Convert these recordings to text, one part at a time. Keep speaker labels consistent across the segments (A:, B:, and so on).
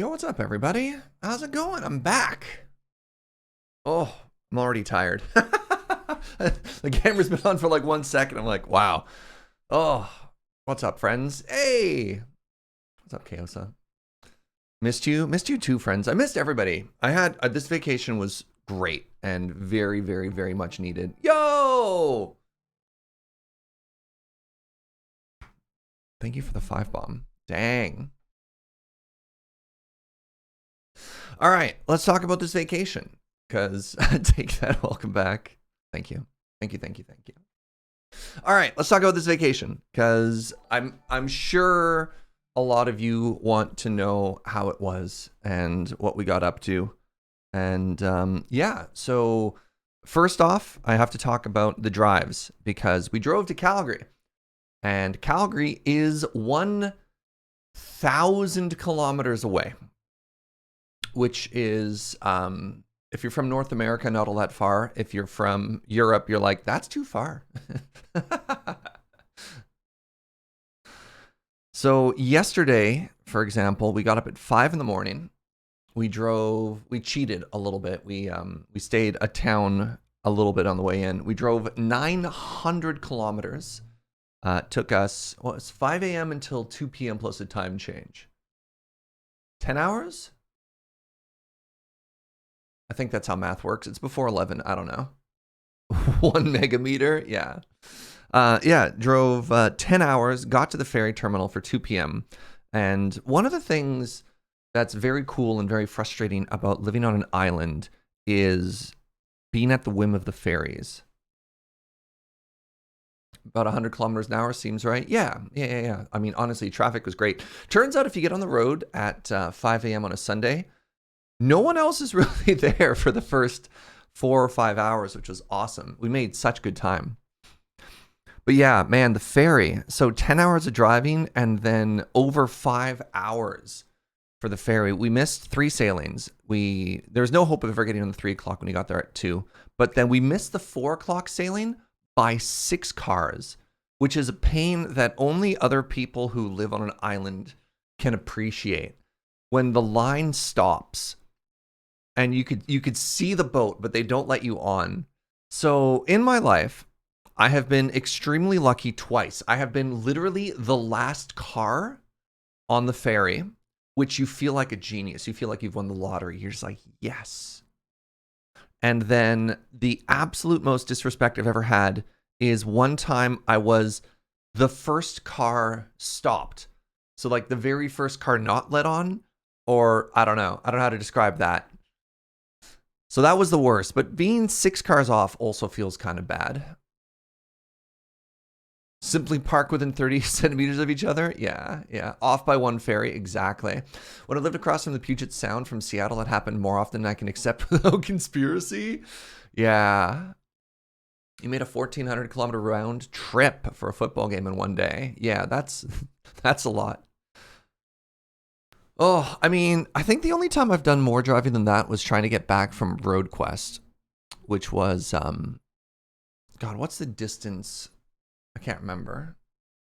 A: Yo, what's up, everybody? How's it going? I'm back. Oh, I'm already tired. The camera's been on for like 1 second. I'm like, wow. Oh, what's up, friends? Hey, what's up, Chaosa? Missed you too, friends. I missed everybody. I had this vacation was great and very, very, very much needed. Yo, thank you for the 5 bomb. Dang. All right, let's talk about this vacation. Because take that, welcome back. Thank you. Thank you, thank you, thank you. All right, let's talk about this vacation. Because I'm sure a lot of you want to know how it was and what we got up to. And yeah, so first off, I have to talk about the drives because we drove to Calgary. And Calgary is 1,000 kilometers away, which is, if you're from North America, not all that far. If you're from Europe, you're like, that's too far. So yesterday, for example, we got up at 5 in the morning. We cheated a little bit. We stayed a town a little bit on the way in. We drove 900 kilometers. Took us, well, it's 5 a.m. until 2 p.m. plus a time change. 10 hours? I think that's how math works. It's before 11. I don't know. 1 megameter? Yeah. Yeah, drove 10 hours, got to the ferry terminal for 2 p.m. And one of the things that's very cool and very frustrating about living on an island is being at the whim of the ferries. About 100 kilometers an hour seems right. Yeah. I mean, honestly, traffic was great. Turns out if you get on the road at 5 a.m. on a Sunday, no one else is really there for the first 4 or 5 hours, which was awesome. We made such good time. But yeah, man, the ferry. So 10 hours of driving and then over 5 hours for the ferry. We missed 3 sailings. There was no hope of ever getting on the 3 o'clock when we got there at 2. But then we missed the 4 o'clock sailing by 6 cars, which is a pain that only other people who live on an island can appreciate. When the line stops and you could see the boat, but they don't let you on. So in my life, I have been extremely lucky twice. I have been literally the last car on the ferry, which you feel like a genius. You feel like you've won the lottery. You're just like, yes. And then the absolute most disrespect I've ever had is one time I was the first car stopped. So like the very first car not let on, or I don't know how to describe that. So that was the worst, but being 6 cars off also feels kind of bad. Simply park within 30 centimeters of each other? Yeah. Off by 1 ferry, exactly. When I lived across from the Puget Sound from Seattle, it happened more often than I can accept without conspiracy. Yeah. You made a 1,400 kilometer round trip for a football game in 1 day. Yeah, that's a lot. Oh, I mean, I think the only time I've done more driving than that was trying to get back from Road Quest, which was, God, what's the distance? I can't remember.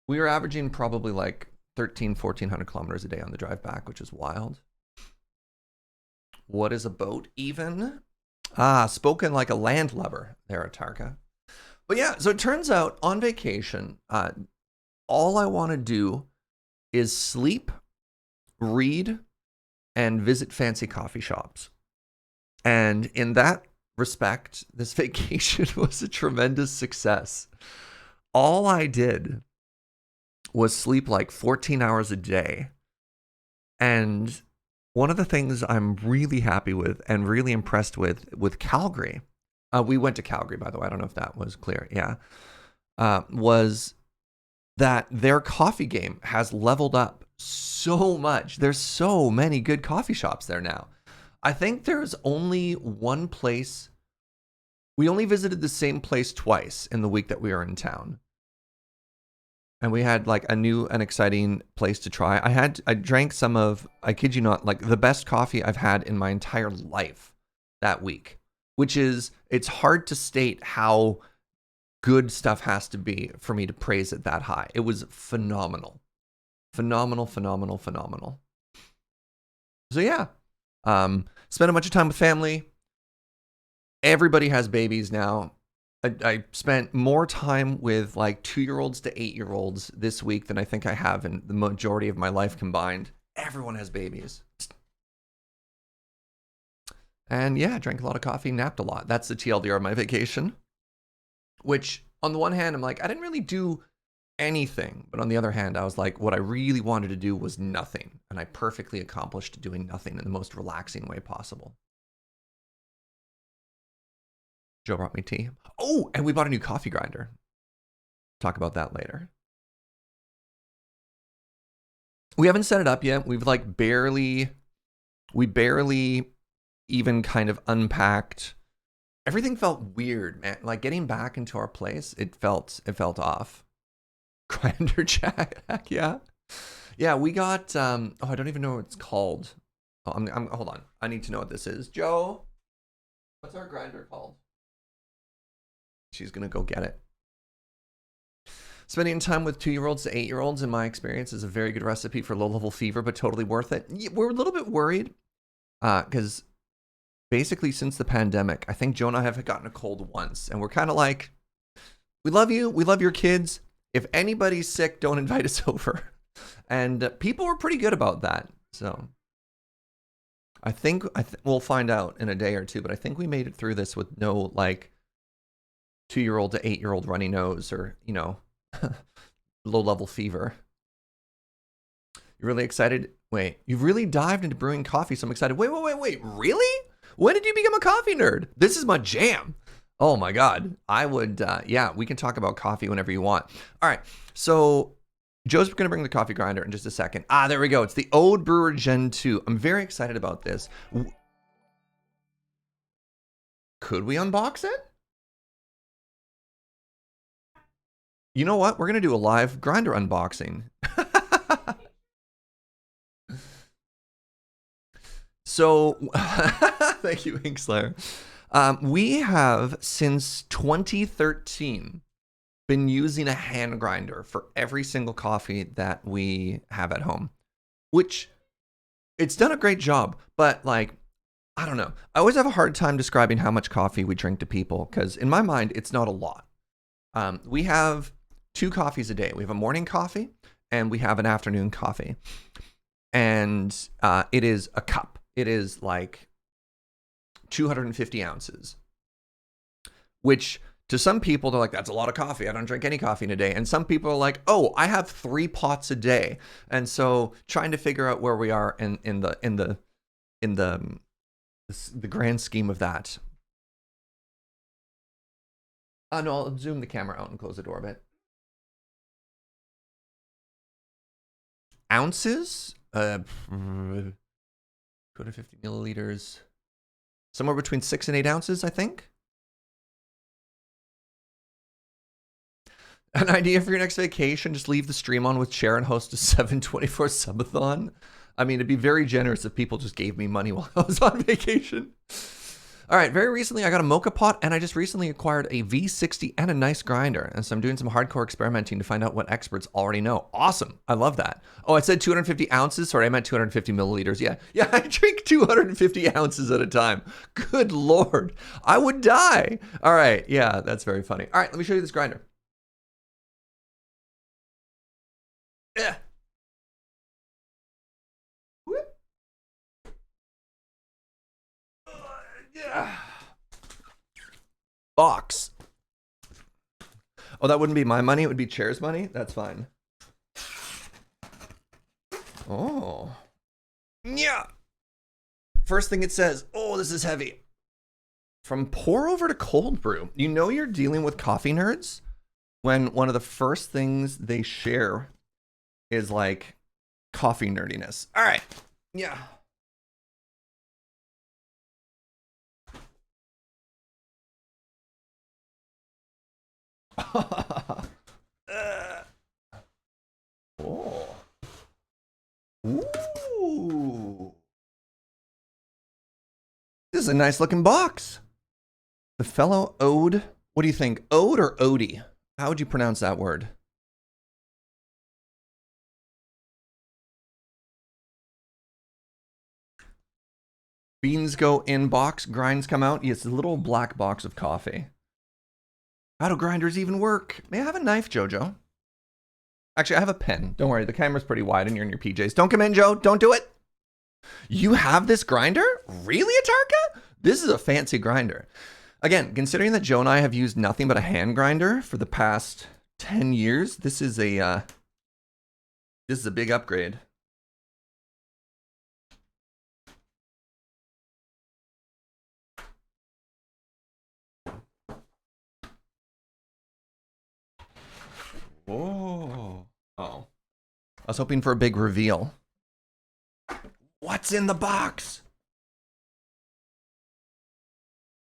A: We were averaging probably like 1,400 kilometers a day on the drive back, which is wild. What is a boat even? Spoken like a landlubber there, Atarka. But yeah, so it turns out on vacation, all I want to do is sleep, read, and visit fancy coffee shops. And in that respect, this vacation was a tremendous success. All I did was sleep like 14 hours a day. And one of the things I'm really happy with and really impressed with Calgary, we went to Calgary, by the way, I don't know if that was clear, yeah, was that their coffee game has leveled up so much. There's so many good coffee shops there now. I think there's only one place. We only visited the same place twice in the week that we were in town. And we had like a new and exciting place to try. I drank some of, I kid you not, like the best coffee I've had in my entire life that week, which is, it's hard to state how good stuff has to be for me to praise it that high. It was phenomenal. Phenomenal. So yeah, spent a bunch of time with family. Everybody has babies now. I spent more time with like 2-year-olds to 8-year-olds this week than I think I have in the majority of my life combined. Everyone has babies. And yeah, drank a lot of coffee, napped a lot. That's the TLDR of my vacation. Which, on the one hand, I'm like, I didn't really do anything. But on the other hand, I was like, what I really wanted to do was nothing. And I perfectly accomplished doing nothing in the most relaxing way possible. Joe brought me tea. Oh, and we bought a new coffee grinder. Talk about that later. We haven't set it up yet. We've like barely even kind of unpacked. Everything felt weird, man. Like getting back into our place, it felt off. Grinder jack, yeah. Yeah, we got oh, I don't even know what it's called. Oh, I'm hold on. I need to know what this is. Joe, what's our grinder called? She's gonna go get it. Spending time with 2-year-olds to 8-year-olds, in my experience, is a very good recipe for low-level fever, but totally worth it. We're a little bit worried because basically since the pandemic, I think Joe and I have gotten a cold once, and we're kind of like, we love you, we love your kids. If anybody's sick, don't invite us over. And people were pretty good about that. So I think we'll find out in a day or two, but I think we made it through this with no like 2-year-old to 8-year-old runny nose or, you know, low-level fever. You're really excited? Wait, you've really dived into brewing coffee, so I'm excited. Wait, really? When did you become a coffee nerd? This is my jam. Oh my God. I would, yeah, we can talk about coffee whenever you want. All right, so Joe's going to bring the coffee grinder in just a second. Ah, there we go. It's the Ode Brewer Gen 2. I'm very excited about this. Could we unbox it? You know what? We're going to do a live grinder unboxing. So, thank you, Inkslayer. We have, since 2013, been using a hand grinder for every single coffee that we have at home, which it's done a great job, but like, I don't know. I always have a hard time describing how much coffee we drink to people because in my mind, it's not a lot. We have 2 coffees a day. We have a morning coffee and we have an afternoon coffee. And it is a cup. It is like 250 ounces, which to some people, they're like, that's a lot of coffee. I don't drink any coffee in a day. And some people are like, oh, I have 3 pots a day. And so trying to figure out where we are in the grand scheme of that. No, I'll zoom the camera out and close the door a bit. Ounces? 250 milliliters. Somewhere between 6 and 8 ounces, I think. An idea for your next vacation, just leave the stream on with Chair and host a 7/24 subathon. I mean, it'd be very generous if people just gave me money while I was on vacation. All right, very recently I got a mocha pot and I just recently acquired a V60 and a nice grinder. And so I'm doing some hardcore experimenting to find out what experts already know. Awesome, I love that. Oh, I said 250 ounces, sorry, I meant 250 milliliters. Yeah, I drink 250 ounces at a time. Good Lord, I would die. All right, yeah, that's very funny. All right, let me show you this grinder. Yeah. Yeah. Box. Oh, that wouldn't be my money. It would be Chair's money. That's fine. Oh. Yeah. First thing it says, oh, this is heavy. From pour over to cold brew. You know you're dealing with coffee nerds when one of the first things they share is like coffee nerdiness. All right. Yeah. Oh. Ooh. This is a nice looking box. The fellow Ode. What do you think? Ode or Odie? How would you pronounce that word? Beans go in box, grinds come out. Yes, a little black box of coffee. How do grinders even work? May I have a knife, Jojo? Actually, I have a pen. Don't worry, the camera's pretty wide and you're in your PJs. Don't come in, Joe. Don't do it. You have this grinder? Really, Atarka? This is a fancy grinder. Again, considering that Joe and I have used nothing but a hand grinder for the past 10 years, this is a big upgrade. Whoa. Oh. I was hoping for a big reveal. What's in the box?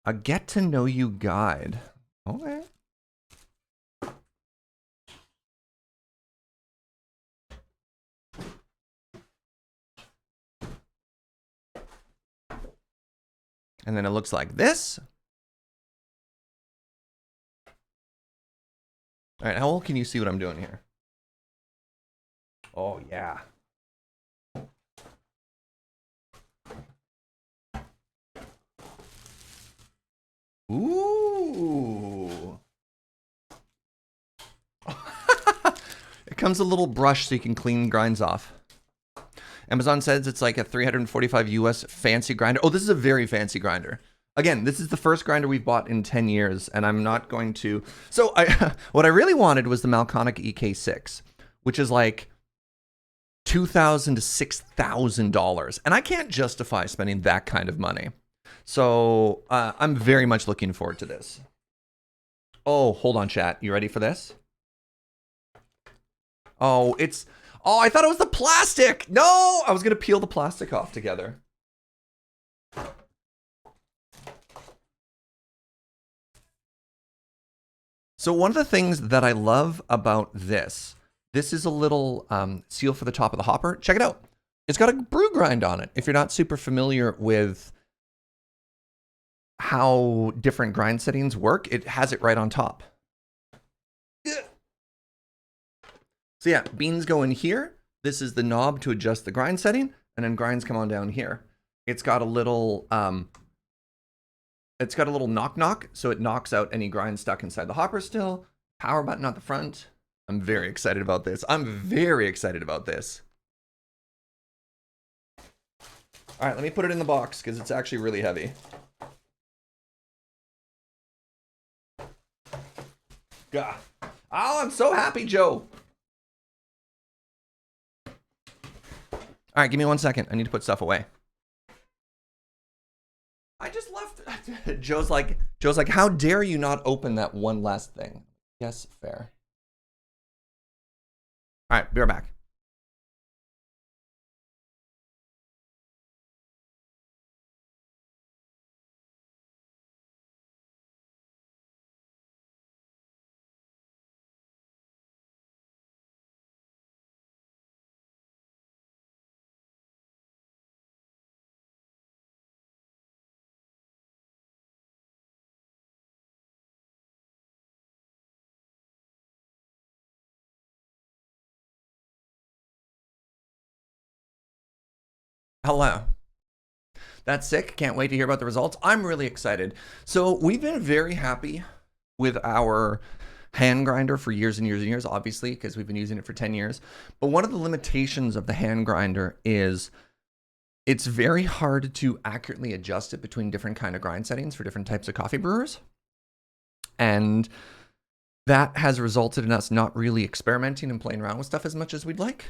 A: A get to know you guide. Okay. And then it looks like this. All right, how old can you see what I'm doing here? Oh, yeah. Ooh. It comes a little brush so you can clean grinds off. Amazon says it's like a 345 US fancy grinder. Oh, this is a very fancy grinder. Again, this is the first grinder we've bought in 10 years, and I'm not going to... So what I really wanted was the Malconic EK6, which is like $2,000 to $6,000. And I can't justify spending that kind of money. So I'm very much looking forward to this. Oh, hold on, chat. You ready for this? Oh, it's... Oh, I thought it was the plastic. No, I was going to peel the plastic off together. So one of the things that I love about this is a little seal for the top of the hopper. Check it out. It's got a brew grind on it. If you're not super familiar with how different grind settings work, it has it right on top. So yeah, beans go in here. This is the knob to adjust the grind setting, and then grinds come on down here. It's got a little knock knock, so it knocks out any grind stuck inside the hopper still. Power button at the front. I'm very excited about this. I'm very excited about this. All right, let me put it in the box because it's actually really heavy. Gah. Oh, I'm so happy, Joe. All right, give me 1 second. I need to put stuff away. I just left. Joe's like, how dare you not open that one last thing? Yes, fair. All right, be right back. Hello. That's sick. Can't wait to hear about the results. I'm really excited. So we've been very happy with our hand grinder for years and years and years, obviously, because we've been using it for 10 years. But one of the limitations of the hand grinder is it's very hard to accurately adjust it between different kind of grind settings for different types of coffee brewers. And that has resulted in us not really experimenting and playing around with stuff as much as we'd like.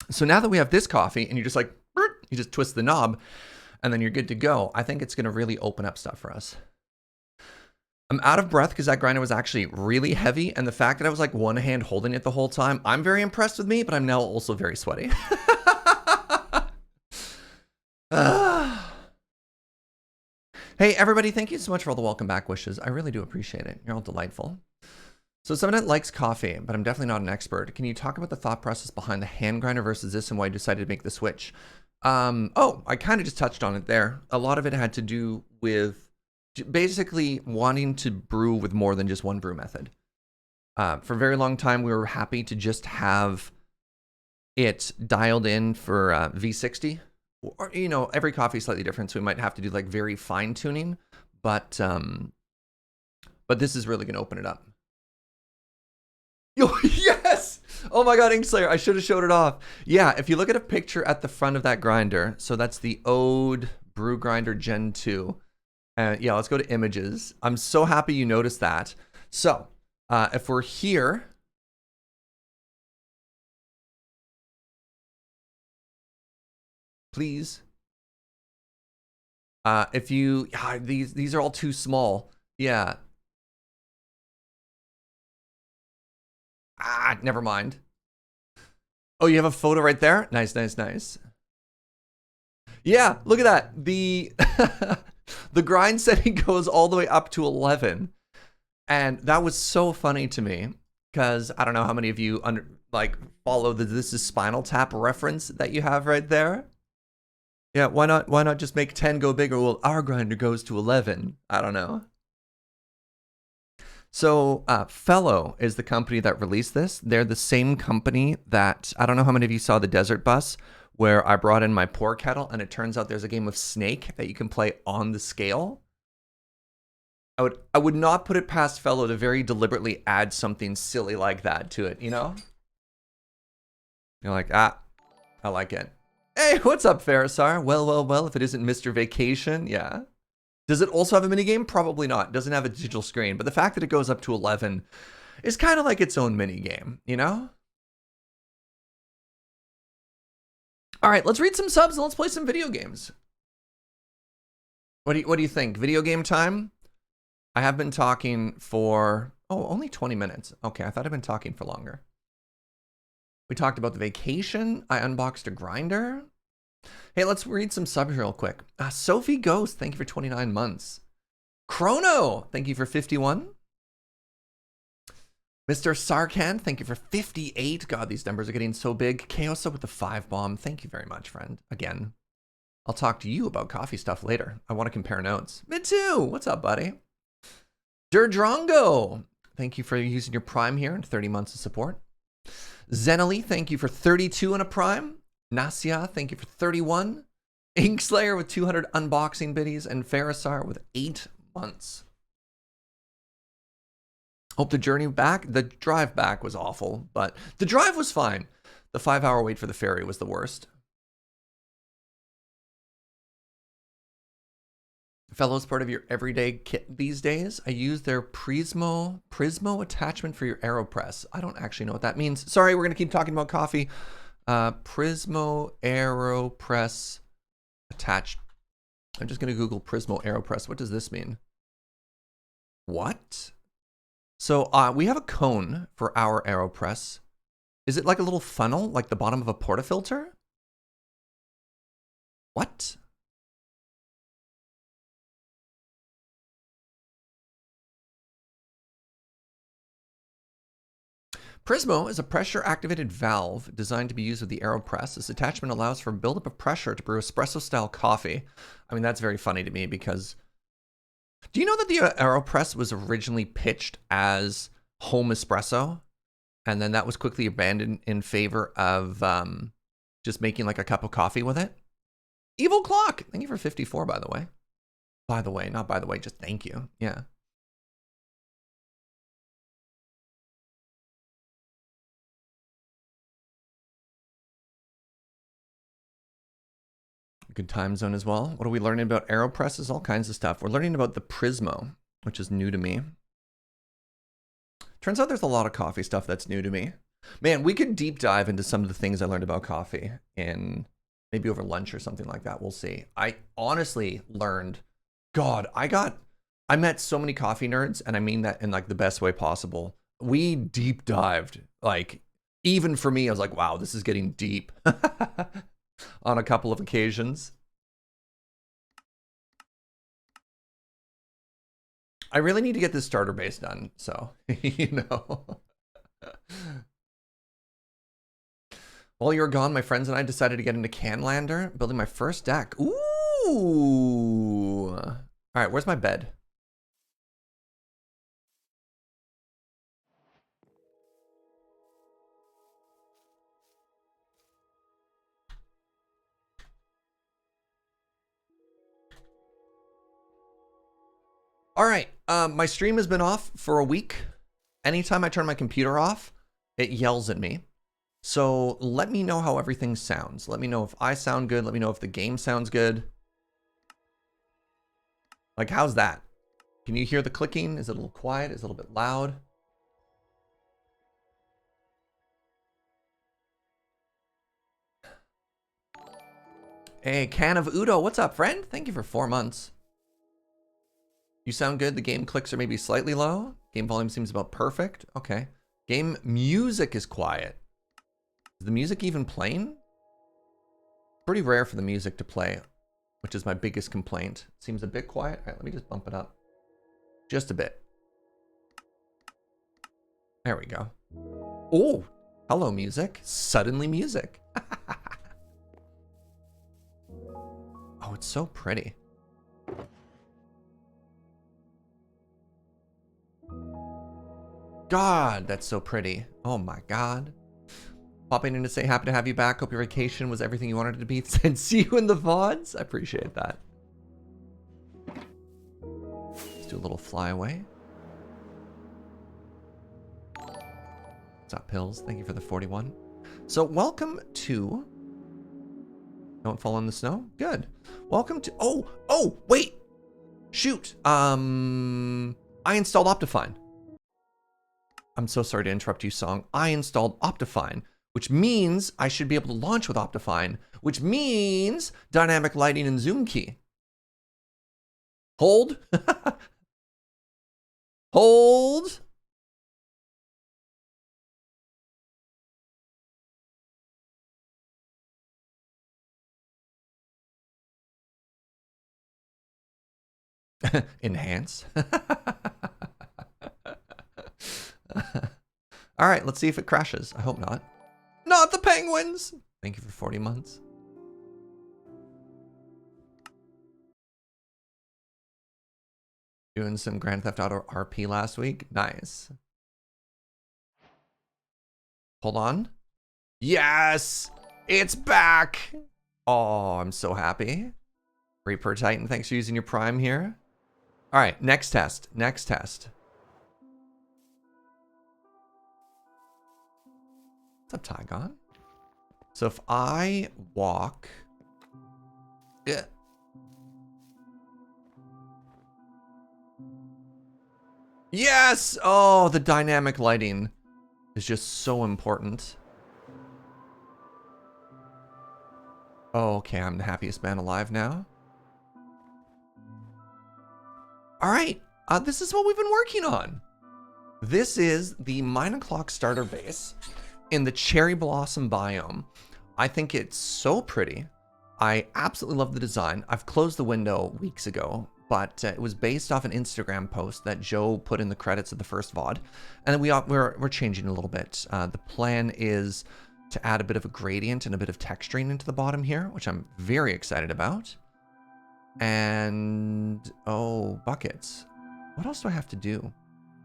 A: So now that we have this coffee and you just like, you just twist the knob and then you're good to go, I think it's going to really open up stuff for us. I'm out of breath because that grinder was actually really heavy. And the fact that I was like one hand holding it the whole time, I'm very impressed with me, but I'm now also very sweaty. Hey, everybody, thank you so much for all the welcome back wishes. I really do appreciate it. You're all delightful. So someone that likes coffee, but I'm definitely not an expert. Can you talk about the thought process behind the hand grinder versus this and why you decided to make the switch? Oh, I kind of just touched on it there. A lot of it had to do with basically wanting to brew with more than just one brew method. For a very long time, we were happy to just have it dialed in for V60 or, you know, every coffee is slightly different, so we might have to do like very fine tuning, but this is really gonna open it up. Yo, yes! Oh my god, Inkslayer, I should have showed it off. Yeah, if you look at a picture at the front of that grinder, so that's the Ode Brew Grinder Gen 2. Yeah, let's go to images. I'm so happy you noticed that. So, if we're here, please. If you, these are all too small. Yeah. Never mind. Oh, you have a photo right there? Nice, nice, nice. Yeah, look at that. The the grind setting goes all the way up to 11. And that was so funny to me because I don't know how many of you follow the This Is Spinal Tap reference that you have right there. Yeah, why not just make 10 go bigger? Well, our grinder goes to 11. I don't know. So, Fellow is the company that released this. They're the same company that, I don't know how many of you saw the Desert Bus, where I brought in my pour kettle, and it turns out there's a game of Snake that you can play on the scale. I would not put it past Fellow to very deliberately add something silly like that to it, you know? You're like, I like it. Hey, what's up, Farisar? Well, if it isn't Mr. Vacation, yeah. Does it also have a minigame? Probably not. It doesn't have a digital screen, but the fact that it goes up to 11 is kind of like its own minigame, you know? All right, let's read some subs and let's play some video games. What do you think? Video game time? I have been talking for, only 20 minutes. Okay, I thought I'd been talking for longer. We talked about the vacation. I unboxed a grinder. Hey, let's read some subs real quick. Sophie Ghost, thank you for 29 months. Chrono, thank you for 51. Mr. Sarkhan, thank you for 58. God, these numbers are getting so big. Chaosa with the 5 bomb. Thank you very much, friend. Again, I'll talk to you about coffee stuff later. I want to compare notes. Me too. What's up, buddy? Durdrongo, thank you for using your Prime here and 30 months of support. Zenali, thank you for 32 in a Prime. Nasia, thank you for 31. Inkslayer with 200 unboxing biddies. And Farisar with 8 months. Hope the drive back was awful, but the drive was fine. The 5-hour wait for the ferry was the worst. Fellow's part of your everyday kit these days. I use their Prismo attachment for your AeroPress. I don't actually know what that means. Sorry, we're going to keep talking about coffee. Prismo AeroPress attached. I'm just going to Google Prismo AeroPress. What does this mean? What? So we have a cone for our AeroPress. Is it like a little funnel, like the bottom of a portafilter? What? Prismo is a pressure-activated valve designed to be used with the AeroPress. This attachment allows for buildup of pressure to brew espresso-style coffee. I mean, that's very funny to me because... Do you know that the AeroPress was originally pitched as home espresso? And then that was quickly abandoned in favor of just making like a cup of coffee with it? Evil Clock! Thank you for 54, by the way. By the way, not by the way, just thank you. Yeah. Good time zone as well. What are we learning about AeroPresses? All kinds of stuff. We're learning about the Prismo, which is new to me. Turns out there's a lot of coffee stuff that's new to me. Man, we could deep dive into some of the things I learned about coffee in maybe over lunch or something like that. We'll see. I honestly learned, God, I met so many coffee nerds, and I mean that in like the best way possible. We deep dived, like even for me, I was like, wow, this is getting deep. On a couple of occasions. I really need to get this starter base done, so, you know. While you were gone, my friends and I decided to get into Canlander, building my first deck. Ooh! All right, where's my bed? All right, my stream has been off for a week. Anytime I turn my computer off, it yells at me. So let me know how everything sounds. Let me know if I sound good. Let me know if the game sounds good. Like, how's that? Can you hear the clicking? Is it a little quiet? Is it a little bit loud? Hey, Can of Udo, what's up, friend? Thank you for 4 months. You sound good. The game clicks are maybe slightly low. Game volume seems about perfect. Okay. Game music is quiet. Is the music even playing? Pretty rare for the music to play, which is my biggest complaint. Seems a bit quiet. All right, let me just bump it up. Just a bit. There we go. Oh, hello, music. Suddenly music. Oh, it's so pretty. God, that's so pretty. Oh my God. Popping in to say happy to have you back. Hope your vacation was everything you wanted it to be. And see you in the VODs. I appreciate that. Let's do a little flyaway. What's up, Pills? Thank you for the 41. So welcome to... Don't fall in the snow? Good. Welcome to... Oh, wait. Shoot. I installed Optifine. I'm so sorry to interrupt you, Song. I installed Optifine, which means I should be able to launch with Optifine, which means dynamic lighting and zoom key. Hold. Hold. Enhance. All right, let's see if it crashes. I hope not. Not the penguins! Thank you for 40 months. Doing some Grand Theft Auto RP last week. Nice. Hold on. Yes! It's back! Oh, I'm so happy. Reaper Titan, thanks for using your Prime here. All right, next test. Next test. What's up, Tygon? So if I walk... Yeah. Yes! Oh, the dynamic lighting is just so important. Oh, okay, I'm the happiest man alive now. All right, this is what we've been working on. This is the Mine O'Clock starter base in the cherry blossom biome. I think it's so pretty. I absolutely love the design. I've closed the window weeks ago, but it was based off an Instagram post that Joe put in the credits of the first VOD. And then we're changing a little bit. The plan is to add a bit of a gradient and a bit of texturing into the bottom here, which I'm very excited about. And, oh, buckets. What else do I have to do?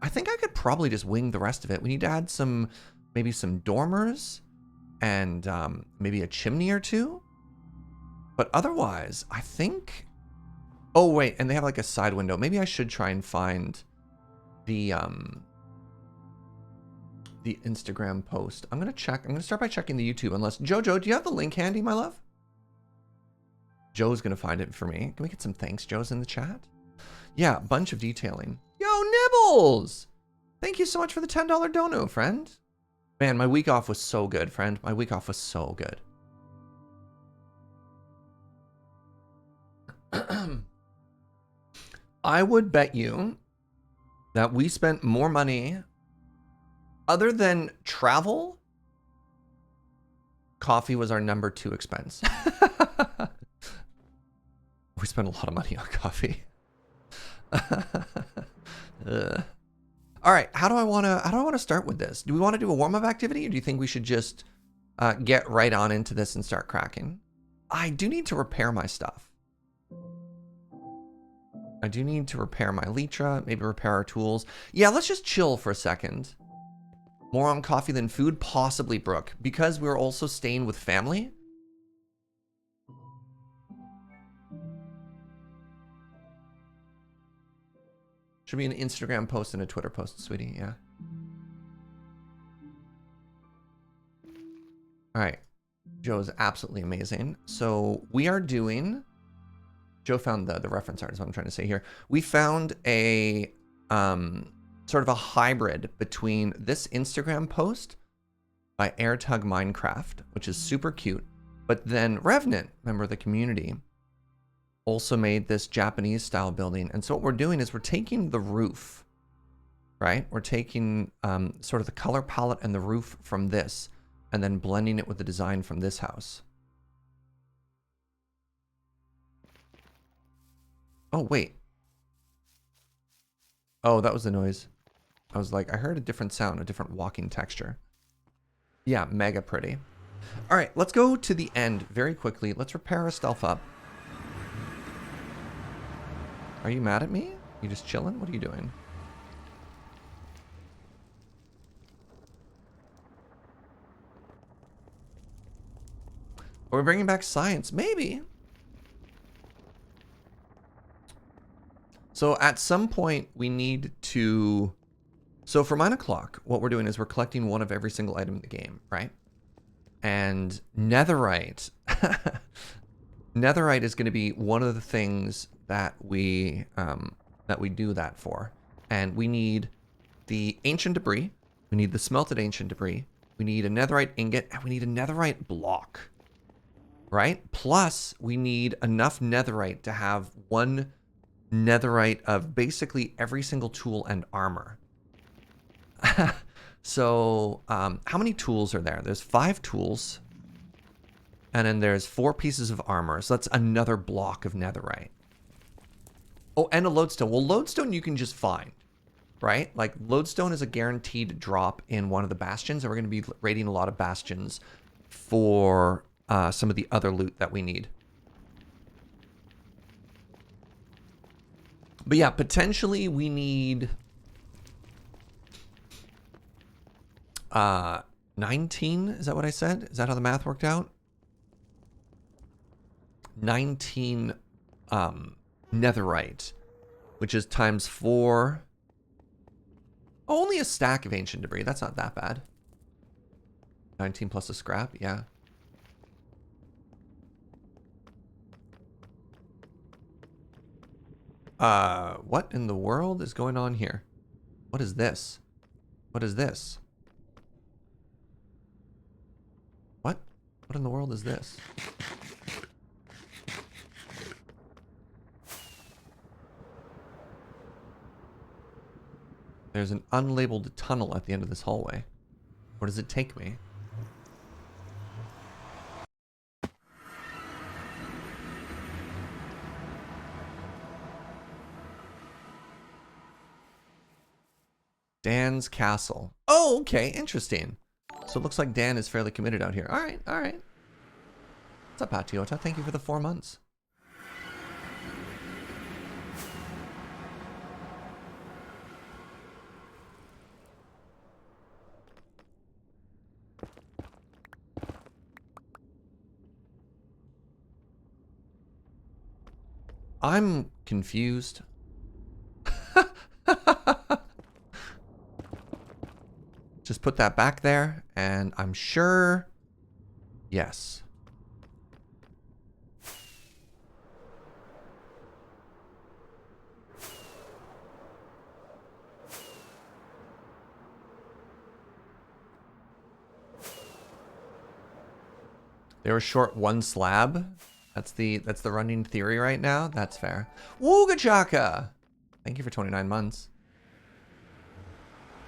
A: I think I could probably just wing the rest of it. We need to add some, maybe some dormers and maybe a chimney or two. But otherwise, I think... Oh, wait, and they have like a side window. Maybe I should try and find the Instagram post. I'm going to check. I'm going to start by checking the YouTube. Unless, Jojo, do you have the link handy, my love? Joe's going to find it for me. Can we get some thanks, Joe's in the chat? Yeah, bunch of detailing. Yo, Nibbles! Thank you so much for the $10 dono, friend. Man, my week off was so good, friend. My week off was so good. I would bet you that we spent more money other than travel. Coffee was our #2 expense. We spent a lot of money on coffee. All right, how do I want to start with this? Do we want to do a warm-up activity, or do you think we should just get right on into this and start cracking? I do need to repair my stuff. I do need to repair my Elytra, maybe repair our tools. Yeah, let's just chill for a second. More on coffee than food, possibly, Brooke, because we're also staying with family. Should be an Instagram post and a Twitter post, sweetie. Yeah. All right. Joe is absolutely amazing. So we are doing... Joe found the reference art is what I'm trying to say here. We found a sort of a hybrid between this Instagram post by Airtug Minecraft, which is super cute. But then Revenant, member of the community, also made this Japanese style building. And so what we're doing is we're taking the roof, right? We're taking sort of the color palette and the roof from this and then blending it with the design from this house. Oh, wait. Oh, that was the noise. I was like, I heard a different sound, a different walking texture. Yeah, mega pretty. All right, let's go to the end very quickly. Let's repair our stuff up. Are you mad at me? You just chilling? What are you doing? Are we bringing back science? Maybe. So at some point we need to... So for mine o'clock, what we're doing is we're collecting one of every single item in the game, right? And netherite. Netherite is going to be one of the things that we do that for. And we need the ancient debris. We need the smelted ancient debris. We need a netherite ingot, and we need a netherite block, right? Plus, we need enough netherite to have one netherite of basically every single tool and armor. So, how many tools are there? There's 5 tools. And then there's 4 pieces of armor. So that's another block of netherite. Oh, and a lodestone. Well, lodestone you can just find, right? Like, lodestone is a guaranteed drop in one of the bastions. And we're going to be raiding a lot of bastions for some of the other loot that we need. But yeah, potentially we need 19. Is that what I said? Is that how the math worked out? 19 netherite, which is times 4. Oh, only a stack of ancient debris. That's not that bad. 19 plus a scrap, yeah. What in the world is going on here? What is this? What is this? What? What in the world is this? There's an unlabeled tunnel at the end of this hallway. Where does it take me? Dan's castle. Oh, okay, interesting. So it looks like Dan is fairly committed out here. All right, all right. What's up, Patiota? Thank you for the 4 months. I'm confused. Just put that back there, and I'm sure... Yes. They were short 1 slab. That's the running theory right now. That's fair. Wooga chaka! Thank you for 29 months.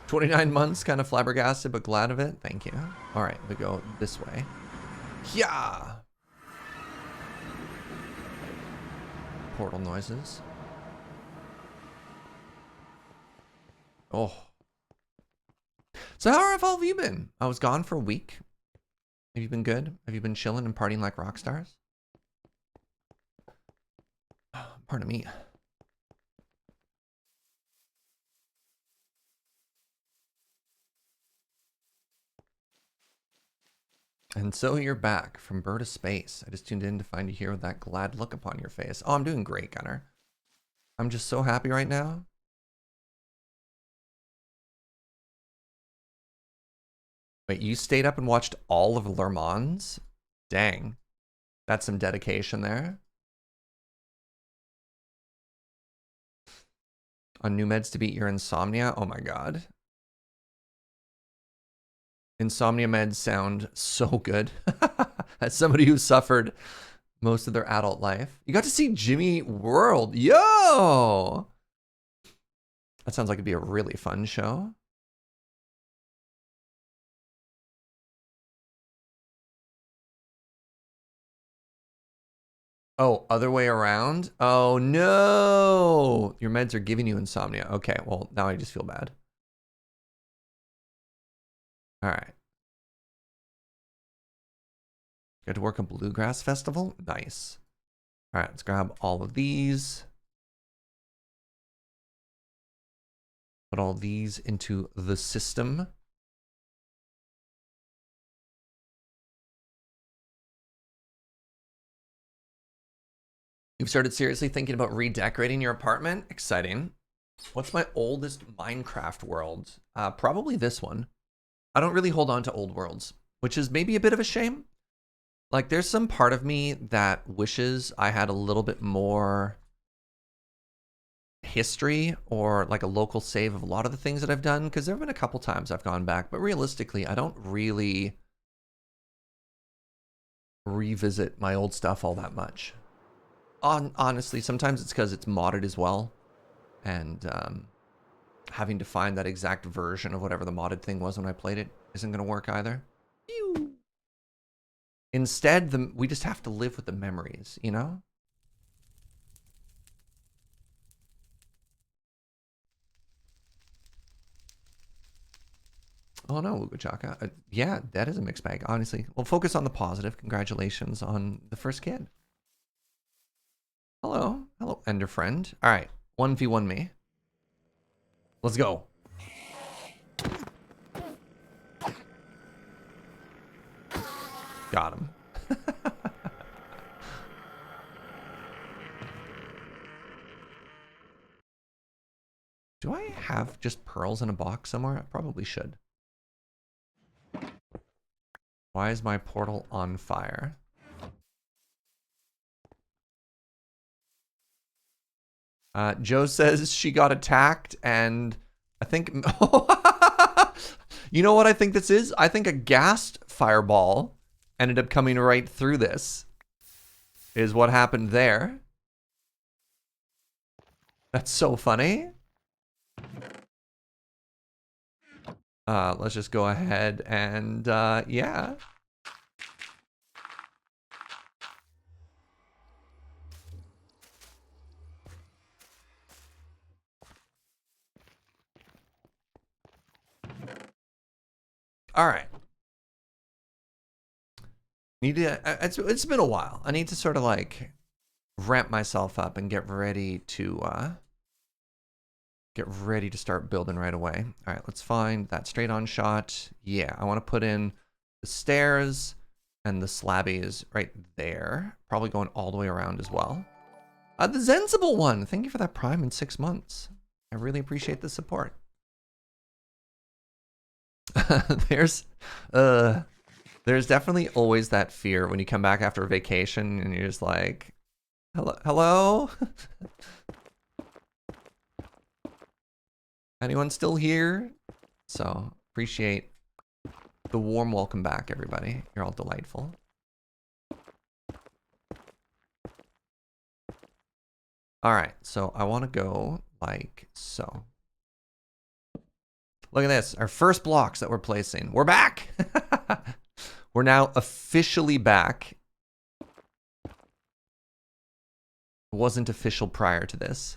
A: 29 months, kind of flabbergasted, but glad of it. Thank you. All right, we go this way. Yeah. Portal noises. Oh. So how have all of you been? I was gone for a week. Have you been good? Have you been chilling and partying like rock stars? Pardon me. And so you're back from Bird of Space. I just tuned in to find you here with that glad look upon your face. Oh, I'm doing great, Gunner. I'm just so happy right now. Wait, you stayed up and watched all of Le Mans? Dang. That's some dedication there. On new meds to beat your insomnia? Oh my god. Insomnia meds sound so good. As somebody who suffered most of their adult life. You got to see Jimmy World. Yo! That sounds like it'd be a really fun show. Oh, other way around? Oh no! Your meds are giving you insomnia. Okay, well, now I just feel bad. All right. Got to work a bluegrass festival? Nice. All right, let's grab all of these. Put all these into the system. You've started seriously thinking about redecorating your apartment? Exciting. What's my oldest Minecraft world? Probably this one. I don't really hold on to old worlds, which is maybe a bit of a shame. Like, there's some part of me that wishes I had a little bit more history or like a local save of a lot of the things that I've done, because there have been a couple times I've gone back, but realistically, I don't really revisit my old stuff all that much. Honestly, sometimes it's because it's modded as well, and having to find that exact version of whatever the modded thing was when I played it isn't going to work either. Pew. Instead, we just have to live with the memories, you know? Oh no, Ugachaka. Yeah, that is a mixed bag, honestly. Well, focus on the positive. Congratulations on the first kid. Hello. Hello, Ender friend. All right, 1v1 me. Let's go. Got him. Do I have just pearls in a box somewhere? I probably should. Why is my portal on fire? Joe says she got attacked, and I think... You know what I think this is? I think a gassed fireball ended up coming right through this. Is what happened there. That's so funny. Let's just go ahead and, yeah. All right. Need to, it's been a while. I need to sort of like ramp myself up and get ready to start building right away. All right, let's find that straight on shot. Yeah, I want to put in the stairs and the slabbies right there. Probably going all the way around as well. The Zensible one. Thank you for that Prime in 6 months. I really appreciate the support. There's definitely always that fear when you come back after a vacation and you're just like, hello? Anyone still here? So appreciate the warm welcome back, everybody. You're all delightful. All right, so I want to go like so. Look at this, our first blocks that we're placing. We're back. We're now officially back. It wasn't official prior to this.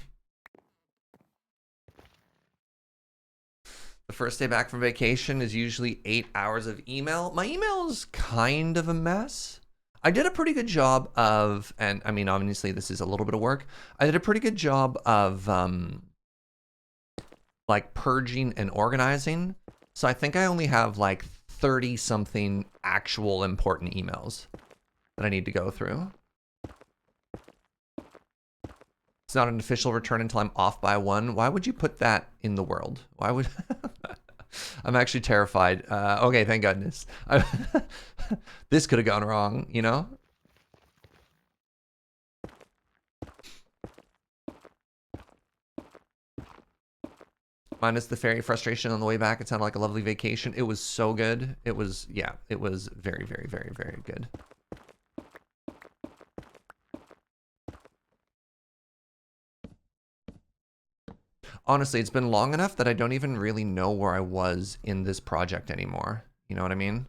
A: The first day back from vacation is usually 8 hours of email. My email is kind of a mess. I did a pretty good job of, and I mean, obviously this is a little bit of work. I did a pretty good job of like purging and organizing. So I think I only have like 30 something actual important emails that I need to go through. It's not an official return until I'm off by 1. Why would you put that in the world? Why would... I'm actually terrified. Okay, thank goodness. This could have gone wrong, you know? Minus the ferry frustration on the way back, it sounded like a lovely vacation. It was so good. It was, yeah, it was very, very, very, very good. Honestly, it's been long enough that I don't even really know where I was in this project anymore. You know what I mean?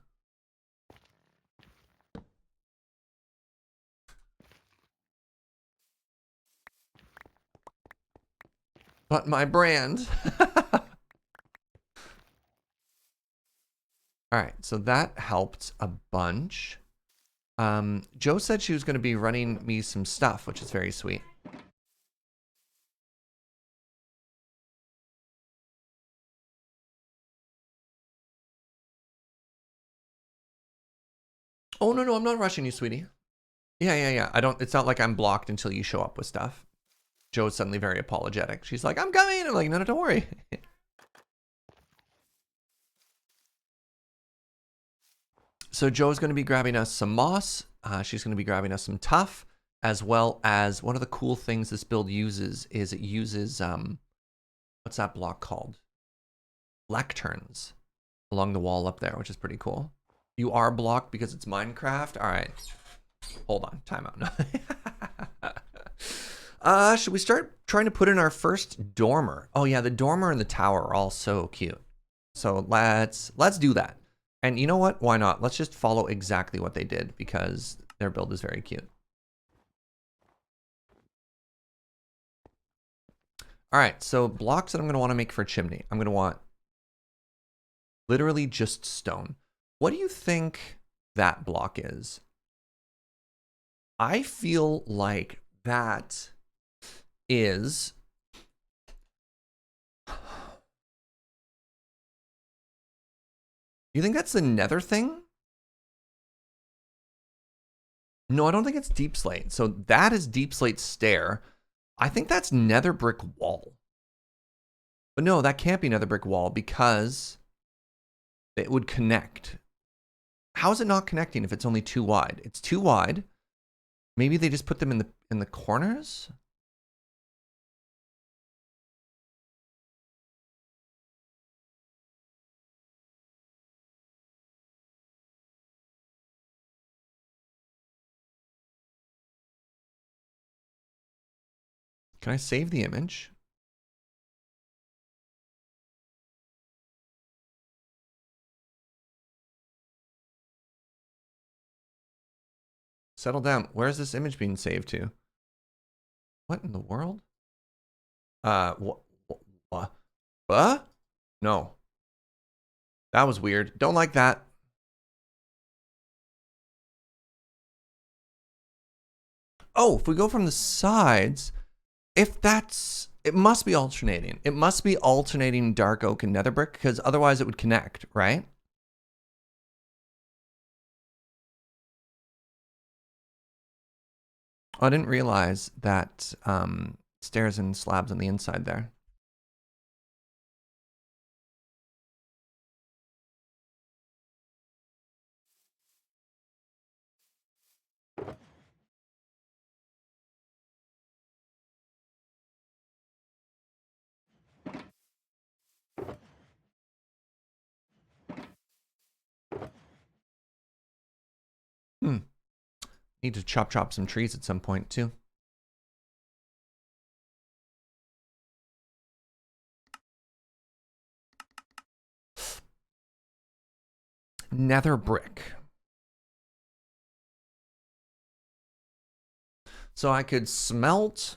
A: But my brand. All right, so that helped a bunch. Joe said she was going to be running me some stuff, which is very sweet. Oh, no, I'm not rushing you, sweetie. Yeah. It's not like I'm blocked until you show up with stuff. Joe's suddenly very apologetic. She's like, I'm coming. I'm like, no, don't worry. So Joe's going to be grabbing us some moss. She's going to be grabbing us some tuff, as well as one of the cool things this build uses is it uses, what's that block called? Lecterns along the wall up there, which is pretty cool. You are blocked because it's Minecraft? All right. Hold on. Time out. Should we start trying to put in our first dormer? Oh yeah, the dormer and the tower are all so cute. So let's do that. And you know what? Why not? Let's just follow exactly what they did because their build is very cute. All right, so blocks that I'm going to want to make for a chimney. I'm going to want literally just stone. What do you think that block is? I feel like that is... You think that's the nether thing? No, I don't think it's deep slate. So that is deep slate stair. I think that's nether brick wall. But no, that can't be nether brick wall because it would connect. How is it not connecting if it's only too wide? It's too wide. Maybe they just put them in the corners? Can I save the image? Settle down. Where is this image being saved to? What in the world? What? No. That was weird. Don't like that. Oh, if we go from the sides, if that's... It must be alternating. It must be alternating dark oak and nether brick because otherwise it would connect, right? Oh, I didn't realize that stairs and slabs on the inside there. Need to chop some trees at some point too. Nether brick. So I could smelt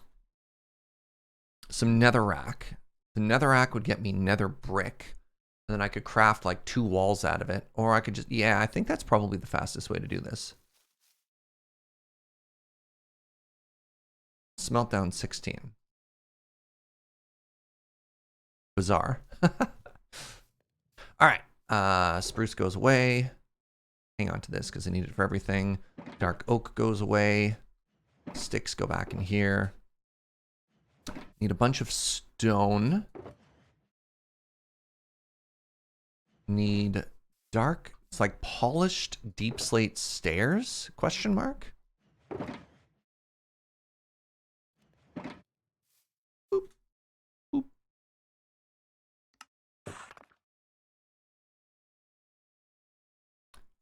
A: some netherrack. The netherrack would get me nether brick. And then I could craft like 2 walls out of it. Or I could just, yeah, I think that's probably the fastest way to do this. Smelt down 16. Bizarre. All right. Spruce goes away. Hang on to this because I need it for everything. Dark oak goes away. Sticks go back in here. Need a bunch of stone. Need dark, it's like polished deep slate stairs, question mark? Boop, boop.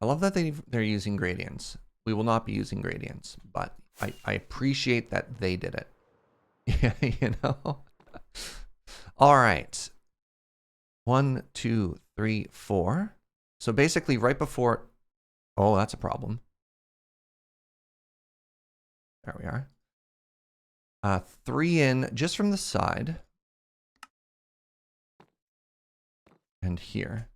A: I love that they're using gradients. We will not be using gradients, but I appreciate that they did it. Yeah, you know? All right. 1, 2, 3, 4. So basically right before, oh, that's a problem. There we are. 3 in just from the side. And here.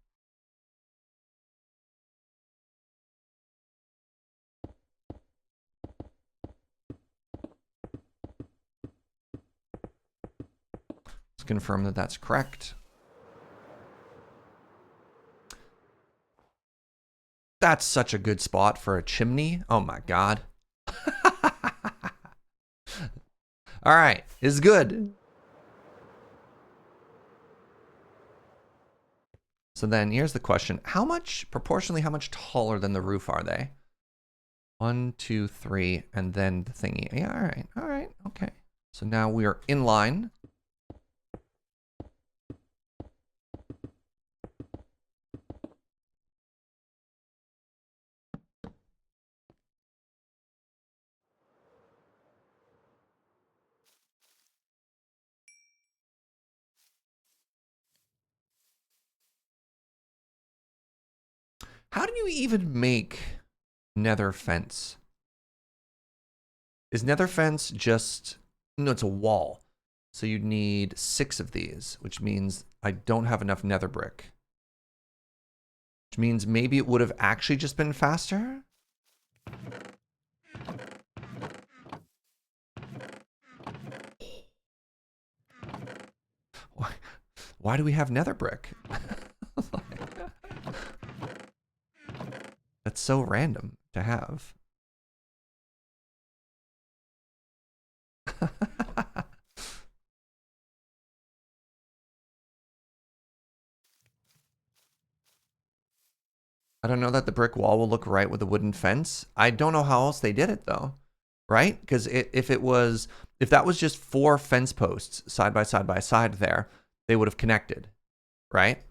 A: Let's confirm that that's correct. That's such a good spot for a chimney. Oh my God. All right, is good. So then here's the question. Proportionally, how much taller than the roof are they? 1, 2, 3, and then the thingy. Yeah, all right, okay. So now we are in line. How do you even make nether fence? Is nether fence just, no, it's a wall. So you'd need 6 of these, which means I don't have enough nether brick. Which means maybe it would have actually just been faster? Why do we have nether brick? That's so random to have. I don't know that the brick wall will look right with a wooden fence. I don't know how else they did it though, right? Because if that was just 4 fence posts side by side there, they would have connected, right?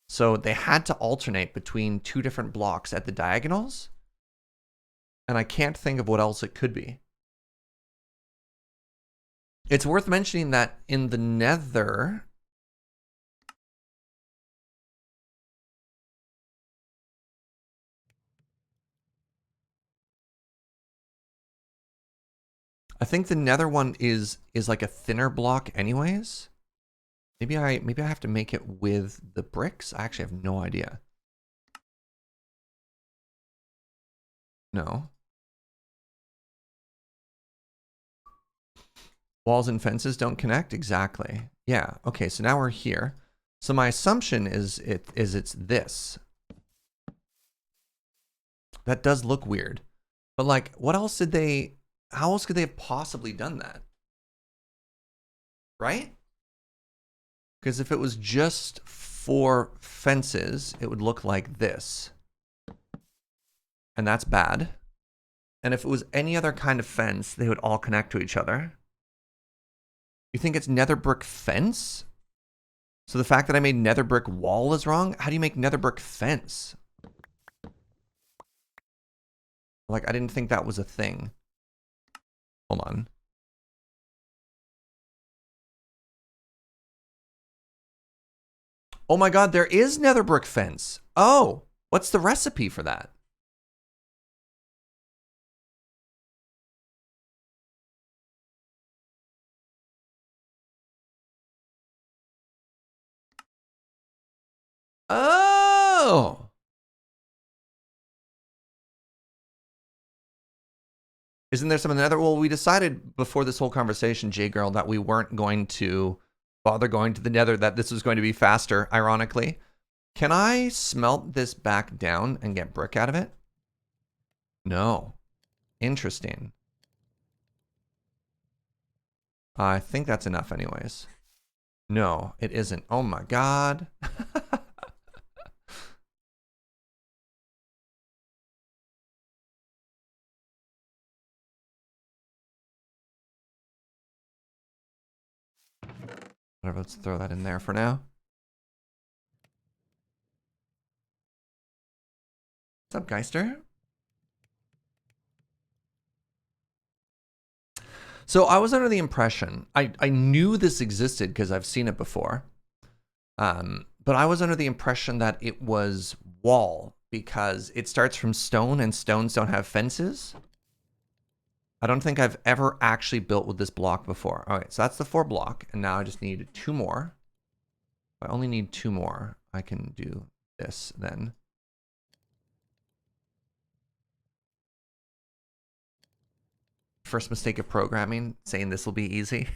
A: So they had to alternate between 2 different blocks at the diagonals. And I can't think of what else it could be. It's worth mentioning that in the nether, I think the nether one is like a thinner block anyways. Maybe I have to make it with the bricks. I actually have no idea. No. Walls and fences don't connect? Exactly. Yeah. Okay, so now we're here. So my assumption is it's this. That does look weird. But like, what else did they, how else could they have possibly done that? Right? Because if it was just 4 fences, it would look like this. And that's bad. And if it was any other kind of fence, they would all connect to each other. You think it's nether brick fence? So the fact that I made nether brick wall is wrong? How do you make nether brick fence? Like, I didn't think that was a thing. Hold on. Oh my God, there is nether brick fence. Oh, what's the recipe for that? Oh. Isn't there some nether? Well, we decided before this whole conversation, J-Girl, that we weren't going to bother going to the nether, that this was going to be faster, ironically. Can I smelt this back down and get brick out of it? No. Interesting. I think that's enough anyways. No, it isn't. Oh my God. Whatever, let's throw that in there for now. What's up, Geister? So I was under the impression, I knew this existed because I've seen it before. But I was under the impression that it was wall because it starts from stone and stones don't have fences. I don't think I've ever actually built with this block before. All right, so that's the 4 block. And now I just need 2 more. If I only need 2 more, I can do this then. First mistake of programming, saying this will be easy.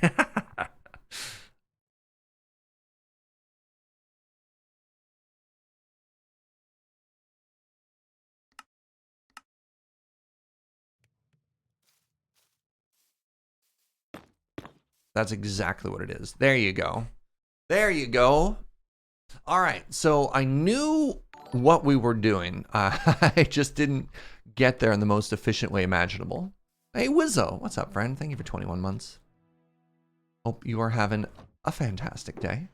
A: That's exactly what it is. There you go. There you go. All right, so I knew what we were doing. I just didn't get there in the most efficient way imaginable. Hey, Wizzo, what's up, friend? Thank you for 21 months. Hope you are having a fantastic day.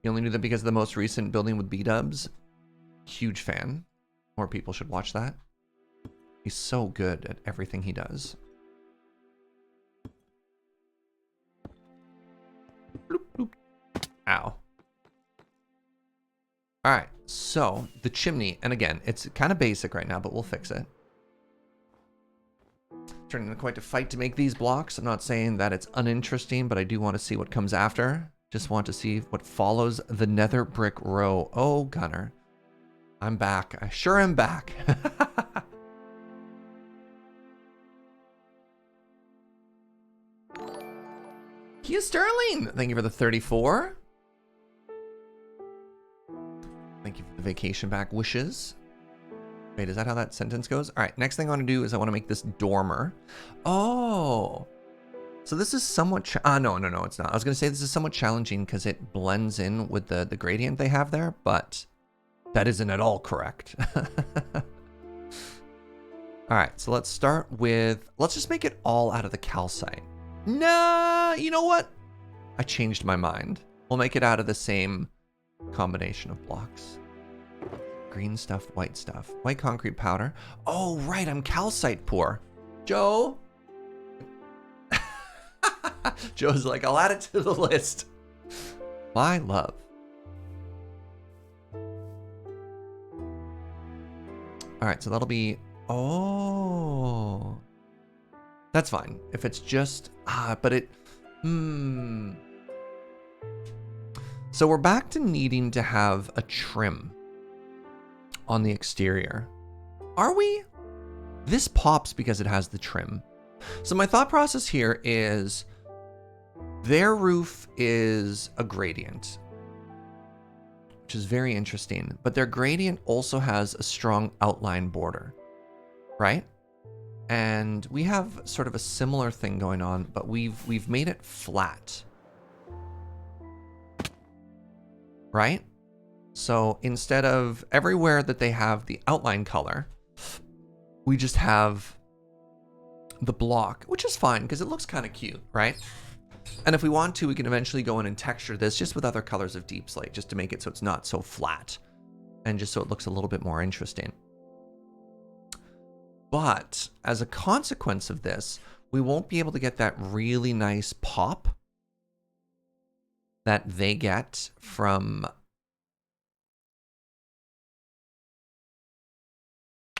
A: You only knew that because of the most recent building with B-dubs? Huge fan. More people should watch that. He's so good at everything he does. Bloop, bloop. Ow. Alright, so the chimney, and again, it's kind of basic right now, but we'll fix it. Turning into quite a fight to make these blocks. I'm not saying that it's uninteresting, but I do want to see what comes after. Just want to see what follows the nether brick row. Oh, Gunner. I'm back. I sure am back. Kia Sterling, thank you for the 34. Thank you for the vacation back wishes. Wait, is that how that sentence goes? All right, next thing I want to do is I want to make this dormer. Oh, so this is somewhat, no, it's not. I was going to say this is somewhat challenging because it blends in with the gradient they have there, but that isn't at all correct. All right, so let's start with, let's just make it all out of the calcite. Nah, you know what? I changed my mind. We'll make it out of the same combination of blocks. Green stuff, white stuff. White concrete powder. Oh, right, I'm calcite poor. Joe? Joe's like, I'll add it to the list. My love. All right, so that'll be, oh. That's fine. If it's just, but it, So we're back to needing to have a trim on the exterior. Are we? This pops because it has the trim. So my thought process here is their roof is a gradient, which is very interesting, but their gradient also has a strong outline border, right? And we have sort of a similar thing going on, but we've made it flat, right? So instead of everywhere that they have the outline color, we just have the block, which is fine because it looks kind of cute, right? And if we want to, we can eventually go in and texture this just with other colors of deep slate, just to make it so it's not so flat and just so it looks a little bit more interesting. But as a consequence of this, we won't be able to get that really nice pop that they get from,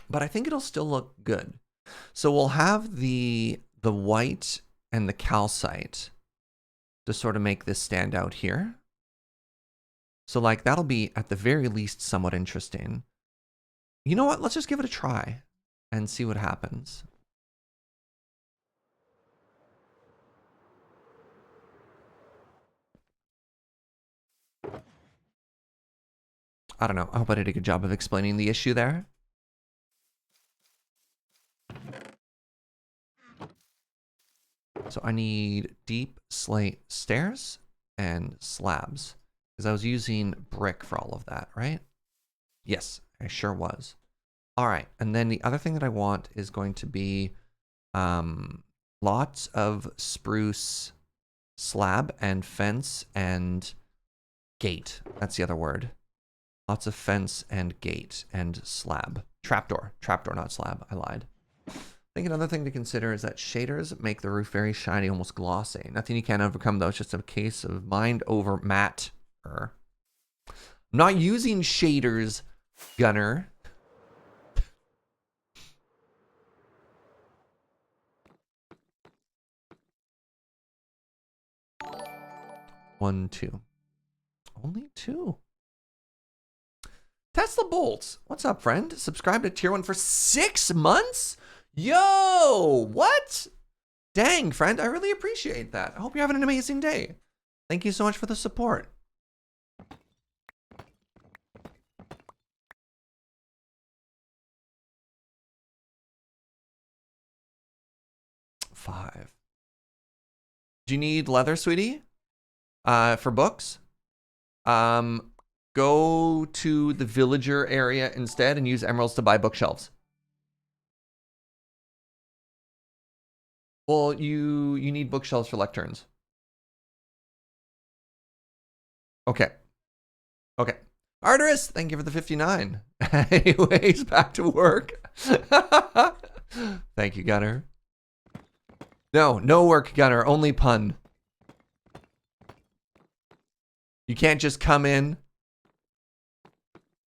A: but I think it'll still look good. So we'll have the white and the calcite to sort of make this stand out here. So like that'll be at the very least somewhat interesting. You know what? Let's just give it a try and see what happens. I don't know. I hope I did a good job of explaining the issue there. So I need deep slate stairs and slabs because I was using brick for all of that, right? Yes, I sure was. All right, and then the other thing that I want is going to be lots of spruce slab and fence and gate. That's the other word. Lots of fence and gate and slab. Trapdoor, not slab. I lied. I think another thing to consider is that shaders make the roof very shiny, almost glossy. Nothing you can't overcome, though. It's just a case of mind over matte. I'm not using shaders, Gunner. One, two. Only two. Tesla Bolts. What's up, friend? Subscribe to Tier 1 for 6 months? Yo, what? Dang, friend, I really appreciate that. I hope you're having an amazing day. Thank you so much for the support. Five. Do you need leather, sweetie? For books? Go to the villager area instead and use emeralds to buy bookshelves. Well, you need bookshelves for lecterns. Okay. Okay. Arteris, thank you for the 59. Anyways, back to work. Thank you, Gunner. No work, Gunner. Only pun. You can't just come in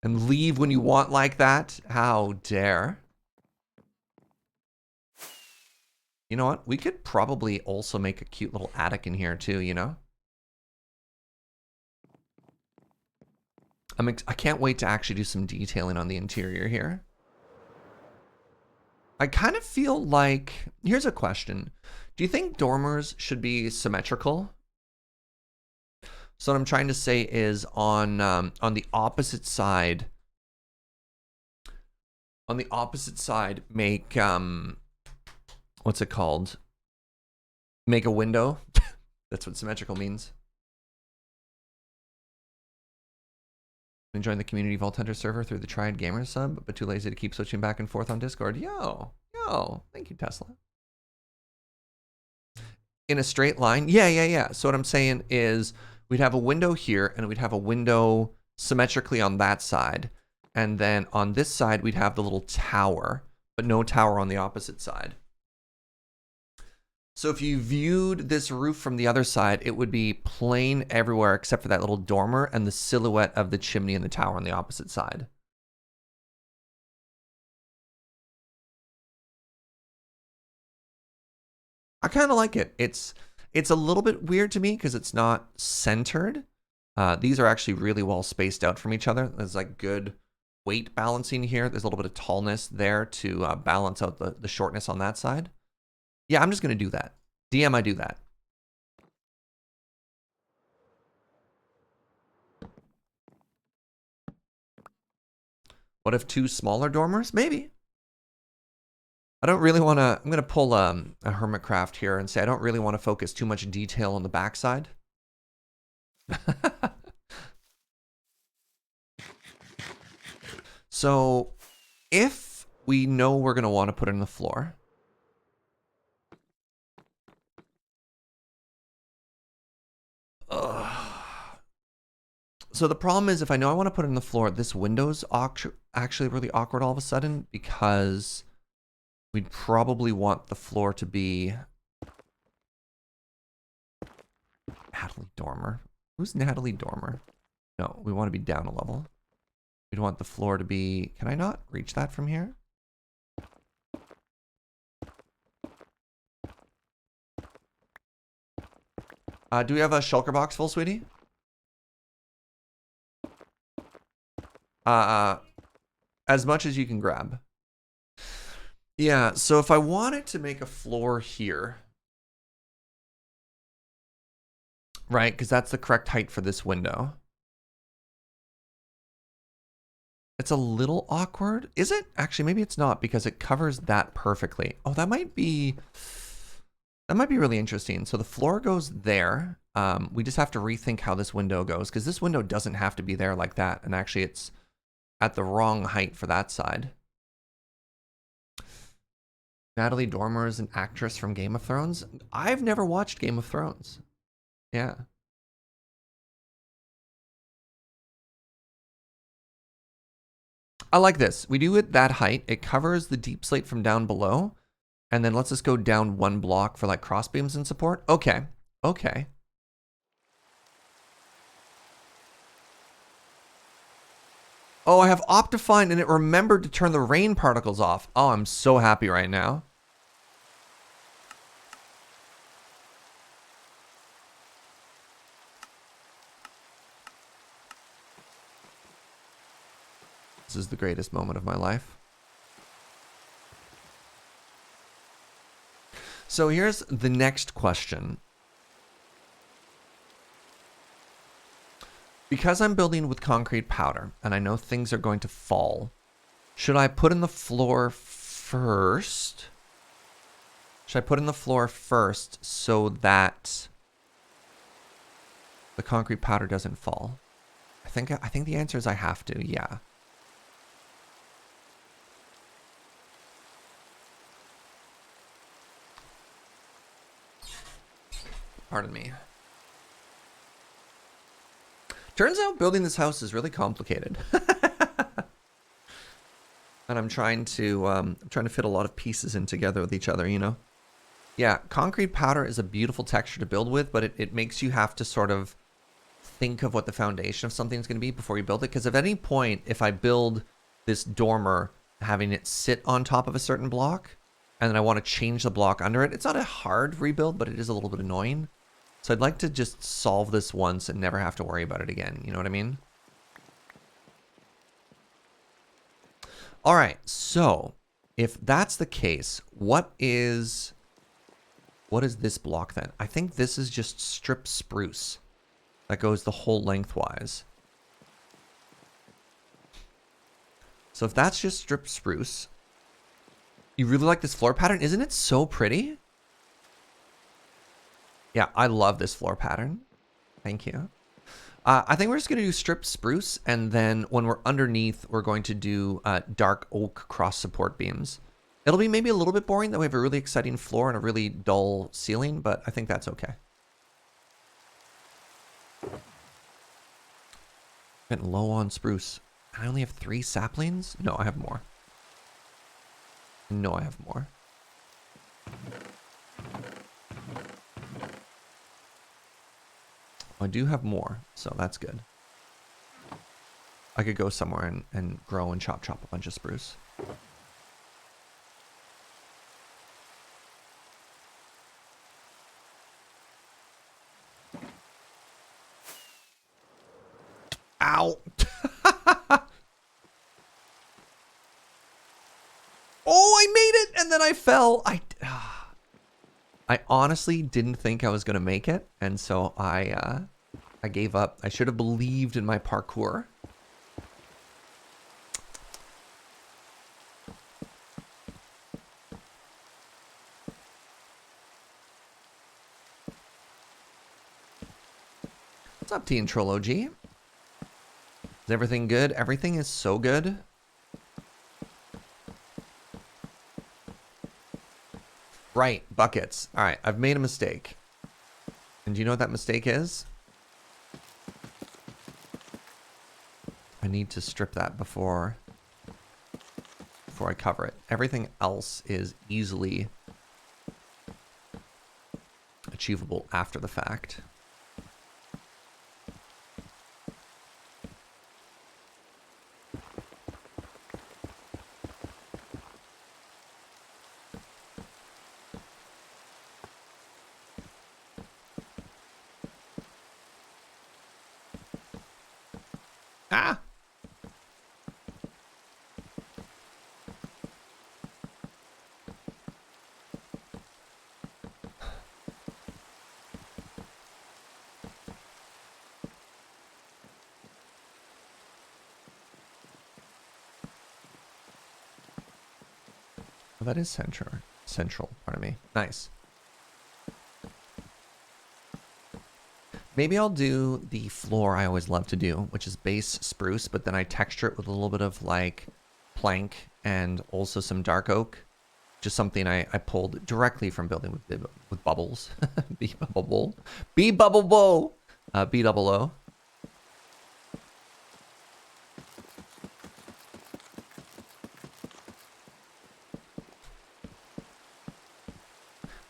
A: and leave when you want like that. How dare. You know what? We could probably also make a cute little attic in here too, you know? I can't wait to actually do some detailing on the interior here. I kind of feel like, here's a question. Do you think dormers should be symmetrical? So what I'm trying to say is on the opposite side, make, what's it called? Make a window. That's what symmetrical means. Join the community Vault Hunter server through the Triad Gamer sub, but too lazy to keep switching back and forth on Discord. Yo, thank you, Tesla. In a straight line? Yeah. So what I'm saying is we'd have a window here and we'd have a window symmetrically on that side. And then on this side, we'd have the little tower, but no tower on the opposite side. So if you viewed this roof from the other side, it would be plain everywhere except for that little dormer and the silhouette of the chimney and the tower on the opposite side. I kind of like it. It's a little bit weird to me because it's not centered. These are actually really well spaced out from each other. There's like good weight balancing here. There's a little bit of tallness there to balance out the shortness on that side. Yeah, I'm just going to do that. DM, I do that. What if 2 smaller dormers? Maybe. I don't really want to, I'm going to pull a Hermitcraft here and say I don't really want to focus too much detail on the backside. So if we know we're going to want to put it in the floor, so the problem is if I know I want to put it in the floor, this window's actually really awkward all of a sudden because we'd probably want the floor to be Natalie Dormer. Who's Natalie Dormer? No, we want to be down a level. We'd want the floor to be, can I not reach that from here? Do we have a shulker box full, sweetie? As much as you can grab. Yeah, so if I wanted to make a floor here, right, because that's the correct height for this window. It's a little awkward. Is it? Actually, maybe it's not because it covers that perfectly. Oh, that might be really interesting. So the floor goes there. We just have to rethink how this window goes because this window doesn't have to be there like that. And actually it's at the wrong height for that side. Natalie Dormer is an actress from Game of Thrones. I've never watched Game of Thrones. Yeah. I like this. We do it that height. It covers the deep slate from down below. And then let's just go down one block for like cross beams and support. Okay. Okay. Oh, I have Optifine and it remembered to turn the rain particles off. Oh, I'm so happy right now. This is the greatest moment of my life. So here's the next question. Because I'm building with concrete powder and I know things are going to fall, should I put in the floor first? Should I put in the floor first so that the concrete powder doesn't fall? I think the answer is I have to, yeah. Pardon me. Turns out building this house is really complicated. And I'm trying to fit a lot of pieces in together with each other, you know? Yeah, concrete powder is a beautiful texture to build with, but it makes you have to sort of think of what the foundation of something's going to be before you build it. Because at any point, if I build this dormer, having it sit on top of a certain block, and then I want to change the block under it, it's not a hard rebuild, but it is a little bit annoying. So I'd like to just solve this once and never have to worry about it again. You know what I mean? All right. So if that's the case, what is this block then? I think this is just strip spruce that goes the whole lengthwise. So if that's just strip spruce, you really like this floor pattern? Isn't it so pretty? Yeah, I love this floor pattern. Thank you. I think we're just going to do strip spruce, and then when we're underneath, we're going to do dark oak cross support beams. It'll be maybe a little bit boring that we have a really exciting floor and a really dull ceiling, but I think that's okay. Getting low on spruce. I only have 3 saplings? No, I have more. No, I have more. I do have more, so that's good. I could go somewhere and grow and chop a bunch of spruce. Ow! Oh, I made it, and then I fell. I honestly didn't think I was gonna make it, and so I gave up. I should have believed in my parkour. What's up, Teen Troll OG? Is everything good? Everything is so good. Right, buckets. All right, I've made a mistake. And do you know what that mistake is? I need to strip that before I cover it. Everything else is easily achievable after the fact. Ah! Oh, that is central. Central, pardon me. Nice. Maybe I'll do the floor I always love to do, which is base spruce, but then I texture it with a little bit of like plank and also some dark oak. Just something I pulled directly from building with bubbles. B-bubble. B-bubble-bo. B-double-O.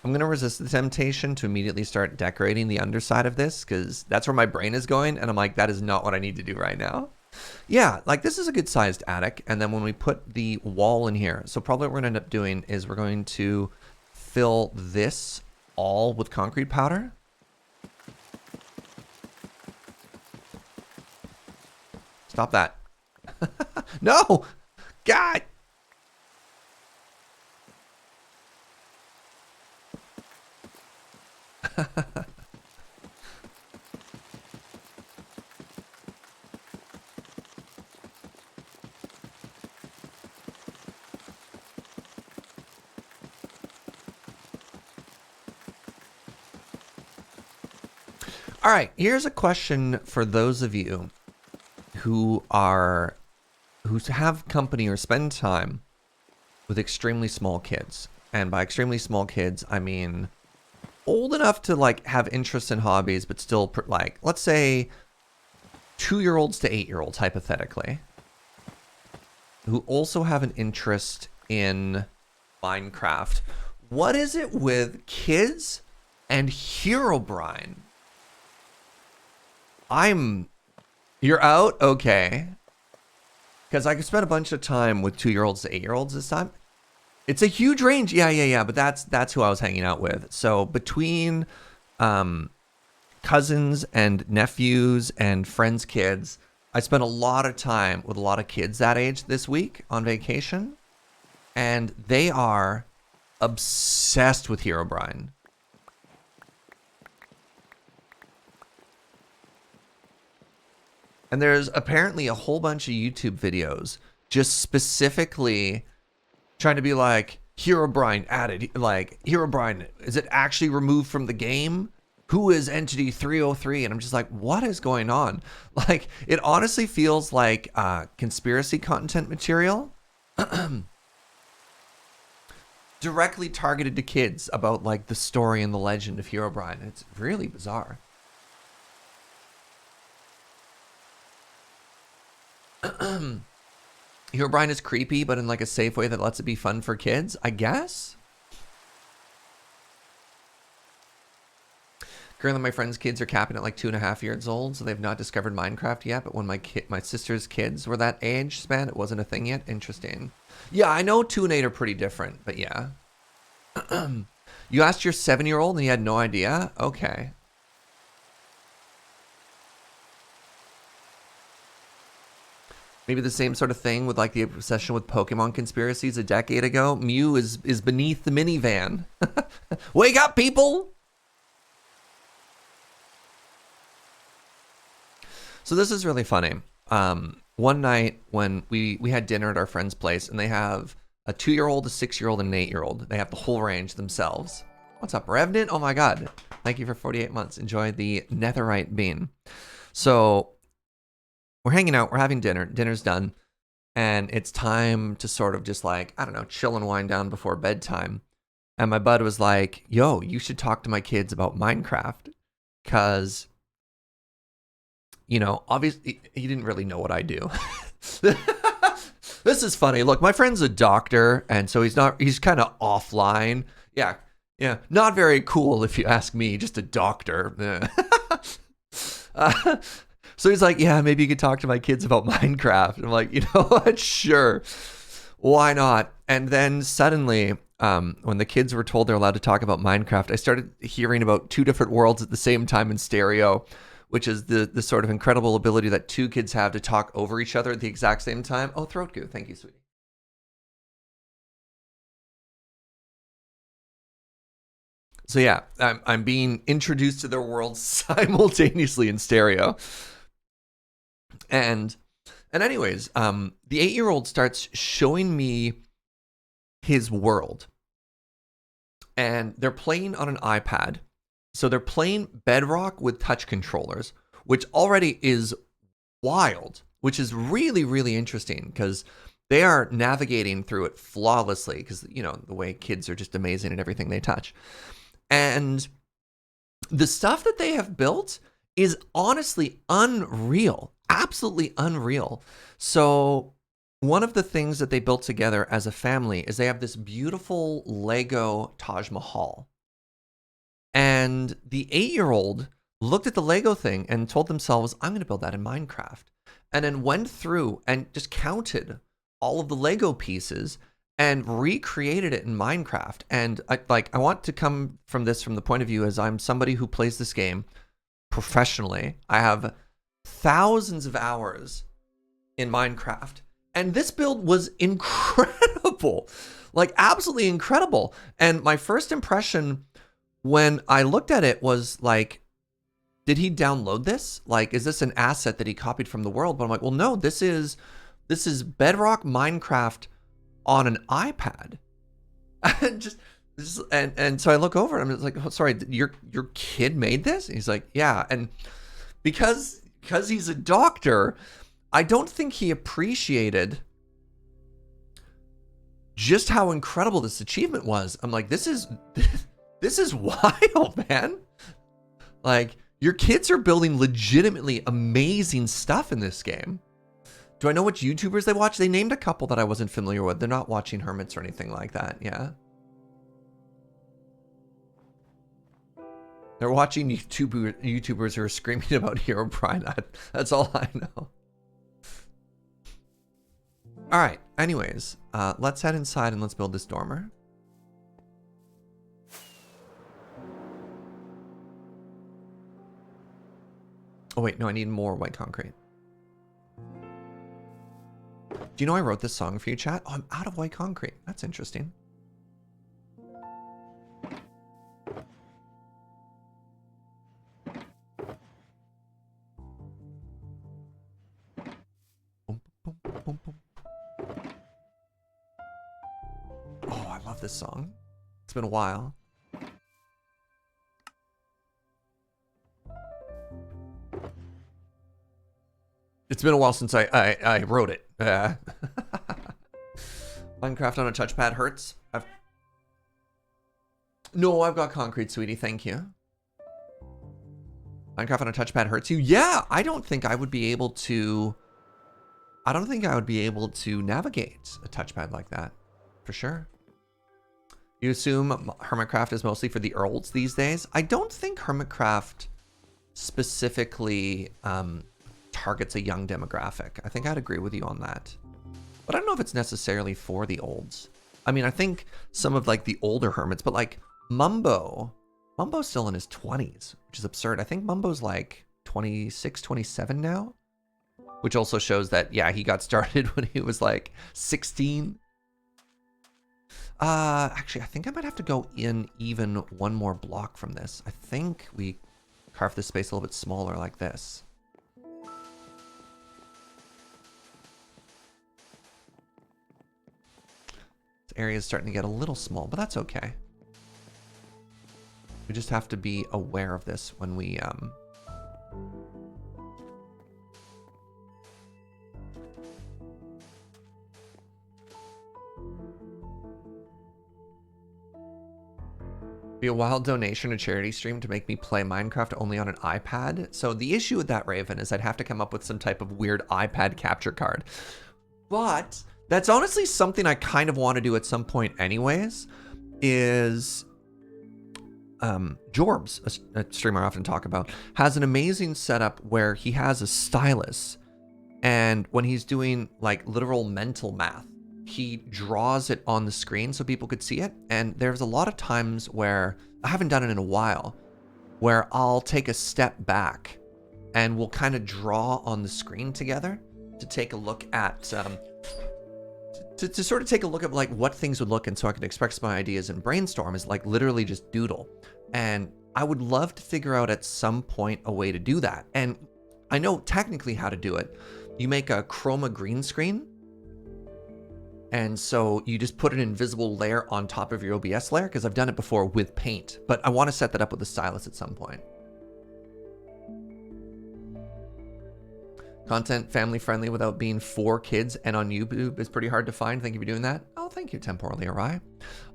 A: I'm going to resist the temptation to immediately start decorating the underside of this because that's where my brain is going. And I'm like, that is not what I need to do right now. Yeah, like this is a good sized attic. And then when we put the wall in here, so probably what we're going to end up doing is we're going to fill this all with concrete powder. Stop that. No! God! All right, here's a question for those of you who have company or spend time with extremely small kids. And by extremely small kids, I mean old enough to like have interests in hobbies, but still like, let's say 2-year-olds to 8-year-olds, hypothetically, who also have an interest in Minecraft. What is it with kids and Herobrine? You're out? Okay. Because I could spend a bunch of time with 2-year-olds to 8-year-olds this time. It's a huge range. Yeah. But that's who I was hanging out with. So between cousins and nephews and friends' kids, I spent a lot of time with a lot of kids that age this week on vacation. And they are obsessed with Herobrine. And there's apparently a whole bunch of YouTube videos just specifically trying to be like, Herobrine added, like, Herobrine, is it actually removed from the game? Who is Entity 303? And I'm just like, what is going on? Like, it honestly feels like conspiracy content material directly targeted to kids about, like, the story and the legend of Herobrine. It's really bizarre. Herobrine is creepy, but in like a safe way that lets it be fun for kids, I guess. Currently, my friends' kids are capping at like 2.5 years old, so they've not discovered Minecraft yet. But when my sister's kids were that age span, it wasn't a thing yet. Interesting. Yeah, I know 2 and 8 are pretty different, but yeah. You asked your 7-year-old and he had no idea? Okay. Maybe the same sort of thing with like the obsession with Pokemon conspiracies a decade ago. Mew is beneath the minivan. Wake up, people! So this is really funny. One night when we had dinner at our friend's place, and they have a 2-year-old, a 6-year-old, and an 8-year-old. They have the whole range themselves. What's up, Revenant? Oh my god. Thank you for 48 months. Enjoy the netherite bean. So we're hanging out, we're having dinner, dinner's done, and it's time to sort of just like, I don't know, chill and wind down before bedtime. And my bud was like, yo, you should talk to my kids about Minecraft. Because, you know, obviously, he didn't really know what I do. This is funny. Look, my friend's a doctor, and so he's kind of offline. Yeah, not very cool if you ask me, just a doctor. So he's like, yeah, maybe you could talk to my kids about Minecraft. And I'm like, you know what? Sure. Why not? And then suddenly, when the kids were told they're allowed to talk about Minecraft, I started hearing about 2 different worlds at the same time in stereo, which is the sort of incredible ability that 2 kids have to talk over each other at the exact same time. Oh, throat goo. Thank you, sweetie. So yeah, I'm being introduced to their worlds simultaneously in stereo. And anyways, the 8-year-old starts showing me his world. And they're playing on an iPad. So they're playing Bedrock with touch controllers, which already is wild, which is really, really interesting because they are navigating through it flawlessly because, you know, the way kids are just amazing at everything they touch. And the stuff that they have built is honestly unreal, absolutely unreal. So one of the things that they built together as a family is they have this beautiful Lego Taj Mahal. And the 8-year-old looked at the Lego thing and told themselves, I'm going to build that in Minecraft. And then went through and just counted all of the Lego pieces and recreated it in Minecraft. And I want to come from this from the point of view as I'm somebody who plays this game professionally. I have thousands of hours in Minecraft. And this build was incredible, like absolutely incredible. And my first impression when I looked at it was like, did he download this? Like, is this an asset that he copied from the world? But I'm like, well, no, this is Bedrock Minecraft on an iPad. And so I look over and I'm like, oh, sorry, your kid made this? And he's like, yeah. And because he's a doctor, I don't think he appreciated just how incredible this achievement was. I'm like, this is wild, man. Like, your kids are building legitimately amazing stuff in this game. Do I know which YouTubers they watch? They named a couple that I wasn't familiar with. They're not watching Hermits or anything like that, yeah? They're watching YouTubers who are screaming about Herobrine. That's all I know. All right, anyways, let's head inside and let's build this dormer. Oh wait, no, I need more white concrete. Do you know I wrote this song for you, chat? Oh, I'm out of white concrete. That's interesting. Boom, boom, boom, boom. Oh, I love this song. It's been a while. It's been a while since I wrote it. Minecraft on a touchpad hurts. No, I've got concrete, sweetie. Thank you. Minecraft on a touchpad hurts you? Yeah, I don't think I would be able to... I don't think I would be able to navigate a touchpad like that. For sure. You assume Hermitcraft is mostly for the Earls these days? I don't think Hermitcraft specifically... targets a young demographic. I think I'd agree with you on that. But I don't know if it's necessarily for the olds. I mean, I think some of like the older hermits, but like Mumbo's still in his 20s, which is absurd. I think Mumbo's like 26, 27 now, which also shows that, yeah, he got started when he was like 16. Actually, I think I might have to go in even one more block from this. I think we carve this space a little bit smaller like this. Area is starting to get a little small, but that's okay. We just have to be aware of this when we be a wild donation, a charity stream to make me play Minecraft only on an iPad. So the issue with that, Raven, is I'd have to come up with some type of weird iPad capture card. But that's honestly something I kind of want to do at some point anyways, is Jorbs, a streamer I often talk about, has an amazing setup where he has a stylus, and when he's doing like literal mental math, he draws it on the screen so people could see it. And there's a lot of times where, I haven't done it in a while, where I'll take a step back and we'll kind of draw on the screen together to take a look at to sort of take a look at like what things would look, and so I could express my ideas and brainstorm, is like literally just doodle. And I would love to figure out at some point a way to do that. And I know technically how to do it. You make a chroma green screen And so you just put an invisible layer on top of your OBS layer, because I've done it before with paint, but I want to set that up with a stylus at some point. Content family friendly without being for kids and on YouTube is pretty hard to find. Thank you for doing that. Oh, thank you, Temporally Awry.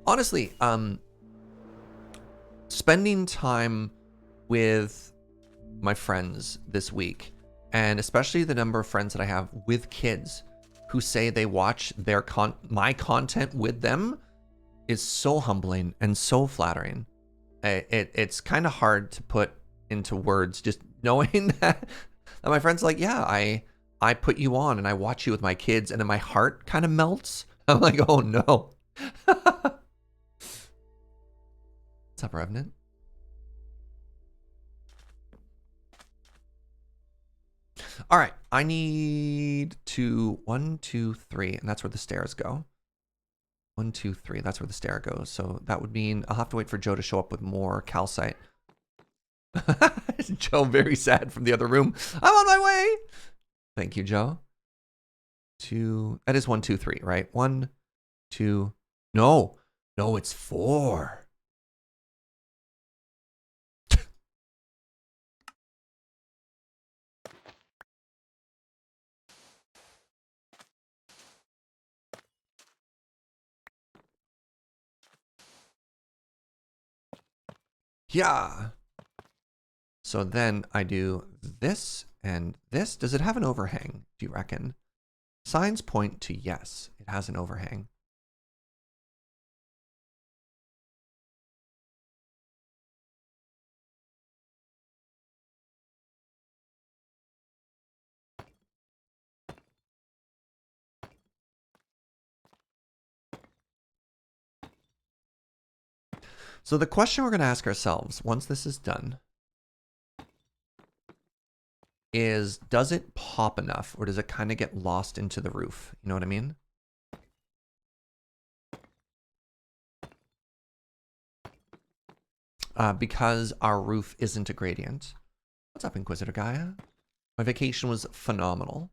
A: Honestly, spending time with my friends this week, and especially the number of friends that I have with kids who say they watch my content with them, is so humbling and so flattering. It's kind of hard to put into words, just knowing that my friends are like, yeah, I put you on and I watch you with my kids, and then my heart kind of melts. I'm like, oh no. What's up, Revenant? All right, I need to 1, 2, 3, and that's where the stairs go. 1, 2, 3, that's where the stair goes. So that would mean I'll have to wait for Joe to show up with more calcite. Joe, very sad from the other room. I'm on my way. Thank you, Joe. 2, that is 1, 2, 3, right? 1, 2, no, it's 4. Yeah. So then I do this and this. Does it have an overhang, do you reckon? Signs point to yes, it has an overhang. So the question we're going to ask ourselves once this is done is, does it pop enough, or does it kind of get lost into the roof? You know what I mean? Because our roof isn't a gradient. What's up, Inquisitor Gaia? My vacation was phenomenal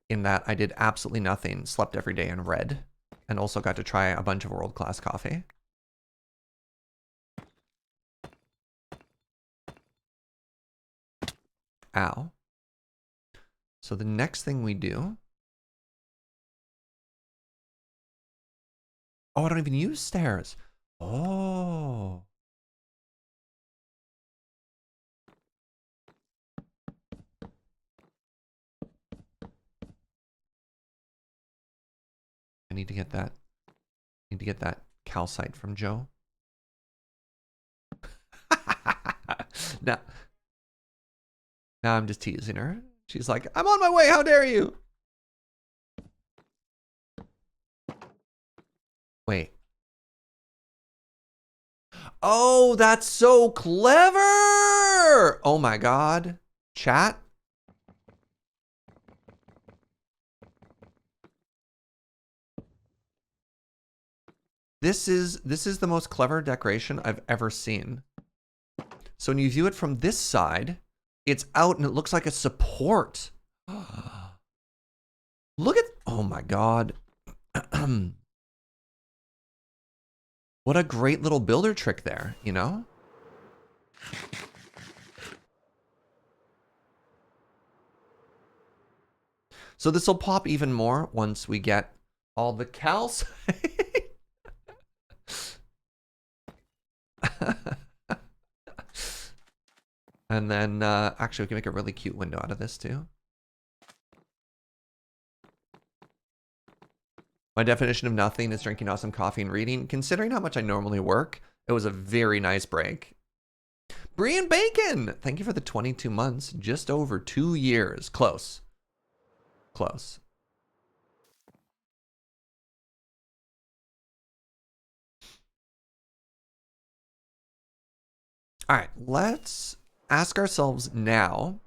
A: in that I did absolutely nothing, slept every day and read, and also got to try a bunch of world-class coffee. Ow. So the next thing we do... Oh, I don't even use stairs. Oh. I need to get that. Need to get that calcite from Joe. Now I'm just teasing her. She's like, I'm on my way. How dare you? Wait. Oh, that's so clever. Oh my God. Chat. This is the most clever decoration I've ever seen. So when you view it from this side, it's out and it looks like a support. Look at, oh my God. What a great little builder trick there, you know? So this will pop even more once we get all the calcite. And then, actually, we can make a really cute window out of this too. My definition of nothing is drinking awesome coffee and reading. Considering how much I normally work, it was a very nice break. Brian Bacon, thank you for the 22 months. Just over 2 years. Close. Close. All right, let's ask ourselves now,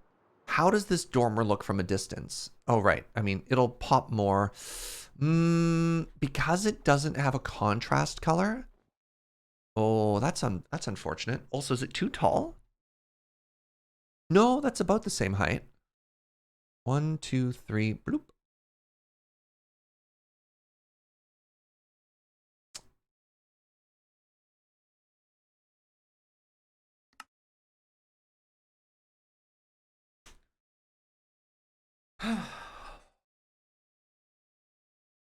A: how does this dormer look from a distance? Oh, right. I mean, it'll pop more. Because it doesn't have a contrast color. Oh, that's unfortunate. Also, is it too tall? No, that's about the same height. 1, 2, 3, bloop.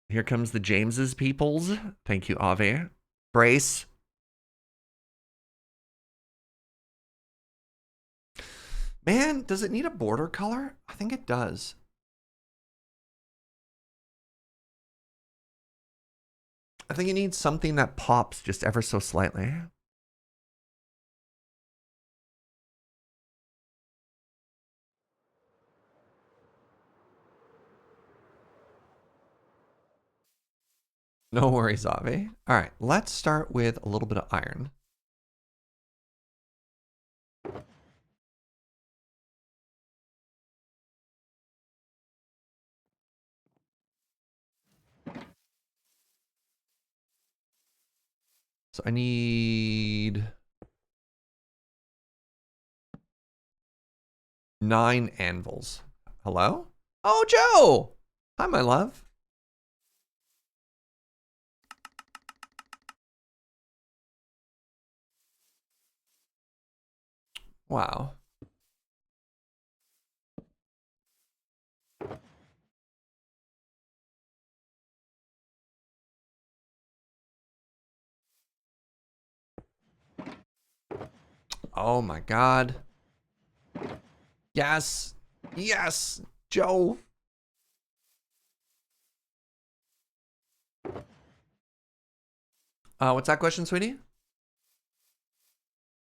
A: Here comes the James's peoples. Thank you, Ave. Brace. Man, does it need a border color? I think it does. I think it needs something that pops just ever so slightly. No worries, Ave. All right, let's start with a little bit of iron. So I need 9 anvils. Hello? Oh, Joe! Hi, my love. Wow. Oh my God. Yes. Yes, Joe. What's that question, sweetie?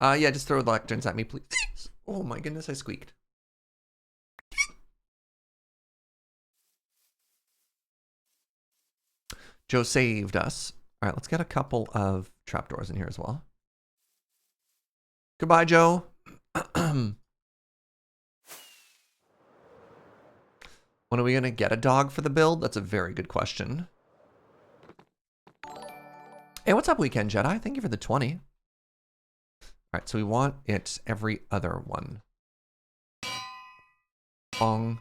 A: Yeah, just throw the lecterns at me, please. Oh my goodness, I squeaked. Joe saved us. All right, let's get a couple of trapdoors in here as well. Goodbye, Joe. When are we gonna get a dog for the build? That's a very good question. Hey, what's up, Weekend Jedi? Thank you for the 20. All right, so we want it every other one. Bong.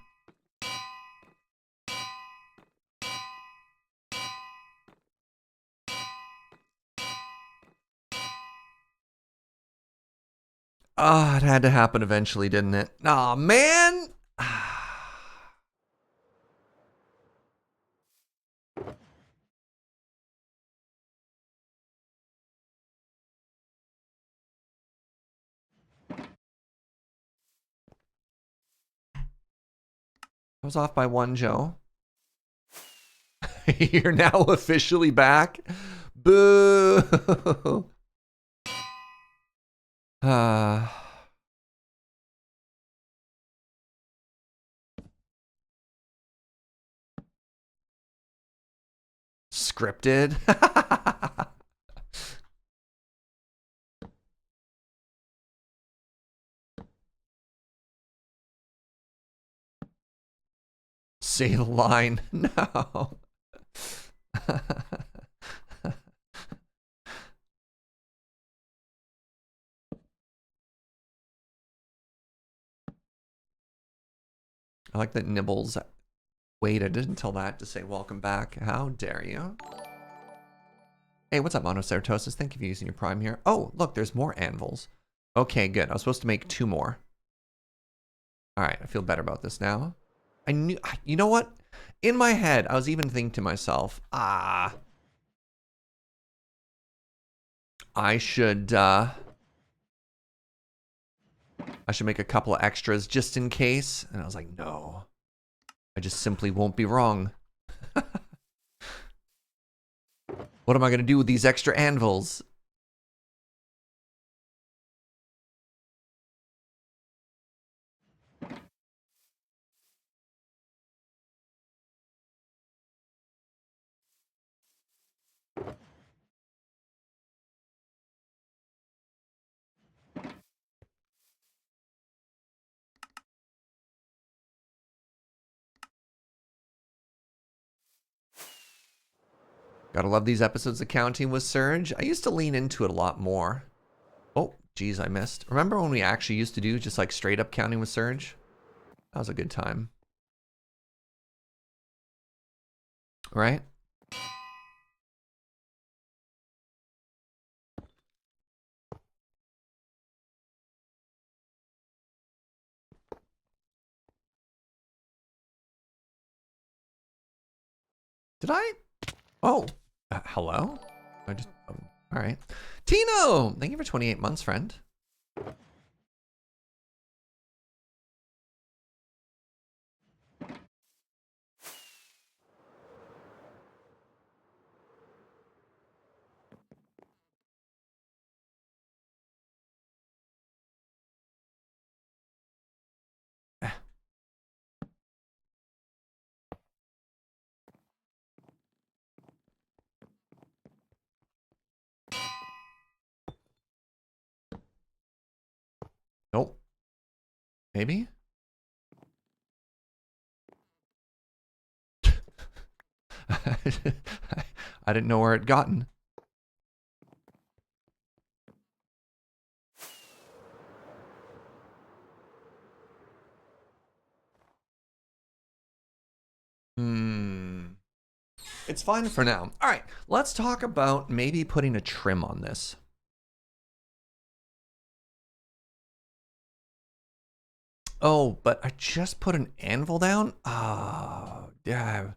A: Ah, it had to happen eventually, didn't it? Aw, man! I was off by 1, Joe. You're now officially back? Boo! Scripted? Say the line. No. I like that Nibbles waited until that to say welcome back. How dare you? Hey, what's up, Monoceratosis? Thank you for using your prime here. Oh, look, there's more anvils. Okay, good. I was supposed to make 2 more. All right, I feel better about this now. I knew, you know what? In my head, I was even thinking to myself, I should make a couple of extras just in case. And I was like, no, I just simply won't be wrong. What am I going to do with these extra anvils? Gotta love these episodes of Counting with Surge. I used to lean into it a lot more. Oh, geez, I missed. Remember when we actually used to do just like straight up Counting with Surge? That was a good time. Right? Did I? Oh, hello? I just, all right. Tino, thank you for 28 months, friend. Nope. Maybe? I didn't know where it gotten. It's fine for now. All right, let's talk about maybe putting a trim on this. Oh, but I just put an anvil down? Oh, yeah.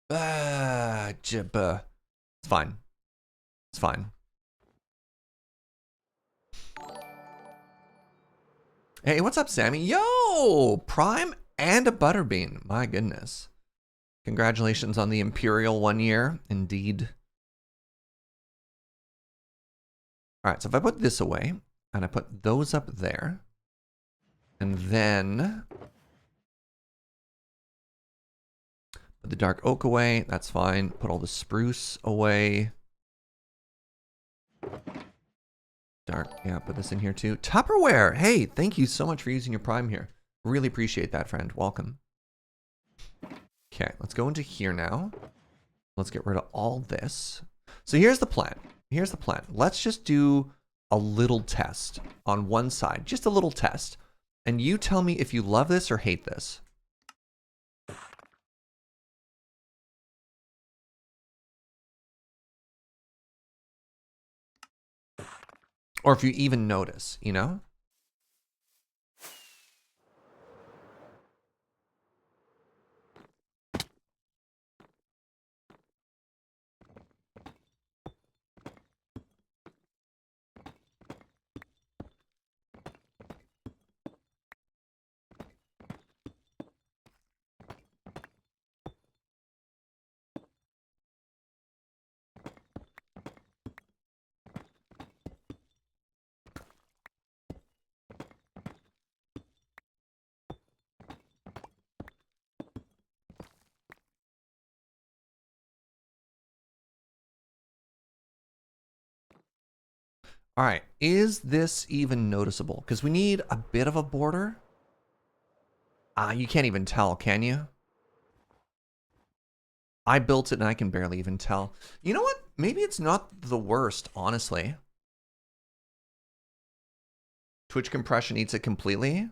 A: It's fine. It's fine. Hey, what's up, Sammy? Yo! Prime and a butterbean. My goodness. Congratulations on the Imperial 1 year. Indeed. All right, so if I put this away, and I put those up there, and then put the dark oak away, that's fine. Put all the spruce away. Dark, yeah, put this in here too. Tupperware, hey, thank you so much for using your Prime here. Really appreciate that, friend. Welcome. Okay, let's go into here now. Let's get rid of all this. So here's the plan. Here's the plan. Let's just do a little test on one side, just a little test. And you tell me if you love this or hate this. Or if you even notice, you know? All right, is this even noticeable? Because we need a bit of a border. You can't even tell, can you? I built it and I can barely even tell. You know what? Maybe it's not the worst, honestly. Twitch compression eats it completely.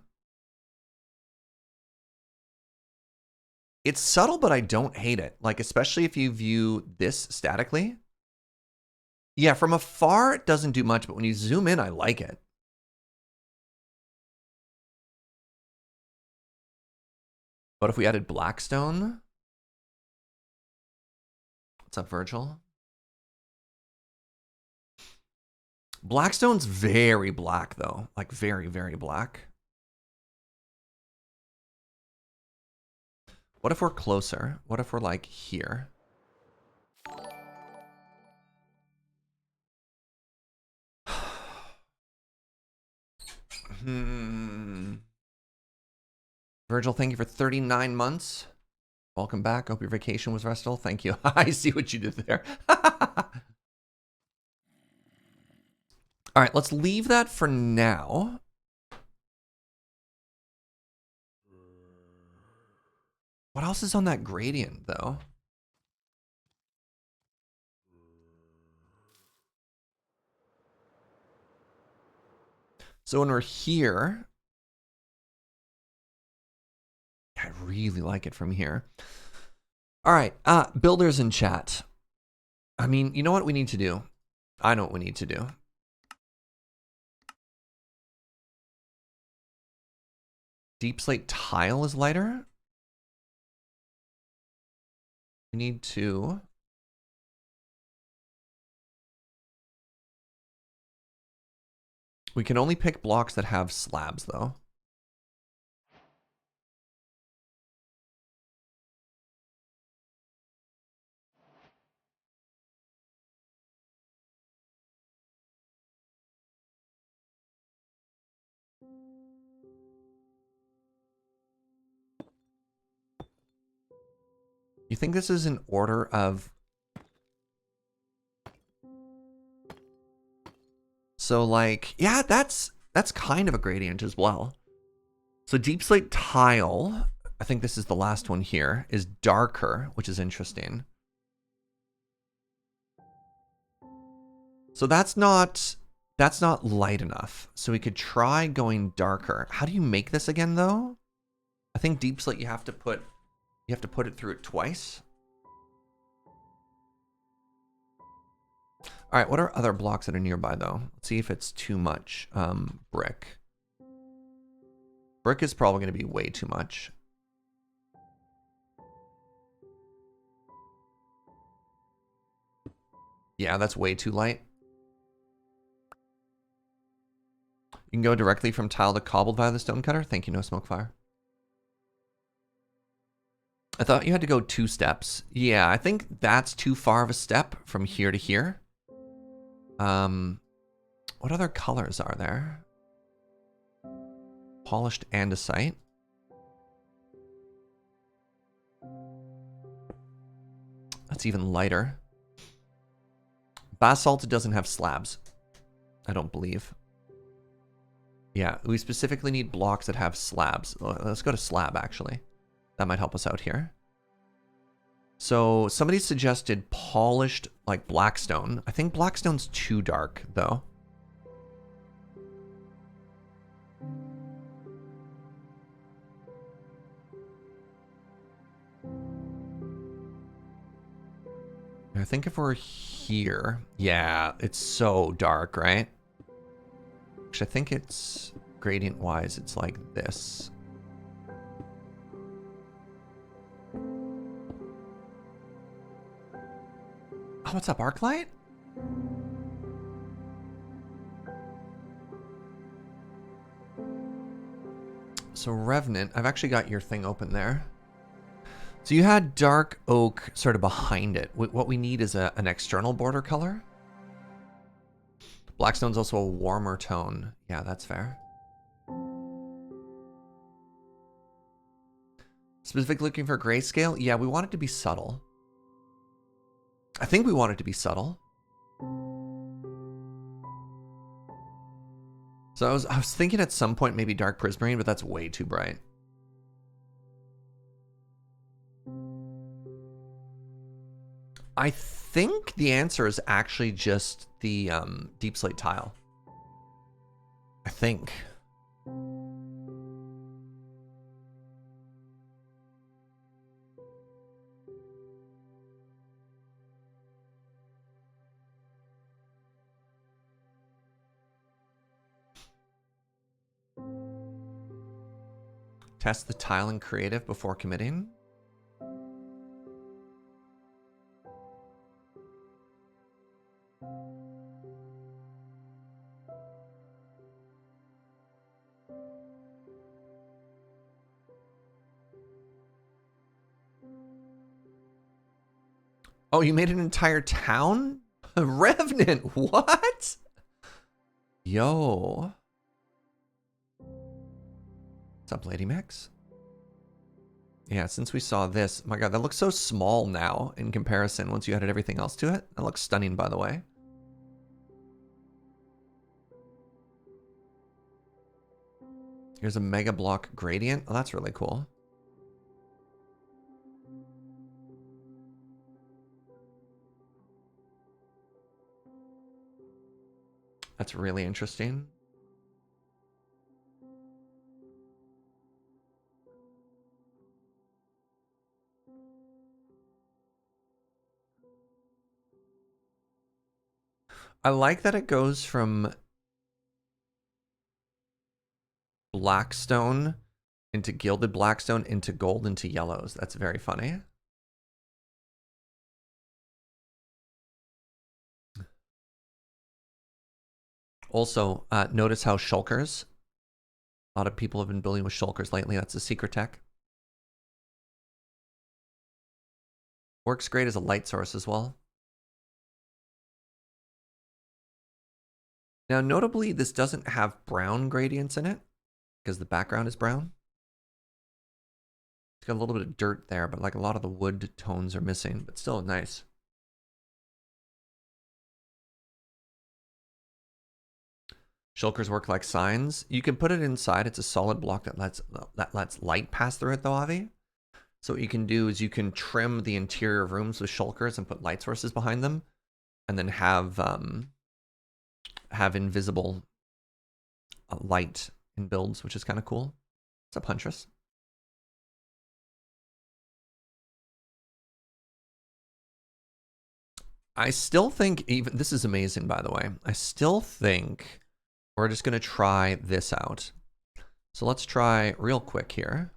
A: It's subtle, but I don't hate it. Like, especially if you view this statically. Yeah, from afar, it doesn't do much, but when you zoom in, I like it. What if we added Blackstone? What's up, Virgil? Blackstone's very black, though. Like, very, very black. What if we're closer? What if we're, like, here? Virgil, thank you for 39 months. Welcome back. Hope your vacation was restful. Thank you. I see what you did there. All right, let's leave that for now. What else is on that gradient, though? So when we're here, I really like it from here. All right, builders in chat. I mean, you know what we need to do? I know what we need to do. Deep slate tile is lighter. We need to... We can only pick blocks that have slabs, though. You think this is in order of... So like, yeah, that's kind of a gradient as well. So deep slate tile, I think this is the last one here, is darker, which is interesting. So that's not light enough. So we could try going darker. How do you make this again though? I think deep slate you have to put it through it twice. All right, what are other blocks that are nearby though? Let's see if it's too much. Brick. Brick is probably going to be way too much. Yeah, that's way too light. You can go directly from tile to cobbled via the stone cutter. Thank you, no smoke fire. I thought you had to go 2 steps. Yeah, I think that's too far of a step from here to here. What other colors are there? Polished andesite. That's even lighter. Basalt doesn't have slabs, I don't believe. Yeah, we specifically need blocks that have slabs. Let's go to slab, actually. That might help us out here. So somebody suggested polished, like blackstone. I think blackstone's too dark, though. I think if we're here, yeah, it's so dark, right? Which I think it's gradient-wise, it's like this. Oh, what's up, Arclight? So Revenant, I've actually got your thing open there. So you had dark oak sort of behind it. What we need is an external border color. Blackstone's also a warmer tone. Yeah, that's fair. Specifically looking for grayscale? Yeah, we want it to be subtle. I think we want it to be subtle. So I was thinking at some point maybe dark prismarine, but that's way too bright. I think the answer is actually just the deep slate tile. I think. Test the tile in creative before committing. Oh, you made an entire town? Revenant, what? Yo. What's up, Lady Mix? Yeah, since we saw this, my god, that looks so small now in comparison once you added everything else to it. That looks stunning, by the way. Here's a mega block gradient. Oh, that's really cool. That's really interesting. I like that it goes from blackstone into gilded blackstone into gold into yellows. That's very funny. Also, notice how shulkers, a lot of people have been building with shulkers lately. That's a secret tech. Works great as a light source as well. Now, notably, this doesn't have brown gradients in it because the background is brown. It's got a little bit of dirt there, but like a lot of the wood tones are missing, but still nice. Shulkers work like signs. You can put it inside. It's a solid block that lets light pass through it, though, Avi. So what you can do is you can trim the interior of rooms with shulkers and put light sources behind them, and then have invisible light in builds, which is kind of cool. What's up, Huntress? I still think even this is amazing, by the way. I still think we're just going to try this out. So let's try real quick here.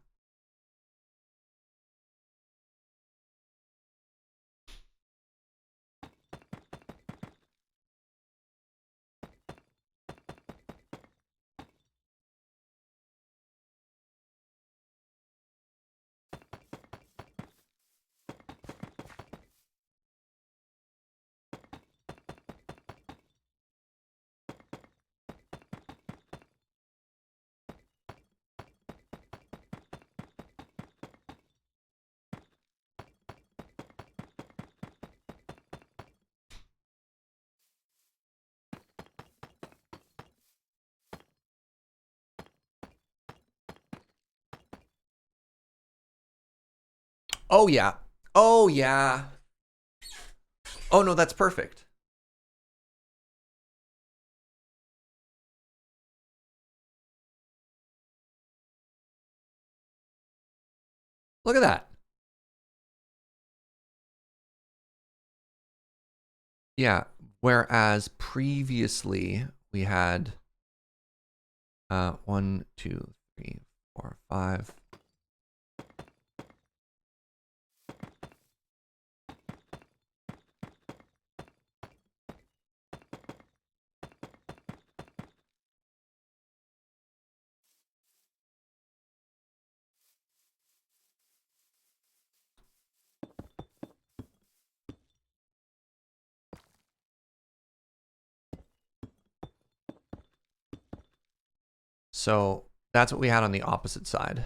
A: Oh, yeah. Oh, yeah. Oh, no, that's perfect. Look at that. Yeah. Whereas previously we had 1, 2, 3, 4, 5. So that's what we had on the opposite side.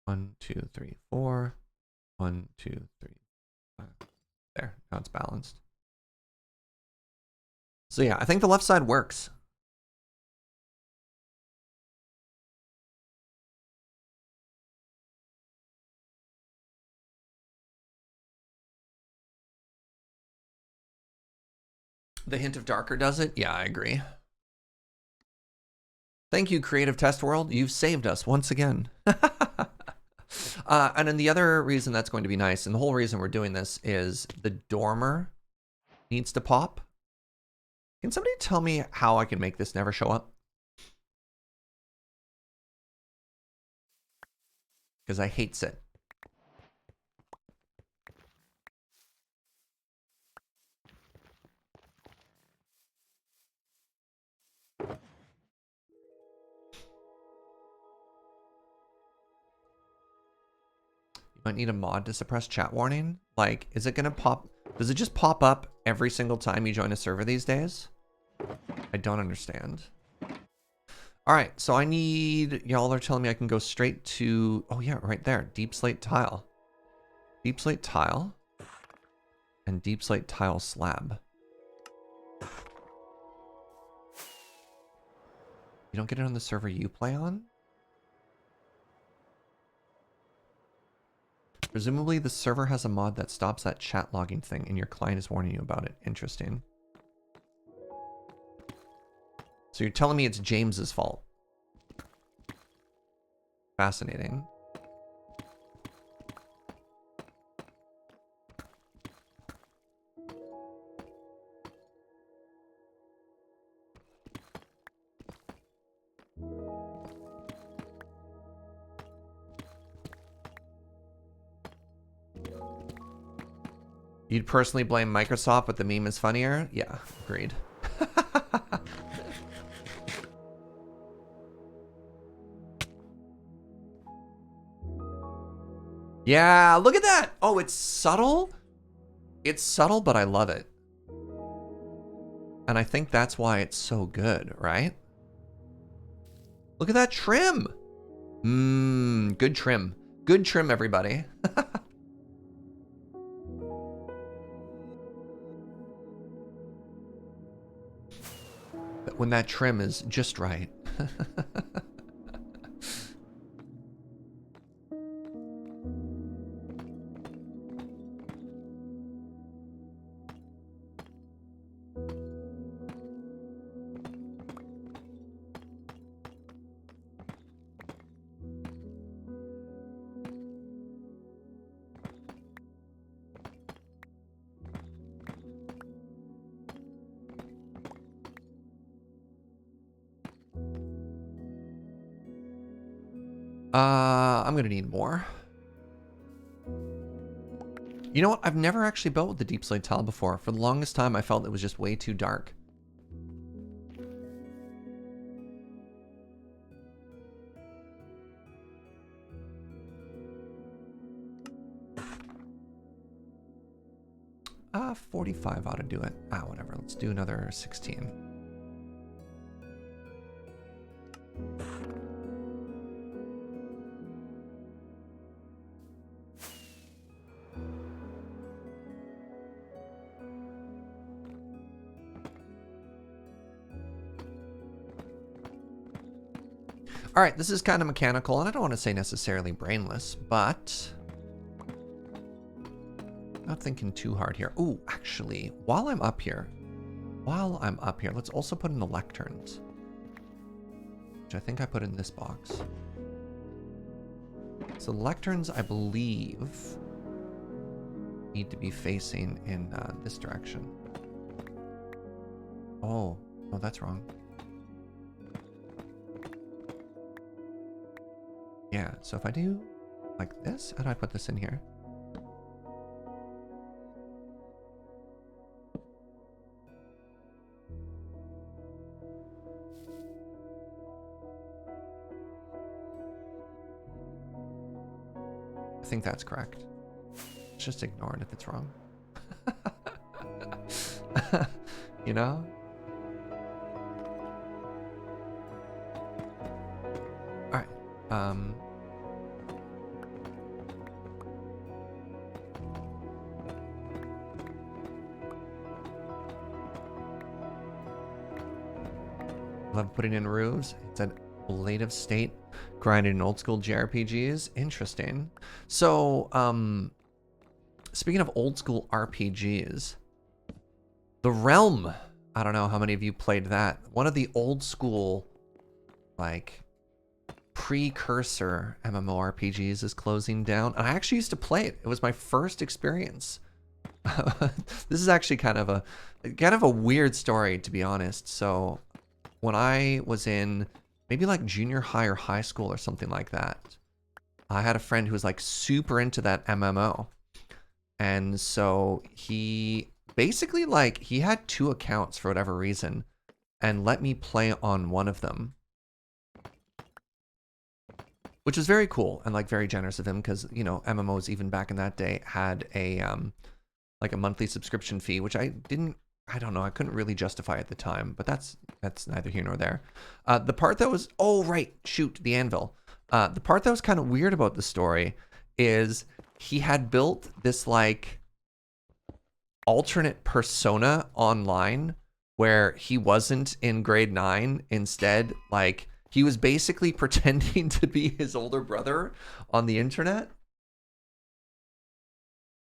A: 1, 2, 3, 4. 1, 2, 3, 5. There, now it's balanced. So yeah, I think the left side works. The hint of darker does it? Yeah, I agree. Thank you, Creative Test World. You've saved us once again. And then the other reason that's going to be nice, and the whole reason we're doing this, is the dormer needs to pop. Can somebody tell me how I can make this never show up? Because I hates it. Might need a mod to suppress chat warning. Like, is it gonna pop? Does it just pop up every single time you join a server these days? I don't understand. All right, so I need, y'all are telling me I can go straight to, oh yeah, right there, deep slate tile. Deep slate tile and deep slate tile slab. You don't get it on the server you play on? Presumably the server has a mod that stops that chat logging thing and your client is warning you about it. Interesting. So you're telling me it's James's fault. Fascinating. You'd personally blame Microsoft, but the meme is funnier? Yeah, agreed. Yeah, look at that. Oh, it's subtle. It's subtle, but I love it. And I think that's why it's so good, right? Look at that trim. Good trim. Good trim, everybody. When that trim is just right. I'm gonna need more. You know what? I've never actually built with the deep slate tile before. For the longest time, I felt it was just way too dark. Ah, 45 ought to do it. Ah, whatever. Let's do another 16. All right, this is kind of mechanical, and I don't want to say necessarily brainless, but not thinking too hard here. Ooh, actually, while I'm up here, let's also put in the lecterns, which I think I put in this box. So the lecterns, I believe, need to be facing in this direction. Oh, no, that's wrong. Yeah, so if I do like this, how do I put this in here? I think that's correct. Just ignore it if it's wrong. You know? All right. Love putting in roofs. It's an ablative state grinded in old school JRPGs. Interesting. So, speaking of old school RPGs, The Realm. I don't know how many of you played that. One of the old school, like, precursor MMORPGs is closing down. And I actually used to play it. It was my first experience. This is actually kind of a weird story, to be honest. So when I was in maybe like junior high or high school or something like that, I had a friend who was like super into that MMO. And so he basically like, he had 2 accounts for whatever reason and let me play on one of them, which was very cool and like very generous of him because, you know, MMOs even back in that day had a like a monthly subscription fee, which I don't know, I couldn't really justify at the time, but that's neither here nor there. The part that was, oh right, shoot, the anvil. The part that was kind of weird about the story is he had built this like alternate persona online where he wasn't in grade 9. Instead, like he was basically pretending to be his older brother on the internet.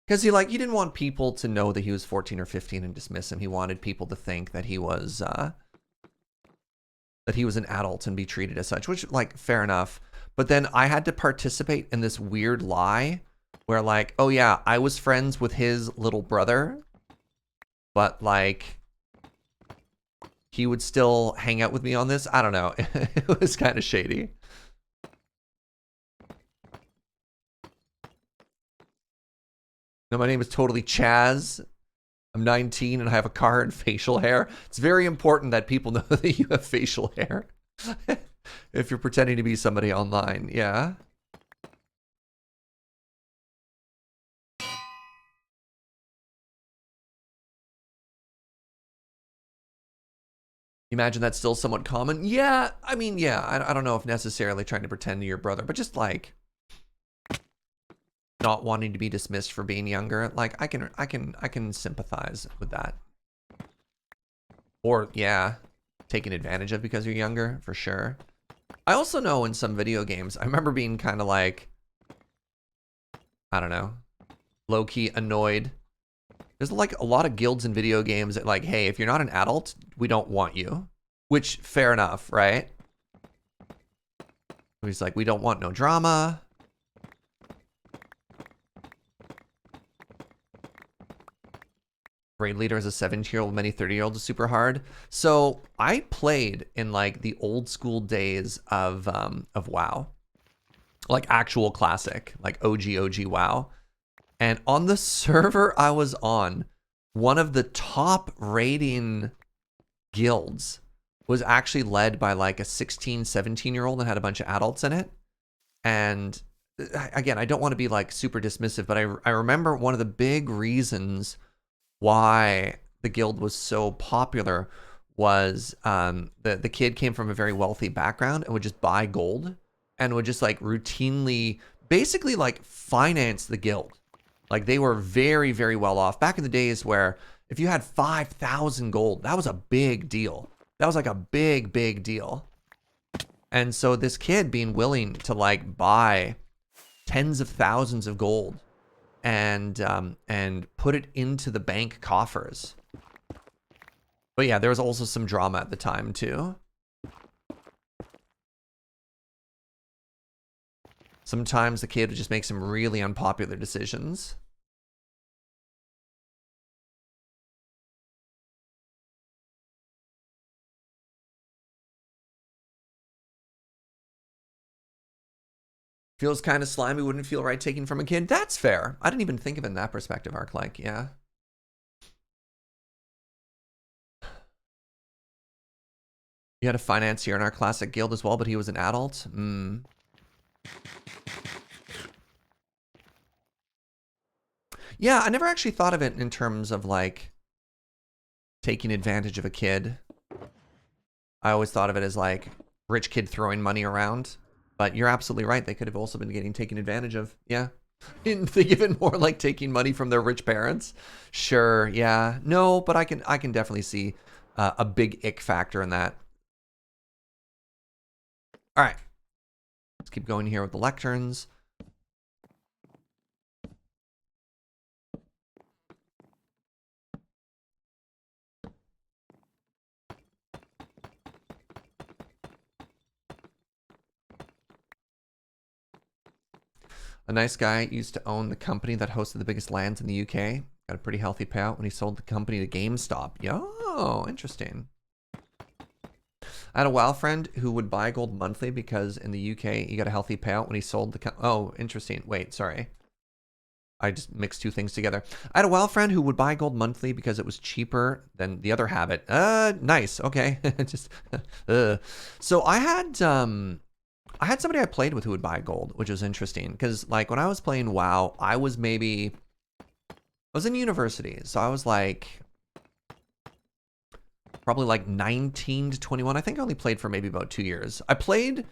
A: Because he didn't want people to know that he was 14 or 15 and dismiss him. He wanted people to think that he was an adult and be treated as such, which, like, fair enough. But then I had to participate in this weird lie where, like, oh yeah, I was friends with his little brother, but like he would still hang out with me on this. I don't know. It was kind of shady. No, my name is totally Chaz. I'm 19 and I have a car and facial hair. It's very important that people know that you have facial hair. If you're pretending to be somebody online, yeah. Imagine that's still somewhat common. Yeah, I mean, yeah, I don't know if necessarily trying to pretend to your brother, but just like not wanting to be dismissed for being younger. Like I can sympathize with that. Or yeah, taken advantage of because you're younger, for sure. I also know in some video games, I remember being kind of like, I don't know, low-key annoyed. There's like a lot of guilds in video games that like, hey, if you're not an adult, we don't want you. Which, fair enough, right? He's like, we don't want no drama. Raid leader as a 17-year-old, many 30-year-olds is super hard. So I played in like the old school days of WoW, like actual classic, like OG WoW. And on the server I was on, one of the top raiding guilds was actually led by like a 16, 17-year-old and had a bunch of adults in it. And again, I don't want to be like super dismissive, but I remember one of the big reasons why the guild was so popular was the kid came from a very wealthy background and would just buy gold and would just like routinely basically like finance the guild. Like they were very, very well off back in the days where if you had 5,000 gold, that was a big deal. That was like a big, big deal. And so this kid being willing to like buy tens of thousands of gold and put it into the bank coffers. But yeah, there was also some drama at the time too. Sometimes the kid would just make some really unpopular decisions. Feels kind of slimy, wouldn't feel right taking from a kid. That's fair. I didn't even think of it in that perspective, Arc. Yeah. You had a financier in our classic guild as well, but he was an adult. Yeah, I never actually thought of it in terms of like taking advantage of a kid. I always thought of it as like rich kid throwing money around. But you're absolutely right. They could have also been getting taken advantage of. Yeah. Didn't think of it more like taking money from their rich parents. Sure. Yeah. No, but I can definitely see a big ick factor in that. All right. Let's keep going here with the lecterns. A nice guy used to own the company that hosted the biggest LANs in the UK. Got a pretty healthy payout when he sold the company to GameStop. Yo, interesting. I had a WoW friend who would buy gold monthly because in the UK he got a healthy payout when he sold the oh, interesting. Wait, sorry. I just mixed two things together. I had a WoW friend who would buy gold monthly because it was cheaper than the other habit. Nice. Okay. Just so I had somebody I played with who would buy gold, which was interesting because like when I was playing WoW, I was in university. So I was like probably like 19 to 21. I think I only played for maybe about 2 years. I played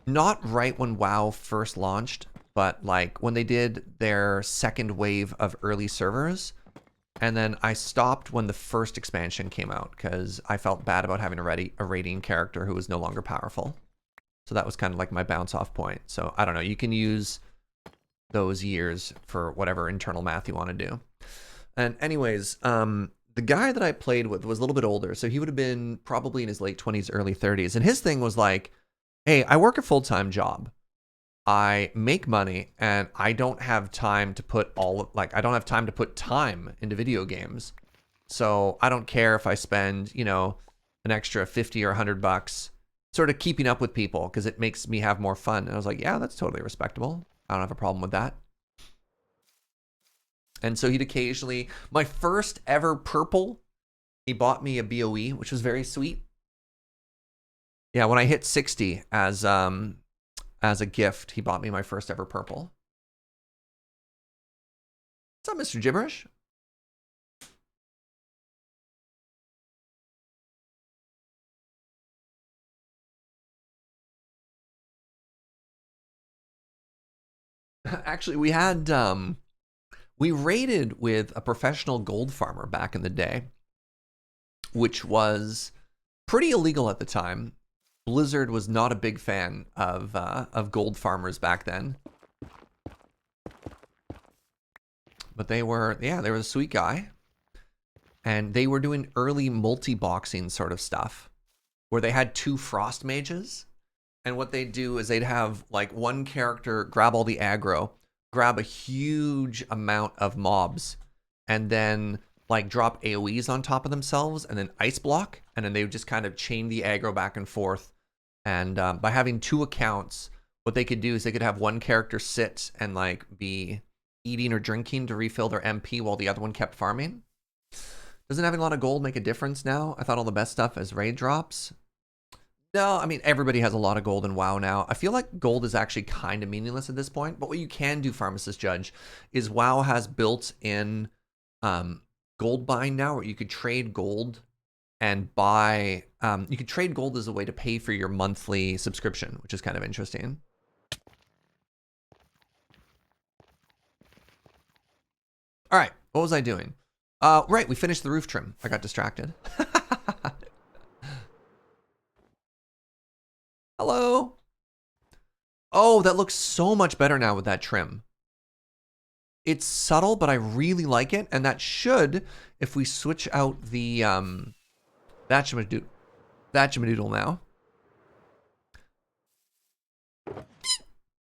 A: not right when WoW first launched, but like when they did their second wave of early servers. And then I stopped when the first expansion came out because I felt bad about having a raiding character who was no longer powerful. So that was kind of like my bounce off point. So I don't know, you can use those years for whatever internal math you want to do. And anyways, the guy that I played with was a little bit older. So he would have been probably in his late 20s, early 30s. And his thing was like, hey, I work a full-time job. I make money and I don't have time to put I don't have time to put time into video games. So I don't care if I spend, you know, an extra 50 or $100 sort of keeping up with people because it makes me have more fun. And I was like, yeah, that's totally respectable. I don't have a problem with that. And so he'd occasionally, my first ever purple, he bought me a BOE, which was very sweet. Yeah, when I hit 60 as a gift, he bought me my first ever purple. What's up, Mr. Gibberish? Actually, we raided with a professional gold farmer back in the day, which was pretty illegal at the time. Blizzard was not a big fan of gold farmers back then. But they were a sweet guy. And they were doing early multi-boxing sort of stuff where they had 2 frost mages. And what they'd do is they'd have like one character grab all the aggro, grab a huge amount of mobs, and then like drop AoEs on top of themselves and then ice block. And then they would just kind of chain the aggro back and forth. And by having 2 accounts, what they could do is they could have one character sit and like be eating or drinking to refill their MP while the other one kept farming. Doesn't having a lot of gold make a difference now? I thought all the best stuff is raid drops. No, I mean, everybody has a lot of gold in WoW now. I feel like gold is actually kind of meaningless at this point. But what you can do, Pharmacist Judge, is WoW has built-in gold buying now where you could trade gold and buy... you could trade gold as a way to pay for your monthly subscription, which is kind of interesting. All right, what was I doing? Right, we finished the roof trim. I got distracted. Hello. Oh, that looks so much better now with that trim. It's subtle, but I really like it. And that should, if we switch out the that Shamadoodle now.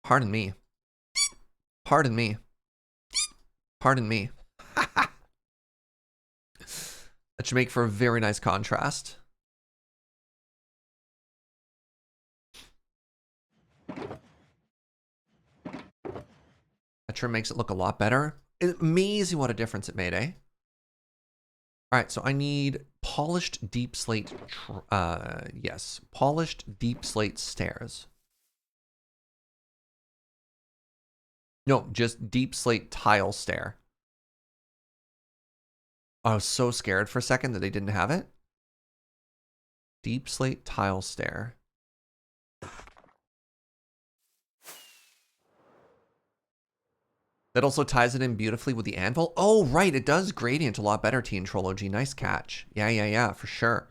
A: Pardon me. Pardon me. Pardon me. That should make for a very nice contrast. That trim makes it look a lot better. It's amazing what a difference it made, eh? All right, so I need polished deep slate. Yes, polished deep slate stairs. No, just deep slate tile stair. I was so scared for a second that they didn't have it. Deep slate tile stair. That also ties it in beautifully with the anvil. Oh, right. It does gradient a lot better, Teen Trollogy. Nice catch. Yeah, for sure.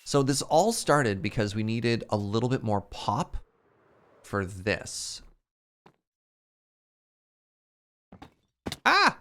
A: So this all started because we needed a little bit more pop for this. Ah!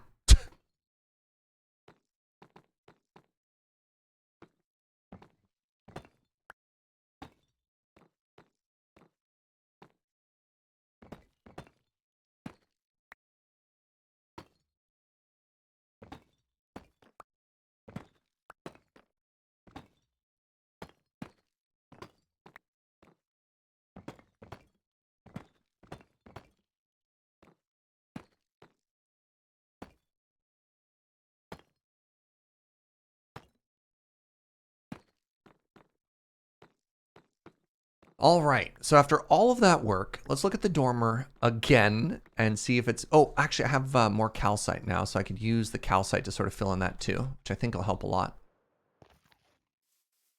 A: All right, so after all of that work, let's look at the dormer again and see if it's... Oh, actually, I have more calcite now, so I could use the calcite to sort of fill in that too, which I think will help a lot.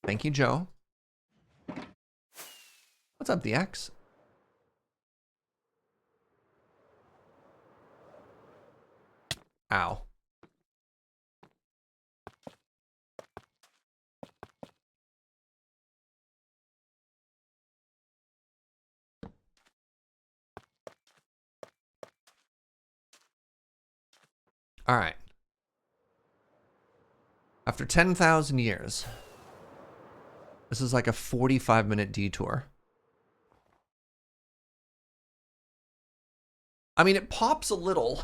A: Thank you, Joe. What's up, DX? Ow. All right. After 10,000 years, this is like a 45-minute detour. I mean, it pops a little.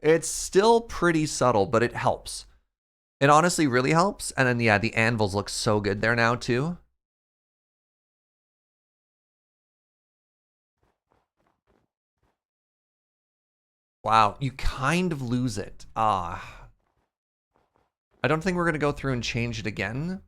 A: It's still pretty subtle, but it helps. It honestly really helps. And then, yeah, the anvils look so good there now, too. Wow, you kind of lose it. Ah. I don't think we're going to go through and change it again.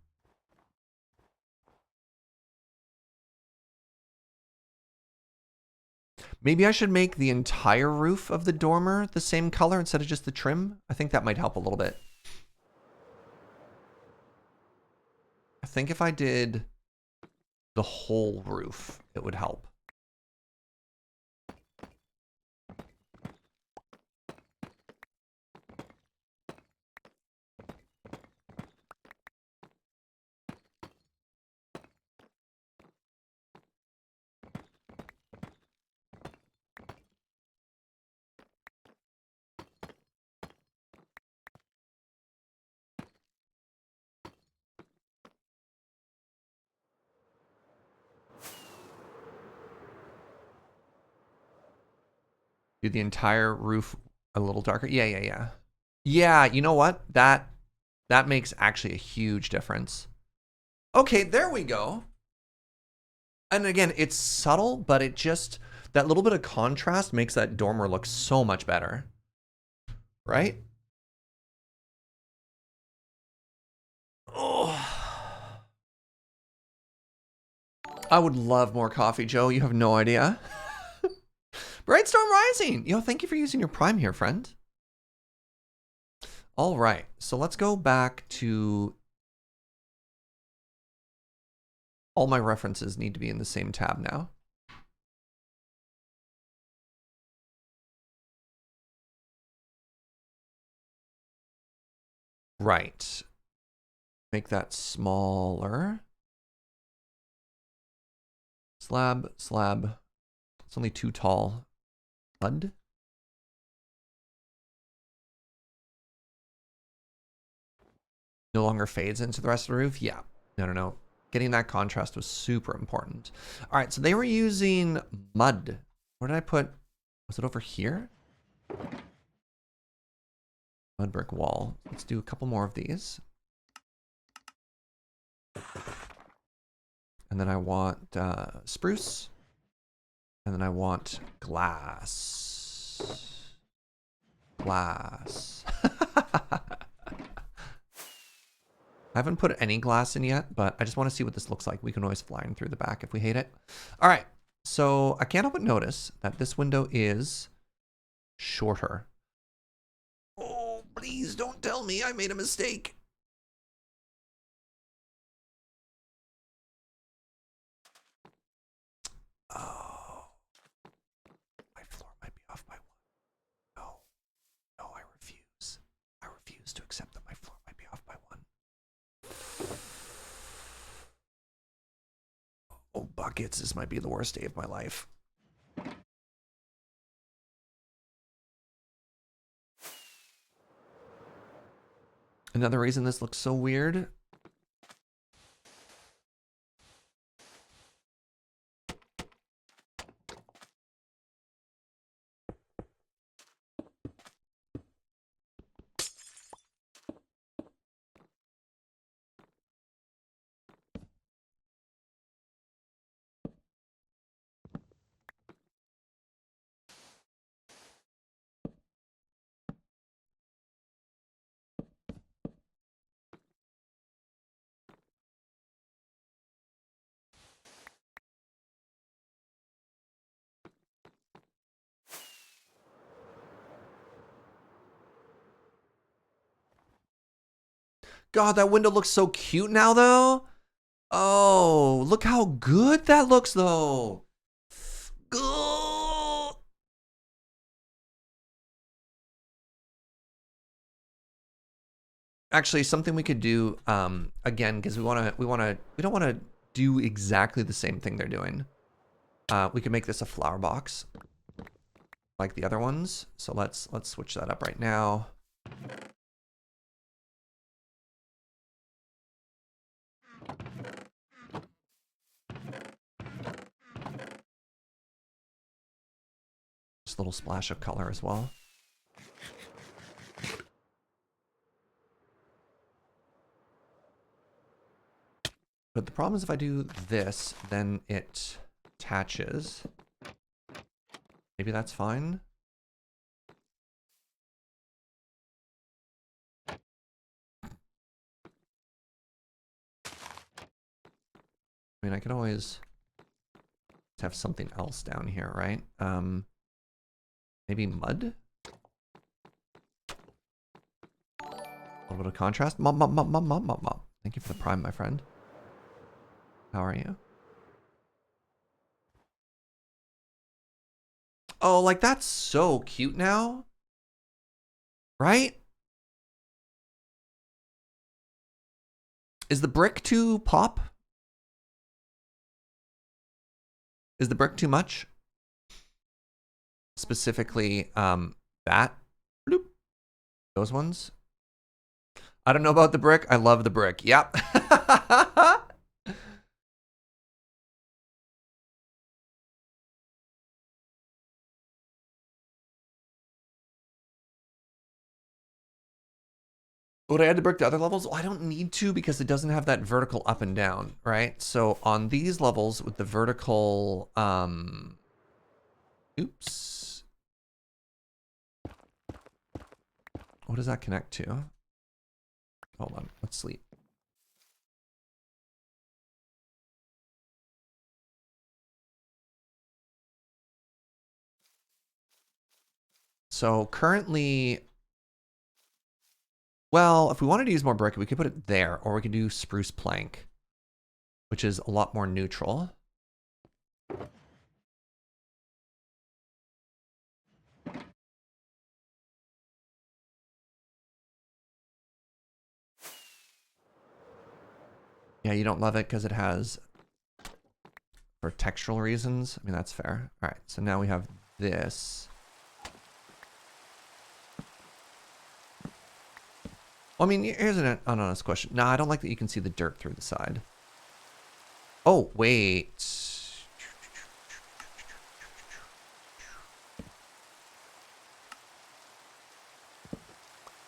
A: Maybe I should make the entire roof of the dormer the same color instead of just the trim. I think that might help a little bit. I think if I did the whole roof, it would help. Do the entire roof a little darker. Yeah. Yeah, you know what? That makes actually a huge difference. Okay, there we go. And again, it's subtle, but it just, that little bit of contrast makes that dormer look so much better. Right? Oh. I would love more coffee, Joe. You have no idea. Brightstorm Rising! Yo, thank you for using your Prime here, friend. All right, so let's go back to... All my references need to be in the same tab now. Right. Make that smaller. Slab. It's only too tall. Mud. No longer fades into the rest of the roof? Yeah. No. Getting that contrast was super important. All right, so they were using mud. Where did I put? Was it over here? Mud brick wall. Let's do a couple more of these. And then I want spruce. And then I want glass. Glass. I haven't put any glass in yet, but I just want to see what this looks like. We can always fly in through the back if we hate it. All right, so I can't help but notice that this window is shorter. Oh, please don't tell me I made a mistake. Oh, my floor might be off by one. No, I refuse. I refuse to accept that my floor might be off by one. Oh, buckets, this might be the worst day of my life. Another reason this looks so weird. God, that window looks so cute now, though. Oh, look how good that looks, though. Good. Actually, something we could do again, because we don't want to do exactly the same thing they're doing. We can make this a flower box like the other ones. So let's switch that up right now. Just a little splash of color as well. But the problem is if I do this, then it attaches. Maybe that's fine. I mean, I could always have something else down here, right? Maybe mud? A little bit of contrast. Mom. Thank you for the prime, my friend. How are you? Oh, like that's so cute now. Right? Is the brick too pop? Is the brick too much? Specifically, that. Bloop. Those ones. I don't know about the brick. I love the brick. Yep. Would I add the brick to other levels? Well, I don't need to because it doesn't have that vertical up and down, right? So on these levels with the vertical, oops. What does that connect to? Hold on, let's sleep. So currently, well, if we wanted to use more brick, we could put it there, or we could do spruce plank, which is a lot more neutral. Yeah, you don't love it because it has, for textural reasons. I mean, that's fair. All right, so now we have this. Well, I mean, here's an honest question. No, I don't like that you can see the dirt through the side. Oh, wait.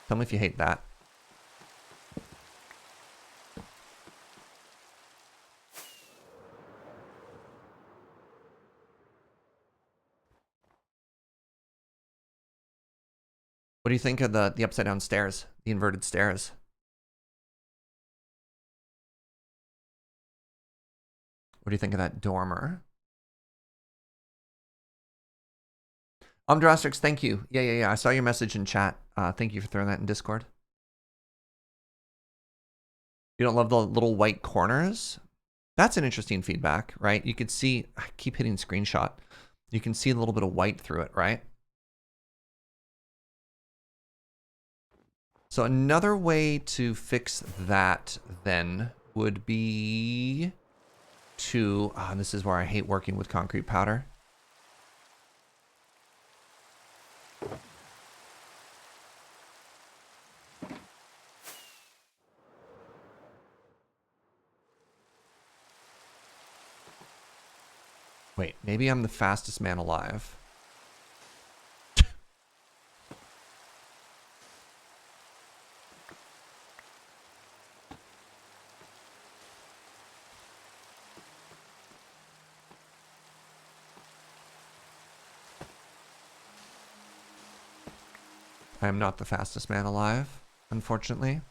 A: Tell me if you hate that. What do you think of the upside down stairs, the inverted stairs? What do you think of that dormer? Drastrix, thank you. Yeah. I saw your message in chat. Thank you for throwing that in Discord. You don't love the little white corners? That's an interesting feedback, right? You could see, I keep hitting screenshot. You can see a little bit of white through it, right? So another way to fix that then would be to, this is where I hate working with concrete powder. Wait, maybe I'm the fastest man alive. I am not the fastest man alive, unfortunately.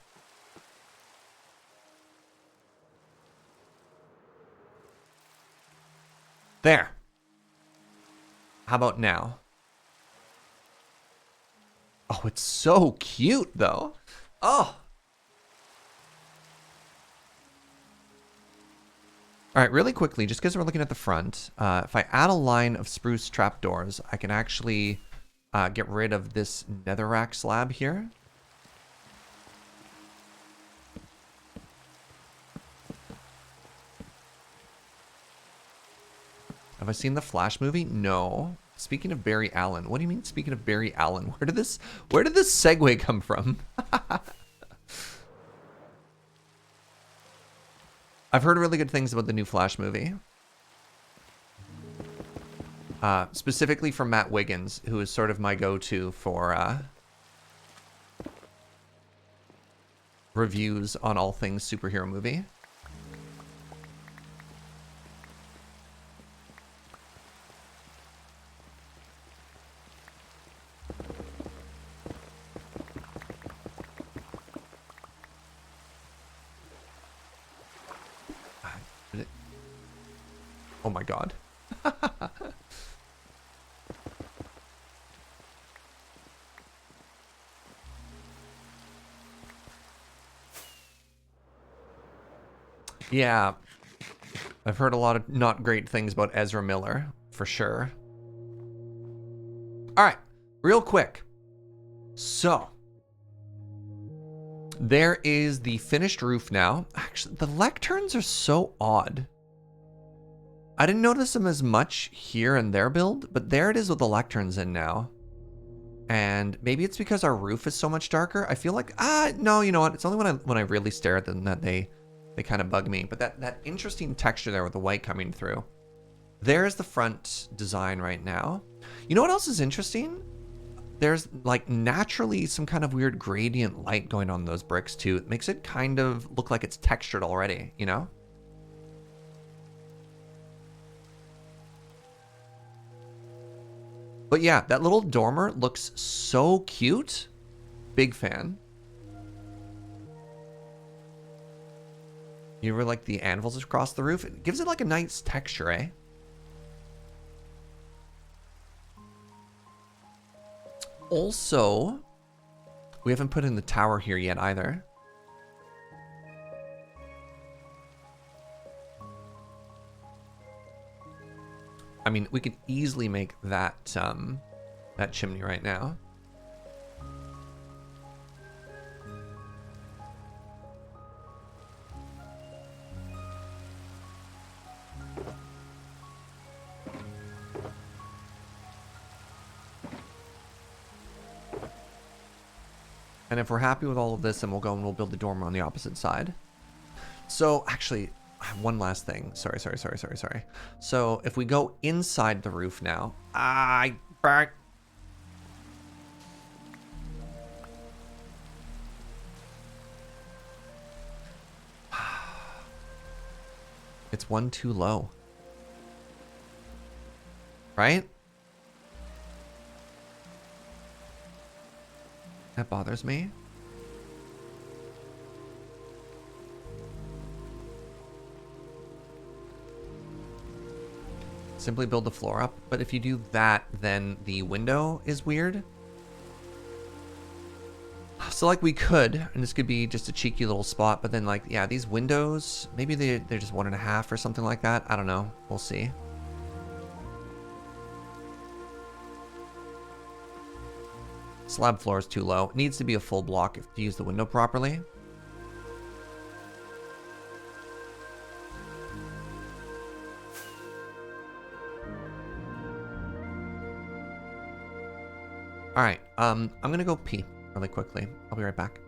A: There. How about now? Oh, it's so cute, though. Oh. All right, really quickly, just because we're looking at the front, if I add a line of spruce trapdoors, I can actually get rid of this netherrack slab here. Have I seen the Flash movie? No. Speaking of Barry Allen, what do you mean speaking of Barry Allen? Where did this segue come from? I've heard really good things about the new Flash movie. Specifically from Matt Wiggins, who is sort of my go-to for reviews on all things superhero movie. Oh my god. Yeah, I've heard a lot of not great things about Ezra Miller, for sure. All right, real quick. So, there is the finished roof now. Actually, the lecterns are so odd. I didn't notice them as much here in their build, but there it is with the lecterns in now. And maybe it's because our roof is so much darker. I feel like, no, you know what? It's only when I really stare at them that they kind of bug me. But that interesting texture there with the white coming through. There's the front design right now. You know what else is interesting? There's like naturally some kind of weird gradient light going on those bricks too. It makes it kind of look like it's textured already, you know? But yeah, that little dormer looks so cute. Big fan. You ever like the anvils across the roof? It gives it like a nice texture, eh? Also, we haven't put in the tower here yet either. I mean, we could easily make that that chimney right now. And if we're happy with all of this, then we'll go and we'll build the dormer on the opposite side. So actually, one last thing. Sorry. So if we go inside the roof now, it's one too low. Right? That bothers me. Simply build the floor up. But if you do that, then the window is weird. So like we could, and this could be just a cheeky little spot, but then like, yeah, these windows, maybe they're just 1.5 or something like that. I don't know. We'll see. Slab floor is too low. It needs to be a full block to use the window properly. All right, I'm gonna go pee really quickly. I'll be right back.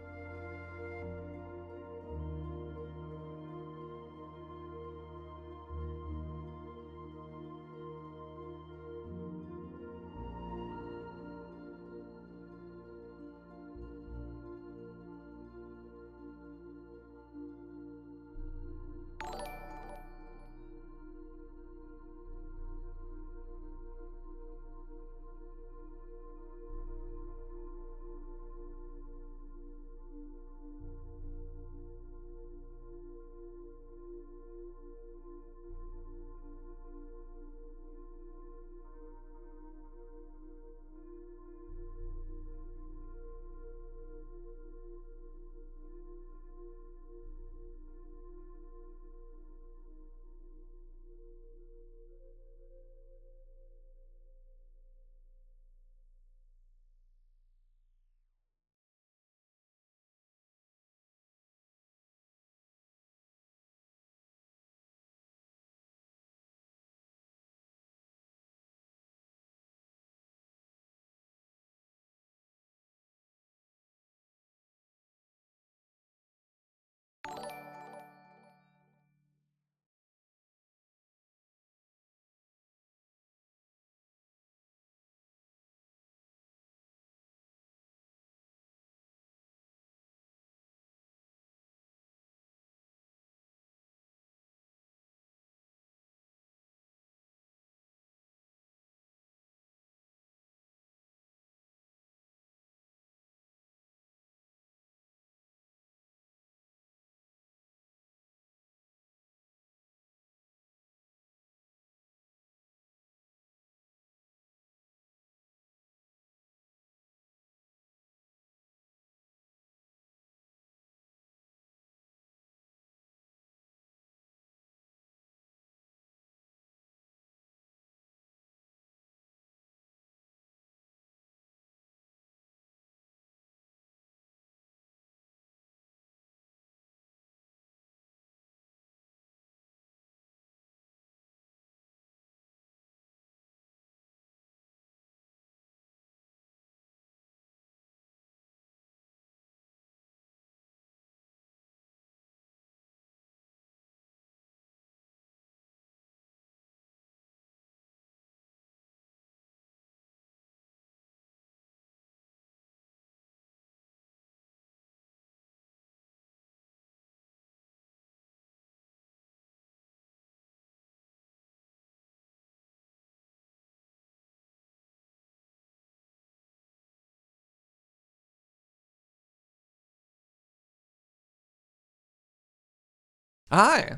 A: Hi.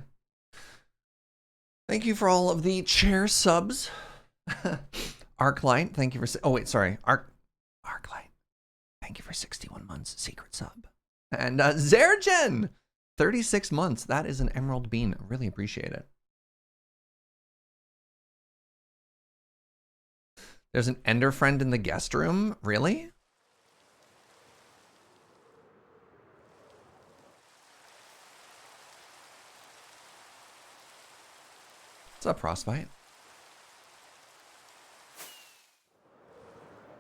A: Thank you for all of the chair subs. Arclight, thank you for... Oh, wait, sorry. Arclight, thank you for 61 months. Secret sub. And Zergen, 36 months. That is an emerald bean. I really appreciate it. There's an ender friend in the guest room? Really? What's up, Frostbite?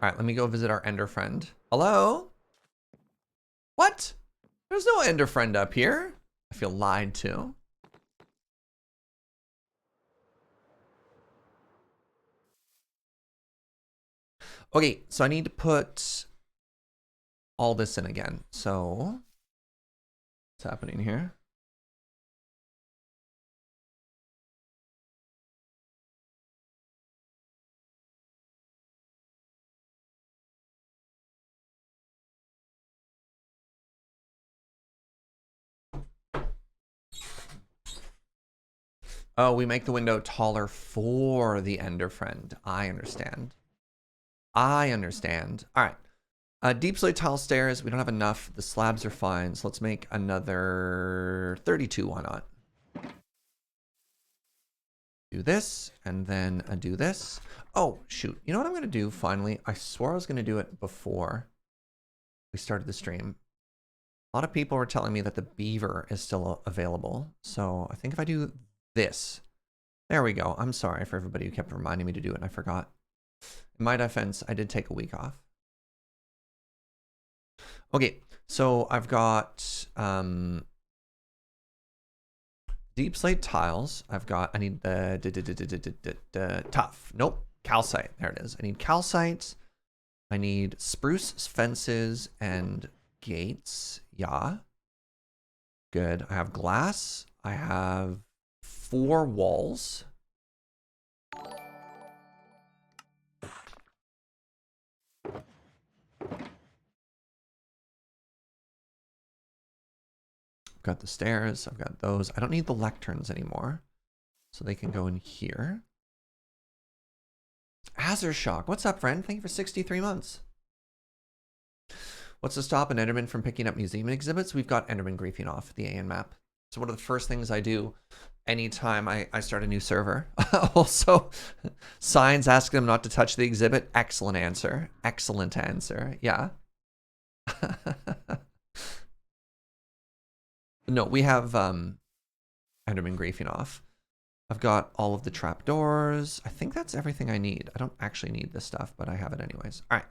A: All right, let me go visit our ender friend. Hello? What? There's no ender friend up here. I feel lied to. Okay, so I need to put all this in again. So what's happening here? Oh, we make the window taller for the ender friend. I understand. I understand. All right. Deep slate tile stairs. We don't have enough. The slabs are fine. So let's make another 32. Why not? Do this and then do this. Oh, shoot. You know what I'm going to do finally? I swore I was going to do it before we started the stream. A lot of people were telling me that the beaver is still available. So I think if I do this, there we go. I'm sorry for everybody who kept reminding me to do it and I forgot. In my defense, I did take a week off. Okay, so I've got deep slate tiles. I need the tough. Nope, calcite. There it is. I need calcite. I need spruce fences and gates. Yeah. Good. I have glass. I have 4 walls. Got the stairs. I've got those. I don't need the lecterns anymore. So they can go in here. Azershock. What's up, friend? Thank you for 63 months. What's to stop an Enderman from picking up museum exhibits? We've got Enderman griefing off the AN map. So one of the first things I do anytime I start a new server. Also, signs asking them not to touch the exhibit. Excellent answer. Excellent answer. Yeah. No, we have Enderman griefing off. I've got all of the trapdoors. I think that's everything I need. I don't actually need this stuff, but I have it anyways. All right.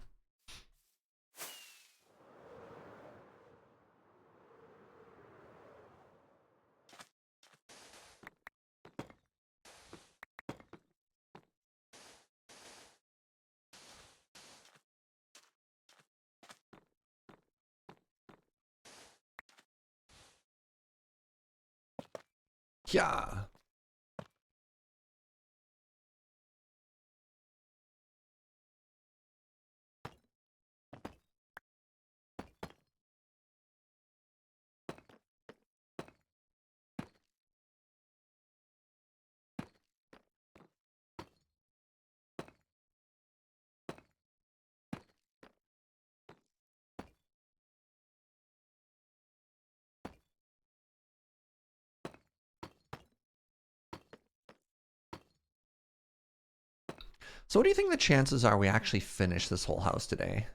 A: Yeah. So what do you think the chances are we actually finish this whole house today?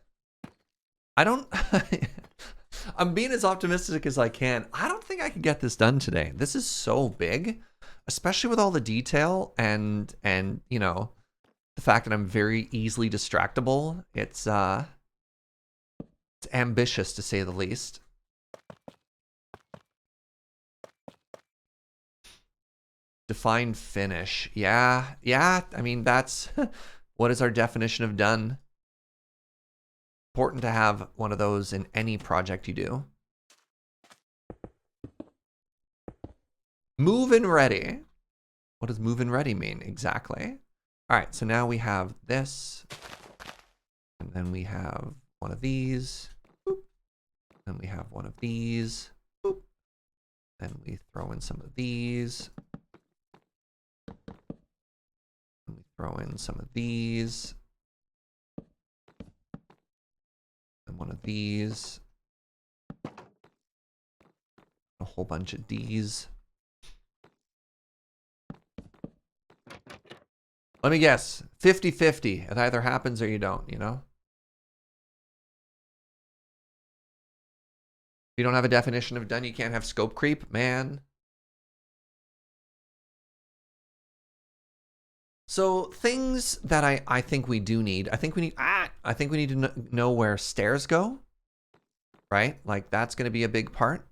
A: I don't... I'm being as optimistic as I can. I don't think I can get this done today. This is so big, especially with all the detail and you know, the fact that I'm very easily distractible. It's ambitious to say the least. Define finish. Yeah. I mean, that's what is our definition of done? Important to have one of those in any project you do. Move and ready. What does move and ready mean exactly? All right, so now we have this, and then we have one of these, boop. Then we have one of these, boop. Then we throw in some of these. And we throw in some of these. And one of these. A whole bunch of D's. Let me guess. 50-50. It either happens or you don't, you know? If you don't have a definition of done, you can't have scope creep, man. So things that I think we do need. I think we need to know where stairs go. Right? Like that's going to be a big part.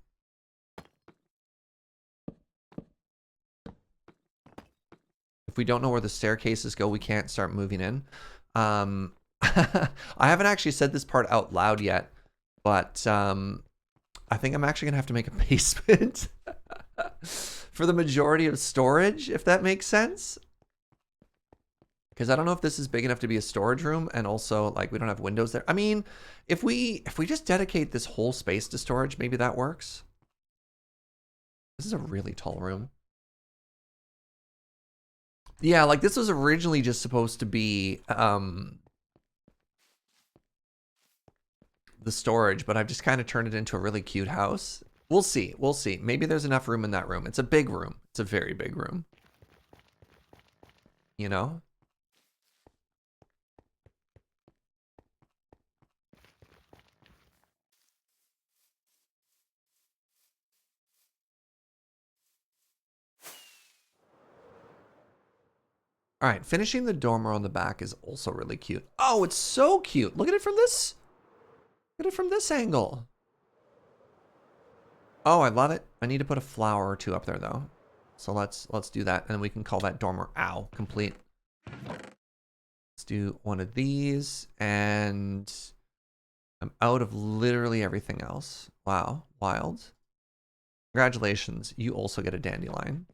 A: If we don't know where the staircases go, we can't start moving in. I haven't actually said this part out loud yet, but I think I'm actually gonna have to make a basement for the majority of storage, if that makes sense. Because I don't know if this is big enough to be a storage room, and also like we don't have windows there. I mean, if we just dedicate this whole space to storage, maybe that works. This is a really tall room. Yeah, like this was originally just supposed to be the storage, but I've just kind of turned it into a really cute house. We'll see. We'll see. Maybe there's enough room in that room. It's a big room. It's a very big room. You know? All right, finishing the dormer on the back is also really cute. Oh, it's so cute. Look at it from this. Look at it from this angle. Oh, I love it. I need to put a flower or two up there though. So let's do that, and we can call that dormer complete. Let's do one of these, and I'm out of literally everything else. Wow, wild. Congratulations, you also get a dandelion.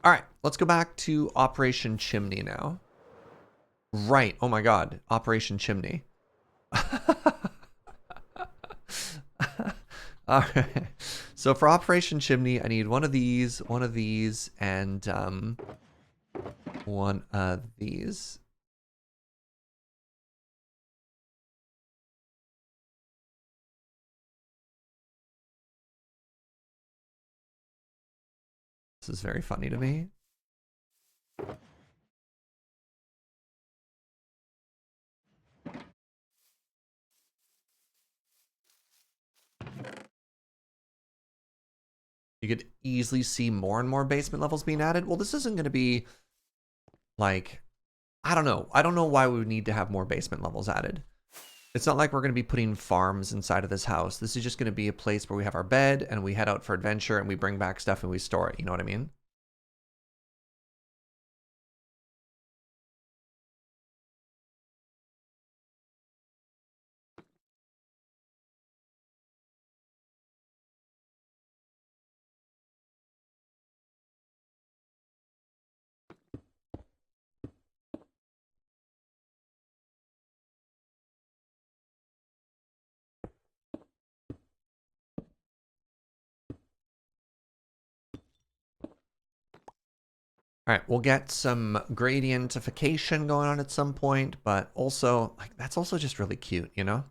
A: All right, let's go back to Operation Chimney now. Right, oh my God, Operation Chimney. All right, so for Operation Chimney, I need one of these, and one of these. This is very funny to me. You could easily see more and more basement levels being added. Well, this isn't going to be like, I don't know. I don't know why we would need to have more basement levels added. It's not like we're going to be putting farms inside of this house. This is just going to be a place where we have our bed and we head out for adventure and we bring back stuff and we store it. You know what I mean? All right, we'll get some gradientification going on at some point, but also, like, that's also just really cute, you know?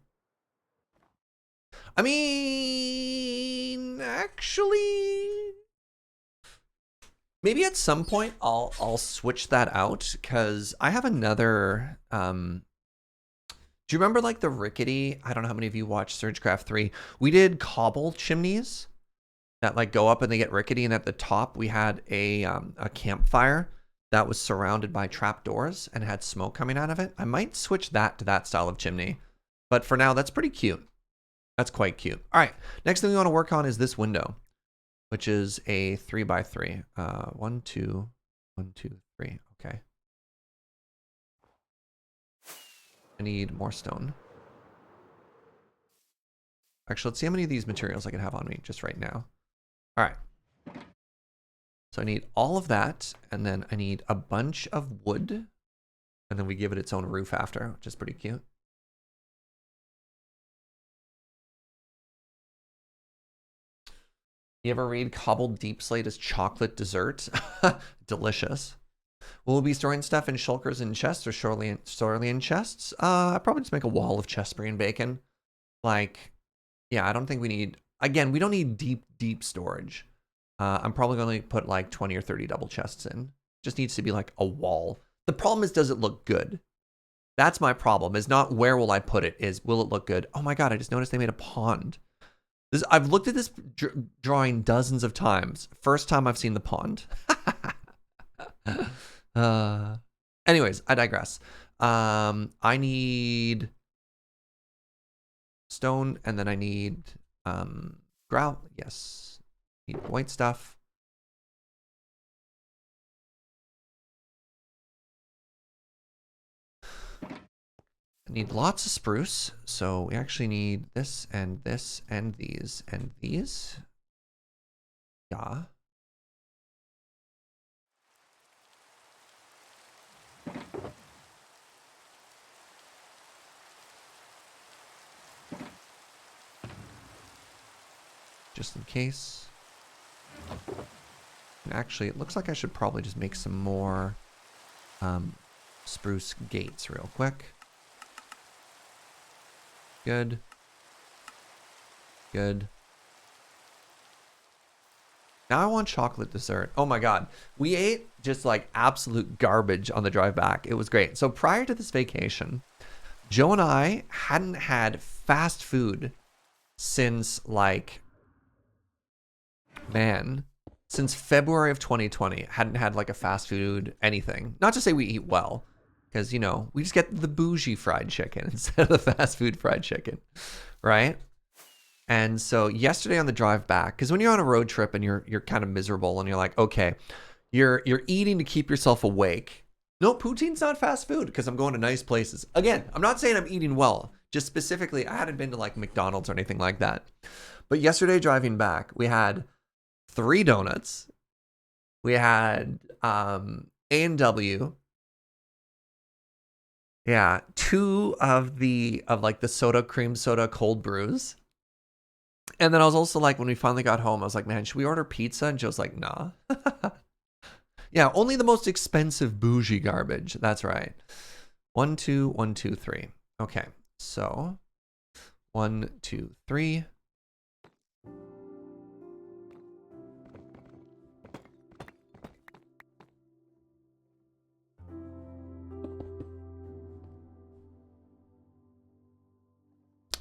A: I mean, actually, maybe at some point I'll switch that out, because I have another, do you remember like the rickety, I don't know how many of you watched Surgecraft 3, we did cobble chimneys that like go up and they get rickety, and at the top we had a campfire that was surrounded by trapdoors and had smoke coming out of it. I might switch that to that style of chimney, but for now that's pretty cute. That's quite cute. All right, next thing we want to work on is this window, which is a 3x3. 1, 2, 1, 2, 3. Okay. I need more stone. Actually, let's see how many of these materials I can have on me just right now. All right. So I need all of that, and then I need a bunch of wood, and then we give it its own roof after, which is pretty cute. You ever read Cobbled Deep Slate as chocolate dessert? Delicious. Will we be storing stuff in shulkers and chests or sorely in chests? I'd probably just make a wall of chestberry and bacon. Like, yeah, I don't think we need, again, we don't need deep storage. I'm probably going to put like 20 or 30 double chests in. Just needs to be like a wall. The problem is, does it look good? That's my problem, is not where will I put it, is will it look good? Oh my God, I just noticed they made a pond. I've looked at this drawing dozens of times. First time I've seen the pond. Anyways, I digress. I need stone, and then I need grout. Yes. Need white stuff. I need lots of spruce, so we actually need this and this and these and these. Yeah. Just in case. And actually, it looks like I should probably just make some more spruce gates real quick. Good. Good. Now I want chocolate dessert. Oh my God. We ate just like absolute garbage on the drive back. It was great. So prior to this vacation, Joe and I hadn't had fast food since like, man, since February of 2020. Hadn't had like a fast food anything. Not to say we eat well, because, you know, we just get the bougie fried chicken instead of the fast food fried chicken, right? And so yesterday on the drive back, because when you're on a road trip and you're kind of miserable and you're like, okay, you're eating to keep yourself awake. No, poutine's not fast food because I'm going to nice places. Again, I'm not saying I'm eating well. Just specifically, I hadn't been to like McDonald's or anything like that. But yesterday driving back, we had 3 donuts. We had A&W. Yeah, 2 of like the soda, cream soda, cold brews. And then I was also like, when we finally got home, I was like, man, should we order pizza? And Joe's like, nah. Yeah, only the most expensive bougie garbage. That's right. 1, 2, 1, 2, 3. Okay, so 1, 2, 3.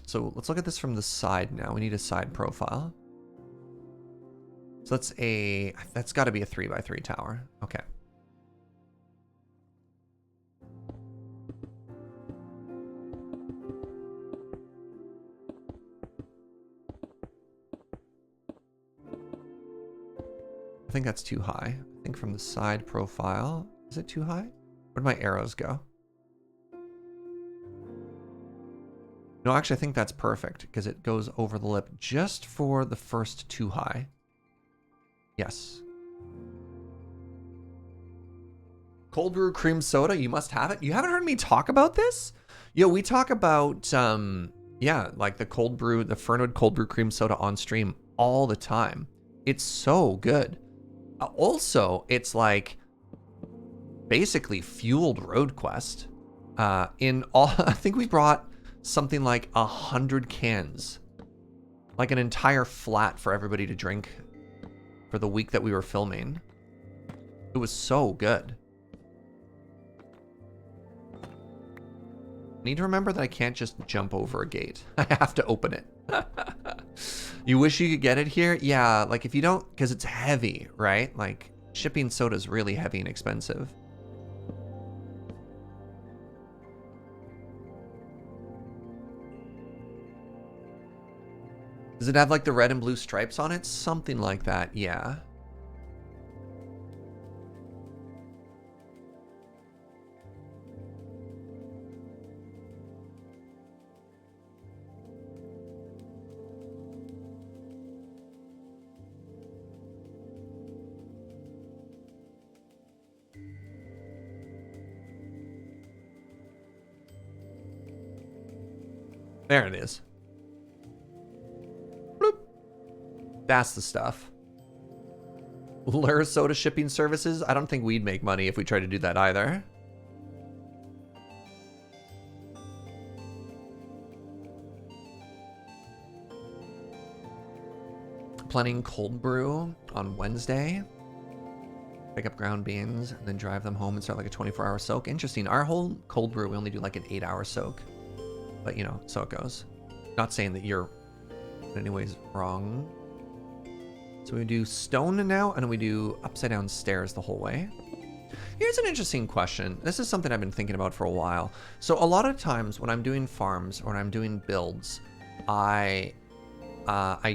A: So let's look at this from the side now. We need a side profile. So that's got to be a 3x3 tower. Okay. I think that's too high. I think from the side profile, is it too high? Where'd my arrows go? No, actually, I think that's perfect because it goes over the lip just for the first 2 high. Yes. Cold brew cream soda, you must have it. You haven't heard me talk about this? Yo, we talk about, yeah, like the cold brew, the Fernwood cold brew cream soda on stream all the time. It's so good. Also, it's like basically fueled road quest. In all, I think we brought something like 100 cans, like an entire flat for everybody to drink for the week that we were filming. It was so good. I need to remember that I can't just jump over a gate. I have to open it. You wish you could get it here? Yeah, like if you don't, because it's heavy, right? Like shipping soda is really heavy and expensive. Does it have like the red and blue stripes on it? Something like that, yeah. There it is. Bloop. That's the stuff. Lure soda shipping services? I don't think we'd make money if we tried to do that either. Planning cold brew on Wednesday. Pick up ground beans and then drive them home and start like a 24-hour soak. Interesting. Our whole cold brew, we only do like an 8-hour soak. But, you know, so it goes. Not saying that you're in any ways wrong. So we do stone now, and we do upside down stairs the whole way. Here's an interesting question. This is something I've been thinking about for a while. So a lot of times when I'm doing farms or when I'm doing builds, I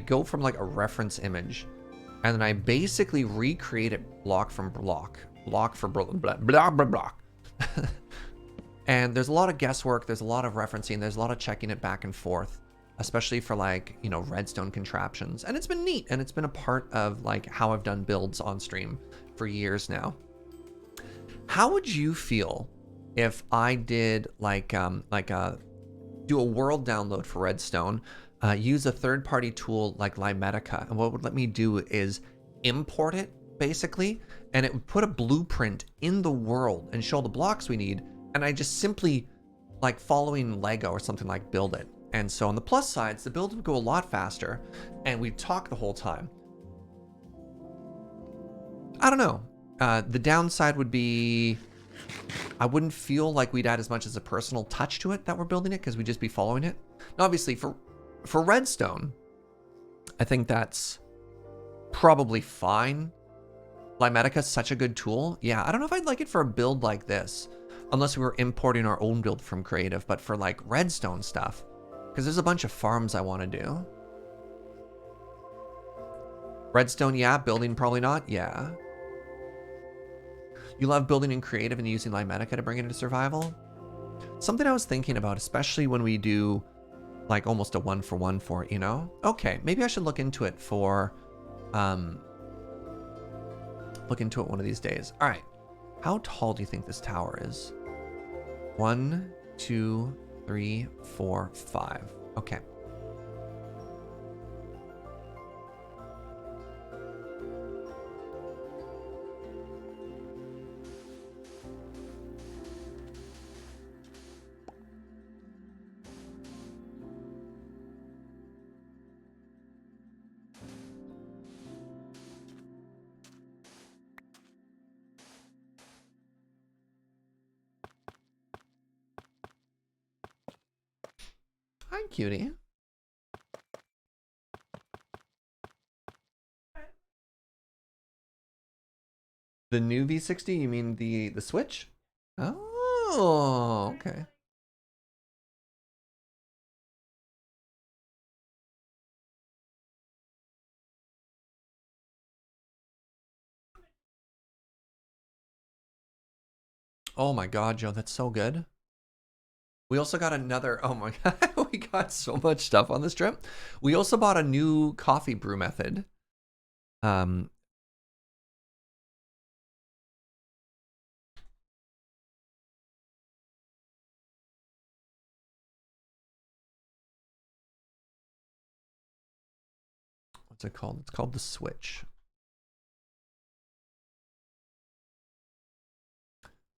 A: go from like a reference image, and then I basically recreate it block from block for block. And there's a lot of guesswork, there's a lot of referencing, there's a lot of checking it back and forth, especially for like, you know, redstone contraptions. And it's been neat, and it's been a part of like how I've done builds on stream for years now. How would you feel if I did like do a world download for redstone, use a third-party tool like Limetica, and what it would let me do is import it basically, and it would put a blueprint in the world and show the blocks we need, and I just simply, like following Lego or something, like build it. And so on the plus sides, the build would go a lot faster, and we'd talk the whole time. I don't know. The downside would be I wouldn't feel like we'd add as much as a personal touch to it that we're building it, because we'd just be following it. Now, obviously, for redstone, I think that's probably fine. Limetica is such a good tool. Yeah, I don't know if I'd like it for a build like this, unless we were importing our own build from Creative, but for like redstone stuff, because there's a bunch of farms I want to do. Redstone, yeah. Building, probably not. Yeah. You love building in Creative and using Limetica to bring it into survival? Something I was thinking about, especially when we do like almost a 1-for-1 for it, you know? Okay, maybe I should look into it for, look into it one of these days. All right, how tall do you think this tower is? 1, 2, 3, 4, 5. Okay. Hi, cutie. The new V60? You mean the Switch? Oh, okay. Oh my God, Joe, that's so good. We also got another, oh my God, we got so much stuff on this trip. We also bought a new coffee brew method. What's it called? It's called the Switch.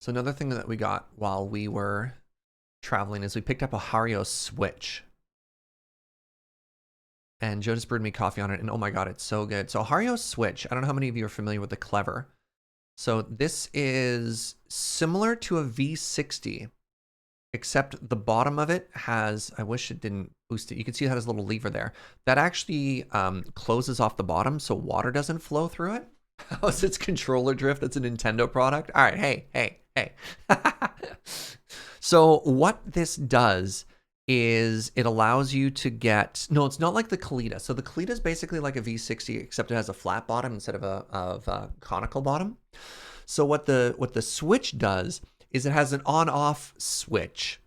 A: So another thing that we got while we were traveling is we picked up a Hario Switch. And Joe just brewed me coffee on it, and oh my God, it's so good. So Hario Switch, I don't know how many of you are familiar with the Clever. So this is similar to a V60, except the bottom of it has, I wish it didn't boost it. You can see it has a little lever there. That actually closes off the bottom so water doesn't flow through it. How's its controller drift? That's a Nintendo product. All right, hey. So what this does is it allows you to get, no, it's not like the Kalita. So the Kalita is basically like a V60, except it has a flat bottom instead of a conical bottom. So what the Switch does is it has an on-off switch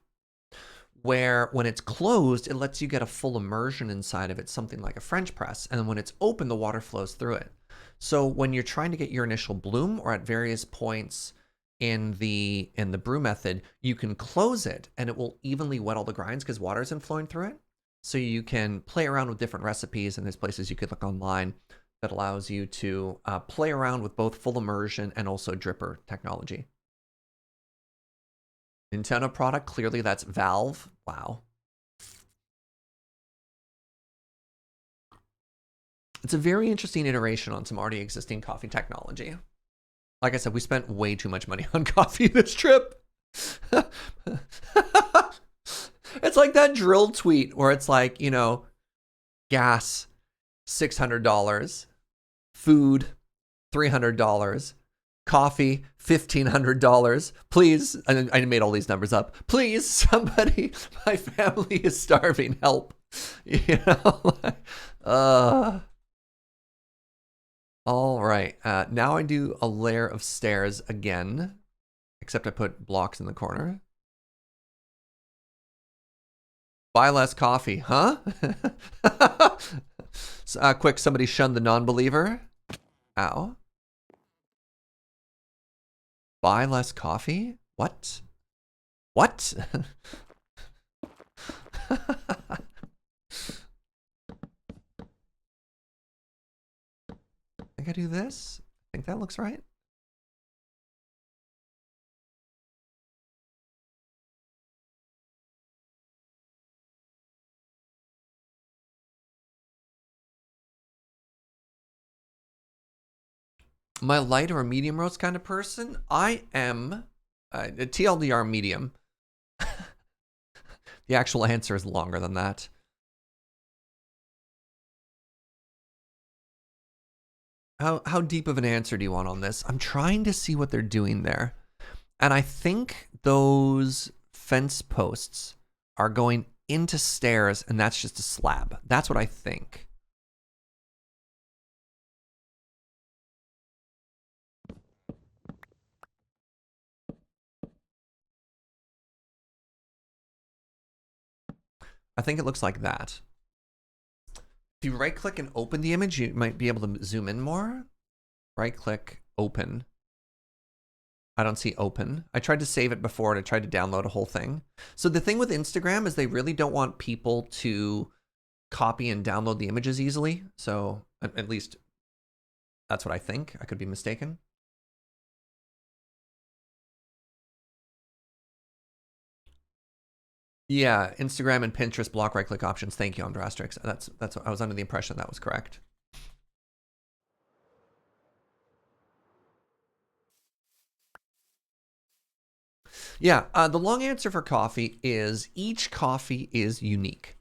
A: where when it's closed, it lets you get a full immersion inside of it, something like a French press. And then when it's open, the water flows through it. So when you're trying to get your initial bloom or at various points in the brew method, you can close it and it will evenly wet all the grinds because water isn't flowing through it. So you can play around with different recipes, and there's places you could look online that allows you to play around with both full immersion and also dripper technology. Nintendo product, clearly that's Valve. Wow. It's a very interesting iteration on some already existing coffee technology. Like I said, we spent way too much money on coffee this trip. It's like that drill tweet where it's like, you know, gas, $600, food, $300, coffee, $1,500. Please, I made all these numbers up. Please, somebody, my family is starving. Help. You know, all right. Now I do a layer of stairs again, except I put blocks in the corner. Buy less coffee, huh? Quick, somebody shun the non-believer. Ow. Buy less coffee? What? What? I think I do this. I think that looks right. Am I light or a medium roast kind of person? I am TLDR medium. The actual answer is longer than that. How deep of an answer do you want on this? I'm trying to see what they're doing there. And I think those fence posts are going into stairs, and that's just a slab. That's what I think. I think it looks like that. If you right click and open the image, you might be able to zoom in more. Right click, open. I don't see open. I tried to save it before and I tried to download a whole thing. So the thing with Instagram is they really don't want people to copy and download the images easily. So at least that's what I think. I could be mistaken. Yeah, Instagram and Pinterest block right click options. Thank you, Andrastrix. That's what I was under the impression that was correct. Yeah, the long answer for coffee is each coffee is unique.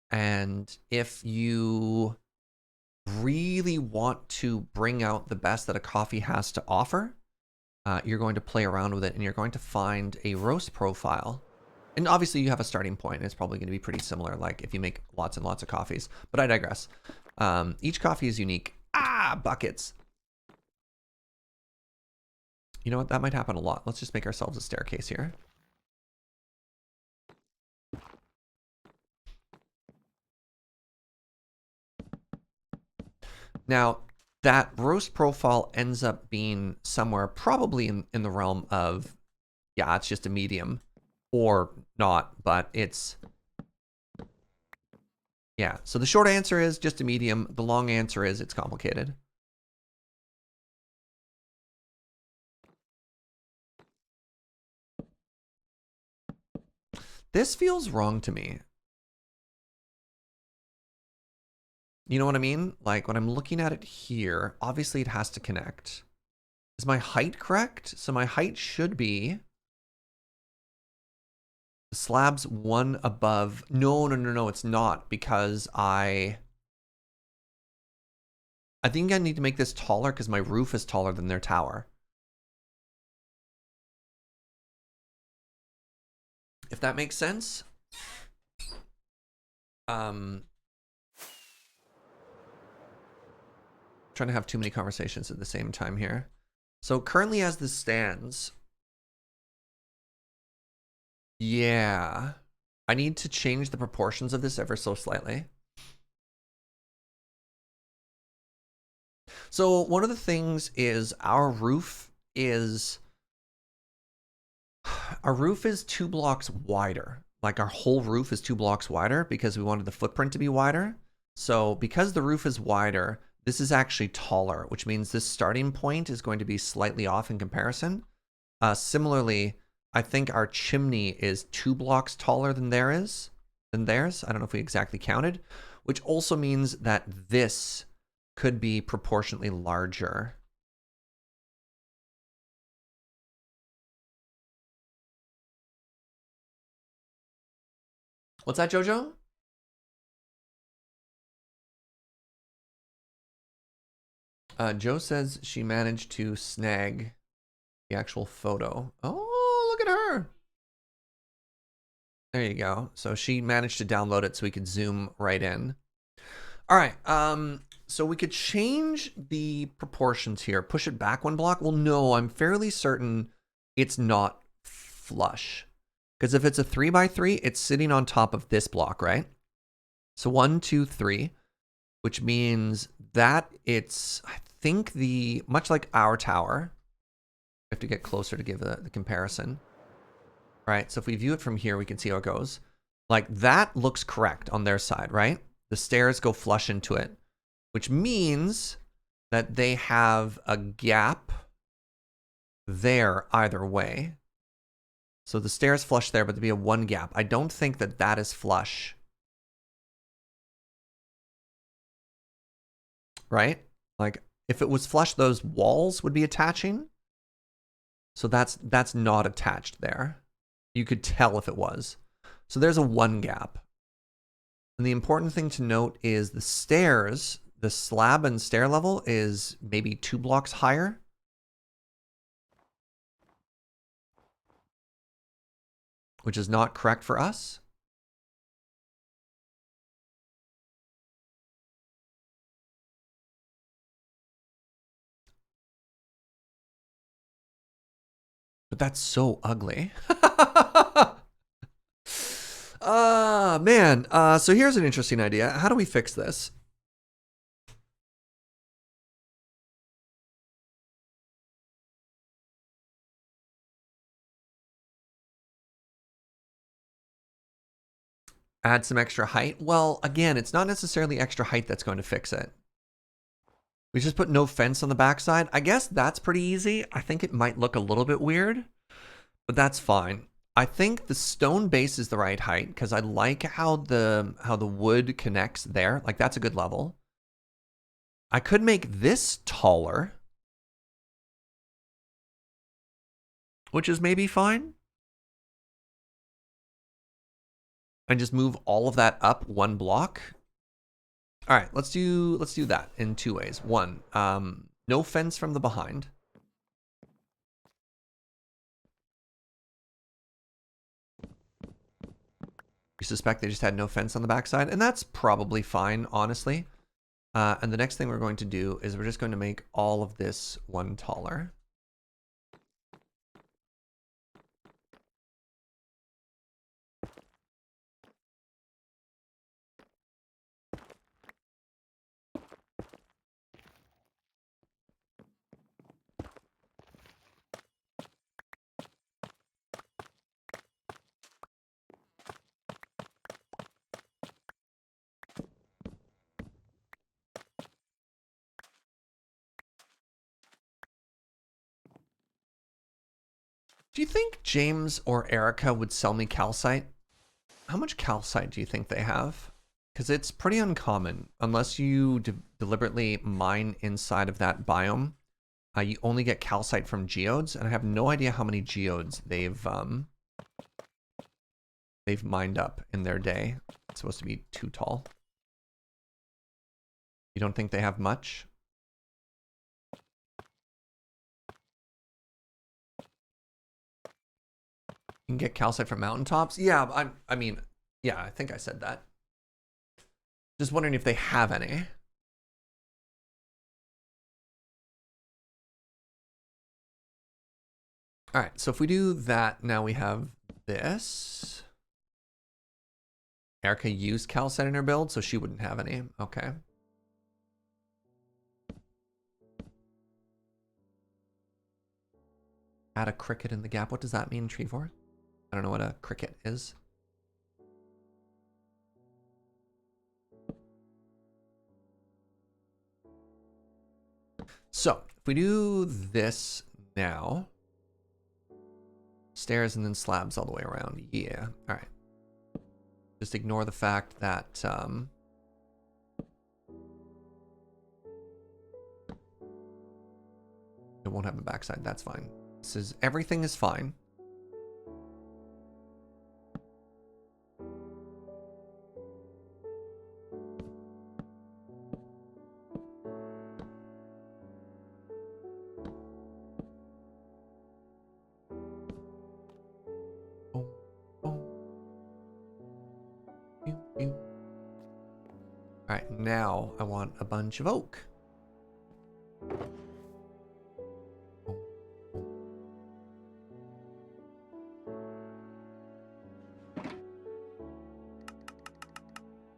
A: And if you really want to bring out the best that a coffee has to offer, you're going to play around with it and you're going to find a roast profile. And obviously you have a starting point. It's probably going to be pretty similar, like if you make lots and lots of coffees. But I digress. Each coffee is unique. Ah, buckets. You know what? That might happen a lot. Let's just make ourselves a staircase here. Now, that roast profile ends up being somewhere probably in the realm of, yeah, it's just a medium or not, but it's, yeah. So the short answer is just a medium. The long answer is it's complicated. This feels wrong to me. You know what I mean? Like when I'm looking at it here, obviously it has to connect. Is my height correct? So my height should be the slab's one above. No, it's not, because I think I need to make this taller because my roof is taller than their tower. If that makes sense. Trying to have too many conversations at the same time here. So currently as this stands, yeah, I need to change the proportions of this ever so slightly. So one of the things is our roof is Our roof is 2 blocks wider. Like our whole roof is 2 blocks wider because we wanted the footprint to be wider. So because the roof is wider, this is actually taller, which means this starting point is going to be slightly off in comparison. Similarly, I think our chimney is 2 blocks taller than theirs. I don't know if we exactly counted, which also means that this could be proportionately larger. What's that, Jojo? Joe says she managed to snag the actual photo. Oh, look at her. There you go. So she managed to download it so we could zoom right in. All right. So we could change the proportions here. Push it back 1 block. Well, no, I'm fairly certain it's not flush. Because if it's a 3x3, it's sitting on top of this block, right? So 1, 2, 3, which means that it's, I think much like our tower, we have to get closer to give the comparison. Right, so if we view it from here, we can see how it goes. Like that looks correct on their side, right? The stairs go flush into it, which means that they have a gap there either way. So the stairs flush there, but there'd be a 1 gap. I don't think that that is flush. Right? Like if it was flush, those walls would be attaching. So that's not attached there. You could tell if it was. So there's a 1 gap. And the important thing to note is the stairs, the slab and stair level is maybe 2 blocks higher. Which is not correct for us. But that's so ugly. Man. So here's an interesting idea. How do we fix this? Add some extra height. Well, again, it's not necessarily extra height that's going to fix it. We just put no fence on the backside. I guess that's pretty easy. I think it might look a little bit weird, but that's fine. I think the stone base is the right height because I like how the wood connects there. Like that's a good level. I could make this taller, which is maybe fine. And just move all of that up 1 block. All right, let's do that in 2 ways. 1, no fence from the behind. You suspect they just had no fence on the backside, and that's probably fine, honestly. And the next thing we're going to do is we're just going to make all of this 1 taller. Do you think James or Erica would sell me calcite? How much calcite do you think they have? Because it's pretty uncommon. Unless you deliberately mine inside of that biome, you only get calcite from geodes, and I have no idea how many geodes they've mined up in their day. It's supposed to be too tall. You don't think they have much? You can get calcite from mountaintops? Yeah, I mean, yeah, I think I said that. Just wondering if they have any. All right, so if we do that, now we have this. Erica used calcite in her build, so she wouldn't have any. Okay. Add a cricket in the gap. What does that mean, Treevor? I don't know what a cricket is. So if we do this now, stairs and then slabs all the way around. Yeah. All right. Just ignore the fact that it won't have a backside. That's fine. This is everything is fine. All right, now I want a bunch of oak.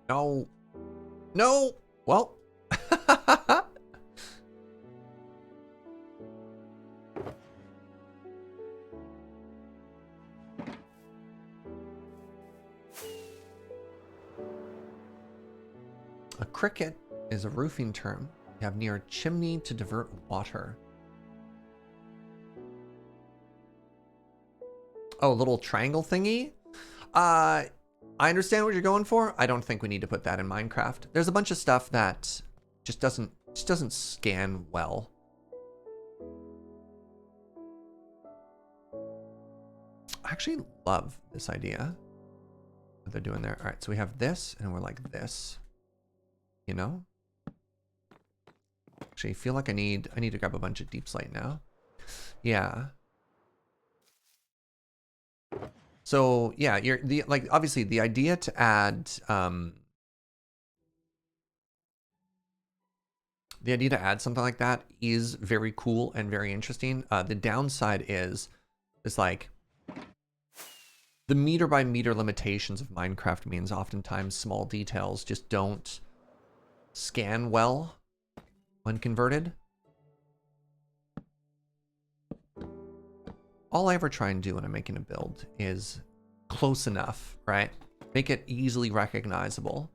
A: No. No. Well. A cricket is a roofing term. You have near a chimney to divert water. Oh, a little triangle thingy? I understand what you're going for. I don't think we need to put that in Minecraft. There's a bunch of stuff that just doesn't scan well. I actually love this idea that they're doing there. All right, so we have this and we're like this. You know? Actually, I feel like I need to grab a bunch of deep slate now. Yeah. So yeah, obviously the idea to add something like that is very cool and very interesting. The downside is it's like the meter by meter limitations of Minecraft means oftentimes small details just don't scan well when converted. All I ever try and do when I'm making a build is close enough, right? Make it easily recognizable.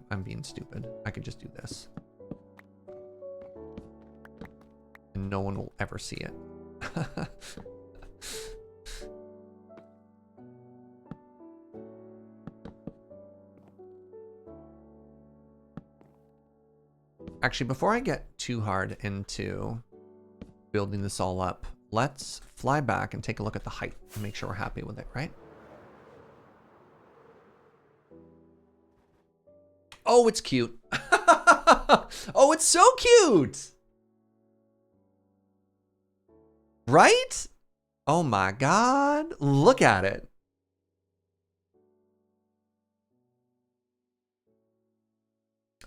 A: I'm being stupid. I could just do this. And no one will ever see it. Actually, before I get too hard into building this all up, let's fly back and take a look at the height and make sure we're happy with it, right? Oh, it's cute. Oh, it's so cute. Right? Oh my God. Look at it.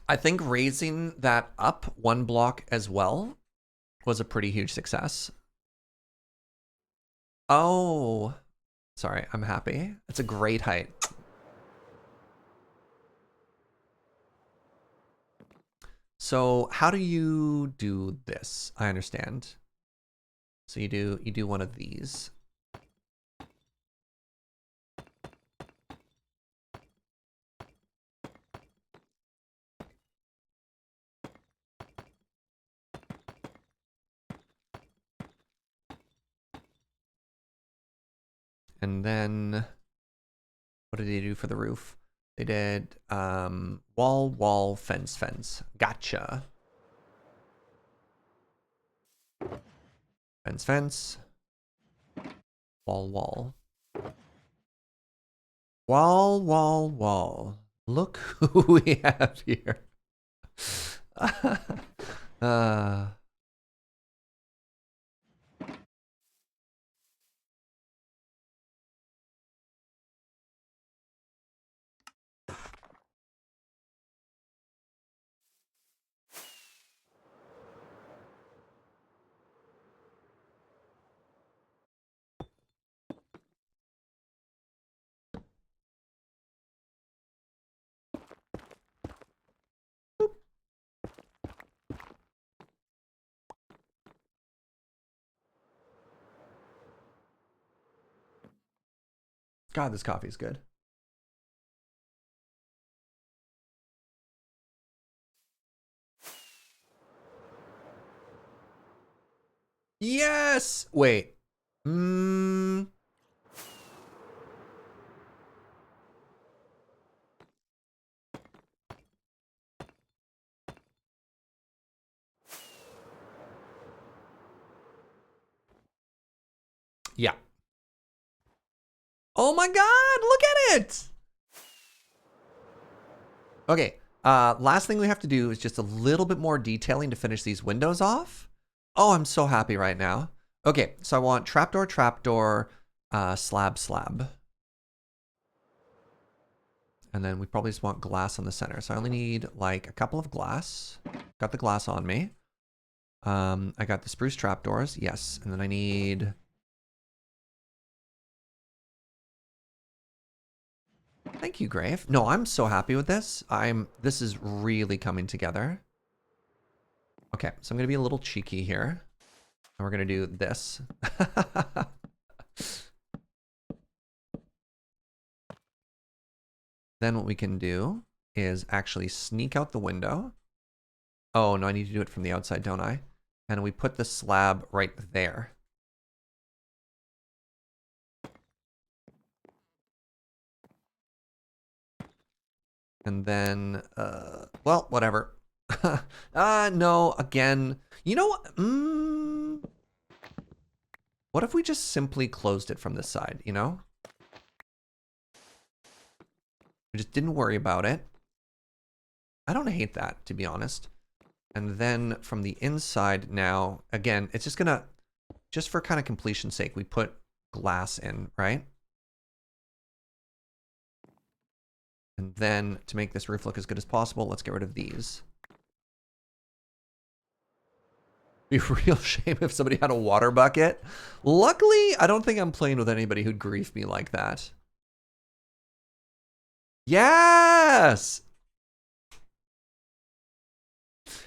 A: I think raising that up one block as well was a pretty huge success. Oh, sorry. I'm happy. It's a great height. So how do you do this? I understand. So you do one of these. And then what did they do for the roof? They did wall, fence. Gotcha. Fence. Wall. Wall. Look who we have here. God, this coffee is good. Yes! Wait. Yeah. Oh my God, look at it! Okay, last thing we have to do is just a little bit more detailing to finish these windows off. Oh, I'm so happy right now. Okay, so I want trapdoor, trapdoor, slab, slab. And then we probably just want glass on the center. So I only need like a couple of glass. Got the glass on me. I got the spruce trapdoors, yes. And then I need... Thank you, Grave. No, I'm so happy with this. This is really coming together. Okay, so I'm gonna be a little cheeky here. And we're gonna do this. Then what we can do is actually sneak out the window. Oh, no, I need to do it from the outside, don't I? And we put the slab right there. And then, well, whatever. No, again. You know what? What if we just simply closed it from this side, you know? We just didn't worry about it. I don't hate that, to be honest. And then from the inside now, again, it's just gonna, just for kind of completion's sake, we put glass in, right? And then to make this roof look as good as possible, let's get rid of these. Be a real shame if somebody had a water bucket. Luckily, I don't think I'm playing with anybody who'd grief me like that. Yes!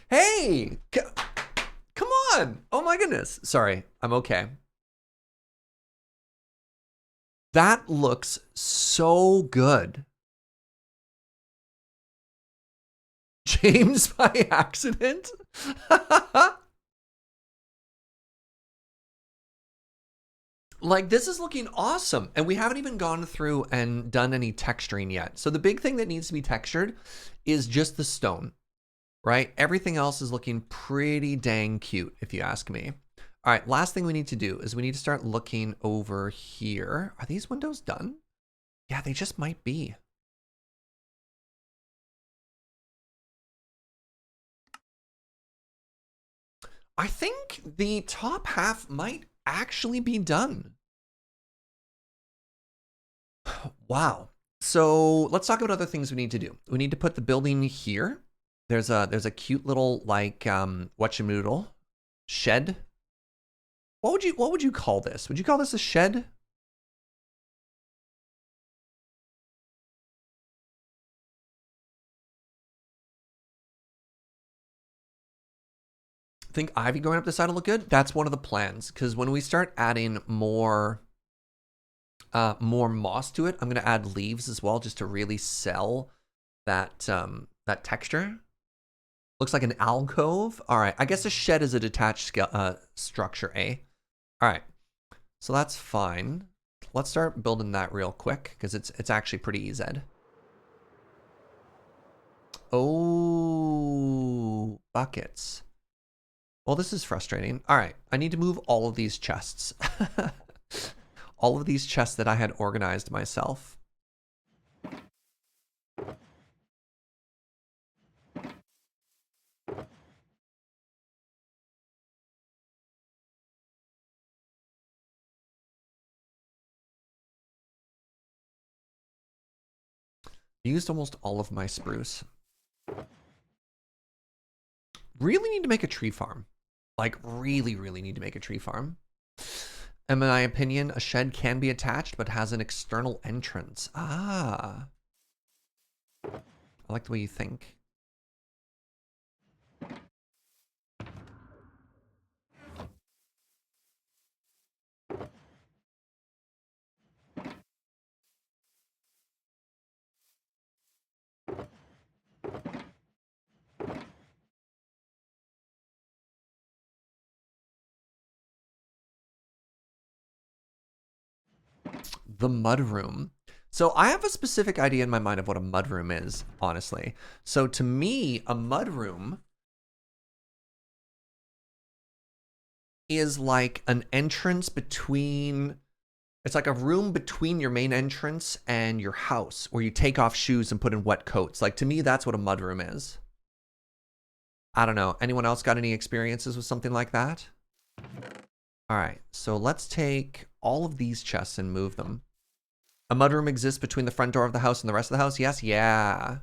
A: Hey! Come on! Oh my goodness. Sorry, I'm okay. That looks so good. James by accident? Like, this is looking awesome. And we haven't even gone through and done any texturing yet. So the big thing that needs to be textured is just the stone, right? Everything else is looking pretty dang cute, if you ask me. All right, last thing we need to do is we need to start looking over here. Are these windows done? Yeah, they just might be. I think the top half might actually be done. Wow. So let's talk about other things we need to do. We need to put the building here. There's a cute little like whatchamadoodle shed. What would you call this? Would you call this a shed? Think ivy going up the side will look good? That's one of the plans, because when we start adding more moss to it, I'm gonna add leaves as well, just to really sell that that texture. Looks like an alcove. All right, I guess a shed is a detached structure, eh? All right, so that's fine. Let's start building that real quick, because it's actually pretty easy. Oh, buckets. Well, this is frustrating. All right, I need to move all of these chests. All of these chests that I had organized myself. I used almost all of my spruce. Really need to make a tree farm. Like, really, really need to make a tree farm. In my opinion, a shed can be attached, but has an external entrance. Ah. I like the way you think. the mudroom. So I have a specific idea in my mind of what a mudroom is, honestly. So to me, a mudroom is like an entrance between, it's like a room between your main entrance and your house where you take off shoes and put in wet coats. Like to me, that's what a mudroom is. I don't know. Anyone else got any experiences with something like that? All right, so let's take all of these chests and move them. A mudroom exists between the front door of the house and the rest of the house? Yes, yeah.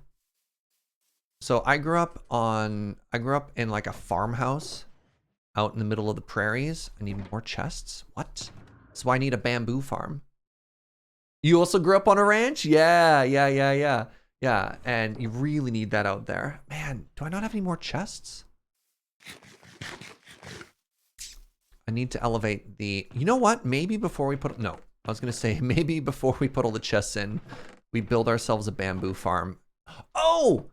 A: So I grew up in like a farmhouse out in the middle of the prairies. I need more chests. What? That's why I need a bamboo farm. You also grew up on a ranch? Yeah. Yeah, and you really need that out there. Man, do I not have any more chests? I need to elevate the... You know what? Maybe before we put... No, I was going to say, maybe before we put all the chests in, we build ourselves a bamboo farm. Oh!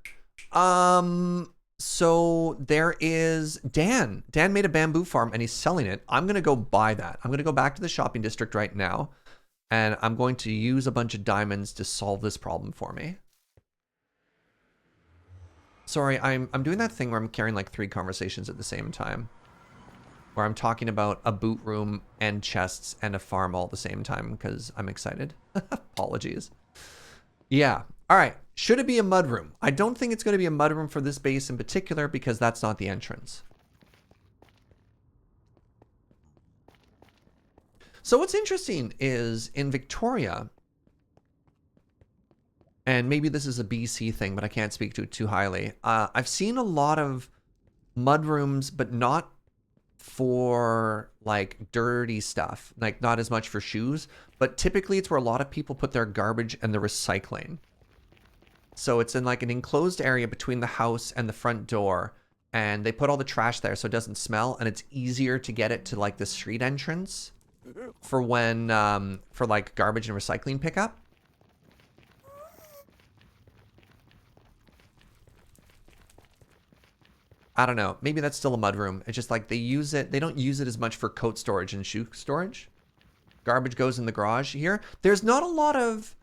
A: So there is Dan. Dan made a bamboo farm and he's selling it. I'm going to go buy that. I'm going to go back to the shopping district right now. And I'm going to use a bunch of diamonds to solve this problem for me. Sorry, I'm doing that thing where I'm carrying like 3 conversations at the same time. Where I'm talking about a boot room and chests and a farm all at the same time because I'm excited. Apologies. Yeah. All right. Should it be a mudroom? I don't think it's going to be a mudroom for this base in particular because that's not the entrance. So what's interesting is in Victoria, and maybe this is a BC thing, but I can't speak to it too highly. I've seen a lot of mudrooms, but not for like dirty stuff, like not as much for shoes, but typically it's where a lot of people put their garbage and the recycling. So it's in like an enclosed area between the house and the front door, and they put all the trash there so it doesn't smell, and it's easier to get it to like the street entrance for when for like garbage and recycling pickup. I don't know. Maybe that's still a mudroom. It's just like they use it. They don't use it as much for coat storage and shoe storage. Garbage goes in the garage here. There's not a lot of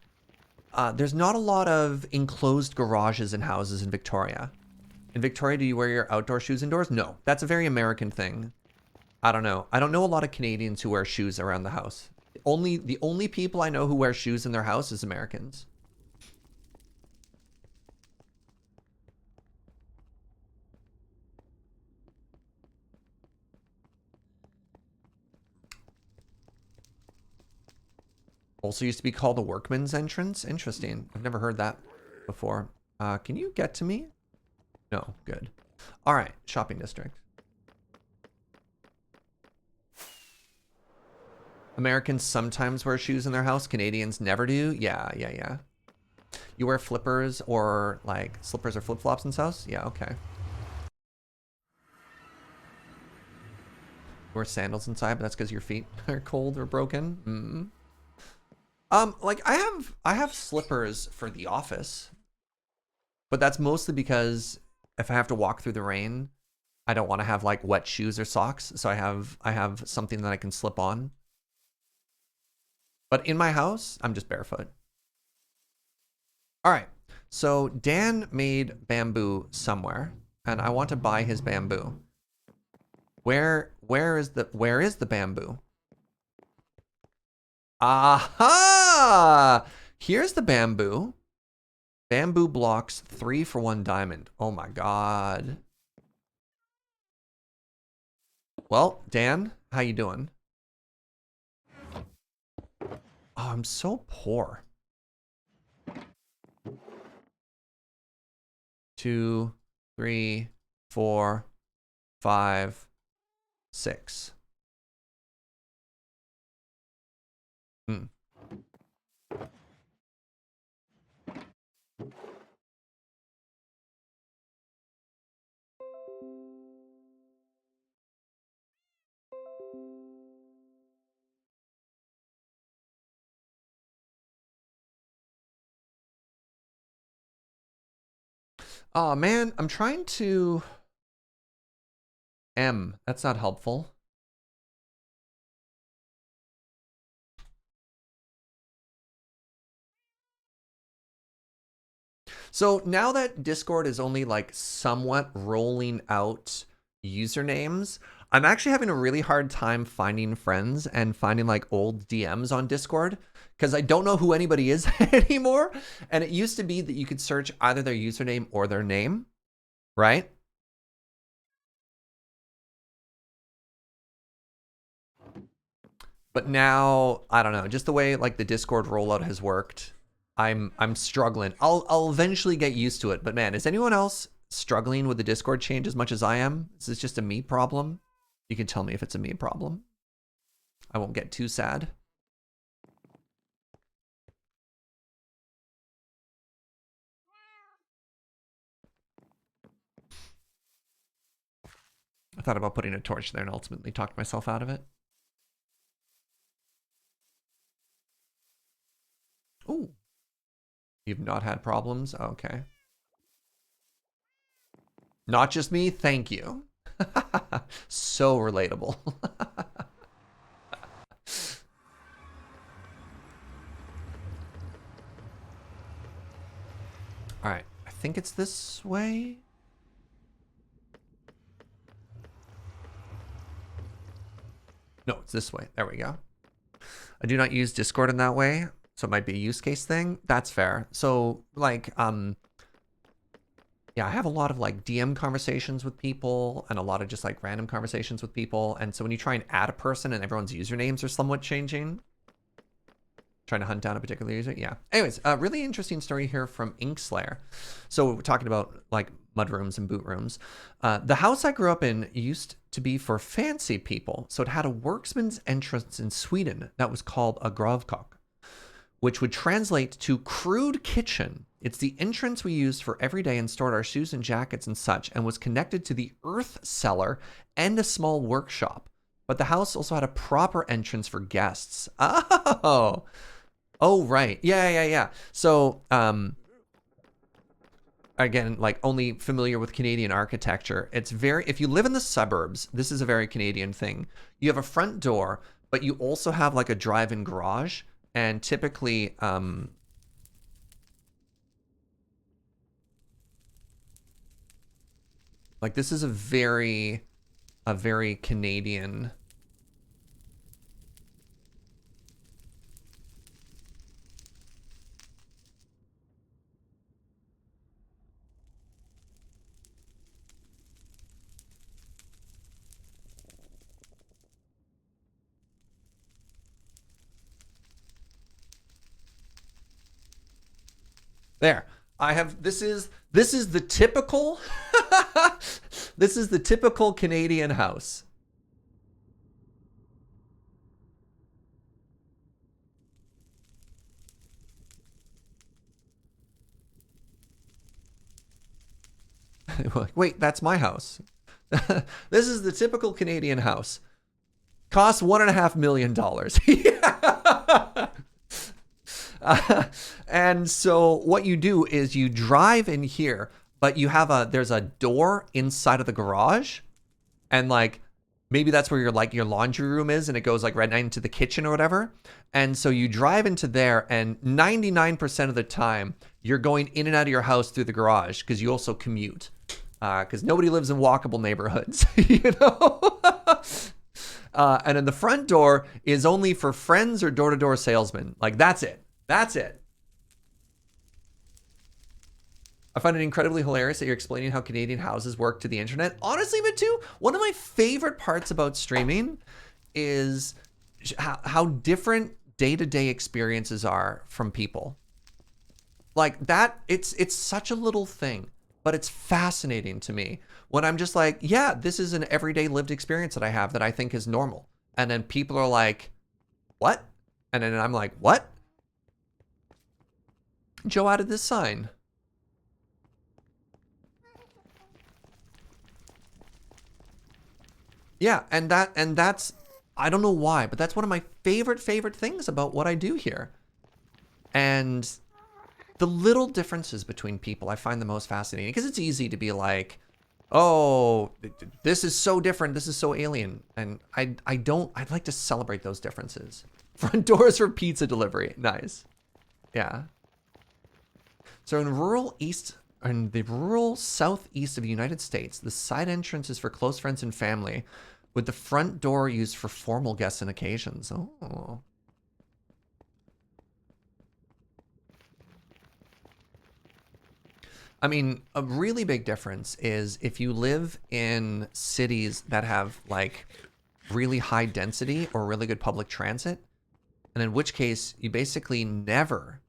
A: enclosed garages and houses in Victoria. In Victoria, do you wear your outdoor shoes indoors? No, that's a very American thing. I don't know. I don't know a lot of Canadians who wear shoes around the house. The only people I know who wear shoes in their house is Americans. Also used to be called the workman's entrance. Interesting. I've never heard that before. Can you get to me? No, good. All right, shopping district. Americans sometimes wear shoes in their house. Canadians never do. Yeah. You wear flippers or like slippers or flip-flops in this house? Yeah, okay. You wear sandals inside, but that's because your feet are cold or broken. Like I have slippers for the office, but that's mostly because if I have to walk through the rain, I don't want to have like wet shoes or socks. So I have something that I can slip on. But in my house, I'm just barefoot. All right. So Dan made bamboo somewhere, and I want to buy his bamboo. Where is the bamboo? Aha! Here's the bamboo. Bamboo blocks 3 for 1 diamond. Oh my god. Well, Dan, how you doing? Oh, I'm so poor. 2, 3, 4, 5, 6. Oh man, I'm trying to... That's not helpful. So now that Discord is only like somewhat rolling out usernames, I'm actually having a really hard time finding friends and finding like old DMs on Discord because I don't know who anybody is anymore. And it used to be that you could search either their username or their name, right? But now, I don't know, just the way like the Discord rollout has worked, I'm struggling. I'll eventually get used to it. But man, is anyone else struggling with the Discord change as much as I am? Is this just a me problem? You can tell me if it's a me problem. I won't get too sad. I thought about putting a torch there and ultimately talked myself out of it. Ooh. You've not had problems? Okay. Not just me, thank you. So relatable. All right, I think it's this way. No, it's this way. There we go. I do not use Discord in that way, so it might be a use case thing. That's fair. So like, yeah, I have a lot of like DM conversations with people and a lot of just like random conversations with people. And so when you try and add a person and everyone's usernames are somewhat changing, trying to hunt down a particular user. Yeah. Anyways, a really interesting story here from Inkslayer. So we're talking about like mudrooms and boot rooms. The house I grew up in used to be for fancy people. So it had a worksman's entrance in Sweden that was called a gravkök, which would translate to crude kitchen. It's the entrance we used for every day and stored our shoes and jackets and such, and was connected to the earth cellar and a small workshop. But the house also had a proper entrance for guests. Oh, right. Yeah. So, again, like only familiar with Canadian architecture. It's very, if you live in the suburbs, this is a very Canadian thing. You have a front door, but you also have like a drive-in garage. And typically, like this is a very Canadian. There. I have, this is the typical, this is the typical Canadian house. Wait, that's my house. This is the typical Canadian house. Costs $1.5 million. And so what you do is you drive in here, but you have there's a door inside of the garage, and like maybe that's where your laundry room is, and it goes like right into the kitchen or whatever. And so you drive into there, and 99% of the time you're going in and out of your house through the garage because you also commute, because nobody lives in walkable neighborhoods, you know. And then the front door is only for friends or door-to-door salesmen. Like that's it. That's it. I find it incredibly hilarious that you're explaining how Canadian houses work to the internet. Honestly, but too, one of my favorite parts about streaming is how different day-to-day experiences are from people. Like that, it's such a little thing, but it's fascinating to me when I'm just like, yeah, this is an everyday lived experience that I have that I think is normal. And then people are like, what? And then I'm like, what? Joe added this sign. Yeah, and that's, I don't know why, but that's one of my favorite things about what I do here. And the little differences between people I find the most fascinating, because it's easy to be like, oh, this is so different, this is so alien. And I'd like to celebrate those differences. Front doors for pizza delivery. Nice. Yeah. So in the rural southeast of the United States, the side entrance is for close friends and family, with the front door used for formal guests and occasions. Oh. I mean, a really big difference is if you live in cities that have like really high density or really good public transit, and in which case you basically never,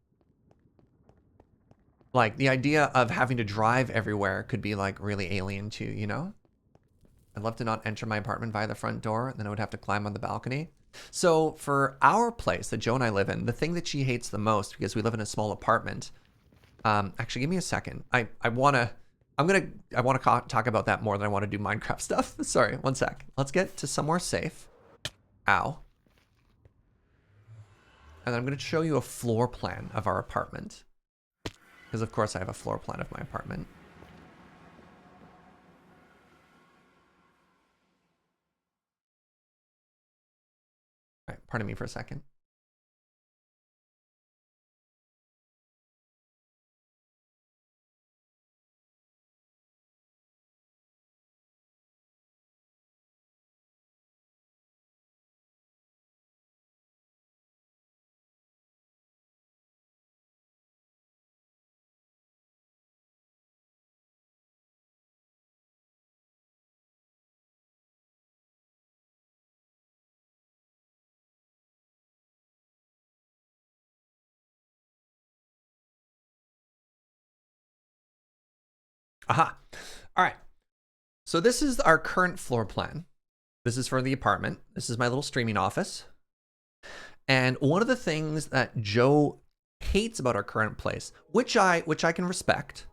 A: like the idea of having to drive everywhere could be like really alien to you, you know? I'd love to not enter my apartment via the front door, and then I would have to climb on the balcony. So for our place that Joe and I live in, the thing that she hates the most, because we live in a small apartment, actually give me a second. I want to talk about that more than I want to do Minecraft stuff. Sorry, one sec. Let's get to somewhere safe. Ow. And then I'm going to show you a floor plan of our apartment. Because of course I have a floor plan of my apartment. All right, pardon me for a second. Aha. All right. So this is our current floor plan. This is for the apartment. This is my little streaming office. And one of the things that Joe hates about our current place, which I can respect,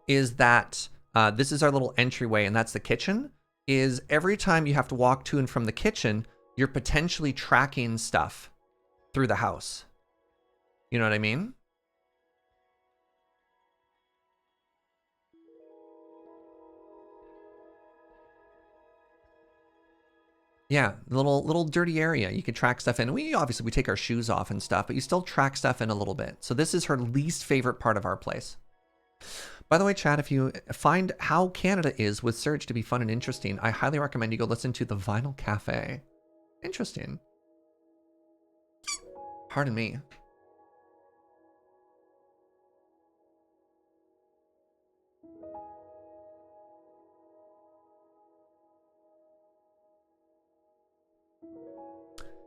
A: is that this is our little entryway and that's the kitchen, is every time you have to walk to and from the kitchen, you're potentially tracking stuff through the house. You know what I mean? Yeah, little dirty area. You can track stuff in. We obviously take our shoes off and stuff, but you still track stuff in a little bit. So this is her least favorite part of our place. By the way, Chad, if you find how Canada is with Surge to be fun and interesting, I highly recommend you go listen to the Vinyl Cafe. Interesting. Pardon me.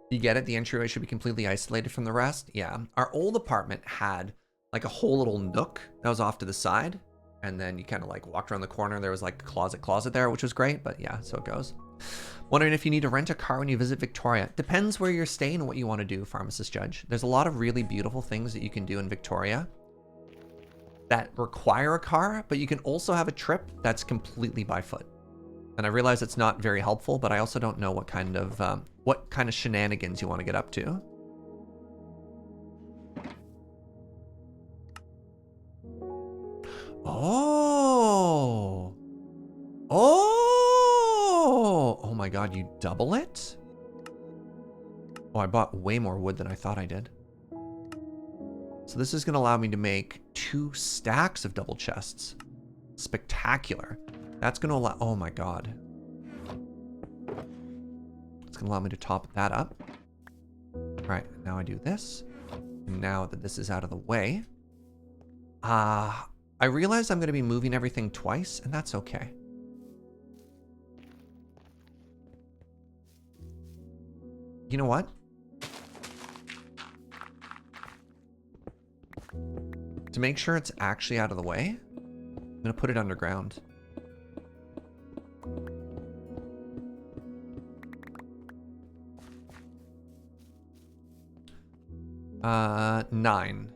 A: You get it? The entryway should be completely isolated from the rest? Yeah. Our old apartment had like a whole little nook that was off to the side. And then you kind of like walked around the corner. There was like a closet there, which was great. But yeah, so it goes. Wondering if you need to rent a car when you visit Victoria. Depends where you're staying and what you want to do, Pharmacist Judge. There's a lot of really beautiful things that you can do in Victoria that require a car, but you can also have a trip that's completely by foot. And I realize it's not very helpful, but I also don't know what kind of shenanigans you want to get up to. Oh. Oh. Oh my God, you double it? Oh, I bought way more wood than I thought I did. So this is going to allow me to make 2 stacks of double chests. Spectacular. That's going to allow... Oh my God. It's going to allow me to top that up. All right, now I do this. And now that this is out of the way, I realize I'm going to be moving everything twice, and that's okay. You know what? To make sure it's actually out of the way, I'm going to put it underground. Uh, 9.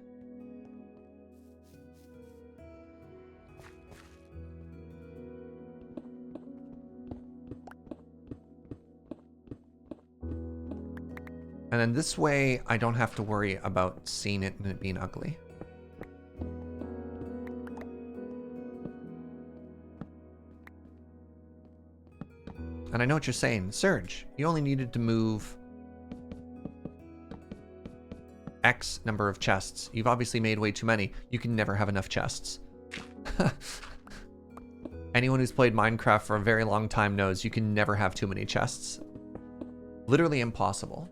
A: And then this way, I don't have to worry about seeing it and it being ugly. And I know what you're saying. Surge, you only needed to move X number of chests. You've obviously made way too many. You can never have enough chests. Anyone who's played Minecraft for a very long time knows you can never have too many chests. Literally impossible.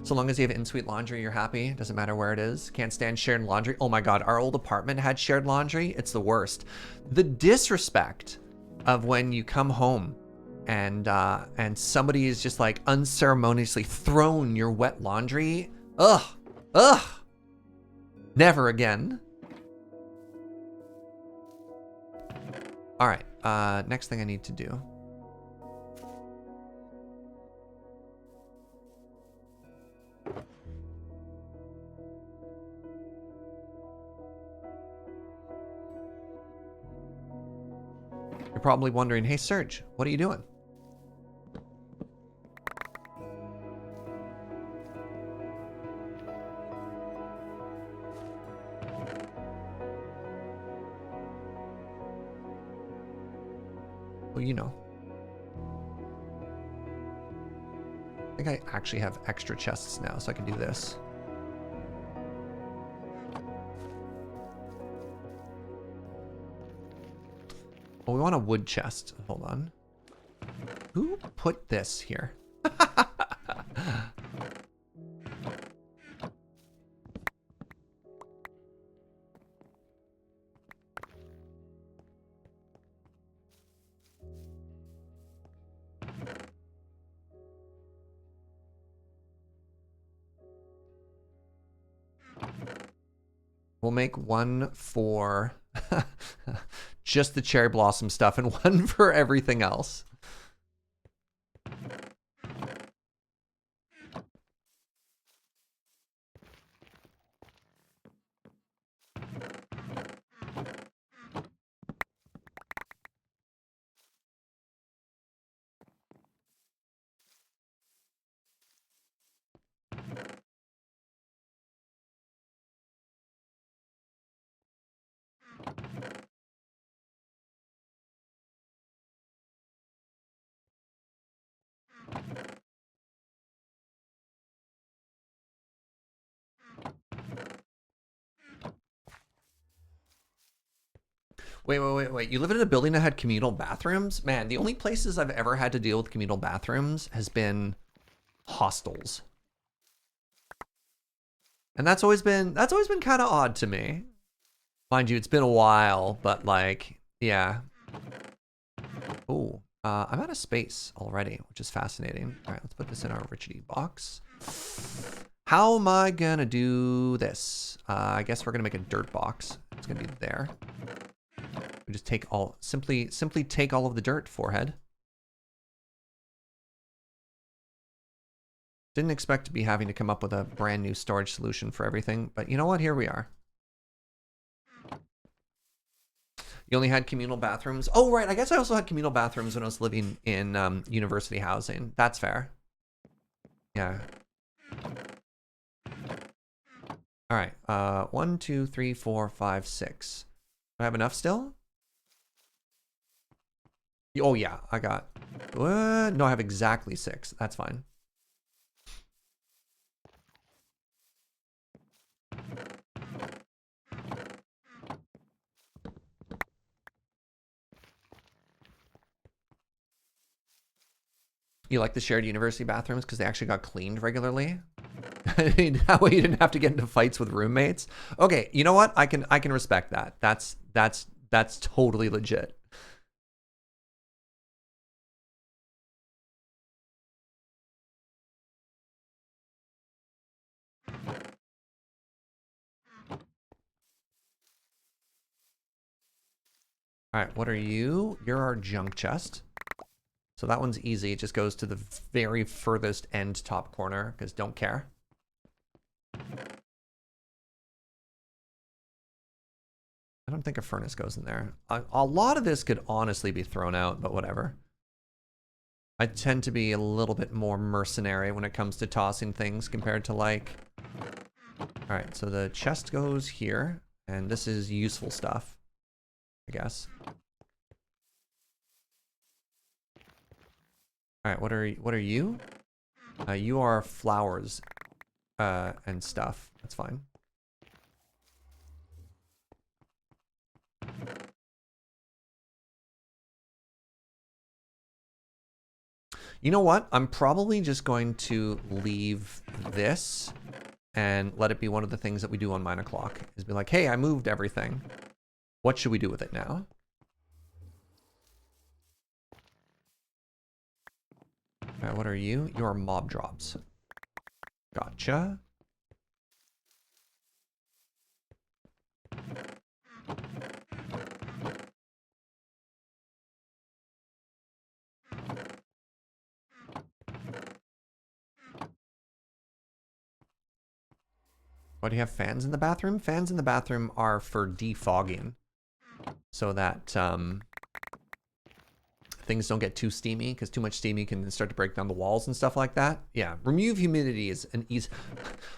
A: So long as you have in-suite laundry, you're happy. Doesn't matter where it is. Can't stand shared laundry. Oh my god, our old apartment had shared laundry. It's the worst. The disrespect of when you come home and somebody is just like unceremoniously thrown your wet laundry. Ugh. Ugh. Never again. All right. Next thing I need to do. You're probably wondering, hey, Serge, what are you doing? Well, you know. I think I actually have extra chests now, so I can do this. Well, we want a wood chest. Hold on. Who put this here? We'll make one for just the cherry blossom stuff and one for everything else. Wait. You live in a building that had communal bathrooms? Man, the only places I've ever had to deal with communal bathrooms has been hostels. And that's always been kind of odd to me. Mind you, it's been a while, but like, yeah. Oh, I'm out of space already, which is fascinating. All right, let's put this in our Richardy box. How am I gonna do this? I guess we're gonna make a dirt box. It's gonna be there. We just take all, simply take all of the dirt, forehead. Didn't expect to be having to come up with a brand new storage solution for everything, but you know what? Here we are. You only had communal bathrooms? Oh, right. I guess I also had communal bathrooms when I was living in university housing. That's fair. Yeah. All right. 1, 2, 3, 4, 5, 6. Do I have enough still? Oh, yeah. I got... What? No, I have exactly 6. That's fine. You like the shared university bathrooms because they actually got cleaned regularly? That way you didn't have to get into fights with roommates. Okay, you know what? I can respect that. That's totally legit. All right, what are you? You're our junk chest. So that one's easy. It just goes to the very furthest end top corner because don't care. I don't think a furnace goes in there. A lot of this could honestly be thrown out, but whatever. I tend to be a little bit more mercenary when it comes to tossing things compared to like... All right, so the chest goes here, and this is useful stuff, I guess. All right, what are you? You are flowers. and stuff. That's fine. You know what? I'm probably just going to leave this and let it be one of the things that we do on 9 o'clock. Is be like, hey, I moved everything. What should we do with it now? What are you? You're mob drops. Gotcha. Why do you have fans in the bathroom? Fans in the bathroom are for defogging, so that things don't get too steamy, because too much steamy can start to break down the walls and stuff like that. Yeah, remove humidity is an easy...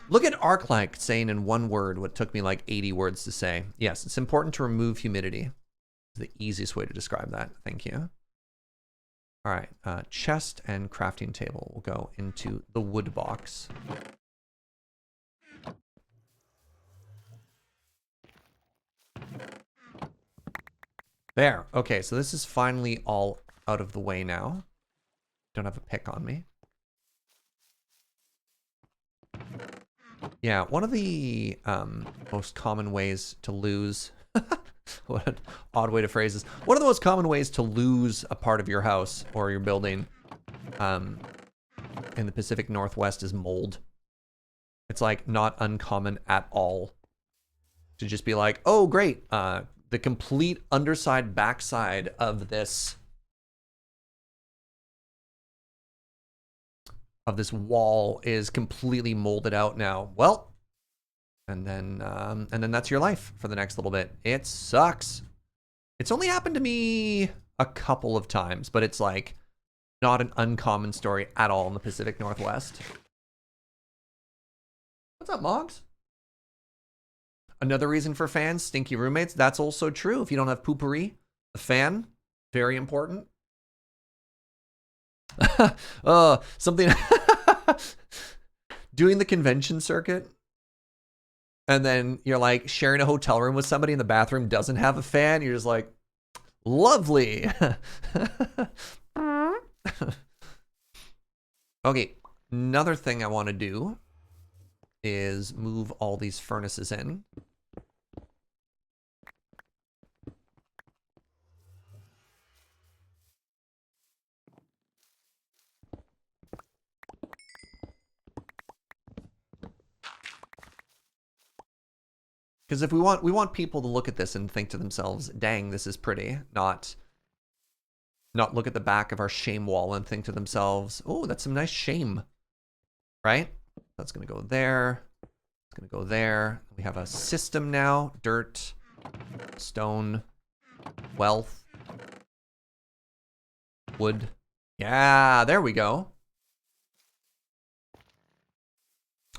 A: Look at Arclight saying in one word what took me like 80 words to say. Yes, it's important to remove humidity. It's the easiest way to describe that. Thank you. All right, chest and crafting table will go into the wood box. There. Okay, so this is finally all out of the way now. Don't have a pick on me. Yeah, one of the most common ways to lose... What an odd way to phrase this. One of the most common ways to lose a part of your house or your building in the Pacific Northwest is mold. It's like not uncommon at all to just be like, oh, great. The complete underside, backside of this wall is completely molded out now. Well, and then that's your life for the next little bit. It sucks. It's only happened to me a couple of times, but it's like not an uncommon story at all in the Pacific Northwest. What's up, Moggs? Another reason for fans, stinky roommates. That's also true. If you don't have poopery, the fan, very important. Something doing the convention circuit, and then you're like sharing a hotel room with somebody and the bathroom doesn't have a fan. You're just like, lovely. Okay, another thing I want to do is move all these furnaces in. Because if we want people to look at this and think to themselves, dang, this is pretty, not look at the back of our shame wall and think to themselves, oh, that's some nice shame, right? That's gonna go there. It's gonna go there. We have a system now: dirt, stone, wealth, wood. Yeah, there we go.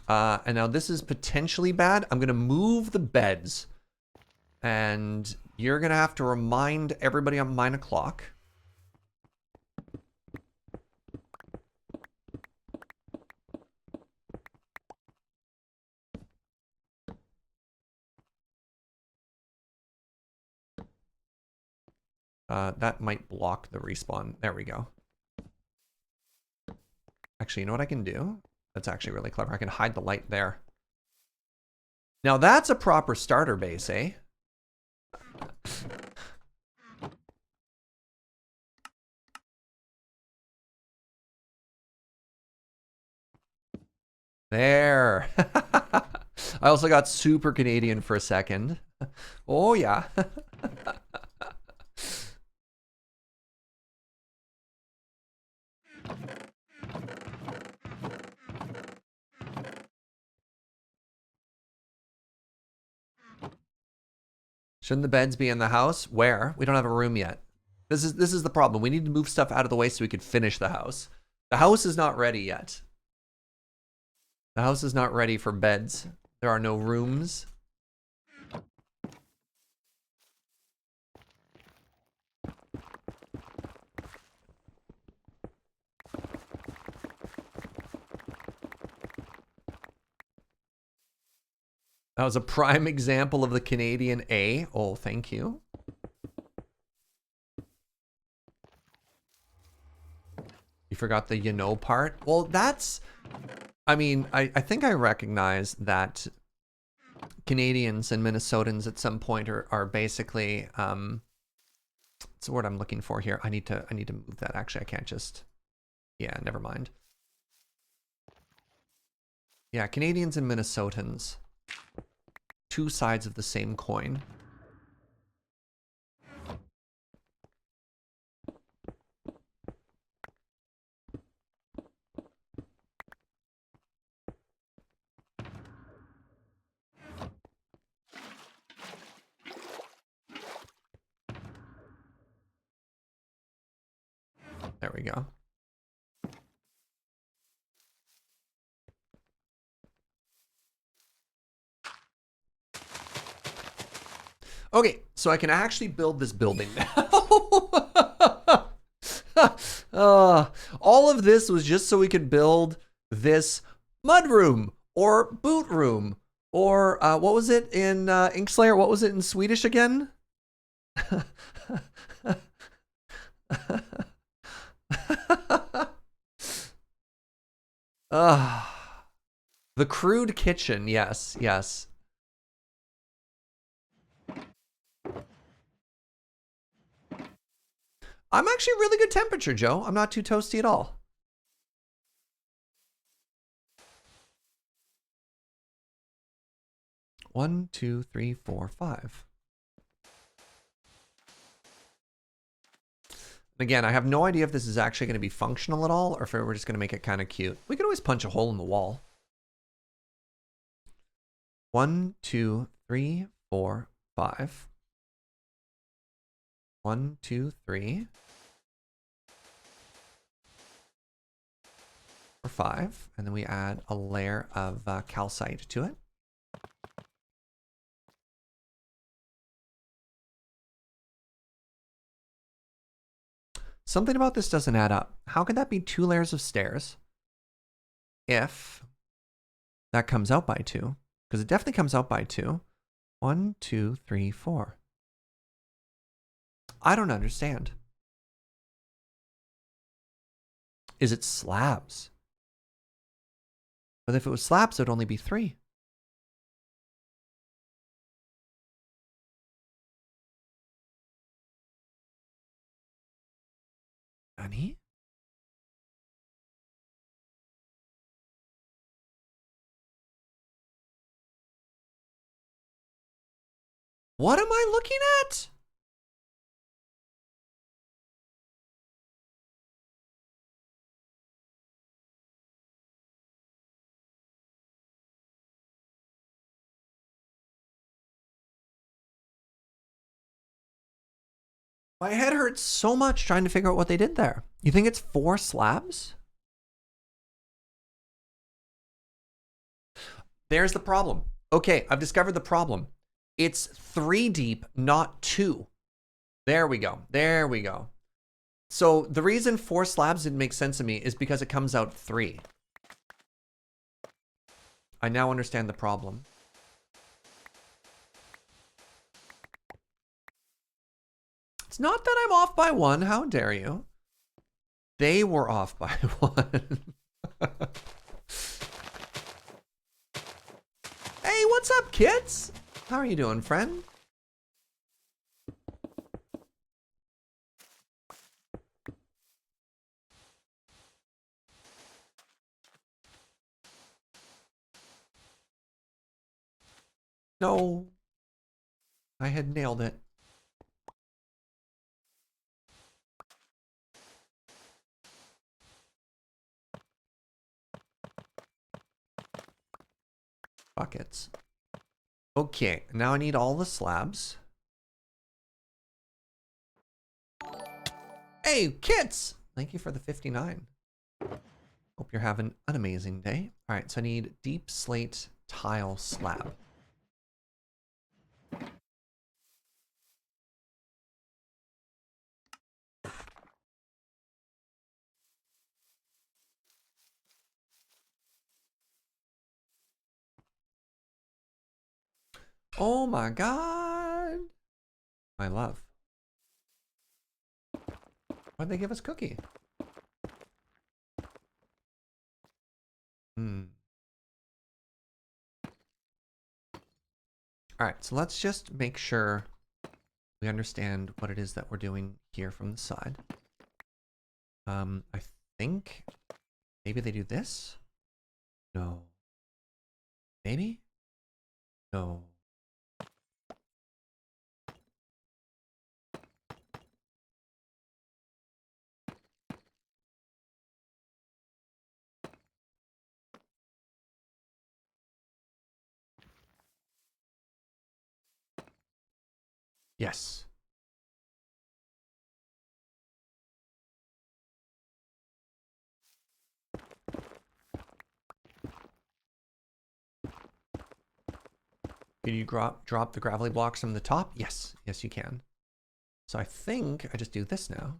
A: And now this is potentially bad. I'm gonna move the beds, and you're gonna have to remind everybody on 9 o'clock. That might block the respawn. There we go. Actually, you know what I can do? That's actually really clever. I can hide the light there. Now that's a proper starter base, eh? There. I also got super Canadian for a second. Oh, yeah. Shouldn't the beds be in the house? Where? We don't have a room yet. This is the problem. We need to move stuff out of the way so we could finish the house. The house is not ready yet. The house is not ready for beds. There are no rooms. That was a prime example of the Canadian A. Oh, thank you. You forgot the you know part? Well, that's... I mean, I think I recognize that Canadians and Minnesotans at some point are basically... what's the word I'm looking for here? I need to move that. Actually, I can't just... Yeah, never mind. Yeah, Canadians and Minnesotans. Two sides of the same coin. There we go. Okay, so I can actually build this building now. All of this was just so we could build this mudroom or boot room or what was it in Inkslayer? What was it in Swedish again? The crude kitchen. Yes, yes. I'm actually really good temperature, Joe. I'm not too toasty at all. One, two, three, four, five. Again, I have no idea if this is actually going to be functional at all or if we're just going to make it kind of cute. We could always punch a hole in the wall. 1, 2, 3, 4, 5. 1, 2, 3. Or 5. And then we add a layer of calcite to it. Something about this doesn't add up. How could that be 2 layers of stairs if that comes out by 2? Because it definitely comes out by 2. 1, 2, 3, 4. I don't understand. Is it slabs? But if it was slabs, it would only be 3. Nani? What am I looking at? My head hurts so much trying to figure out what they did there. You think it's 4 slabs? There's the problem. Okay, I've discovered the problem. It's 3 deep, not 2. There we go. There we go. So the reason 4 slabs didn't make sense to me is because it comes out 3. I now understand the problem. It's not that I'm off by 1. How dare you? They were off by 1. Hey, what's up, kids? How are you doing, friend? No. I had nailed it. Buckets. Okay, now I need all the slabs. Hey, kids! Thank you for the 59. Hope you're having an amazing day. All right, so I need deep slate tile slab. Oh my god. My love. Why'd they give us cookie? All right, so let's just make sure we understand what it is that we're doing here from the side. I think maybe they do this? No. Maybe? No. Yes. Can you drop the gravelly blocks from the top? Yes. Yes, you can. So I think I just do this now.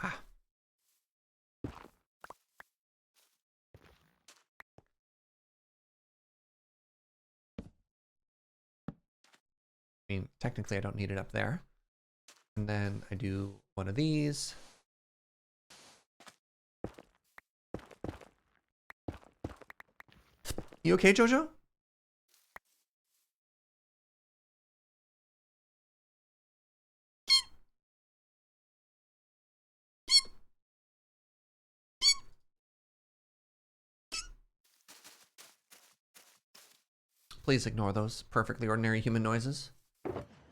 A: Ah. I mean, technically I don't need it up there. And then I do one of these. You okay, Jojo? Please ignore those perfectly ordinary human noises.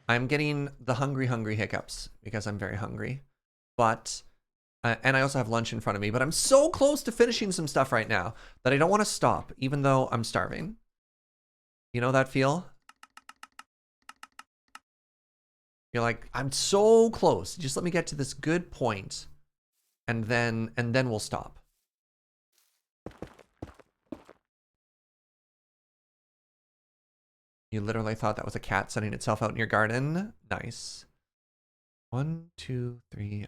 A: I'm getting the hungry hiccups because I'm very hungry. But, and I also have lunch in front of me, but I'm so close to finishing some stuff right now that I don't want to stop, even though I'm starving. You know that feel? You're like, I'm so close. Just let me get to this good point, and then we'll stop. You literally thought that was a cat sunning itself out in your garden? Nice. 1, 2, 3.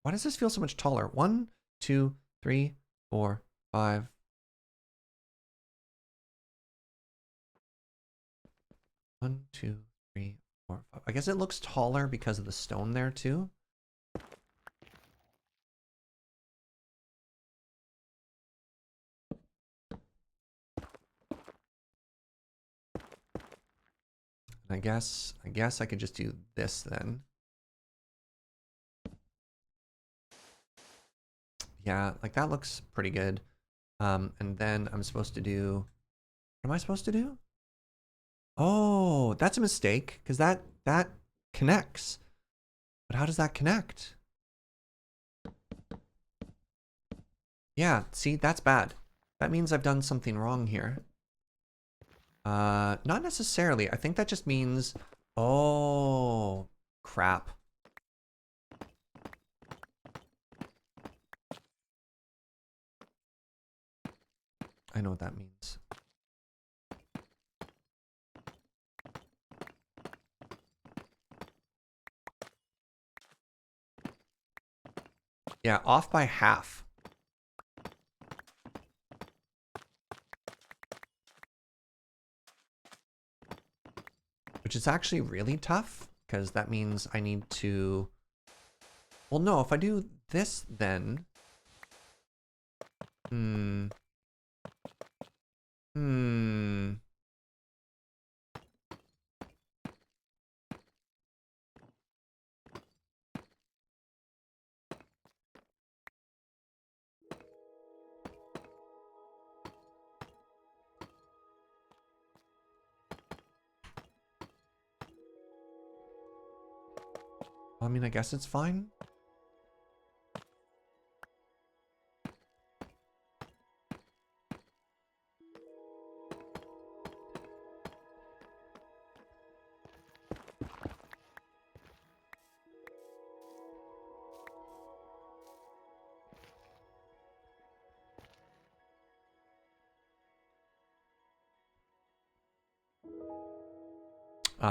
A: Why does this feel so much taller? 1, 2, 3, 4, 5. 1, 2, 3, 4, 5. I guess it looks taller because of the stone there too. I guess I could just do this then. Yeah, like that looks pretty good. And then I'm supposed to do, what am I supposed to do? Oh, that's a mistake because that connects. But how does that connect? Yeah, see, that's bad. That means I've done something wrong here. Not necessarily. I think that just means, oh, crap. I know what that means. Yeah, off by half. Which is actually really tough, because that means I need to... Well, no, if I do this, then... I mean, I guess it's fine.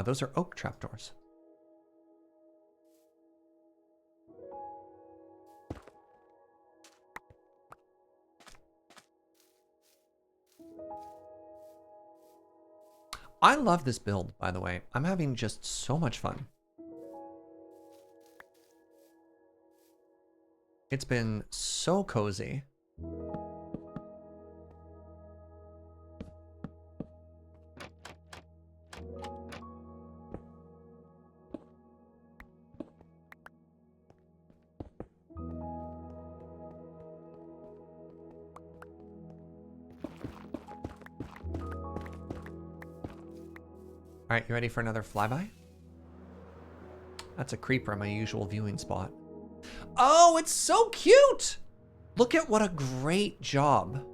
A: Those are oak trapdoors. I love this build, by the way. I'm having just so much fun. It's been so cozy. All right, you ready for another flyby? That's a creeper in my usual viewing spot. Oh, it's so cute! Look at what a great job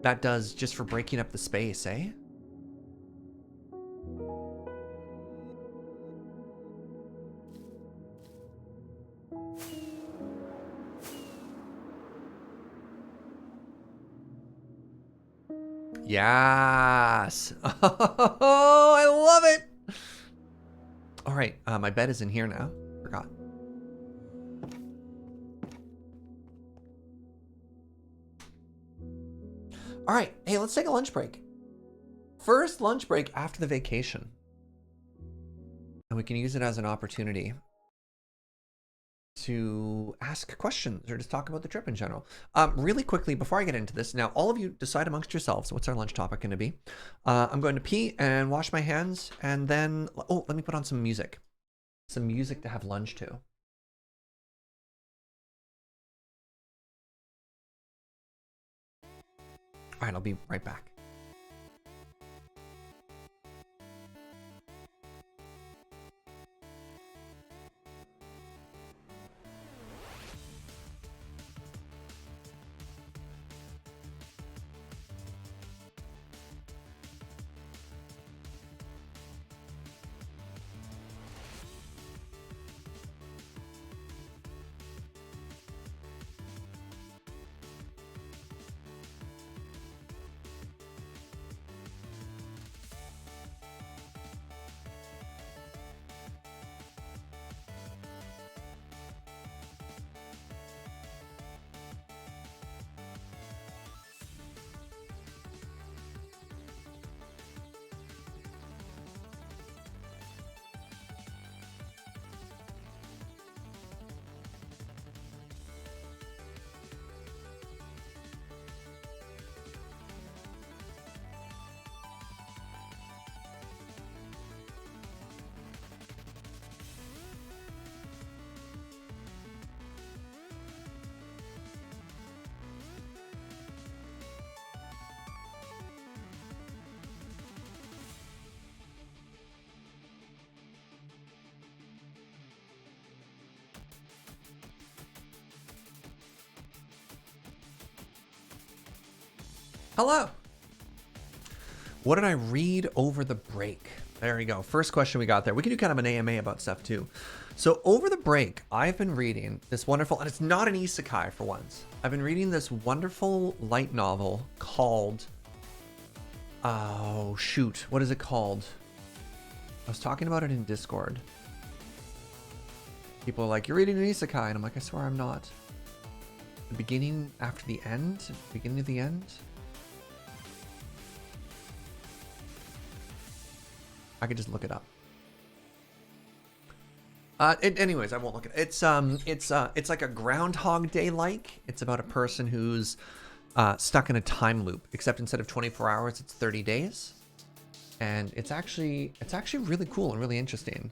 A: that does just for breaking up the space, eh? Yes! Oh, I love it! All right, my bed is in here now. Forgot. All right, hey, let's take a lunch break. First lunch break after the vacation. And we can use it as an opportunity to ask questions or just talk about the trip in general. Really quickly, before I get into this, now all of you decide amongst yourselves, what's our lunch topic going to be? I'm going to pee and wash my hands, and then, oh, let me put on some music. Some music to have lunch to. All right, I'll be right back. Hello. What did I read over the break? There we go. First question we got there. We can do kind of an AMA about stuff too. So over the break, I've been reading this wonderful, and it's not an isekai for once. I've been reading this wonderful light novel called, oh shoot, what is it called? I was talking about it in Discord. People are like, you're reading an isekai, and I'm like, I swear I'm not. The beginning after the end? Beginning of the end? I could just look it up. Anyways, I won't look at it. It's like a Groundhog Day like. It's about a person who's stuck in a time loop, except instead of 24 hours, it's 30 days. And it's actually really cool and really interesting.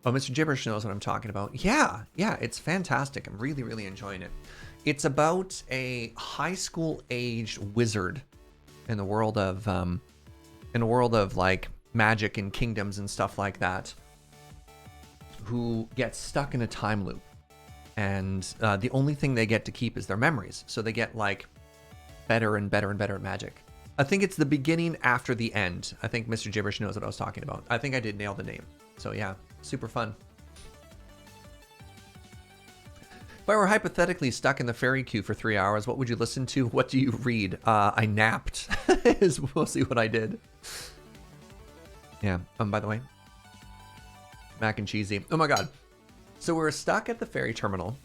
A: Oh, Mr. Gibberish knows what I'm talking about. Yeah, it's fantastic. I'm really, really enjoying it. It's about a high school aged wizard in the world of like magic and kingdoms and stuff like that, who gets stuck in a time loop, and the only thing they get to keep is their memories. So they get like better and better and better at magic. I think it's the beginning after the end. I think Mr. Gibberish knows what I was talking about. I think I did nail the name. So yeah, super fun. If I were hypothetically stuck in the ferry queue for 3 hours, what would you listen to? What do you read? I napped. is mostly what I did. Yeah. By the way, mac and cheesy. Oh my God. So we were stuck at the ferry terminal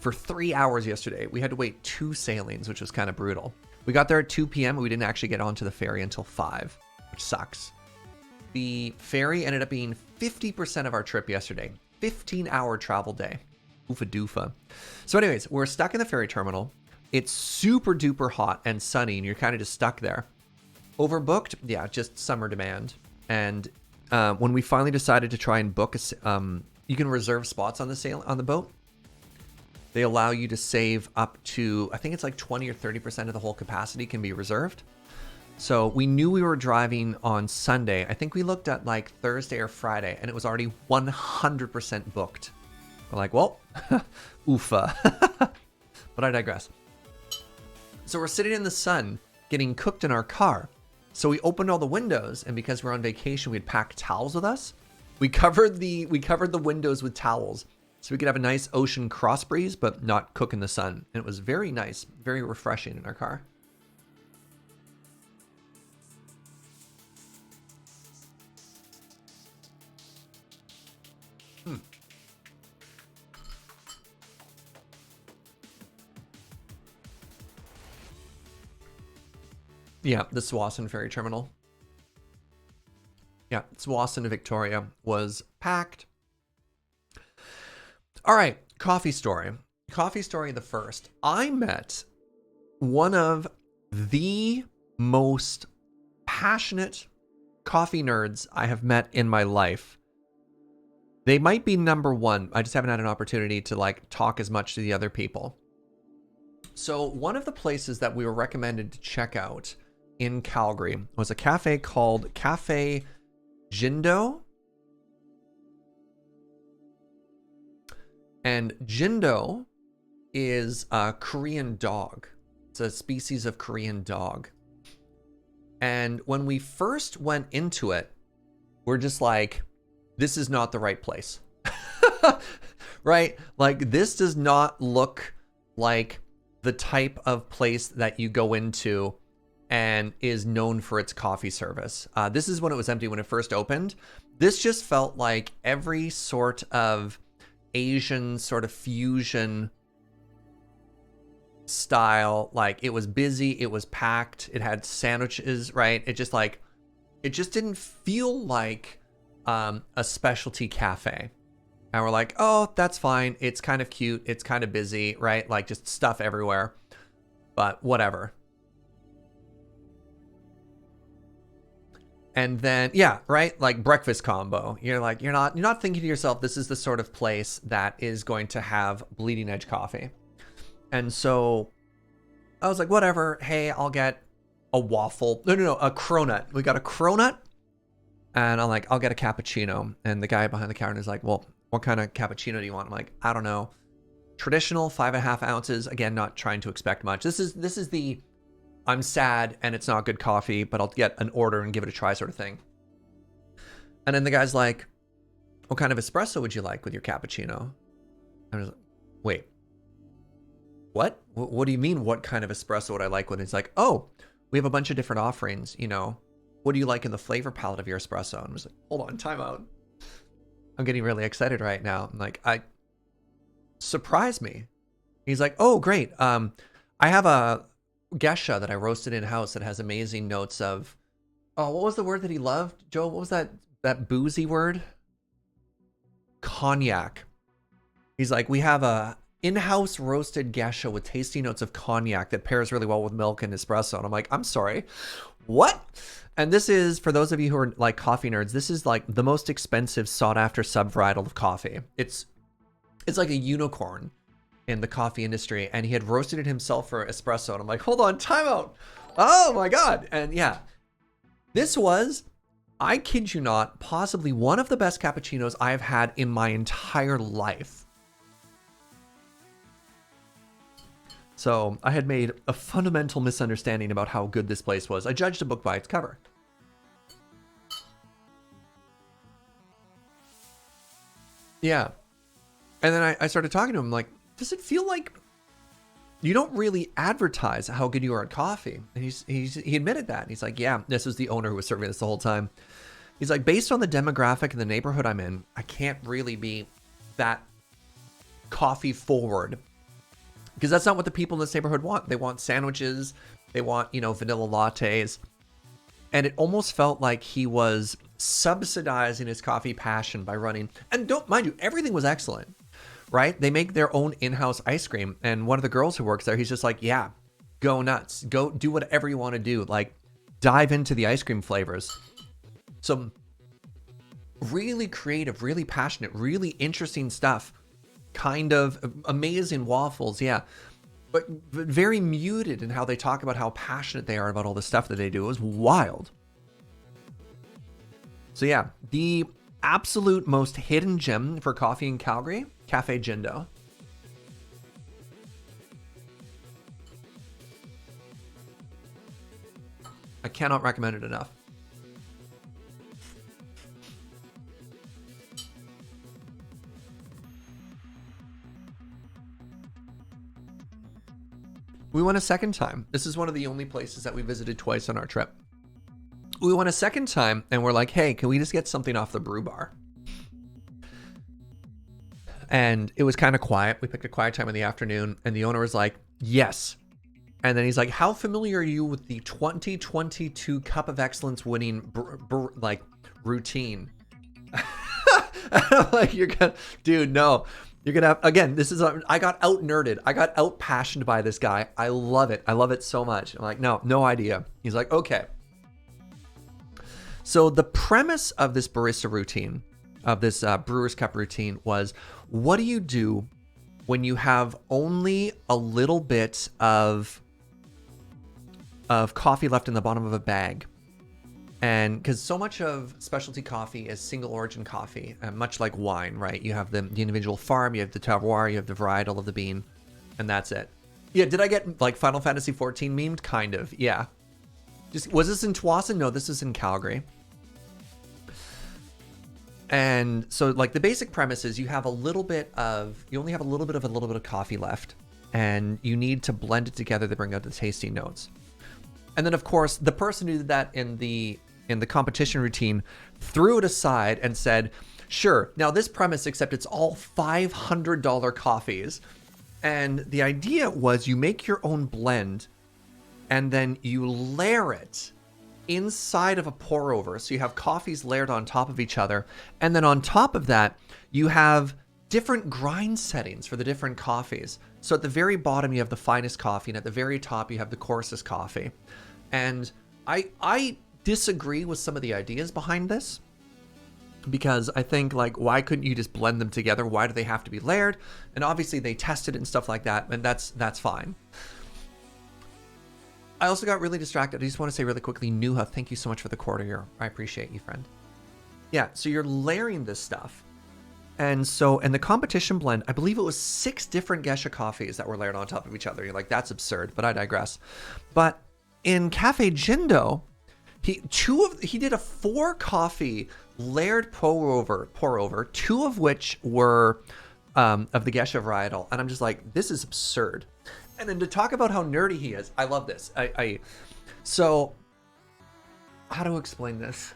A: for 3 hours yesterday. We had to wait 2 sailings, which was kind of brutal. We got there at 2 p.m. and we didn't actually get onto the ferry until 5, which sucks. The ferry ended up being 50% of our trip yesterday. 15-hour travel day. Oofa doofa. So anyways, we're stuck in the ferry terminal. It's super duper hot and sunny, and you're kind of just stuck there. Overbooked? Yeah, just summer demand. And when we finally decided to try and book you can reserve spots on the boat. They allow you to save up to, I think it's like 20 or 30% of the whole capacity can be reserved. So we knew we were driving on Sunday. I think we looked at like Thursday or Friday, and it was already 100% booked. We're like, well, oofa. But I digress. So we're sitting in the sun getting cooked in our car. So we opened all the windows, and because we're on vacation, we had packed towels with us. We covered the windows with towels so we could have a nice ocean cross breeze, but not cook in the sun. And it was very nice, very refreshing in our car. Yeah, the Swanson Ferry Terminal. Yeah, Swanson, Victoria was packed. All right, coffee story. Coffee story the first. I met one of the most passionate coffee nerds I have met in my life. They might be number one. I just haven't had an opportunity to like talk as much to the other people. So one of the places that we were recommended to check out in Calgary was a cafe called Cafe Jindo. And Jindo is a Korean dog. It's a species of Korean dog. And when we first went into it, we're just like, this is not the right place. Right? Like, this does not look like the type of place that you go into and is known for its coffee service. This is when it was empty, when it first opened. This just felt like every sort of Asian sort of fusion style. Like, it was busy, it was packed, it had sandwiches, right? It just didn't feel like a specialty cafe. And we're like, oh, that's fine. It's kind of cute. It's kind of busy, right? Like, just stuff everywhere, but whatever. And then, yeah, right? Like, breakfast combo. You're like, you're not thinking to yourself, this is the sort of place that is going to have bleeding edge coffee. And so I was like, whatever. Hey, I'll get a waffle. No, a cronut. We got a cronut. And I'm like, I'll get a cappuccino. And the guy behind the counter is like, well, what kind of cappuccino do you want? I'm like, I don't know. Traditional, 5.5 ounces. Again, not trying to expect much. This is the I'm sad and it's not good coffee, but I'll get an order and give it a try sort of thing. And then the guy's like, what kind of espresso would you like with your cappuccino? And I was like, wait, what? What do you mean, what kind of espresso would I like with it? He's like, oh, we have a bunch of different offerings, you know. What do you like in the flavor palette of your espresso? And I was like, hold on, time out. I'm getting really excited right now. I'm like, surprise me. He's like, oh, great. I have a geisha that I roasted in-house that has amazing notes of, oh, what was the word that he loved? Joe, what was that boozy word? Cognac. He's like, we have a in-house roasted geisha with tasty notes of cognac that pairs really well with milk and espresso. And I'm like, I'm sorry, what? And this is, for those of you who are like coffee nerds, this is like the most expensive sought after sub-varietal of coffee. It's like a unicorn in the coffee industry, and he had roasted it himself for espresso. And I'm like, hold on, time out. Oh my God. And yeah, this was, I kid you not, possibly one of the best cappuccinos I've had in my entire life. So I had made a fundamental misunderstanding about how good this place was. I judged a book by its cover. Yeah. And then I started talking to him like, does it feel like you don't really advertise how good you are at coffee. And he admitted that. He's like, yeah, this was the owner who was serving this the whole time. He's like, based on the demographic and the neighborhood I'm in, I can't really be that coffee forward, because that's not what the people in this neighborhood want. They want sandwiches. They want, vanilla lattes. And it almost felt like he was subsidizing his coffee passion by running. And don't mind you, everything was excellent, right? They make their own in-house ice cream. And one of the girls who works there, he's just like, yeah, go nuts. Go do whatever you want to do. Like, dive into the ice cream flavors. Some really creative, really passionate, really interesting stuff. Kind of amazing waffles, yeah. But very muted in how they talk about how passionate they are about all the stuff that they do. It was wild. So yeah, the absolute most hidden gem for coffee in Calgary, Cafe Jindo. I cannot recommend it enough. We went a second time. This is one of the only places that we visited twice on our trip. We went a second time and we're like, hey, can we just get something off the brew bar? And it was kind of quiet. We picked a quiet time in the afternoon and the owner was like, yes. And then he's like, how familiar are you with the 2022 Cup of Excellence winning routine? I'm like, you're gonna, dude, no. You're gonna have, again, this is, I got out nerded. I got out passioned by this guy. I love it. I love it so much. I'm like, no idea. He's like, okay. So the premise of this barista routine, of this Brewer's Cup routine was, what do you do when you have only a little bit of coffee left in the bottom of a bag? And because so much of specialty coffee is single origin coffee, much like wine, right? You have the individual farm, you have the terroir, you have the varietal of the bean, and that's it. Yeah, did I get like Final Fantasy 14 memed? Kind of, yeah. Was this in Tsawwassen? No, this is in Calgary. And so like the basic premise is you only have a little bit of coffee left, and you need to blend it together to bring out the tasty notes. And then of course, the person who did that in the competition routine threw it aside and said, sure, now this premise, except it's all $500 coffees. And the idea was you make your own blend and then you layer it inside of a pour over. So you have coffees layered on top of each other. And then on top of that, you have different grind settings for the different coffees. So at the very bottom, you have the finest coffee, and at the very top, you have the coarsest coffee. And I disagree with some of the ideas behind this, because I think, like, why couldn't you just blend them together? Why do they have to be layered? And obviously they tested it and stuff like that, and that's fine. I also got really distracted. I just want to say really quickly, Nuha, thank you so much for the quarter year. I appreciate you, friend. Yeah, so you're layering this stuff. And so, in the competition blend, I believe it was 6 different Gesha coffees that were layered on top of each other. You're like, that's absurd, but I digress. But in Cafe Jindo, he did a 4 coffee layered pour over, 2 of which were of the Gesha varietal. And I'm just like, this is absurd. And then to talk about how nerdy he is, I love this. So how to explain this?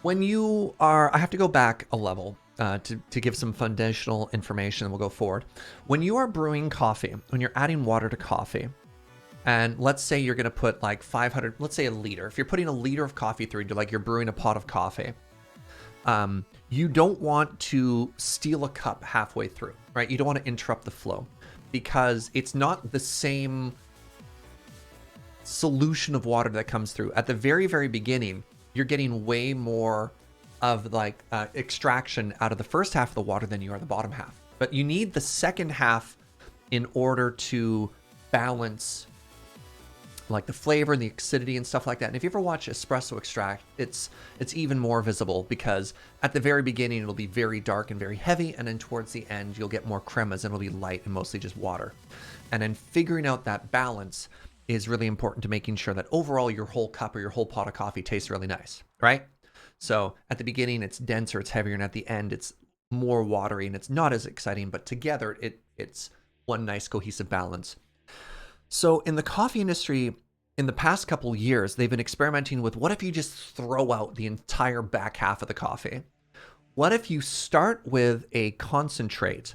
A: When you are, I have to go back a level to give some foundational information, and we'll go forward. When you are brewing coffee, when you're adding water to coffee, and let's say you're going to put like 500, let's say a liter. If you're putting a liter of coffee through, you're brewing a pot of coffee. You don't want to steal a cup halfway through, right? You don't want to interrupt the flow, because it's not the same solution of water that comes through. At the very, very beginning, you're getting way more of like extraction out of the first half of the water than you are the bottom half. But you need the second half in order to balance like the flavor and the acidity and stuff like that. And if you ever watch espresso extract, it's even more visible, because at the very beginning it'll be very dark and very heavy, and then towards the end you'll get more cremas and it'll be light and mostly just water. And then figuring out that balance is really important to making sure that overall your whole cup or your whole pot of coffee tastes really nice, right? So at the beginning it's denser, it's heavier, and at the end it's more watery and it's not as exciting, but together it's one nice cohesive balance. So in the coffee industry, in the past couple years, they've been experimenting with what if you just throw out the entire back half of the coffee? What if you start with a concentrate,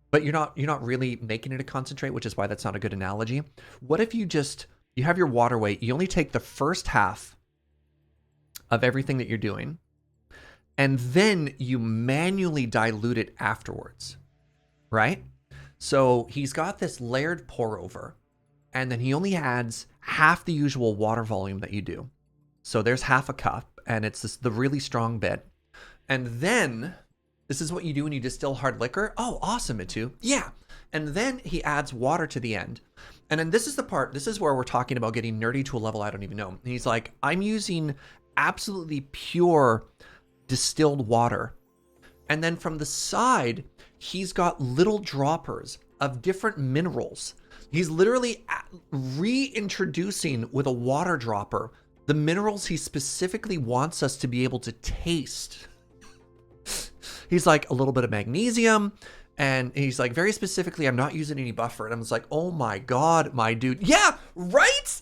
A: but you're not really making it a concentrate, which is why that's not a good analogy. What if you have your water weight, you only take the first half of everything that you're doing, and then you manually dilute it afterwards, right? So he's got this layered pour over, and then he only adds half the usual water volume that you do. So there's half a cup, and it's the really strong bit. And then, this is what you do when you distill hard liquor. Oh, awesome, Mitu. Yeah. And then he adds water to the end. And then this is the part, this is where we're talking about getting nerdy to a level I don't even know. And he's like, I'm using absolutely pure distilled water. And then from the side, he's got little droppers of different minerals. He's literally reintroducing with a water dropper the minerals he specifically wants us to be able to taste. He's like, a little bit of magnesium, and he's like, very specifically, I'm not using any buffer. And I was like, oh my God, my dude. Yeah, right?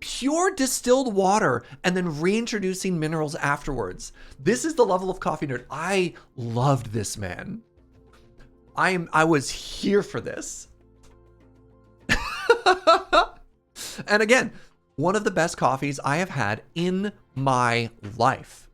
A: Pure distilled water and then reintroducing minerals afterwards. This is the level of coffee nerd. I loved this, man. I was here for this. And again, one of the best coffees I have had in my life.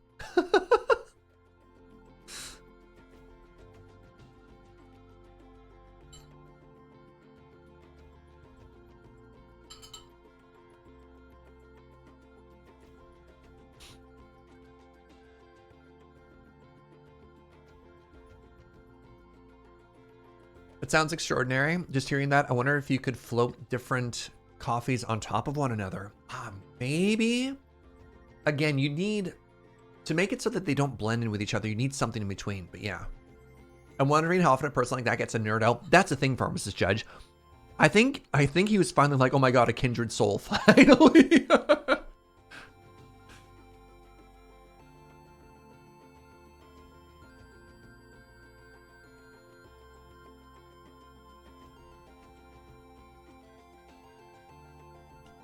A: It sounds extraordinary. Just hearing that, I wonder if you could float different coffees on top of one another. Maybe. Again, you need to make it so that they don't blend in with each other. You need something in between. But yeah, I'm wondering how often a person like that gets a nerd out. That's a thing, Pharmacist Judge. I think he was finally like, oh my God, a kindred soul, finally.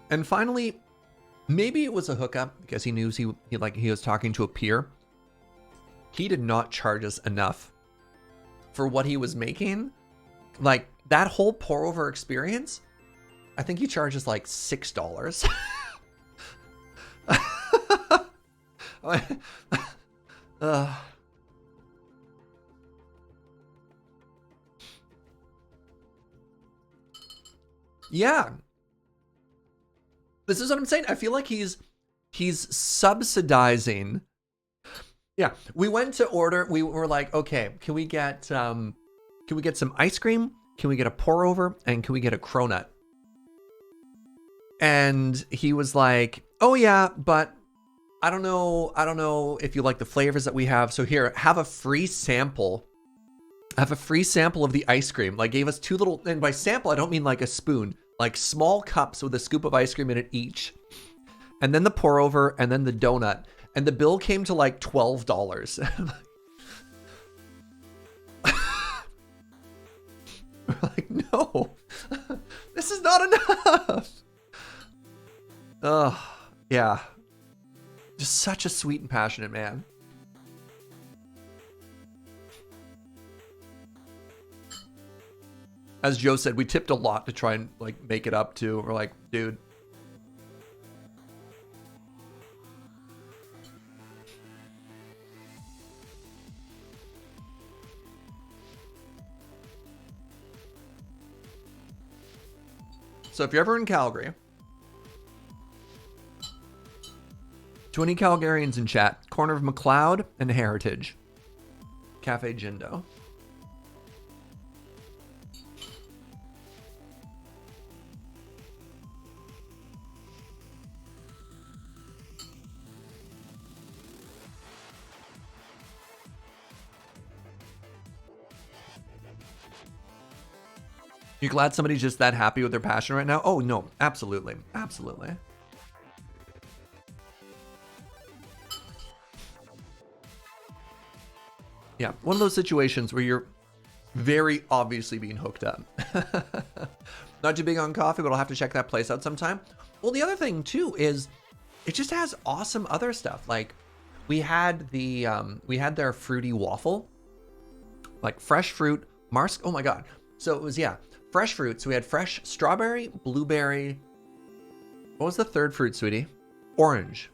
A: And finally, maybe it was a hookup because he knew he was talking to a peer. He did not charge us enough for what he was making. Like that whole pour over experience, I think he charges like $6. Yeah. This is what I'm saying. I feel like he's subsidizing. Yeah, we went to order. We were like, okay, can we get some ice cream? Can we get a pour over? And can we get a cronut? And he was like, oh yeah, but I don't know if you like the flavors that we have. So here, have a free sample. Have a free sample of the ice cream. Like gave us two little, and by sample, I don't mean like a spoon. Like small cups with a scoop of ice cream in it each. And then the pour over and then the donut. And the bill came to like $12. We're like, no, this is not enough. Oh, yeah. Just such a sweet and passionate man. As Joe said, we tipped a lot to try and like make it up to. We're like, dude. So if you're ever in Calgary, 20 Calgarians in chat, corner of McLeod and Heritage, Cafe Jindo. You glad somebody's just that happy with their passion right now? Oh, no, absolutely. Absolutely. Yeah, one of those situations where you're Very obviously being hooked up. Not too big on coffee, but I'll have to check that place out sometime. Well, the other thing too is it just has awesome other stuff. Like we had their fruity waffle, like fresh fruit, oh my God. So it was, yeah, fresh fruit. So we had fresh strawberry, blueberry. What was the third fruit, sweetie? Orange.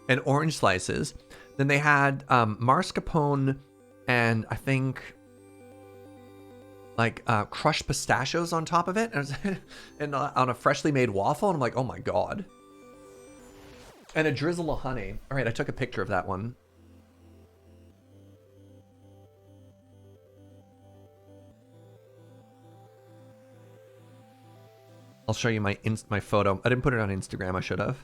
A: And orange slices. Then they had mascarpone and I think like crushed pistachios on top of it, and on a freshly made waffle. And I'm like, oh my God. And a drizzle of honey. All right, I took a picture of that one. I'll show you my photo. I didn't put it on Instagram. I should have.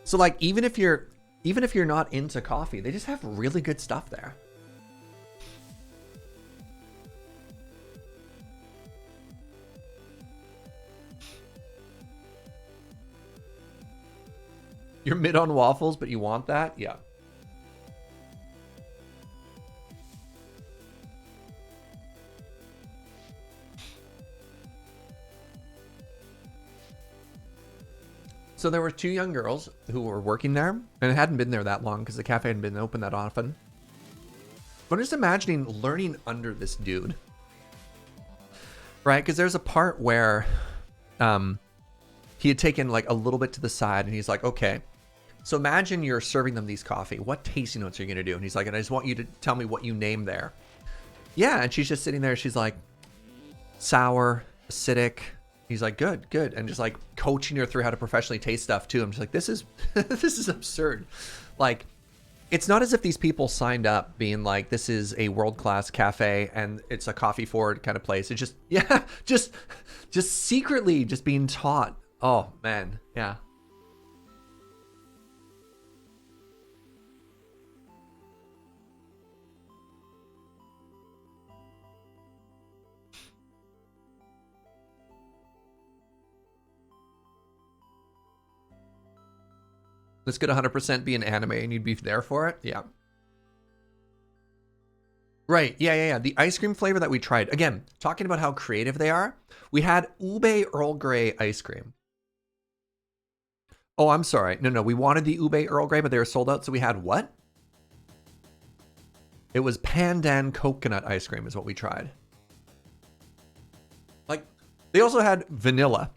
A: So like even if you're not into coffee, they just have really good stuff there. You're mid on waffles, but you want that? Yeah. So there were two young girls who were working there, and it hadn't been there that long because the cafe hadn't been open that often. But I'm just imagining learning under this dude, right? Because there's a part where he had taken like a little bit to the side, and he's like, okay, so imagine you're serving them these coffee. What tasting notes are you going to do? And he's like, and I just want you to tell me what you name there. Yeah, and she's just sitting there. She's like, sour, acidic. He's like, good, good. And just like coaching her through how to professionally taste stuff too. I'm just like, this is, this is absurd. Like, it's not as if these people signed up being like, this is a world-class cafe and it's a coffee forward kind of place. It's just, yeah, just secretly just being taught. Oh man. Yeah. This could 100% be an anime and you'd be there for it. Yeah. Right. Yeah. The ice cream flavor that we tried. Again, talking about how creative they are. We had ube Earl Grey ice cream. Oh, I'm sorry. No. We wanted the ube Earl Grey, but they were sold out. So we had what? It was pandan coconut ice cream is what we tried. Like, they also had vanilla.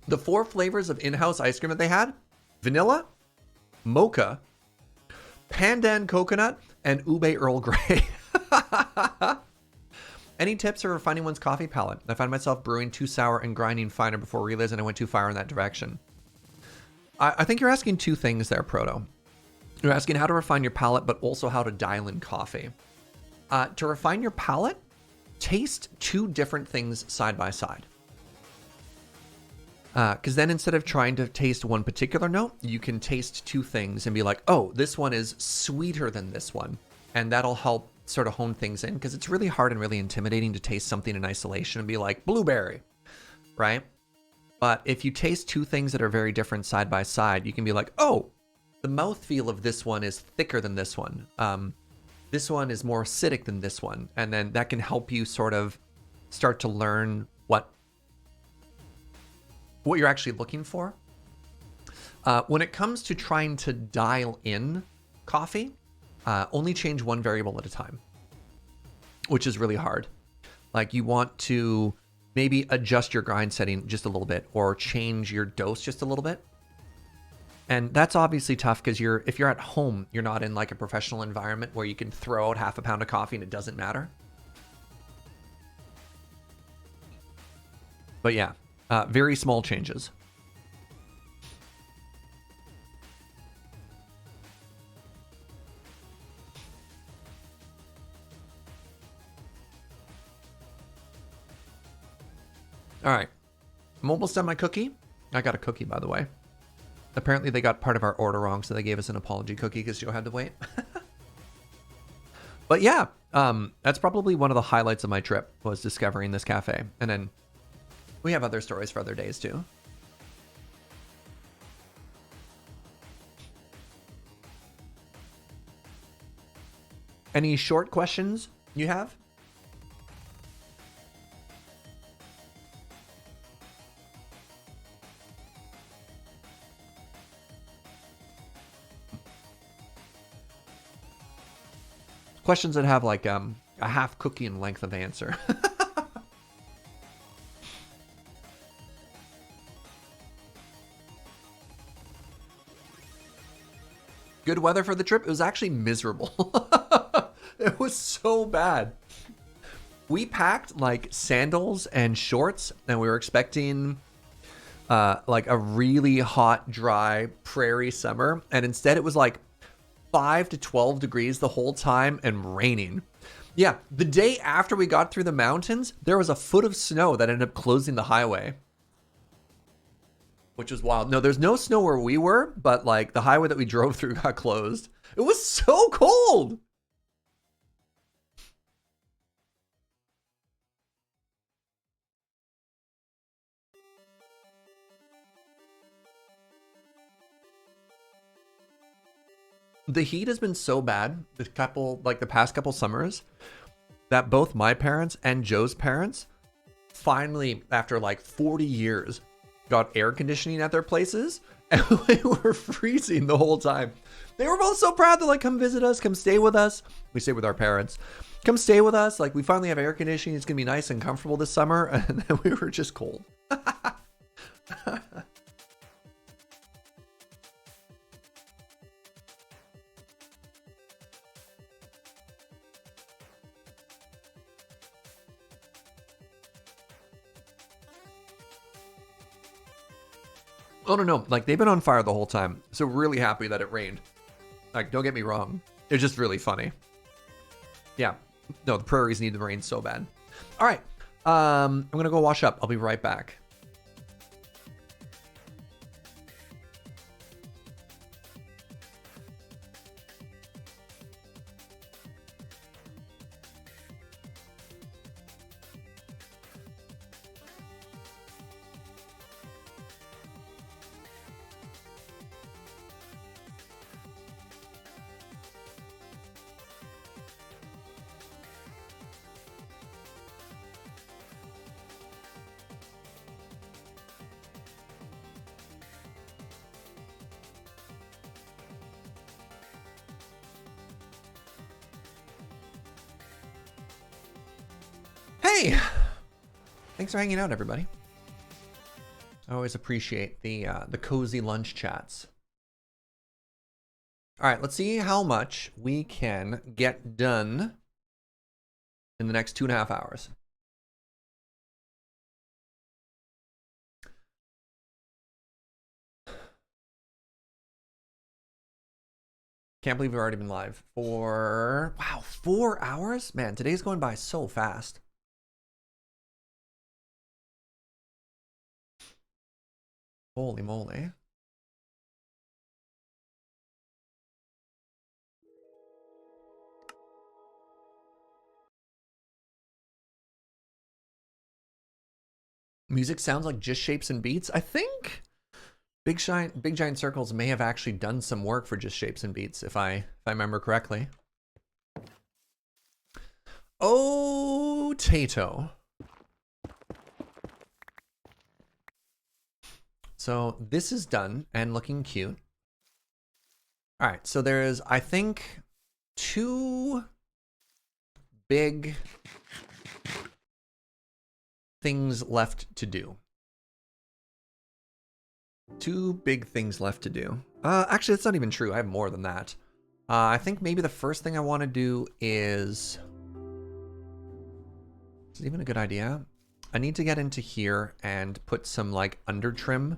A: The 4 flavors of in-house ice cream that they had: vanilla, mocha, pandan coconut, and ube Earl Grey. Any tips for refining one's coffee palate? I find myself brewing too sour and grinding finer before realizing I went too far in that direction. I think you're asking 2 things there, Proto. You're asking how to refine your palate, but also how to dial in coffee. To refine your palate, taste 2 different things side by side. Because then instead of trying to taste one particular note, you can taste 2 things and be like, oh, this one is sweeter than this one. And that'll help sort of hone things in, because it's really hard and really intimidating to taste something in isolation and be like, blueberry, right? But if you taste 2 things that are very different side by side, you can be like, oh, the mouthfeel of this one is thicker than this one. This one is more acidic than this one. And then that can help you sort of start to learn what you're actually looking for. When it comes to trying to dial in coffee, only change 1 variable at a time, which is really hard. Like, you want to maybe adjust your grind setting just a little bit, or change your dose just a little bit. And that's obviously tough because if you're at home, you're not in like a professional environment where you can throw out half a pound of coffee and it doesn't matter. But yeah. Very small changes. All right. I'm almost done my cookie. I got a cookie, by the way. Apparently they got part of our order wrong, so they gave us an apology cookie because Joe had to wait. But yeah, That's probably one of the highlights of my trip was discovering this cafe. And then we have other stories for other days too. Any short questions you have? Questions that have like a half cookie in length of answer. Good weather for the trip? It was actually miserable. It was so bad. We packed like sandals and shorts, and we were expecting like a really hot, dry prairie summer, and instead it was like 5 to 12 degrees the whole time and raining. Yeah, the day after we got through the mountains, there was a foot of snow that ended up closing the highway, which was wild. No, there's no snow where we were, but like the highway that we drove through got closed. It was so cold. The heat has been so bad the past couple summers that both my parents and Joe's parents finally, after like 40 years, got air conditioning at their places, and we were freezing the whole time. They were both so proud to like come visit us, come stay with us. We stay with our parents. Come stay with us. Like we finally have air conditioning. It's gonna be nice and comfortable this summer, and then we were just cold. Oh, no. Like, they've been on fire the whole time. So really happy that it rained. Like, don't get me wrong. It's just really funny. Yeah. No, the prairies need the rain so bad. All right. I'm going to go wash up. I'll be right back. Hey, thanks for hanging out, everybody. I always appreciate the cozy lunch chats. All right, let's see how much we can get done in the next 2.5 hours. Can't believe we've already been live for, wow, 4 hours? Man, today's going by so fast. Holy moly. Music sounds like Just Shapes and Beats. I think Big Giant Circles may have actually done some work for Just Shapes and Beats, if I remember correctly. Oh, Tato. So this is done and looking cute. All right, so there's, I think, 2 big things left to do. 2 big things left to do. Actually, that's not even true. I have more than that. I think maybe the first thing I want to do is... Is it even a good idea? I need to get into here and put some, like, under trim.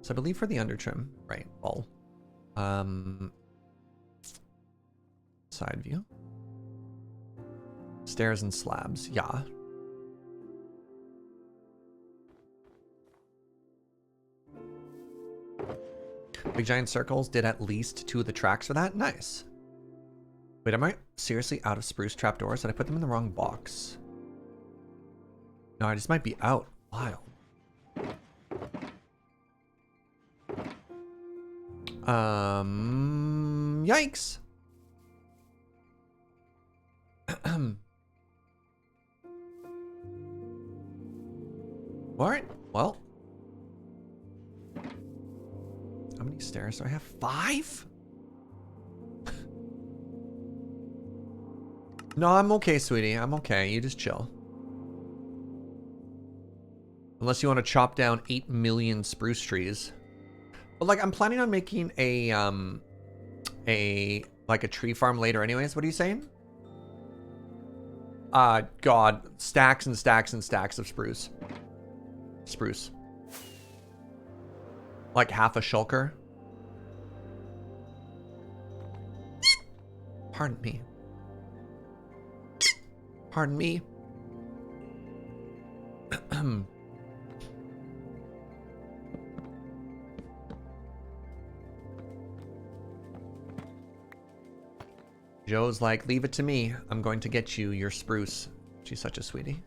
A: So I believe for the under trim, right, all. Side view. Stairs and slabs, yeah. Big Giant Circles did at least 2 of the tracks for that. Nice. Wait, am I seriously out of spruce trapdoors? Did I put them in the wrong box? No, I just might be out. Wild. Yikes. Alright, well. How many stairs do I have? 5? No, I'm okay, sweetie. I'm okay. You just chill. Unless you want to chop down 8 million spruce trees. But like, I'm planning on making a tree farm later anyways. What are you saying? God. Stacks and stacks and stacks of spruce. Spruce. Like half a shulker. Pardon me. Pardon me. Joe's like, leave it to me. I'm going to get you your spruce. She's such a sweetie.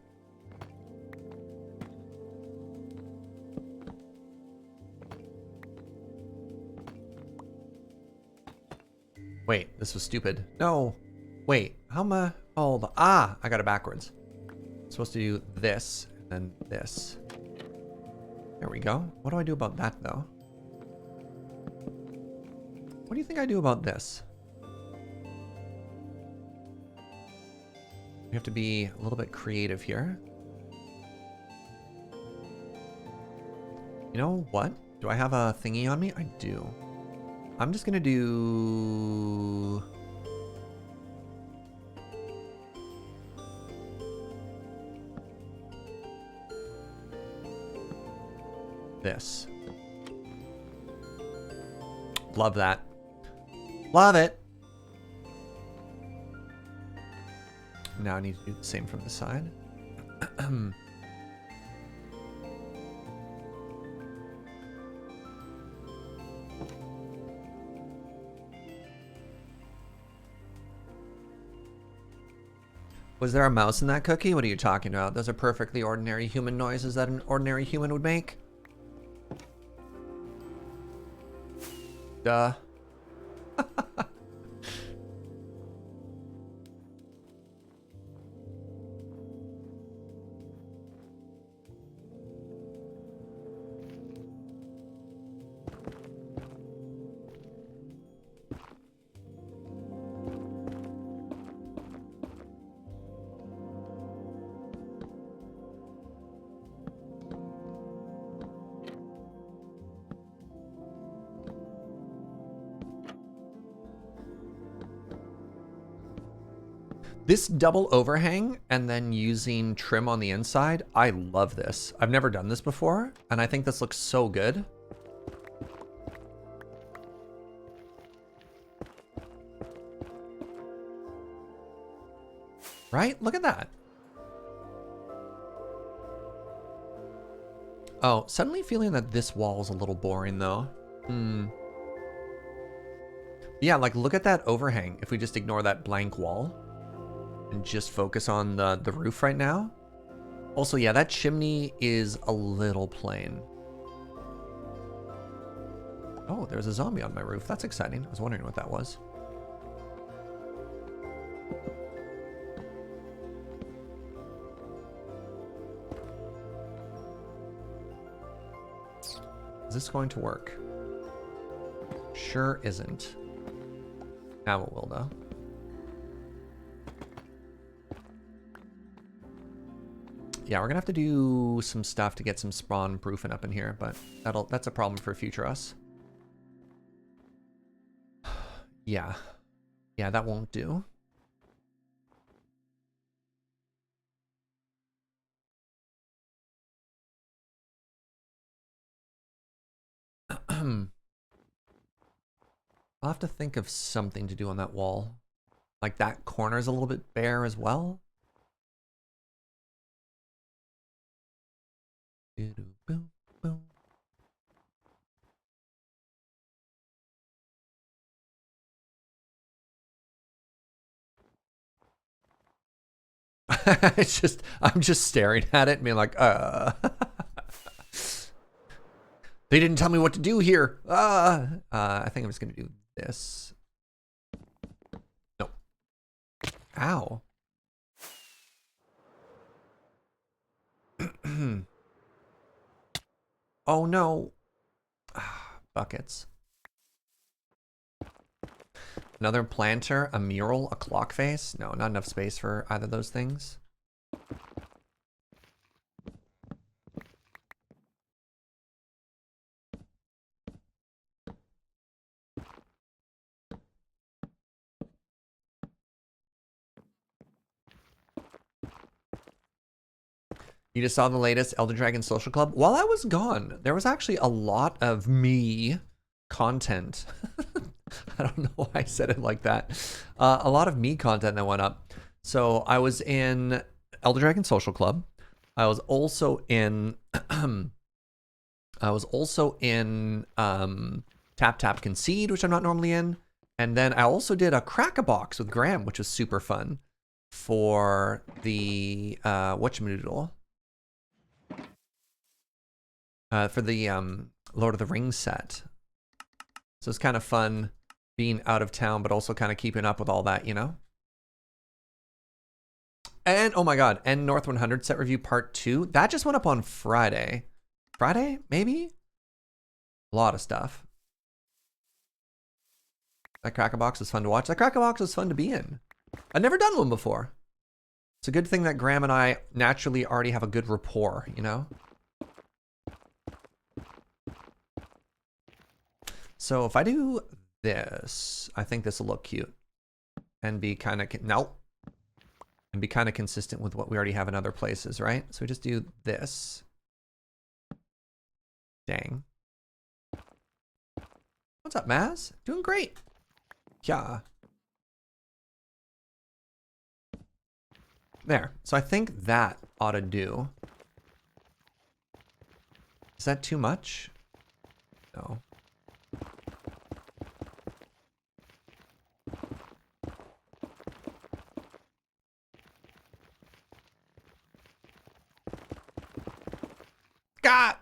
A: Wait, this was stupid. No. Wait, how am I? Hold on. Ah, I got it backwards. I'm supposed to do this and then this. There we go. What do I do about that though? What do you think I do about this? We have to be a little bit creative here. You know what? Do I have a thingy on me? I do. I'm just gonna do... this. Love that. Love it. Now I need to do the same from the side. Was there a mouse in that cookie? What are you talking about? Those are perfectly ordinary human noises that an ordinary human would make. Duh. This double overhang and then using trim on the inside, I love this. I've never done this before, and I think this looks so good. Right? Look at that. Oh, suddenly feeling that this wall is a little boring though. Yeah, like look at that overhang if we just ignore that blank wall. And just focus on the roof right now. Also, yeah, that chimney is a little plain. Oh, there's a zombie on my roof. That's exciting. I was wondering what that was. Is this going to work? Sure isn't. Now it will, though. Yeah, we're gonna have to do some stuff to get some spawn proofing up in here, but that's a problem for future us. Yeah. Yeah, that won't do. I'll have to think of something to do on that wall. Like that corner's a little bit bare as well. Boom, boom. It's just, I'm just staring at it and being like, they didn't tell me what to do here. I think I'm just gonna do this. Nope. Ow. Oh no. Buckets. Another planter, a mural, a clock face. No, not enough space for either of those things. You just saw the latest Elder Dragon Social Club? While I was gone, there was actually a lot of me content. I don't know why I said it like that. A lot of me content that went up. So I was in Elder Dragon Social Club. I was also in Tap Tap Concede, which I'm not normally in. And then I also did a Crack-a-Box with Graham, which was super fun for the whatchamadoodle. For the Lord of the Rings set. So it's kind of fun being out of town, but also kind of keeping up with all that, you know? And, oh my god, and North 100 set review part 2. That just went up on Friday. Friday, maybe? A lot of stuff. That Crack-a-Box was fun to watch. That Crack-a-Box was fun to be in. I've never done one before. It's a good thing that Graham and I naturally already have a good rapport, you know? So if I do this, I think this will look cute and be kind of, and be kind of consistent with what we already have in other places, right? So we just do this. Dang. What's up, Maz? Doing great. Yeah. There. So I think that ought to do. Is that too much? No. God!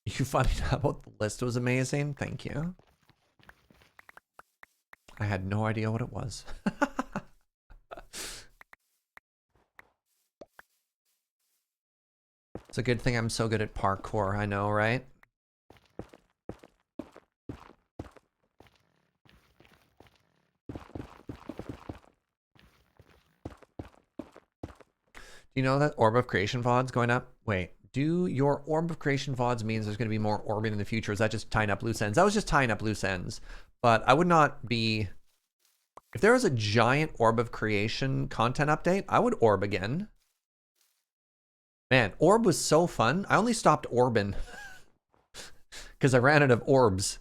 A: You finding out about the list was amazing. Thank you. I had no idea what it was. It's a good thing I'm so good at parkour, I know, right? Do you know that Orb of Creation VOD's going up? Wait, do your Orb of Creation VODs means there's going to be more orbing in the future? Is that just tying up loose ends? That was just tying up loose ends. But I would not be... If there was a giant Orb of Creation content update, I would orb again. Man, orb was so fun. I only stopped orbing because I ran out of orbs.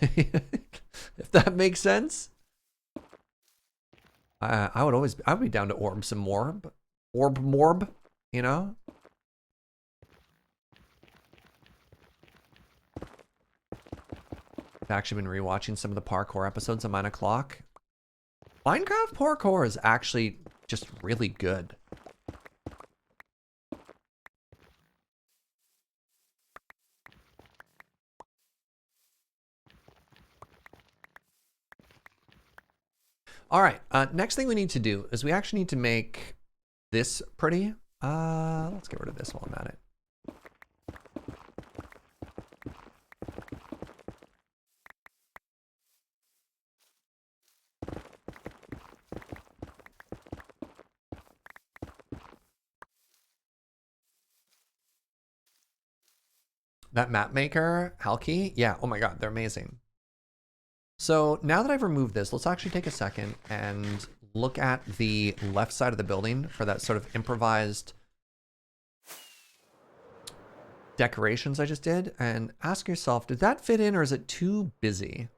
A: If that makes sense. I would be down to orb some more. But orb morb, you know? I've actually been rewatching some of the parkour episodes at 9 o'clock. Minecraft parkour is actually just really good. All right, next thing we need to do is we actually need to make this pretty. Let's get rid of this while I'm at it. That map maker, Halki, yeah, oh my god, they're amazing. So now that I've removed this, let's actually take a second and look at the left side of the building for that sort of improvised decorations I just did, and ask yourself, did that fit in or is it too busy?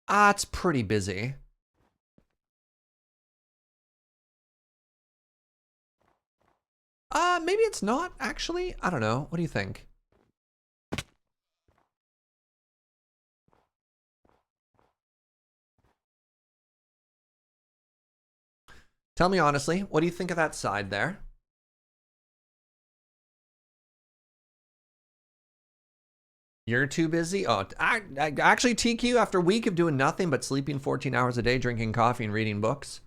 A: It's pretty busy. Maybe it's not, actually. I don't know. What do you think? Tell me honestly, what do you think of that side there? You're too busy? Oh, actually, TQ, after a week of doing nothing but sleeping 14 hours a day, drinking coffee, and reading books.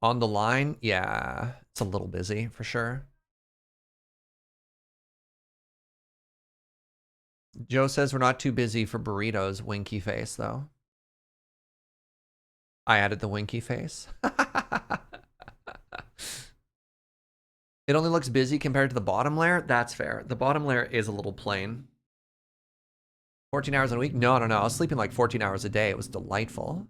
A: On the line, yeah, it's a little busy for sure. Joe says we're not too busy for burritos. Winky face, though. I added the winky face. It only looks busy compared to the bottom layer. That's fair. The bottom layer is a little plain. 14 hours a week? No. I was sleeping like 14 hours a day. It was delightful.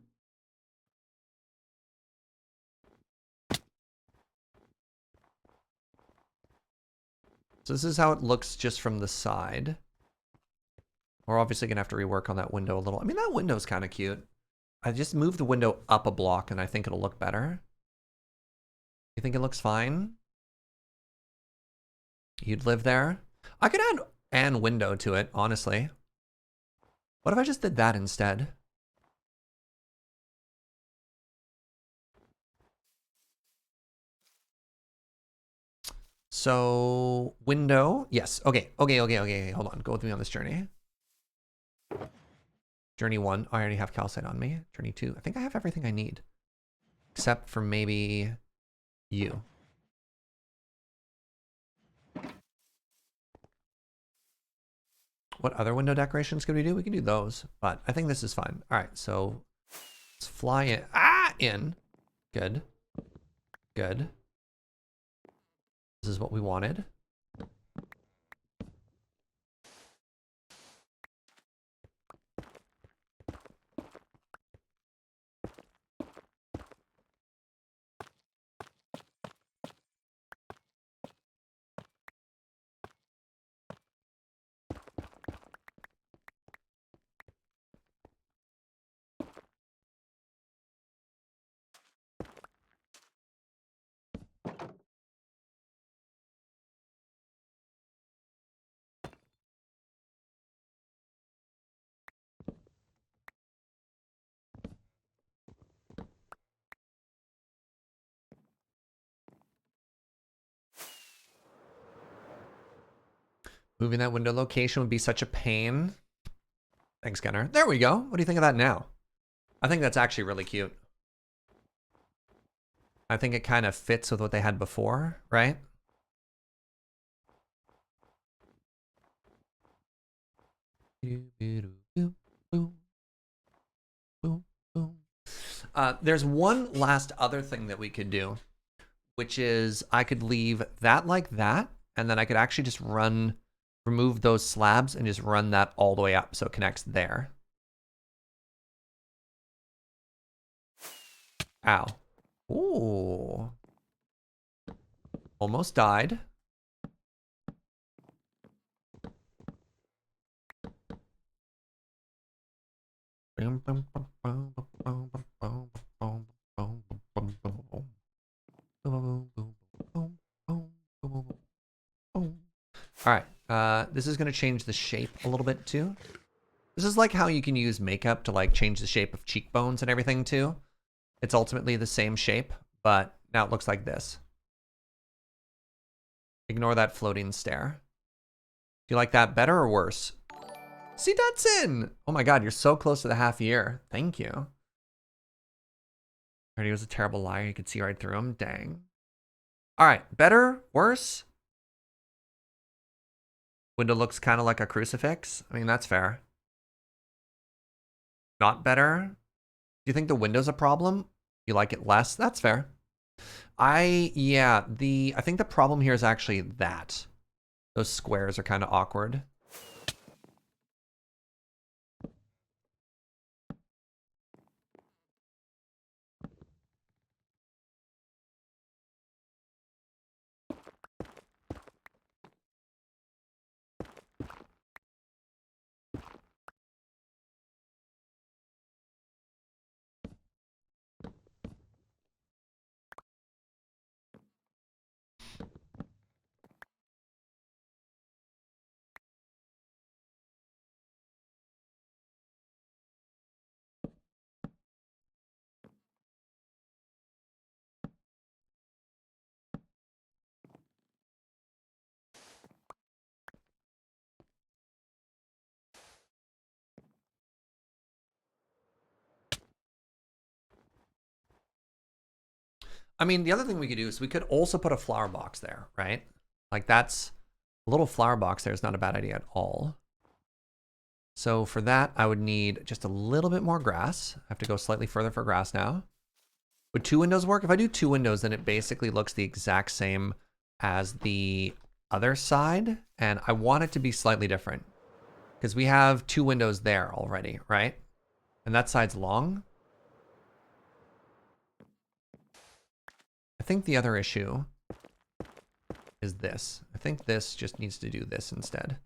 A: So this is how it looks just from the side. We're obviously going to have to rework on that window a little. I mean, that window's kind of cute. I just moved the window up a block and I think it'll look better. You think it looks fine? You'd live there? I could add an window to it, honestly. What if I just did that instead? So, window. Yes. Okay. Hold on. Go with me on this journey. Journey 1. I already have calcite on me. Journey 2. I think I have everything I need. Except for maybe you. What other window decorations could we do? We can do those, but I think this is fine. All right, so let's fly it. In. Good. Good. This is what we wanted. Moving that window location would be such a pain. Thanks, Gunnar. There we go. What do you think of that now? I think that's actually really cute. I think it kind of fits with what they had before, right? There's one last other thing that we could do, which is I could leave that like that, and then I could actually just remove those slabs and just run that all the way up so it connects there. Ow. Ooh. Almost died. All right, this is gonna change the shape a little bit too. This is like how you can use makeup to like change the shape of cheekbones and everything too. It's ultimately the same shape, but now it looks like this. Ignore that floating stare. Do you like that better or worse? See, that's in. Oh my God, you're so close to the half year. Thank you. Already was a terrible liar. You could see right through him. Dang. All right, better, worse? Window looks kind of like a crucifix. I mean, that's fair. Not better? Do you think the window's a problem? You like it less? That's fair. I think the problem here is actually that. Those squares are kind of awkward. I mean, the other thing we could do is we could also put a flower box there, right? Like that's a little flower box there is not a bad idea at all. So for that, I would need just a little bit more grass. I have to go slightly further for grass now. Would 2 windows work? If I do 2 windows, then it basically looks the exact same as the other side. And I want it to be slightly different because we have 2 windows there already, right? And that side's long. I think the other issue is this. I think this just needs to do this instead.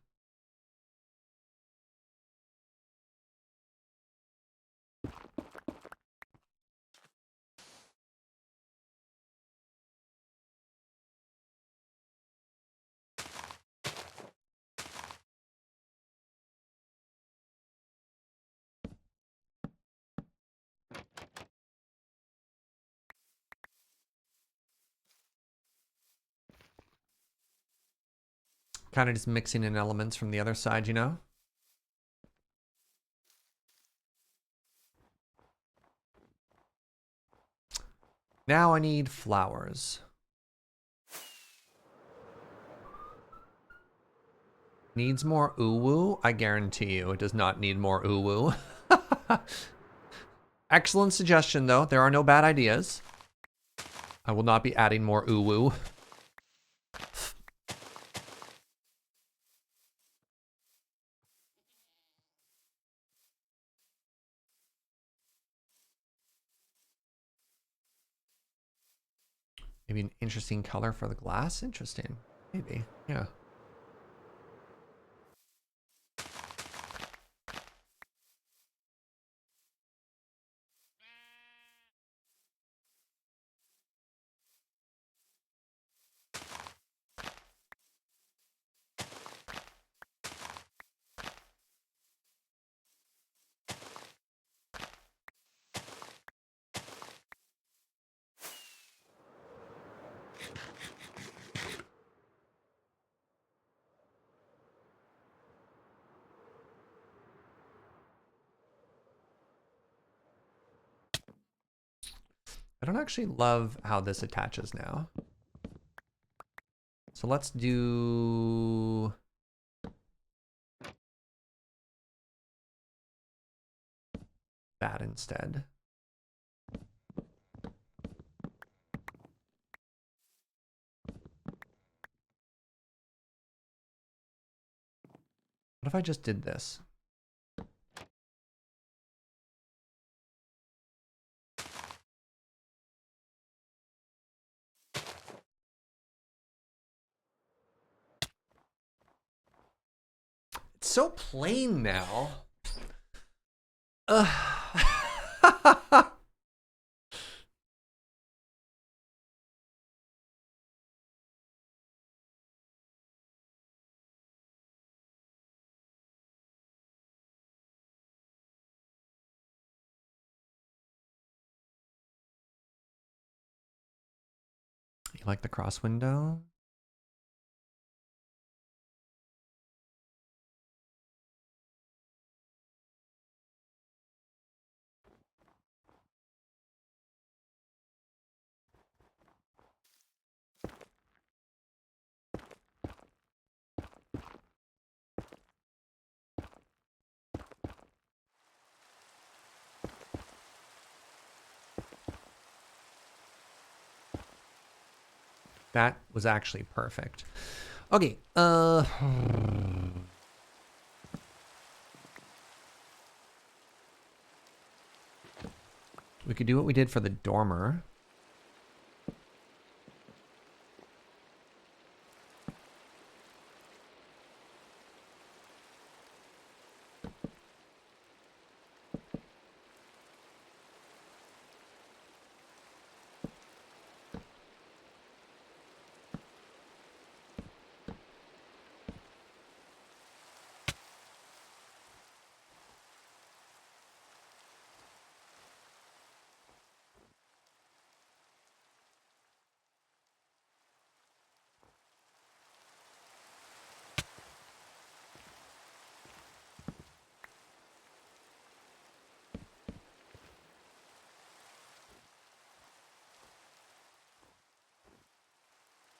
A: Kind of just mixing in elements from the other side, you know? Now I need flowers. Needs more uwu? I guarantee you it does not need more uwu. Excellent suggestion though. There are no bad ideas. I will not be adding more uwu. Maybe an interesting color for the glass? Interesting. Maybe. Yeah. I don't actually love how this attaches now. So let's do... that instead. What if I just did this? It's so plain now. Ugh. You like the cross window? That was actually perfect. Okay, we could do what we did for the dormer.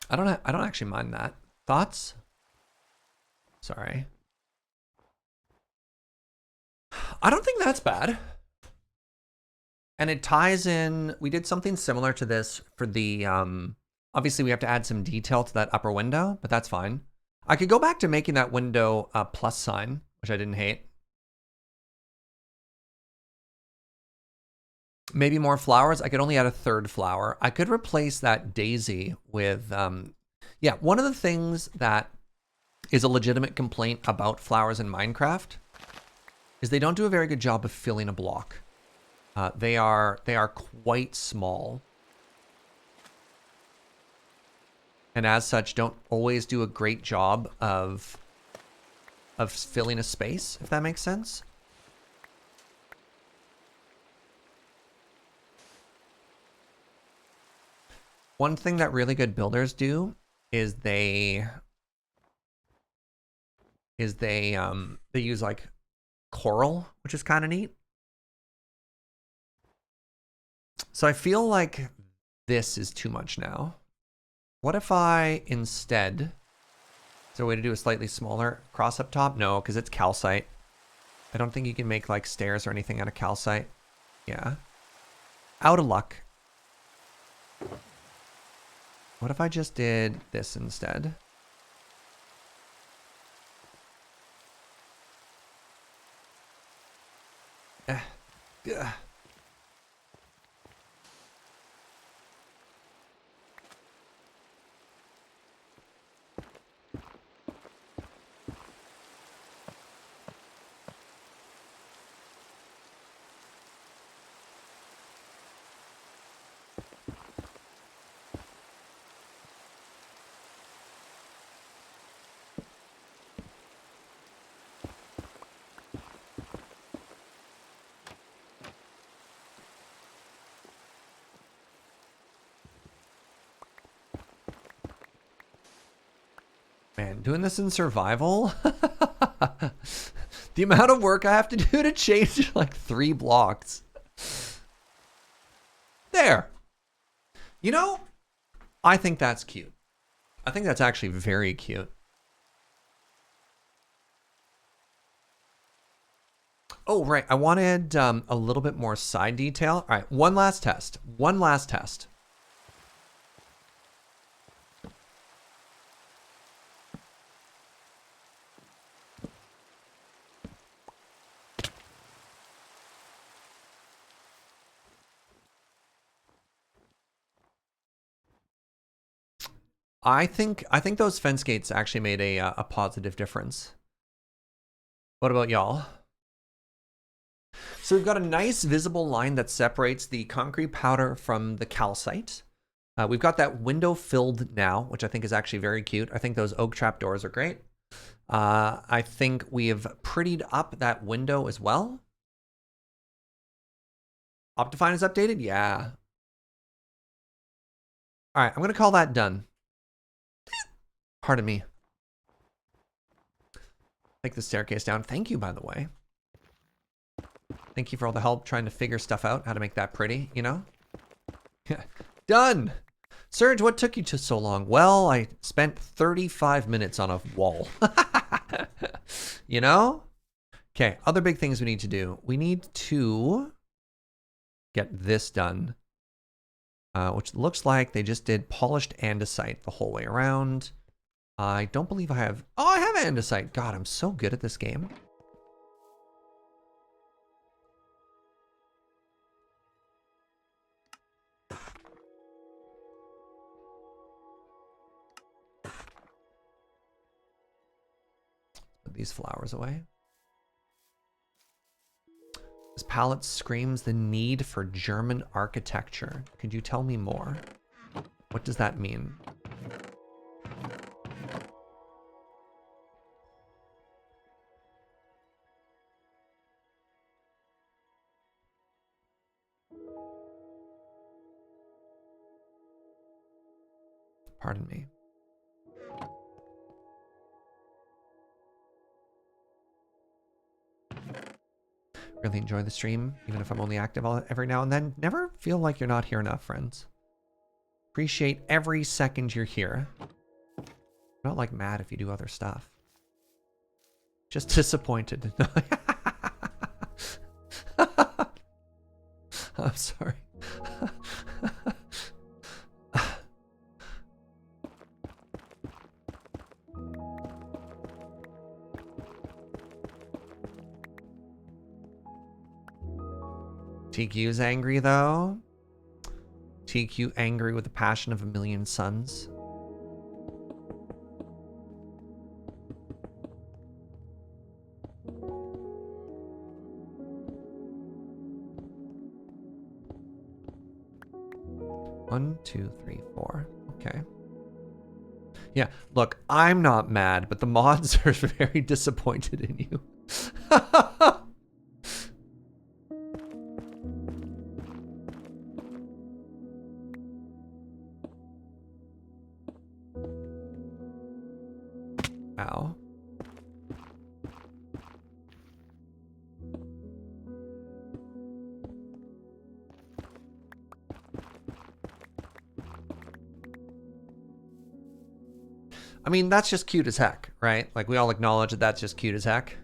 A: I don't actually mind that. Thoughts? Sorry. I don't think that's bad. And it ties in, we did something similar to this for the, obviously we have to add some detail to that upper window, but that's fine. I could go back to making that window a plus sign, which I didn't hate. Maybe more flowers. I could only add a third flower. I could replace that daisy with, yeah, one of the things that is a legitimate complaint about flowers in Minecraft is they don't do a very good job of filling a block. They are quite small. And as such, don't always do a great job of filling a space, if that makes sense. One thing that really good builders do is they use like coral, which is kind of neat. So I feel like this is too much now. What if I instead, is there a way to do a slightly smaller cross up top? No, because it's calcite. I don't think you can make like stairs or anything out of calcite. Yeah. Out of luck. What if I just did this instead? Ugh. Man, doing this in survival? The amount of work I have to do to change like 3 blocks. There. You know, I think that's cute. I think that's actually very cute. Oh, right. I wanted a little bit more side detail. All right, one last test. One last test. I think those fence gates actually made a positive difference. What about y'all? So we've got a nice visible line that separates the concrete powder from the calcite. We've got that window filled now, which I think is actually very cute. I think those oak trap doors are great. I think we have prettied up that window as well. Optifine is updated? Yeah. All right, I'm going to call that done. Pardon me. Take the staircase down. Thank you, by the way. Thank you for all the help trying to figure stuff out, how to make that pretty, you know? Done! Serge, what took you to so long? Well, I spent 35 minutes on a wall. You know? Okay, other big things we need to do. We need to get this done. Which looks like they just did polished andesite the whole way around. I don't believe I have... Oh, I have andesite. God, I'm so good at this game. Put these flowers away. This palette screams the need for German architecture. Could you tell me more? What does that mean? Pardon me. Really enjoy the stream, even if I'm only active every now and then. Never feel like you're not here enough, friends. Appreciate every second you're here. I'm not like mad if you do other stuff. Just disappointed. I'm sorry. TQ's angry though. TQ angry with the passion of a million suns. One, two, three, four. Okay. Yeah, look, I'm not mad, but the mods are very disappointed in you. Ow. I mean, that's just cute as heck, right? Like, we all acknowledge that that's just cute as heck.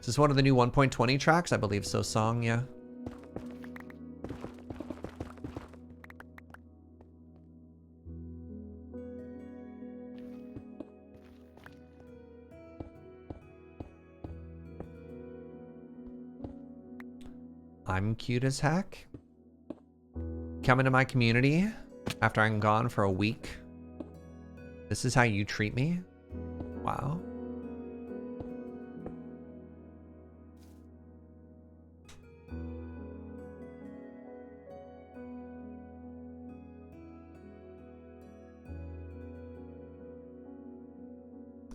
A: Is this one of the new 1.20 tracks? I believe so, song, yeah. I'm cute as heck. Come into my community after I'm gone for a week. This is how you treat me? Wow.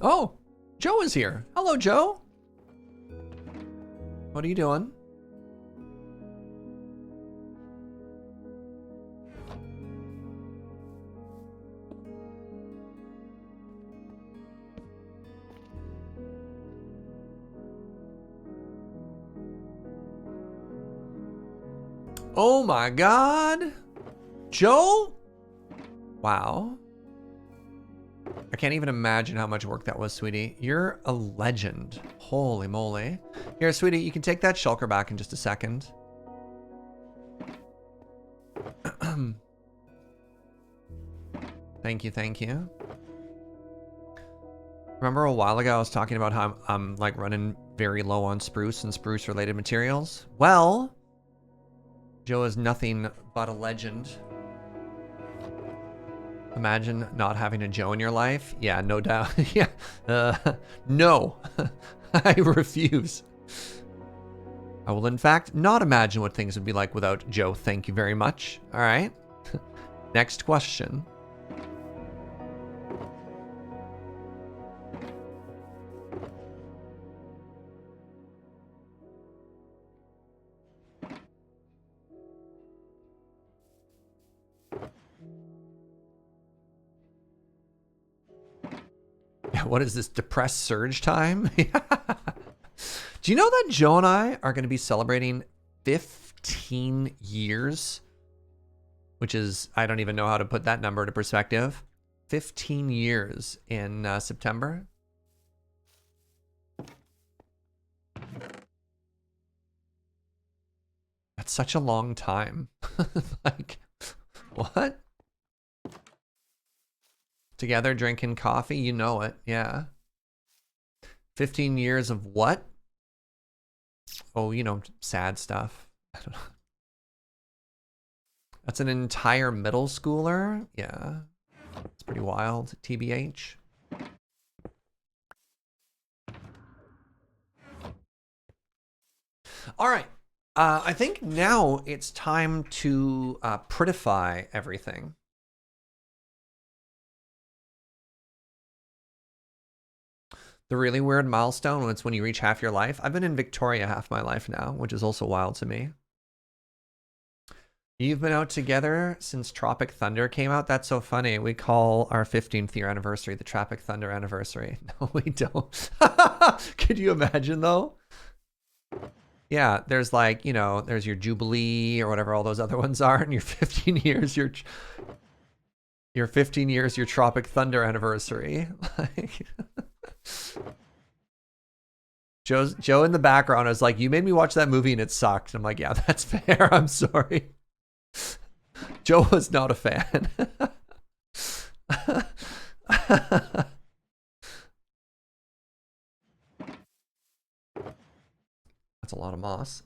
A: Oh, Joe is here. Hello, Joe. What are you doing? Oh my God. Joe? Wow. I can't even imagine how much work that was, sweetie. You're a legend. Holy moly. Here, sweetie, you can take that shulker back in just a second. Thank you, thank you. Remember a while ago I was talking about how I'm like running very low on spruce and spruce related materials? Well, Joe is nothing but a legend. Imagine not having a Joe in your life. Yeah, no doubt. Yeah. No. I refuse. I will, in fact, not imagine what things would be like without Joe. Thank you very much. All right. Next question. What is this, depressed surge time? Do you know that Joe and I are going to be celebrating 15 years? Which is, I don't even know how to put that number into perspective. 15 years in September. That's such a long time. Like, what? Together drinking coffee, you know it, yeah. 15 years of what? Oh, you know, sad stuff. I don't know. That's an entire middle schooler? Yeah. It's pretty wild, TBH. All right. I think now it's time to prettify everything. The really weird milestone, it's when you reach half your life. I've been in Victoria half my life now, which is also wild to me. You've been out together since Tropic Thunder came out? That's so funny. We call our 15th year anniversary the Tropic Thunder anniversary. No, we don't. Could you imagine, though? Yeah, there's like, you know, there's your Jubilee or whatever all those other ones are, and your 15 years, your 15 years, your Tropic Thunder anniversary. Like, Joe in the background is like, you made me watch that movie and it sucked. I'm like, yeah, that's fair. I'm sorry. Joe was not a fan. That's a lot of moss.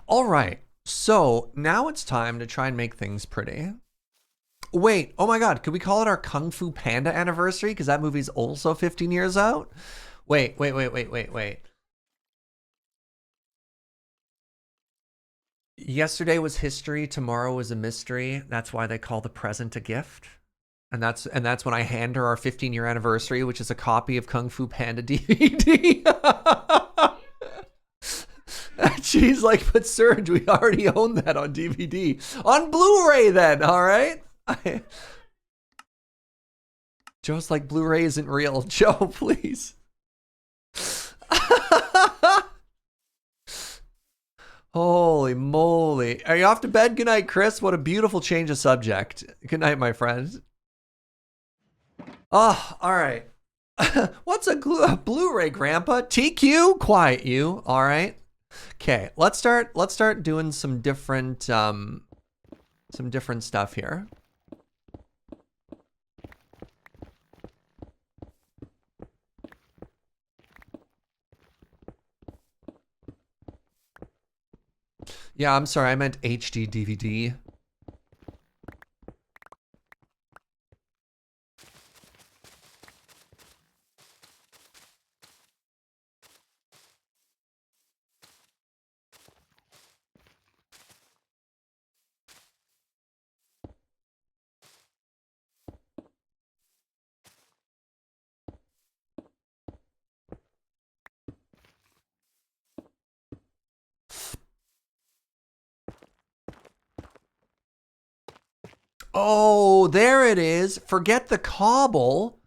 A: All right. So now it's time to try and make things pretty. Wait, oh my God, could we call it our Kung Fu Panda anniversary? Because that movie's also 15 years out. Wait. Yesterday was history, tomorrow is a mystery. That's why they call the present a gift. And that's when I hand her our 15-year anniversary, which is a copy of Kung Fu Panda DVD. She's like, but Serge, we already own that on DVD. On Blu-ray then, all right? Joe's like, Blu-ray isn't real. Joe, please. Holy moly. Are you off to bed? Good night, Chris. What a beautiful change of subject. Good night, my friend. Oh, all right. What's a Blu-ray, Grandpa? TQ? Quiet you. All right. Okay, let's start doing some different stuff here. Yeah, I'm sorry, I meant HD DVD. Oh, there it is. Forget the cobble.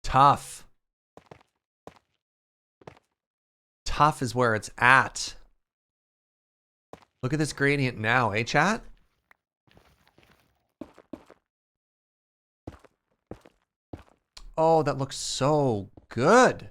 A: Tough. Tough is where it's at. Look at this gradient now, eh, chat? Oh, that looks so good.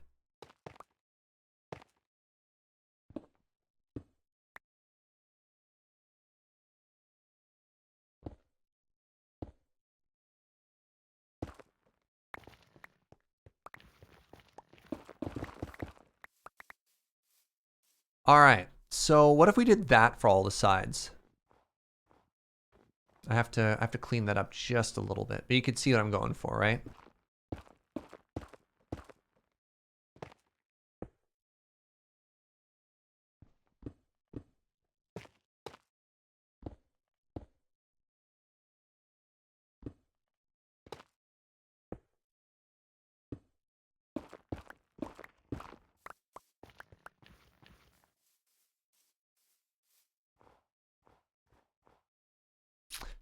A: All right. So what if we did that for all the sides? I have to clean that up just a little bit, but you can see what I'm going for, right?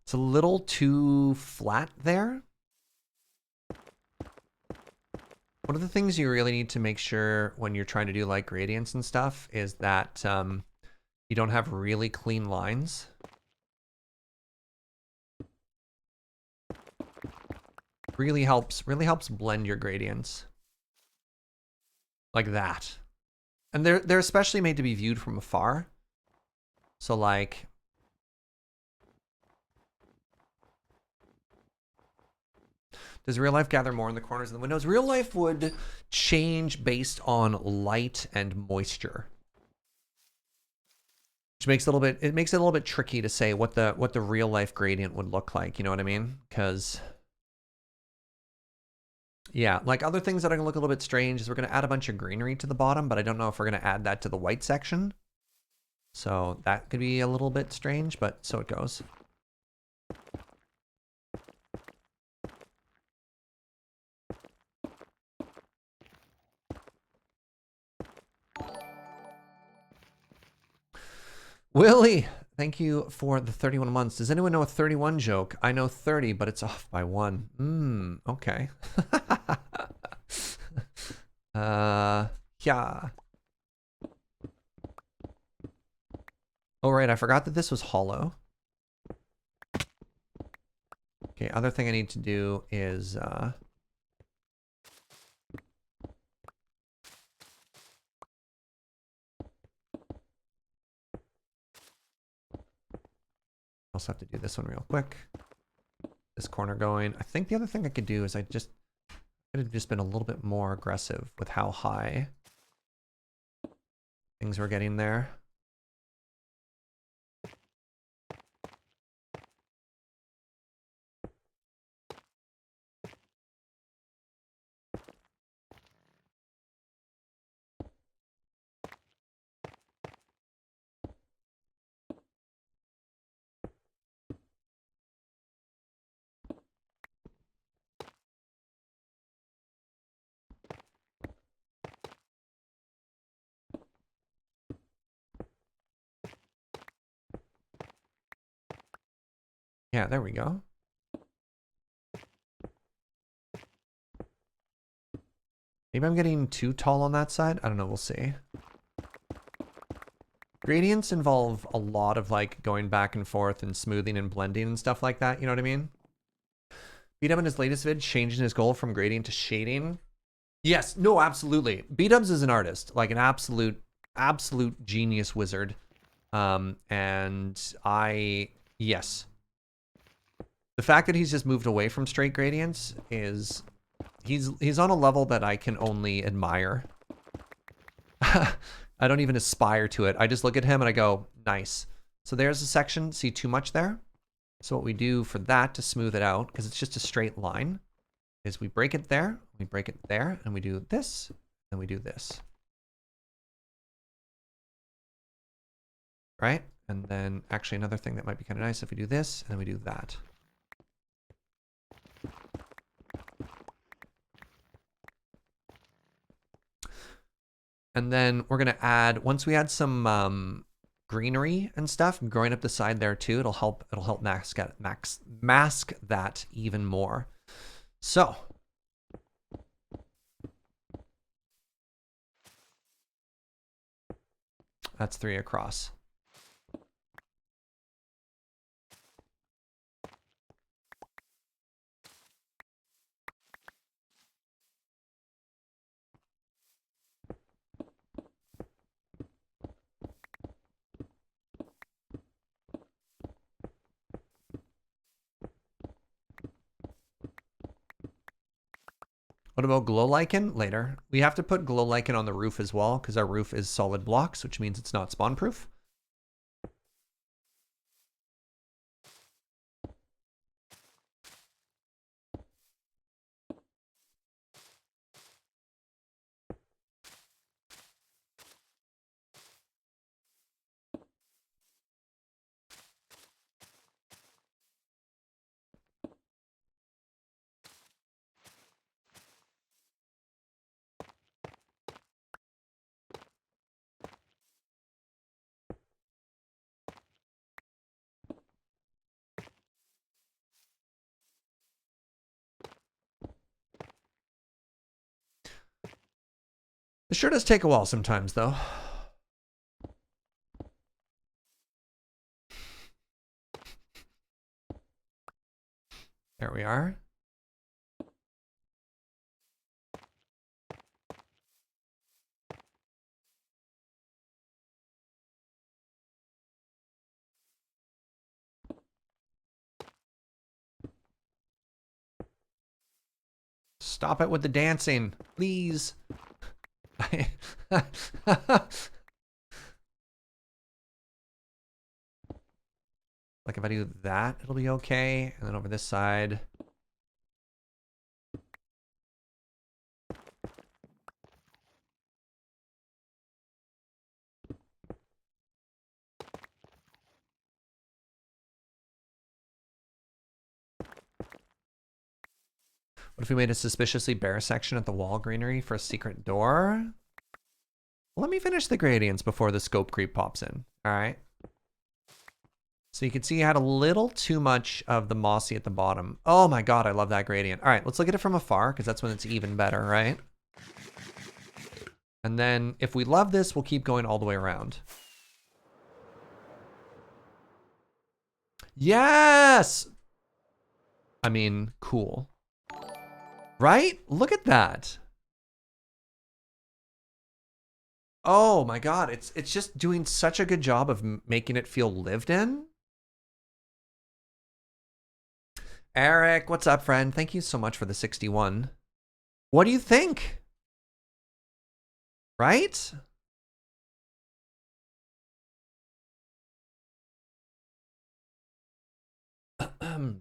A: It's a little too flat there. One of the things you really need to make sure when you're trying to do like gradients and stuff is that you don't have really clean lines. Really helps blend your gradients. Like that. And they're especially made to be viewed from afar. So like, does real life gather more in the corners of the windows? Real life would change based on light and moisture. Which makes it a little bit tricky to say what the real life gradient would look like, you know what I mean? Because yeah, like other things that are gonna look a little bit strange is we're gonna add a bunch of greenery to the bottom, but I don't know if we're gonna add that to the white section. So that could be a little bit strange, but so it goes. Willie, Thank you for the 31 months. Does anyone know a 31 joke? I know 30, but it's off by 1. Okay. Yeah. Oh, right, I forgot that this was hollow. Okay, other thing I need to do is, also have to do this one real quick. This corner going. I think the other thing I could do is I could have just been a little bit more aggressive with how high things were getting there. Yeah, there we go. Maybe I'm getting too tall on that side. I don't know. We'll see. Gradients involve a lot of like going back and forth and smoothing and blending and stuff like that. You know what I mean? B-Dub in his latest vid changing his goal from gradient to shading. Yes, no, absolutely. B-Dubs is an artist, like an absolute genius wizard. Yes. The fact that he's just moved away from straight gradients is, he's on a level that I can only admire. I don't even aspire to it. I just look at him and I go, nice. So there's a section, see too much there? So what we do for that to smooth it out, because it's just a straight line, is we break it there, and we do this, and we do this. Right? And then actually another thing that might be kind of nice if we do this, and then we do that. And then we're going to add, once we add some greenery and stuff growing up the side there too, it'll help mask that even more. So that's 3 across. What about glow lichen? Later. We have to put glow lichen on the roof as well, because our roof is solid blocks, which means it's not spawn proof. It sure does take a while sometimes, though. There we are. Stop it with the dancing, please. Like if I do that, it'll be okay. And then over this side. What if we made a suspiciously bare section at the wall greenery for a secret door? Let me finish the gradients before the scope creep pops in. All right. So you can see you had a little too much of the mossy at the bottom. Oh my god, I love that gradient. All right, let's look at it from afar, because that's when it's even better, right? And then if we love this, we'll keep going all the way around. Yes! I mean, cool. Right? Look at that. Oh my god, it's just doing such a good job of making it feel lived in. Eric, what's up, friend? Thank you so much for the 61. What do you think? Right? You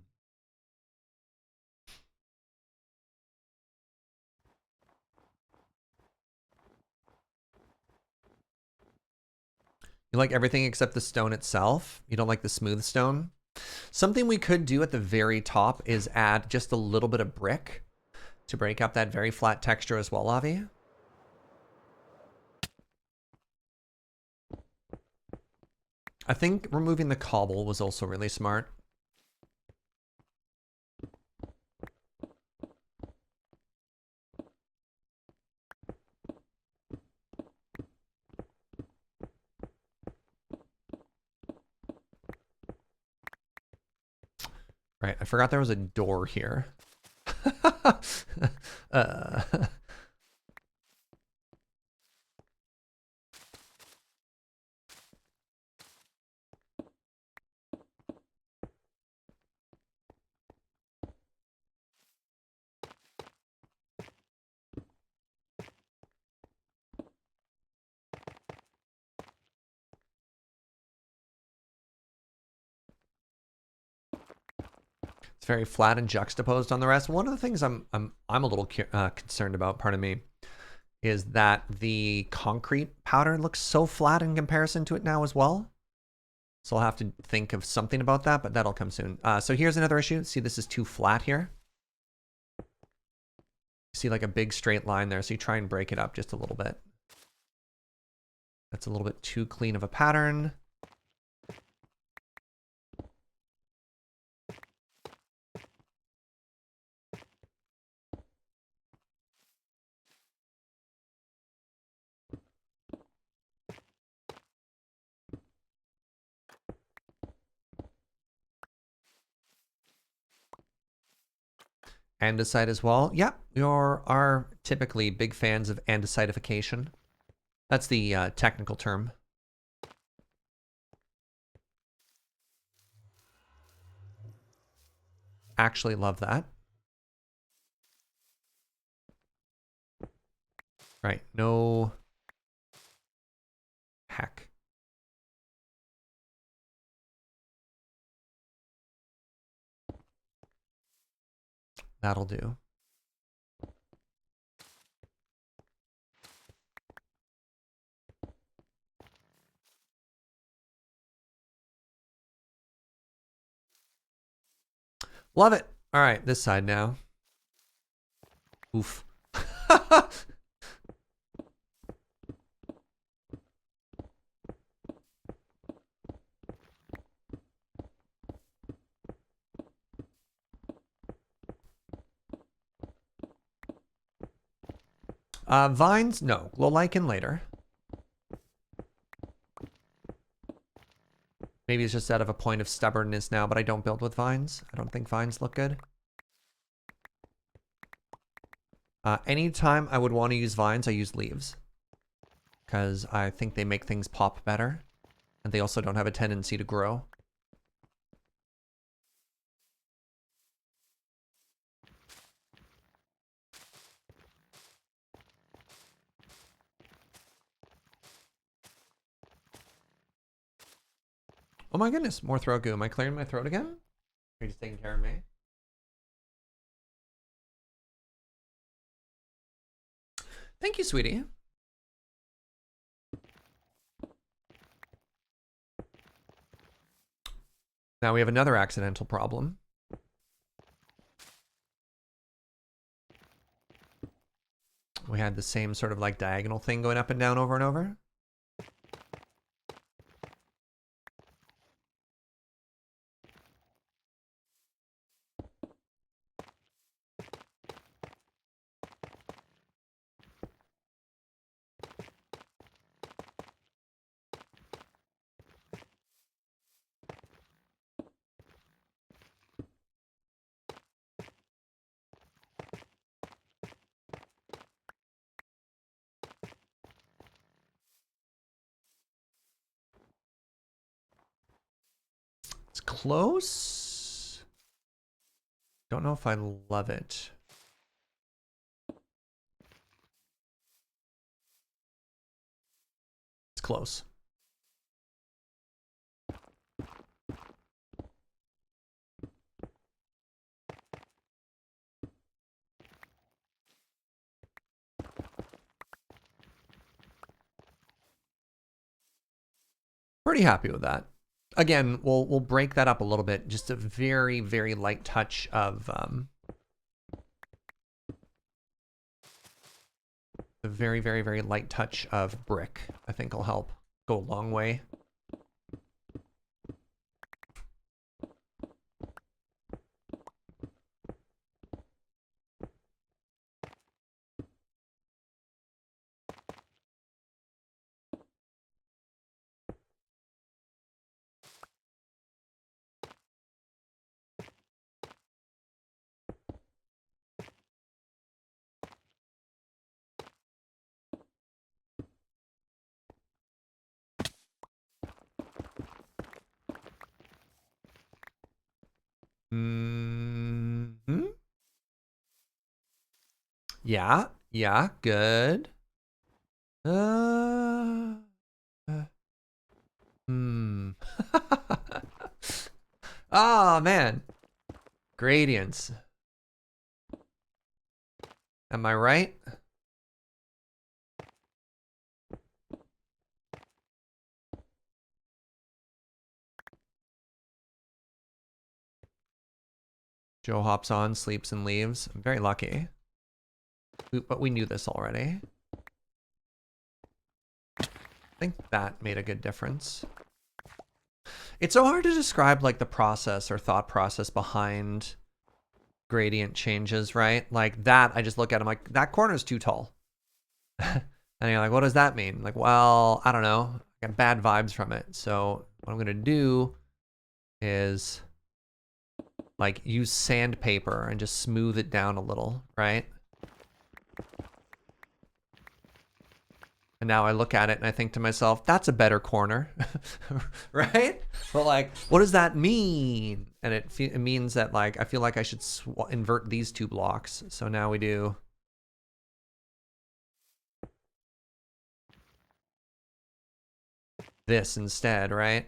A: like everything except the stone itself? You don't like the smooth stone? Something we could do at the very top is add just a little bit of brick to break up that very flat texture as well, Avi. I think removing the cobble was also really smart. Right, I forgot there was a door here. It's very flat and juxtaposed on the rest. One of the things I'm a little concerned about, pardon me, is that the concrete powder looks so flat in comparison to it now as well. So I'll have to think of something about that, but that'll come soon. So here's another issue. See, this is too flat here. You see like a big straight line there, so you try and break it up just a little bit. That's a little bit too clean of a pattern. Andesite as well. Yeah, we are typically big fans of andesitification. That's the technical term. Actually love that. Right, no heck. That'll do. Love it. All right, this side now. Oof. Vines, no. Glow lichen later. Maybe it's just out of a point of stubbornness now, but I don't build with vines. I don't think vines look good. Anytime I would want to use vines, I use leaves. Because I think they make things pop better. And they also don't have a tendency to grow. Oh my goodness, more throat goo. Am I clearing my throat again? Are you just taking care of me? Thank you, sweetie. Now we have another accidental problem. We had the same sort of like diagonal thing going up and down over and over. close. Don't know if I love it. It's close. Pretty happy with that. Again, we'll break that up a little bit. Just a very, very light touch of a very, very, very light touch of brick. I think will help go a long way. Mm-hmm. Yeah, yeah, good. Oh, man. Gradients. Am I right? Joe hops on, sleeps, and leaves. I'm very lucky. But we knew this already. I think that made a good difference. It's so hard to describe like the process or thought process behind gradient changes, right? Like that, I just look at them like, that corner is too tall. And you're like, what does that mean? Like, well, I don't know. I got bad vibes from it. So what I'm going to do is like use sandpaper and just smooth it down a little, right? And now I look at it and I think to myself, that's a better corner, right? But like, what does that mean? And it means that like, I feel like I should invert these two blocks. So now we do this instead, right?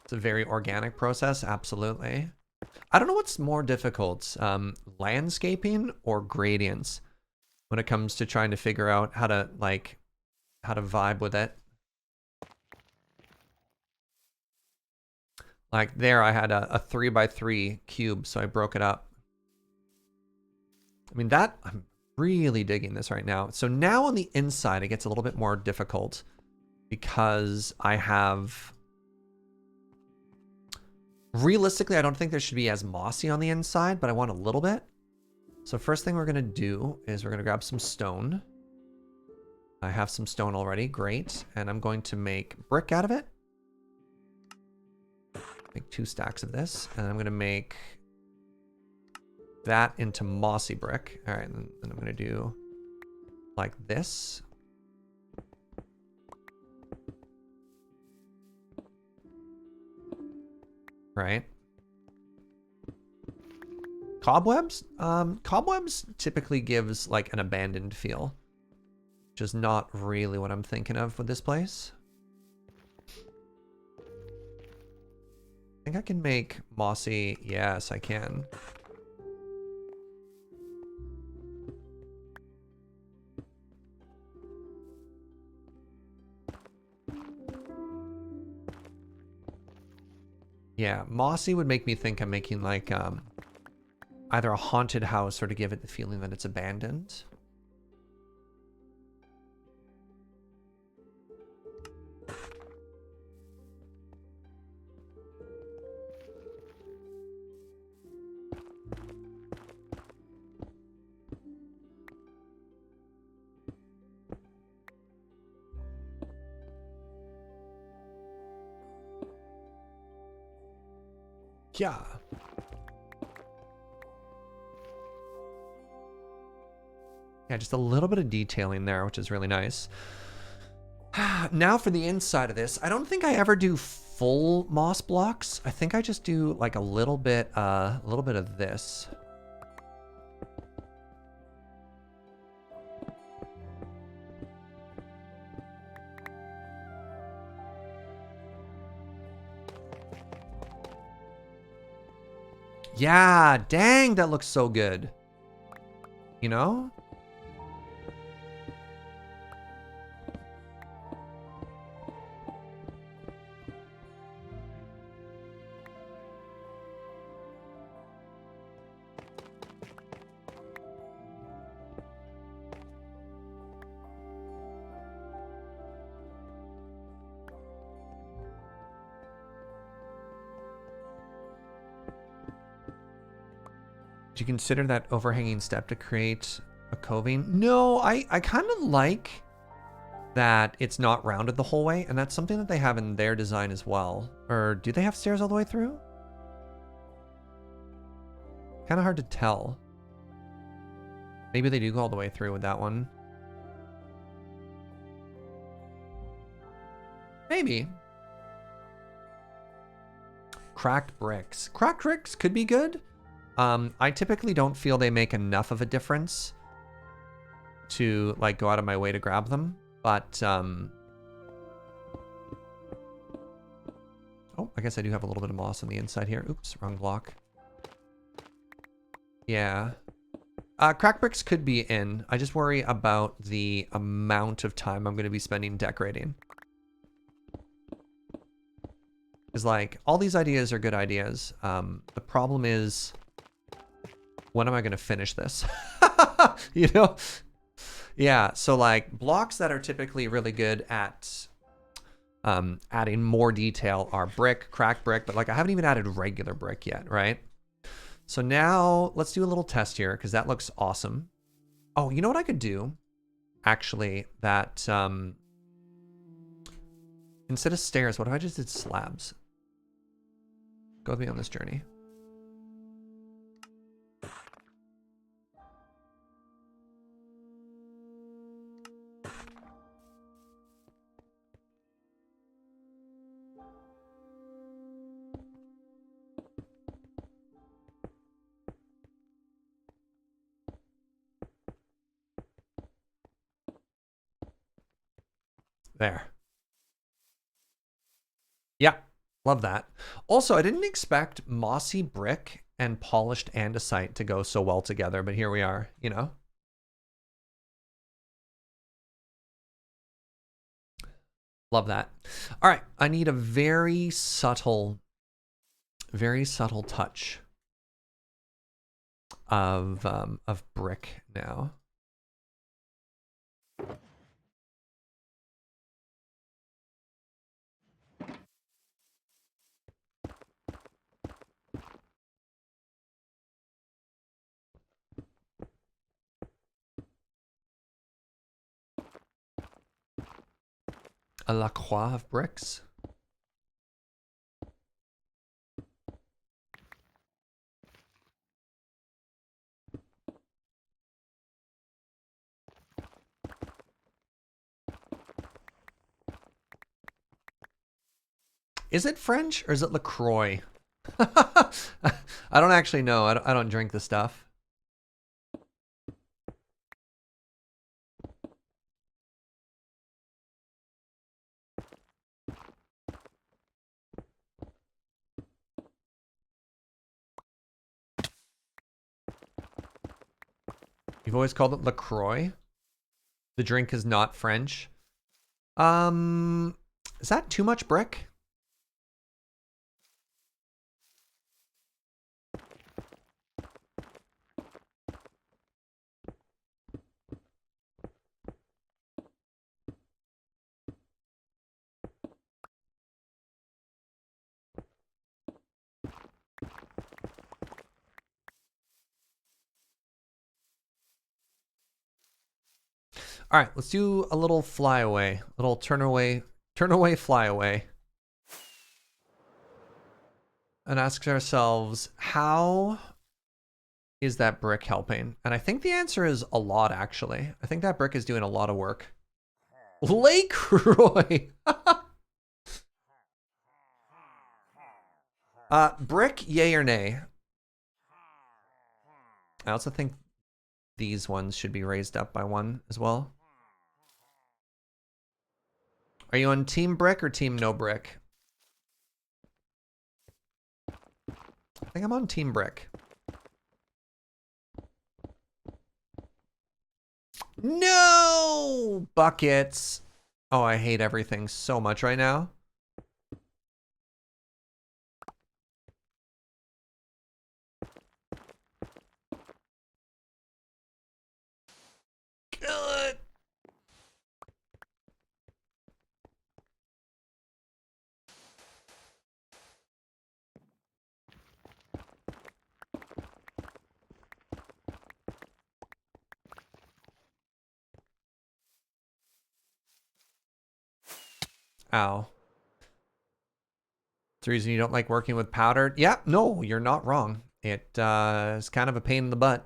A: It's a very organic process, absolutely. I don't know what's more difficult, landscaping or gradients when it comes to trying to figure out how to vibe with it. Like there I had a 3x3 cube, so I broke it up. I mean, I'm really digging this right now. So now on the inside, it gets a little bit more difficult because I have... Realistically, I don't think there should be as mossy on the inside, but I want a little bit. So first thing we're going to do is we're going to grab some stone. I have some stone already, great. And I'm going to make brick out of it. Make 2 stacks of this. And I'm going to make that into mossy brick. All right, and then I'm going to do like this. Right. Cobwebs? Cobwebs typically gives like an abandoned feel, which is not really what I'm thinking of with this place. I think I can make mossy. Yes, I can. Yeah, mossy would make me think I'm making like either a haunted house or to give it the feeling that it's abandoned. Yeah. Yeah, just a little bit of detailing there, which is really nice. Now for the inside of this, I don't think I ever do full moss blocks. I think I just do like a little bit of this. Yeah, dang, that looks so good. You know? Do you consider that overhanging step to create a coving? No, I kind of like that it's not rounded the whole way, and that's something that they have in their design as well. Or do they have stairs all the way through? Kind of hard to tell. Maybe they do go all the way through with that one. Maybe. Cracked bricks. Cracked bricks could be good. I typically don't feel they make enough of a difference to like go out of my way to grab them, but oh, I guess I do have a little bit of moss on the inside here. Oops, wrong block. Yeah. Crack bricks could be in. I just worry about the amount of time I'm going to be spending decorating. Is like, all these ideas are good ideas. The problem is, when am I going to finish this? You know? Yeah, so like blocks that are typically really good at adding more detail are brick, cracked brick, but like I haven't even added regular brick yet, right? So now let's do a little test here because that looks awesome. Oh, you know what I could do? Actually, that instead of stairs, what if I just did slabs? Go with me on this journey. There. Yeah, love that. Also, I didn't expect mossy brick and polished andesite to go so well together, but here we are, you know? Love that. All right, I need a very subtle touch of brick now. A la croix of bricks. Is it French or is it LaCroix? I don't actually know. I don't drink the stuff. You've always called it LaCroix? The drink is not French. Is that too much brick? All right, let's do a little flyaway, little turn away, fly away. And ask ourselves, how is that brick helping? And I think the answer is a lot, actually. I think that brick is doing a lot of work. Lake Roy. Brick, yay or nay? I also think these ones should be raised up by one as well. Are you on team brick or team no brick? I think I'm on team brick. No! Buckets. Oh, I hate everything so much right now. Good. Ow. It's the reason you don't like working with powder? Yeah, no, you're not wrong. It is kind of a pain in the butt.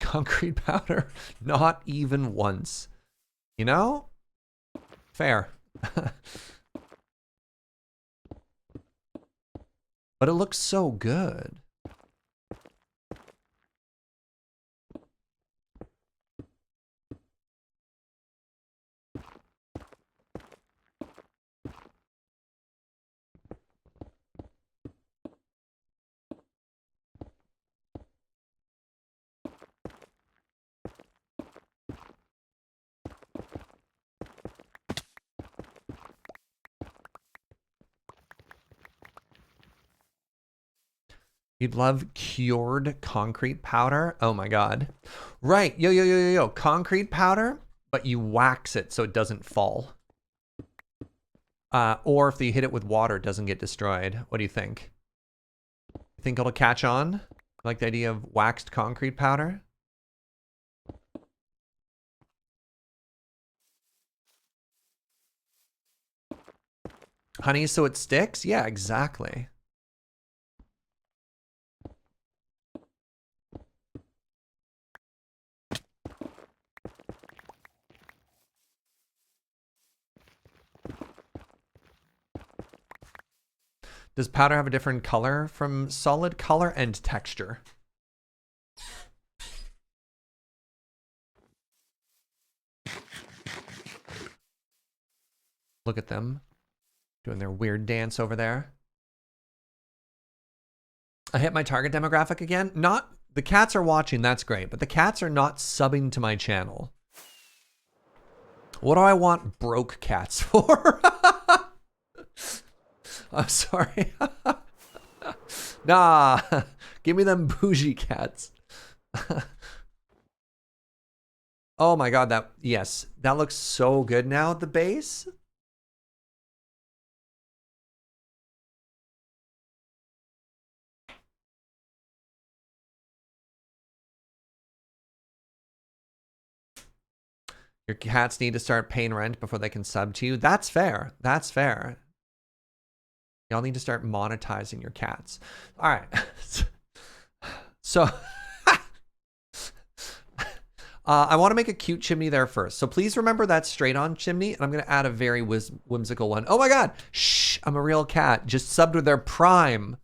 A: Concrete powder, not even once. You know? Fair. But it looks so good. You'd love cured concrete powder? Oh my god. Right, yo. Concrete powder, but you wax it so it doesn't fall. Or if you hit it with water, it doesn't get destroyed. What do you think? You think it'll catch on? Like the idea of waxed concrete powder? Honey, so it sticks? Yeah, exactly. Does powder have a different color from solid? Color and texture. Look at them doing their weird dance over there. I hit my target demographic again. Not the cats are watching, that's great, but the cats are not subbing to my channel. What do I want broke cats for? I'm sorry. Nah, give me them bougie cats. Oh my god, yes, that looks so good now at the base. Your cats need to start paying rent before they can sub to you. That's fair. That's fair. Y'all need to start monetizing your cats. All right. So I want to make a cute chimney there first. So please remember that straight on chimney. And I'm going to add a very whimsical one. Oh my God. Shh. I'm a real cat. Just subbed with their prime.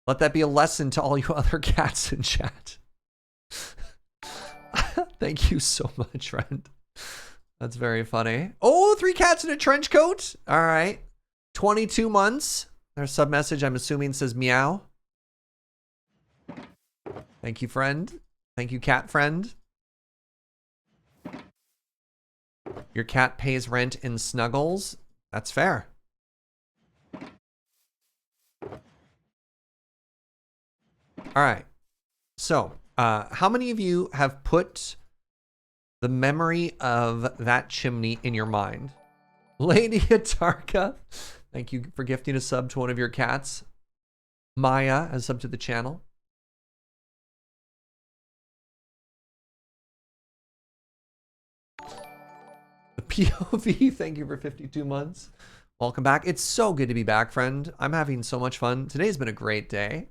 A: Let that be a lesson to all you other cats in chat. Thank you so much, friend. That's very funny. Oh, 3 cats in a trench coat. All right. 22 months. Their sub message, I'm assuming, says meow. Thank you, friend. Thank you, cat friend. Your cat pays rent in snuggles. That's fair. All right. So, how many of you have put the memory of that chimney in your mind? Lady Atarka, thank you for gifting a sub to one of your cats. Maya has subbed to the channel. The POV, thank you for 52 months. Welcome back. It's so good to be back, friend. I'm having so much fun. Today's been a great day.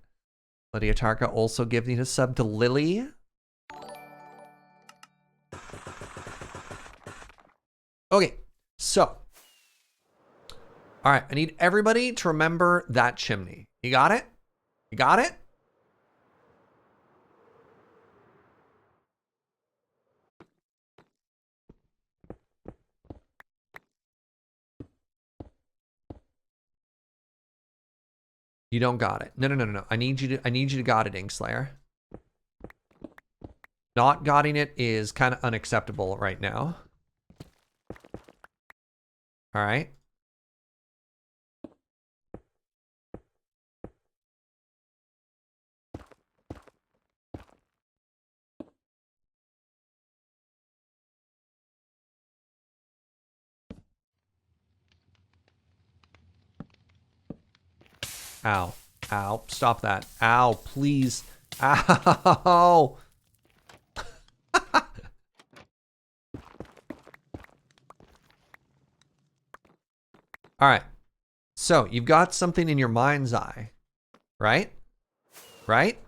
A: Lydia Tarka also giving a sub to Lily. Okay, so. All right, I need everybody to remember that chimney. You got it? You got it? You don't got it. No. I need you to got it, Inkslayer. Not gotting it is kind of unacceptable right now. All right. Ow. Ow. Stop that. Ow, please. Ow. All right. So you've got something in your mind's eye, right? Right?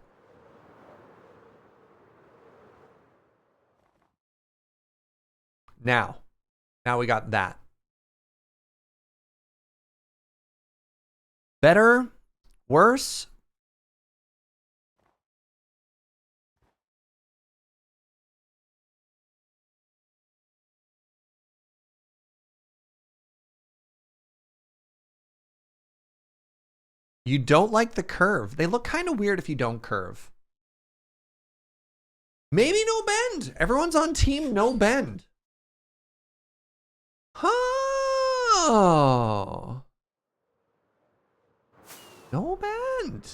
A: Now we got that. Better? Worse? You don't like the curve. They look kind of weird if you don't curve. Maybe no bend. Everyone's on team no bend. Oh. No bend.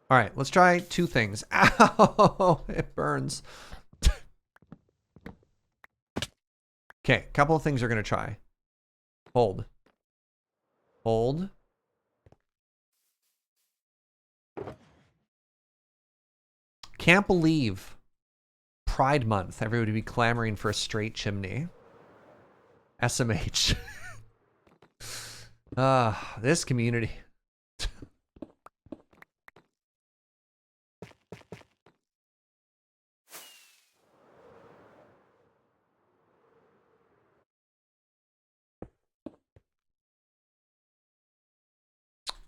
A: All right, let's try two things. Ow, it burns. Okay, a couple of things we're going to try. Hold. Hold. Can't believe Pride Month. Everybody would be clamoring for a straight chimney. SMH. This community.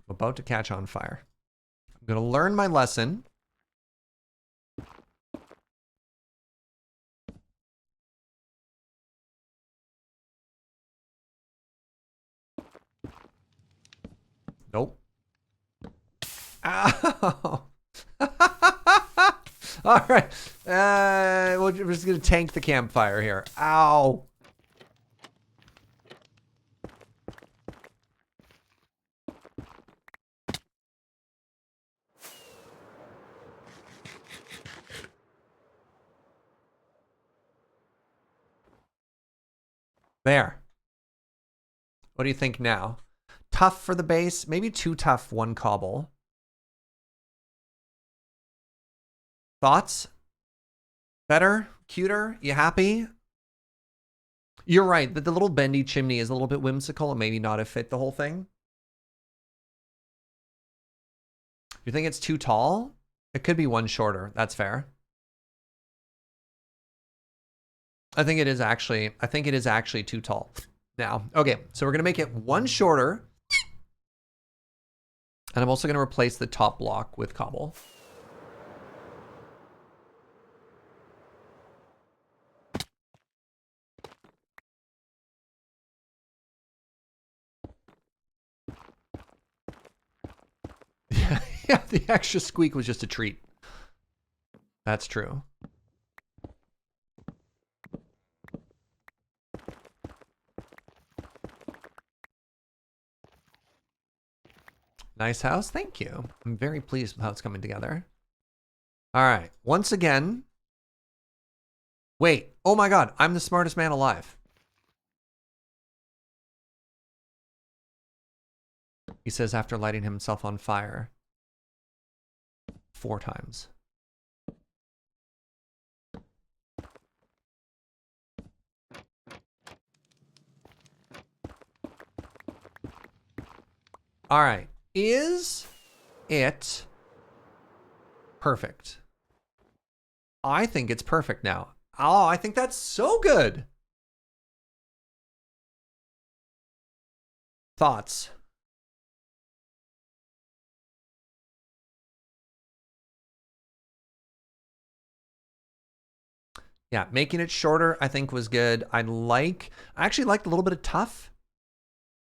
A: I'm about to catch on fire. I'm going to learn my lesson. Nope. Ow. All right. We're just going to tank the campfire here. Ow. There. What do you think now? Tough for the base? Maybe too tough, one cobble. Thoughts? Better? Cuter? You happy? You're right, that the little bendy chimney is a little bit whimsical and maybe not have fit the whole thing. You think it's too tall? It could be one shorter. That's fair. I think it is actually too tall. Now, okay, so we're gonna make it one shorter. And I'm also gonna replace the top block with cobble. Yeah, the extra squeak was just a treat. That's true. Nice house, thank you. I'm very pleased with how it's coming together. All right, once again. Wait, oh my God, I'm the smartest man alive. He says after lighting himself on fire 4 times. All right. Is it perfect? I think it's perfect now. Oh, I think that's so good. Thoughts? Yeah, making it shorter, I think was good. I actually liked a little bit of tough.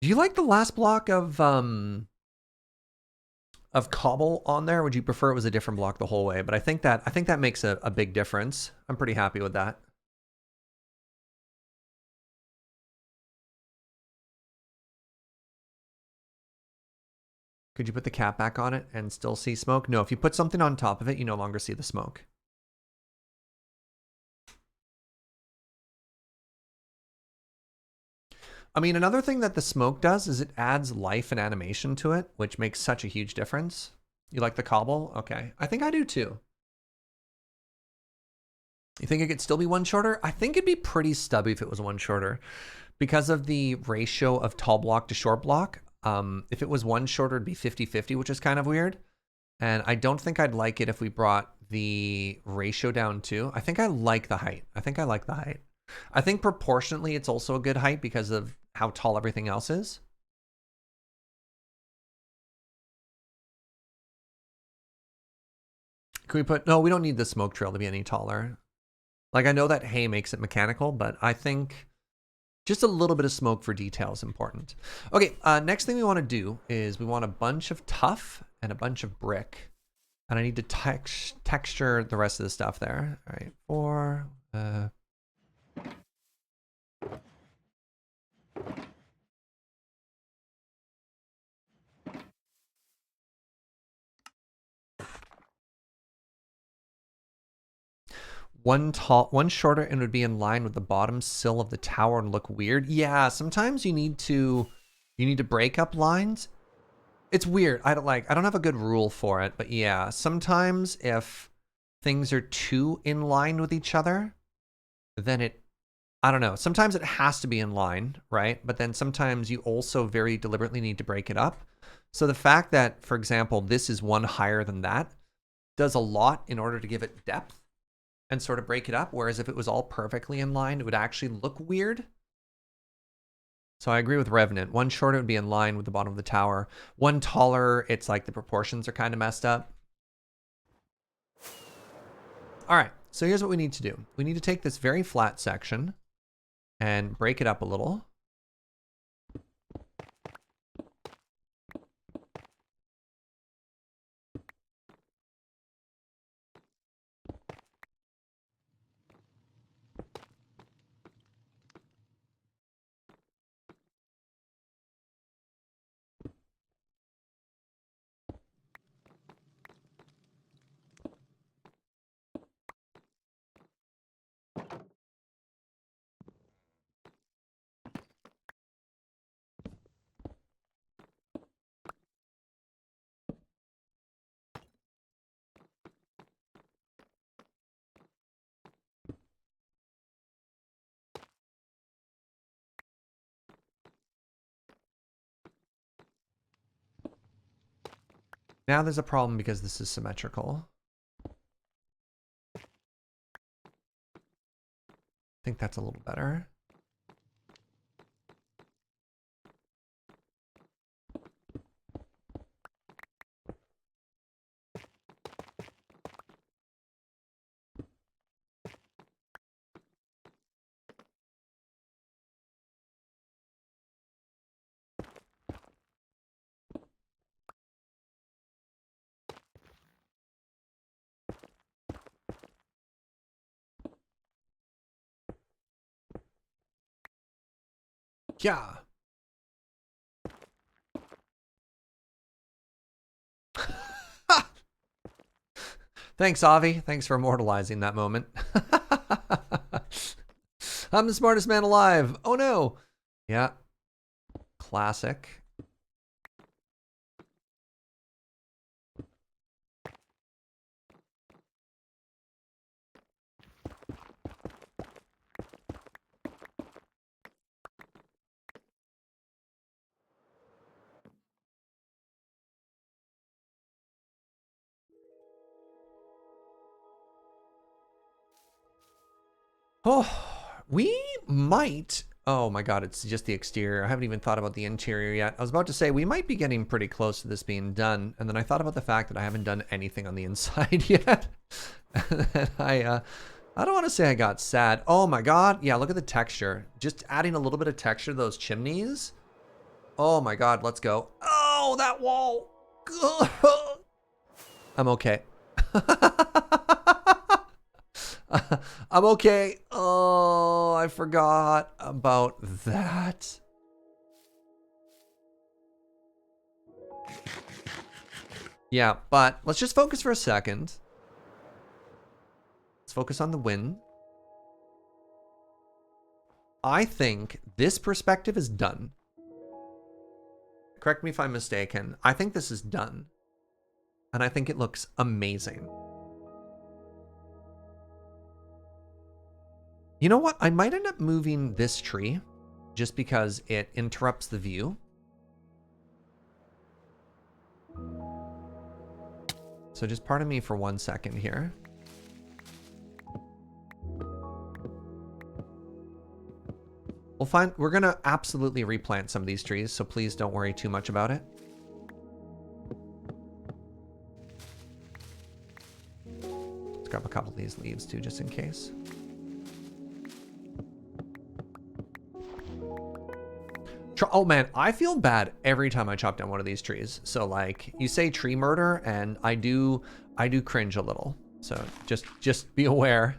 A: Do you like the last block of cobble on there? Would you prefer it was a different block the whole way? But I think that makes a big difference. I'm pretty happy with that. Could you put the cap back on it and still see smoke? No, if you put something on top of it, you no longer see the smoke. I mean, another thing that the smoke does is it adds life and animation to it, which makes such a huge difference. You like the cobble? Okay. I think I do too. You think it could still be one shorter? I think it'd be pretty stubby if it was one shorter because of the ratio of tall block to short block. If it was one shorter, it'd be 50-50, which is kind of weird. And I don't think I'd like it if we brought the ratio down too. I think I like the height. I think proportionately it's also a good height because of how tall everything else is. Can we put, no, we don't need the smoke trail to be any taller. Like I know that hay makes it mechanical, but I think just a little bit of smoke for detail is important. Okay, next thing we want to do is we want a bunch of tuff and a bunch of brick. And I need to texture the rest of the stuff there. All right, 4, one shorter and would be in line with the bottom sill of the tower and look weird. Yeah, sometimes you need to break up lines. It's weird. I don't have a good rule for it, but yeah, sometimes if things are too in line with each other, then I don't know. Sometimes it has to be in line, right? But then sometimes you also very deliberately need to break it up. So the fact that, for example, this is one higher than that does a lot in order to give it depth and sort of break it up. Whereas if it was all perfectly in line, it would actually look weird. So I agree with Revenant. One shorter would be in line with the bottom of the tower. One taller, it's like the proportions are kind of messed up. All right, so here's what we need to do. We need to take this very flat section and break it up a little. Now there's a problem because this is symmetrical. I think that's a little better. Yeah. Thanks, Avi. Thanks for immortalizing that moment. I'm the smartest man alive. Oh no. Yeah. Classic. Oh, we might. Oh my God, it's just the exterior. I haven't even thought about the interior yet. I was about to say we might be getting pretty close to this being done. And then I thought about the fact that I haven't done anything on the inside yet. And I don't want to say I got sad. Oh my God. Yeah, look at the texture. Just adding a little bit of texture to those chimneys. Oh my God, let's go. Oh, that wall. I'm okay. I'm okay. Oh, I forgot about that. Yeah, but let's just focus for a second. Let's focus on the win. I think this perspective is done. Correct me if I'm mistaken. I think this is done. And I think it looks amazing. You know what? I might end up moving this tree just because it interrupts the view. So just pardon me for 1 second here. We'll find, we're gonna absolutely replant some of these trees, so please don't worry too much about it. Let's grab a couple of these leaves too, just in case. Oh man, I feel bad every time I chop down one of these trees. So like, you say tree murder, and I do cringe a little. So just be aware.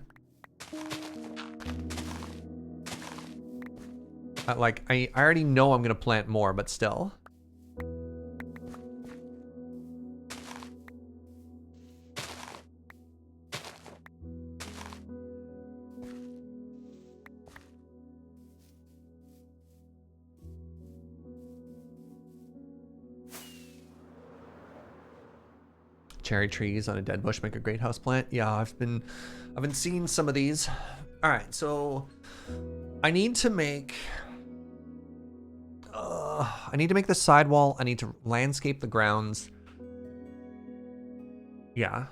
A: Like, I already know I'm gonna plant more, but still. Cherry trees on a dead bush make a great house plant. Yeah, I've been seeing some of these. All right, so I need to make the sidewall. I need to landscape the grounds. Yeah.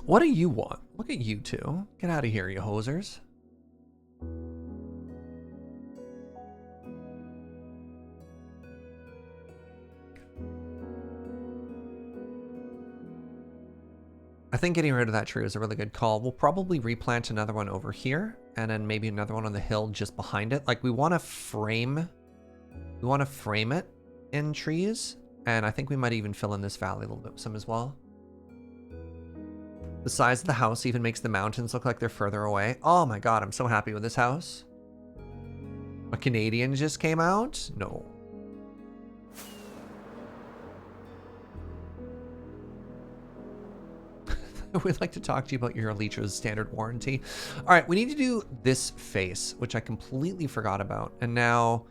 A: What do you want? Look at you two. Get out of here, you hosers. I think getting rid of that tree was a really good call. We'll probably replant another one over here, and then maybe another one on the hill just behind it. Like, we want to frame it in trees, and I think we might even fill in this valley a little bit some as well. The size of the house even makes the mountains look like they're further away. Oh my God, I'm so happy with this house. A Canadian just came out? No. We'd like to talk to you about your Elytra's standard warranty. All right, we need to do this face, which I completely forgot about. And now,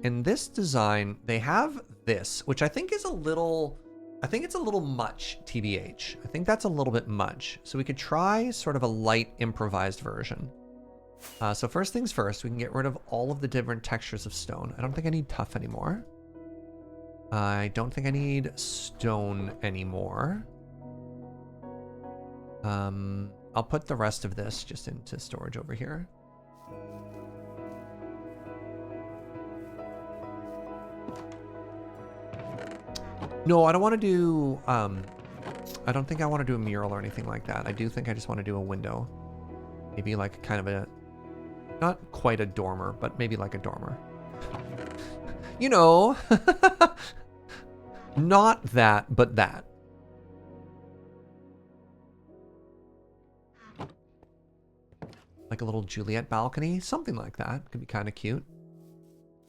A: in this design, they have this, which I think is a little... I think it's a little much, TBH. I think that's a little bit much. So we could try sort of a light improvised version. So first things first, we can get rid of all of the different textures of stone. I don't think I need tough anymore. I don't think I need stone anymore. I'll put the rest of this just into storage over here. No, I don't want to do, I don't think I want to do a mural or anything like that. I do think I just want to do a window. Maybe like kind of a, not quite a dormer, but maybe like a dormer. You know, not that, but that. Like a little Juliet balcony, something like that. Could be kind of cute.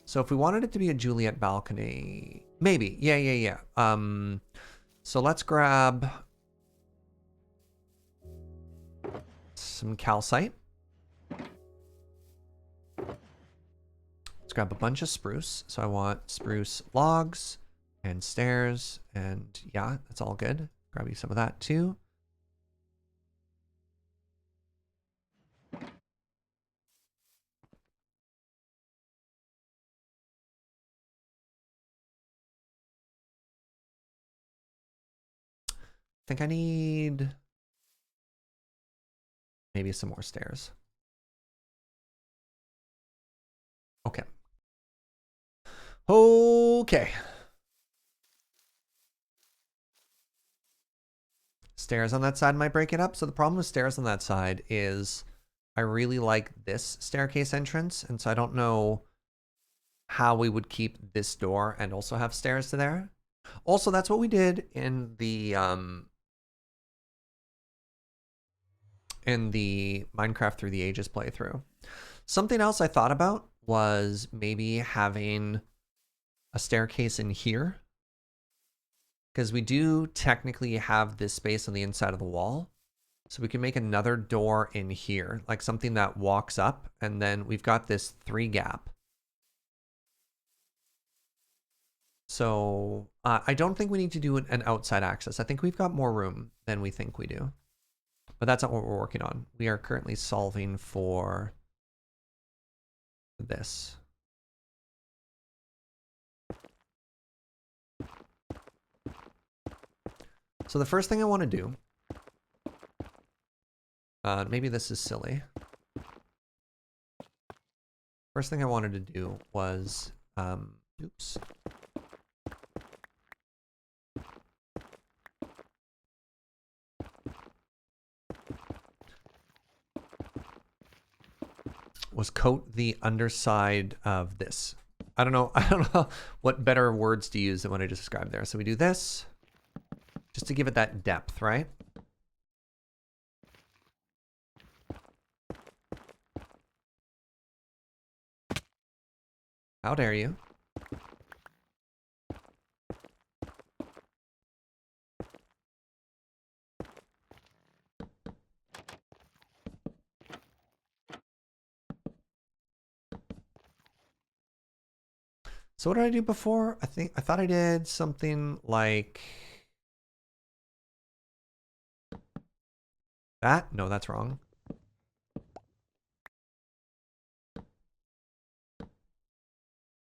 A: So if we wanted it to be a Juliet balcony, maybe. Yeah. So let's grab some calcite. Let's grab a bunch of spruce. So I want spruce logs and stairs, and yeah, that's all good. Grab you some of that too. I think I need maybe some more stairs. Okay. Okay. Stairs on that side might break it up. So the problem with stairs on that side is I really like this staircase entrance. And so I don't know how we would keep this door and also have stairs to there. Also, that's what we did in the Minecraft Through the Ages playthrough. Something else I thought about was maybe having a staircase in here, because we do technically have this space on the inside of the wall. So we can make another door in here, like something that walks up, and then we've got this 3 gap. So I don't think we need to do an outside access. I think we've got more room than we think we do. But that's not what we're working on. We are currently solving for this. So the first thing I want to do, maybe this is silly. First thing I wanted to do was, oops. Was coat the underside of this. I don't know what better words to use than what I just described there. So we do this just to give it that depth, right? How dare you? So what did I do before? I thought I did something like that. No, that's wrong.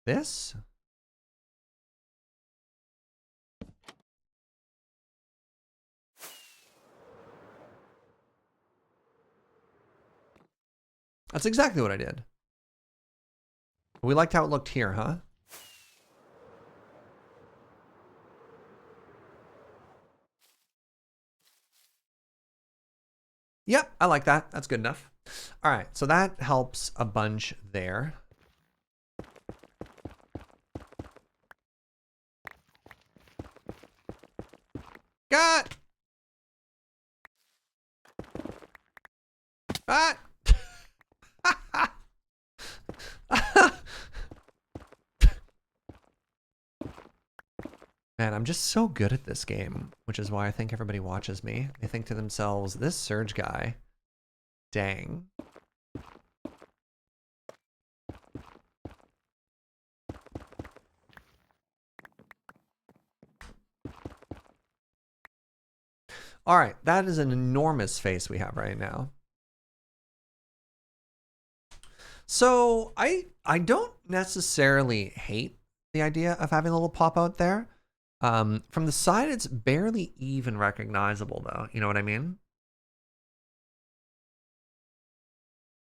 A: This? That's exactly what I did. We liked how it looked here, huh? Yep, I like that. That's good enough. All right, so that helps a bunch there. Got! Ah! Man, I'm just so good at this game, which is why I think everybody watches me. They think to themselves, this Surge guy, dang. All right, that is an enormous face we have right now. So I don't necessarily hate the idea of having a little pop out there. From the side, it's barely even recognizable, though. You know what I mean?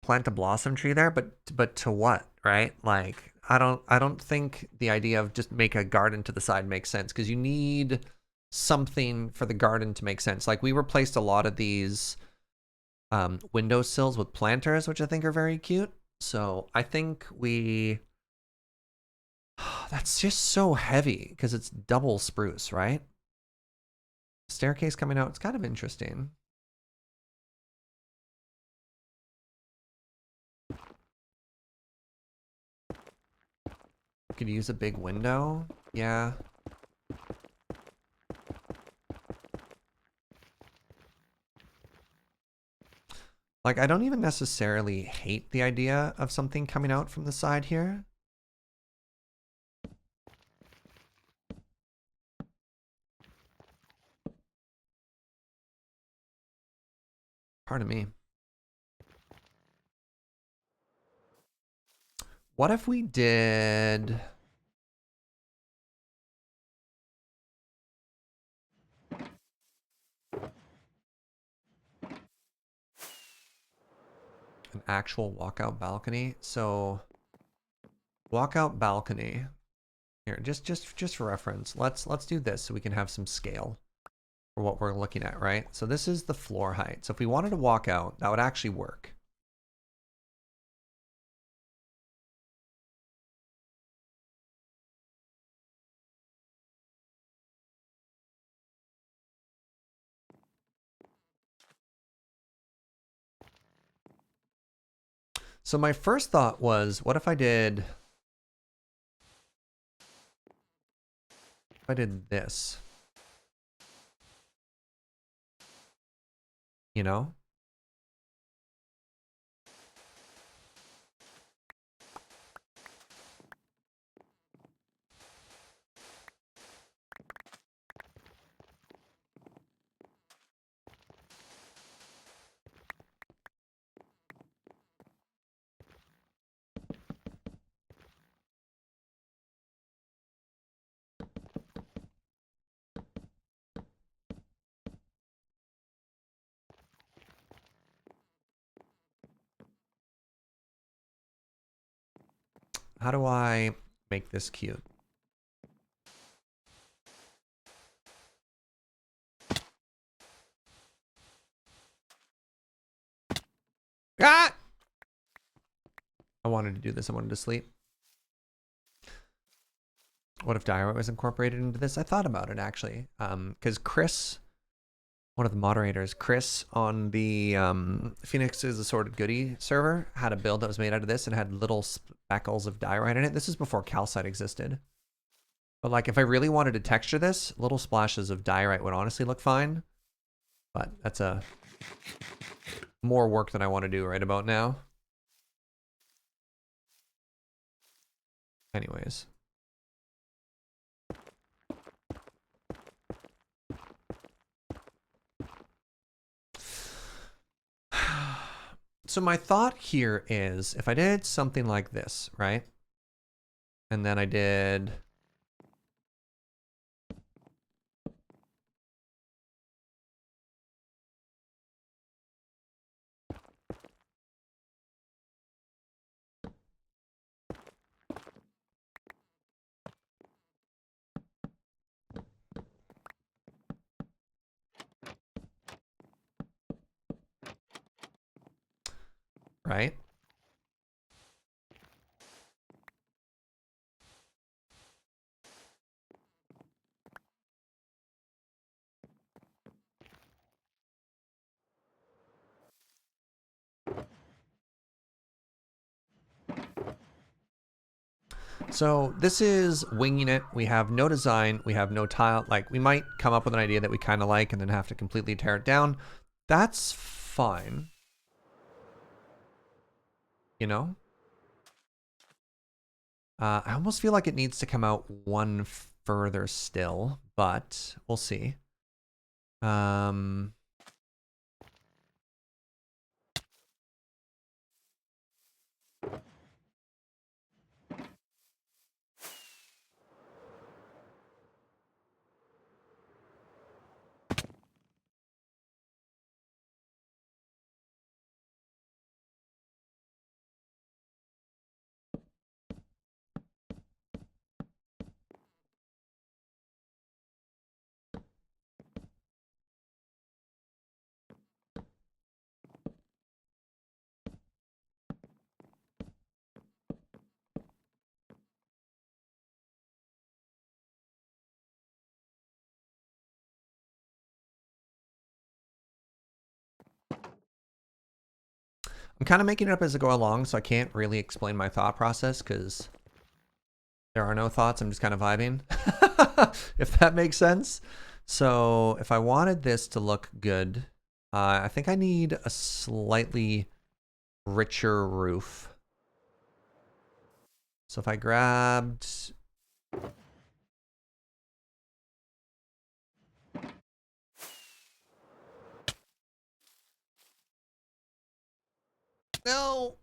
A: Plant a blossom tree there, but to what, right? Like I don't think the idea of just make a garden to the side makes sense, because you need something for the garden to make sense. Like we replaced a lot of these windowsills with planters, which I think are very cute. So I think we that's just so heavy because it's double spruce, right? Staircase coming out, it's kind of interesting. Could use a big window. Yeah. Like, I don't even necessarily hate the idea of something coming out from the side here. Pardon me. What if we did... actual walkout balcony. So walkout balcony. Here, just for reference, let's do this so we can have some scale for what we're looking at, right? So this is the floor height. So if we wanted to walk out, that would actually work. So my first thought was, what if I did this? You know? How do I make this cute? Ah! I wanted to do this. I wanted to sleep. What if diorite was incorporated into this? I thought about it actually. Because Chris, one of the moderators, Chris on the Phoenix's Assorted Goodie server had a build that was made out of this and had little speckles of diorite in it. This is before calcite existed. But like if I really wanted to texture this, little splashes of diorite would honestly look fine. But that's a more work than I want to do right about now. Anyways. So my thought here is if I did something like this, right? And then I did right? So this is winging it. We have no design. We have no tile. Like we might come up with an idea that we kind of like and then have to completely tear it down. That's fine. You know? I almost feel like it needs to come out one further still, but we'll see. I'm kind of making it up as I go along, so I can't really explain my thought process because there are no thoughts. I'm just kind of vibing, if that makes sense. So if I wanted this to look good, I think I need a slightly richer roof. So if I grabbed... No!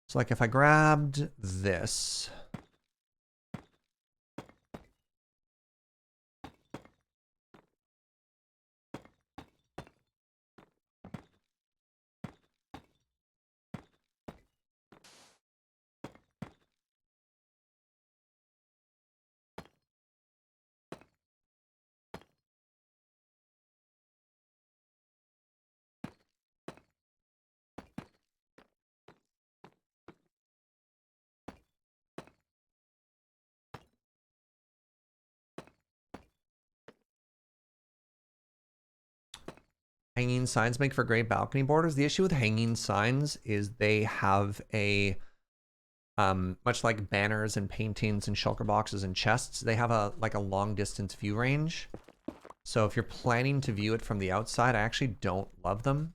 A: So like if I grabbed this... Hanging signs make for great balcony borders. The issue with hanging signs is they have a, much like banners and paintings and shulker boxes and chests, they have a like a long distance view range. So if you're planning to view it from the outside, I actually don't love them.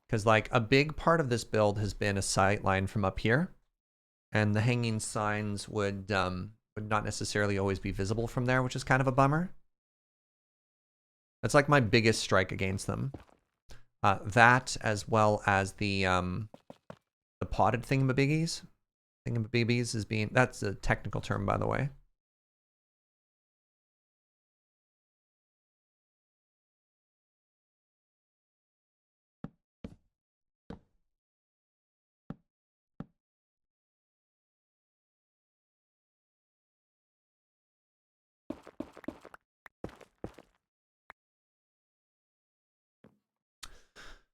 A: Because like a big part of this build has been a sight line from up here. And the hanging signs would not necessarily always be visible from there, which is kind of a bummer. That's like my biggest strike against them. That as well as the potted thingamabiggies. Thingamabibbies is being, that's a technical term, by the way.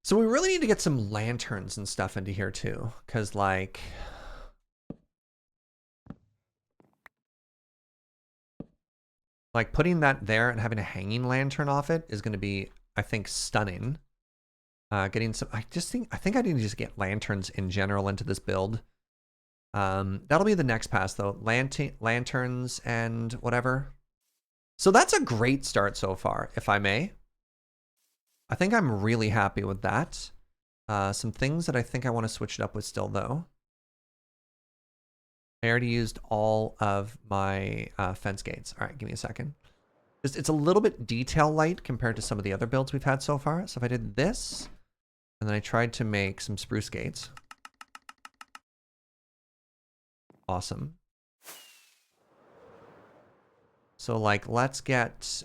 A: So we really need to get some lanterns and stuff into here too, because like putting that there and having a hanging lantern off it is going to be, I think, stunning. Getting some, I think I need to just get lanterns in general into this build. That'll be the next pass though. Lanterns and whatever. So that's a great start so far, if I may. I think I'm really happy with that. Some things that I think I want to switch it up with still, though. I already used all of my fence gates. All right, give me a second. It's a little bit detail light compared to some of the other builds we've had so far. So if I did this, and then I tried to make some spruce gates. Awesome. So like, let's get...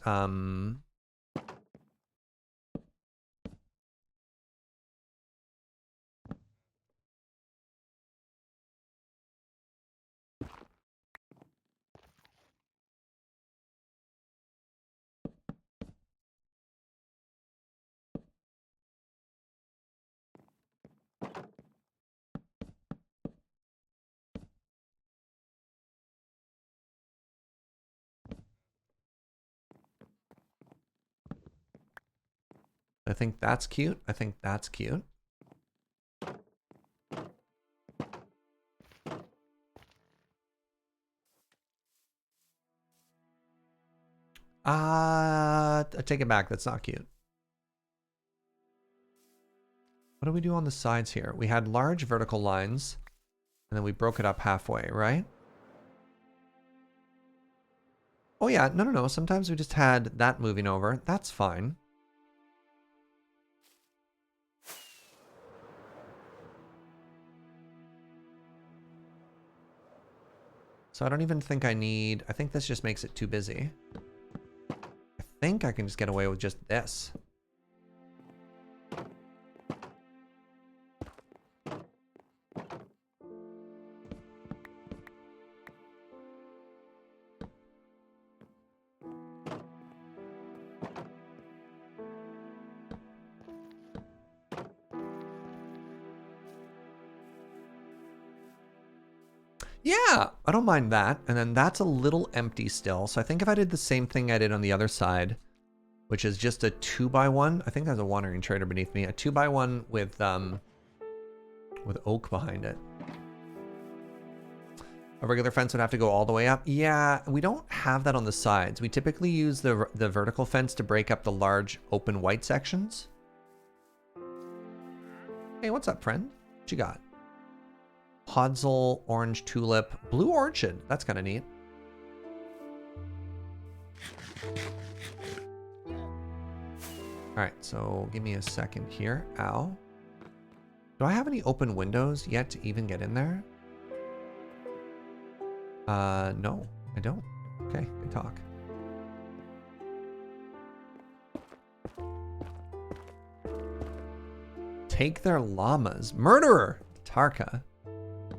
A: I think that's cute. I think that's cute. I take it back. That's not cute. What do we do on the sides here? We had large vertical lines, and then we broke it up halfway, right? Oh yeah, no. Sometimes we just had that moving over. That's fine. So I don't even think I need... I think this just makes it too busy. I think I can just get away with just this. Yeah, I don't mind that. And then that's a little empty still. So I think if I did the same thing I did on the other side, which is just a 2x1. I think there's a wandering trader beneath me. A 2x1 with oak behind it. A regular fence would have to go all the way up. Yeah, we don't have that on the sides. We typically use the vertical fence to break up the large open white sections. Hey, what's up, friend? What you got? Podzol, orange tulip, blue orchid. That's kind of neat. All right, so give me a second here. Ow. Do I have any open windows yet to even get in there? No, I don't. Okay, good talk. Take their llamas. Murderer! Tarka.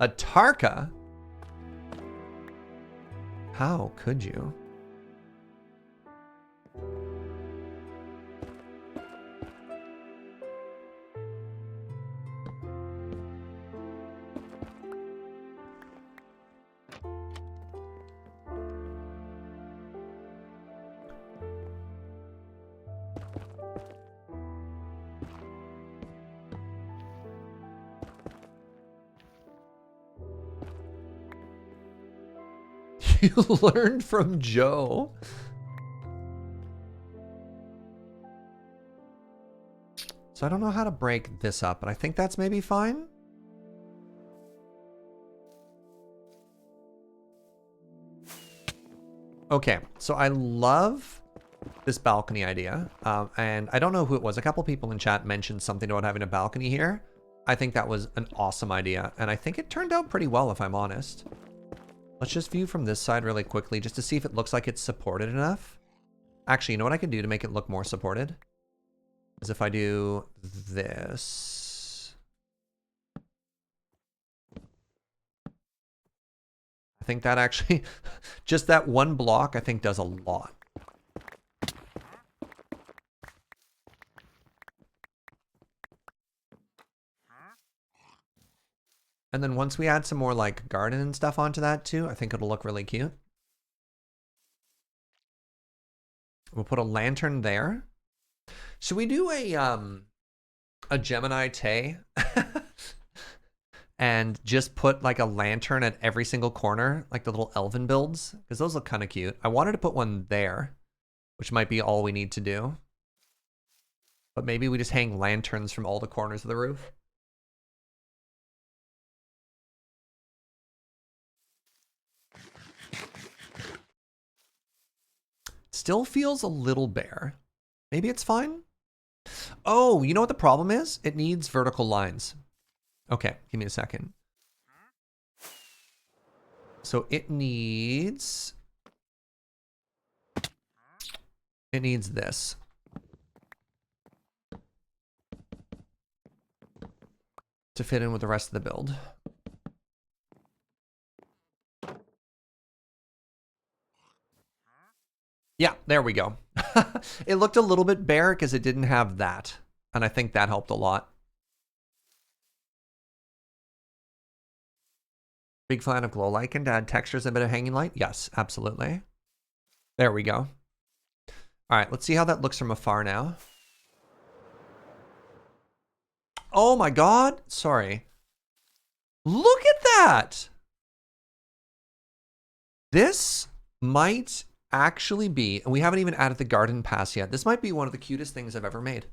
A: A Tarka? How could you? You learned from Joe. So I don't know how to break this up, but I think that's maybe fine. Okay, so I love this balcony idea. And I don't know who it was. A couple people in chat mentioned something about having a balcony here. I think that was an awesome idea. And I think it turned out pretty well, if I'm honest. Let's just view from this side really quickly just to see if it looks like it's supported enough. Actually, you know what I can do to make it look more supported? Is if I do this. I think that actually, just that one block, I think does a lot. And then once we add some more like garden and stuff onto that too, I think it'll look really cute. We'll put a lantern there. Should we do a Gemini Tay and just put like a lantern at every single corner, like the little elven builds? Because those look kind of cute. I wanted to put one there, which might be all we need to do. But maybe we just hang lanterns from all the corners of the roof. Still feels a little bare. Maybe it's fine. Oh, you know what the problem is? It needs vertical lines. Okay, give me a second. So it needs this. To fit in with the rest of the build. Yeah, there we go. It looked a little bit bare because it didn't have that. And I think that helped a lot. Big fan of glow lichen to add textures and a bit of hanging light? Yes, absolutely. There we go. All right, let's see how that looks from afar now. Oh my God, sorry. Look at that. This might actually be, and we haven't even added the garden pass yet. This might be one of the cutest things I've ever made.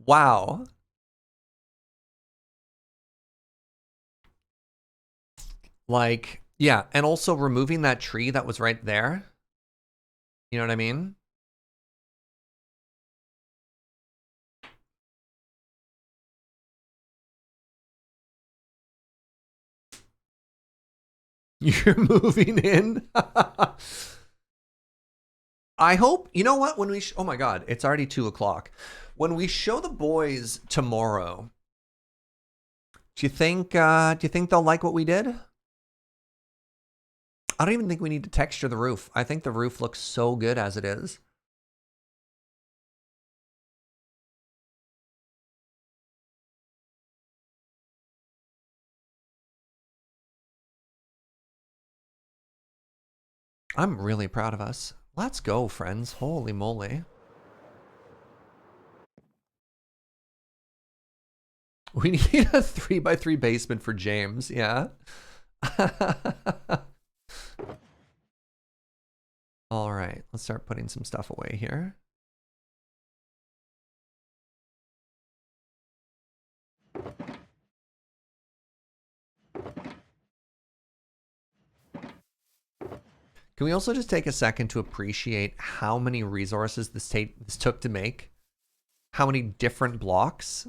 A: Wow. Like, yeah, and also removing that tree that was right there. You know what I mean? You're moving in. I hope, you know what, when we, oh my God, it's already 2 o'clock. When we show the boys tomorrow, do you think they'll like what we did? I don't even think we need to texture the roof. I think the roof looks so good as it is. I'm really proud of us. Let's go, friends. Holy moly. We need a 3x3 basement for James, yeah. All right, let's start putting some stuff away here. Can we also just take a second to appreciate how many resources this took to make? How many different blocks?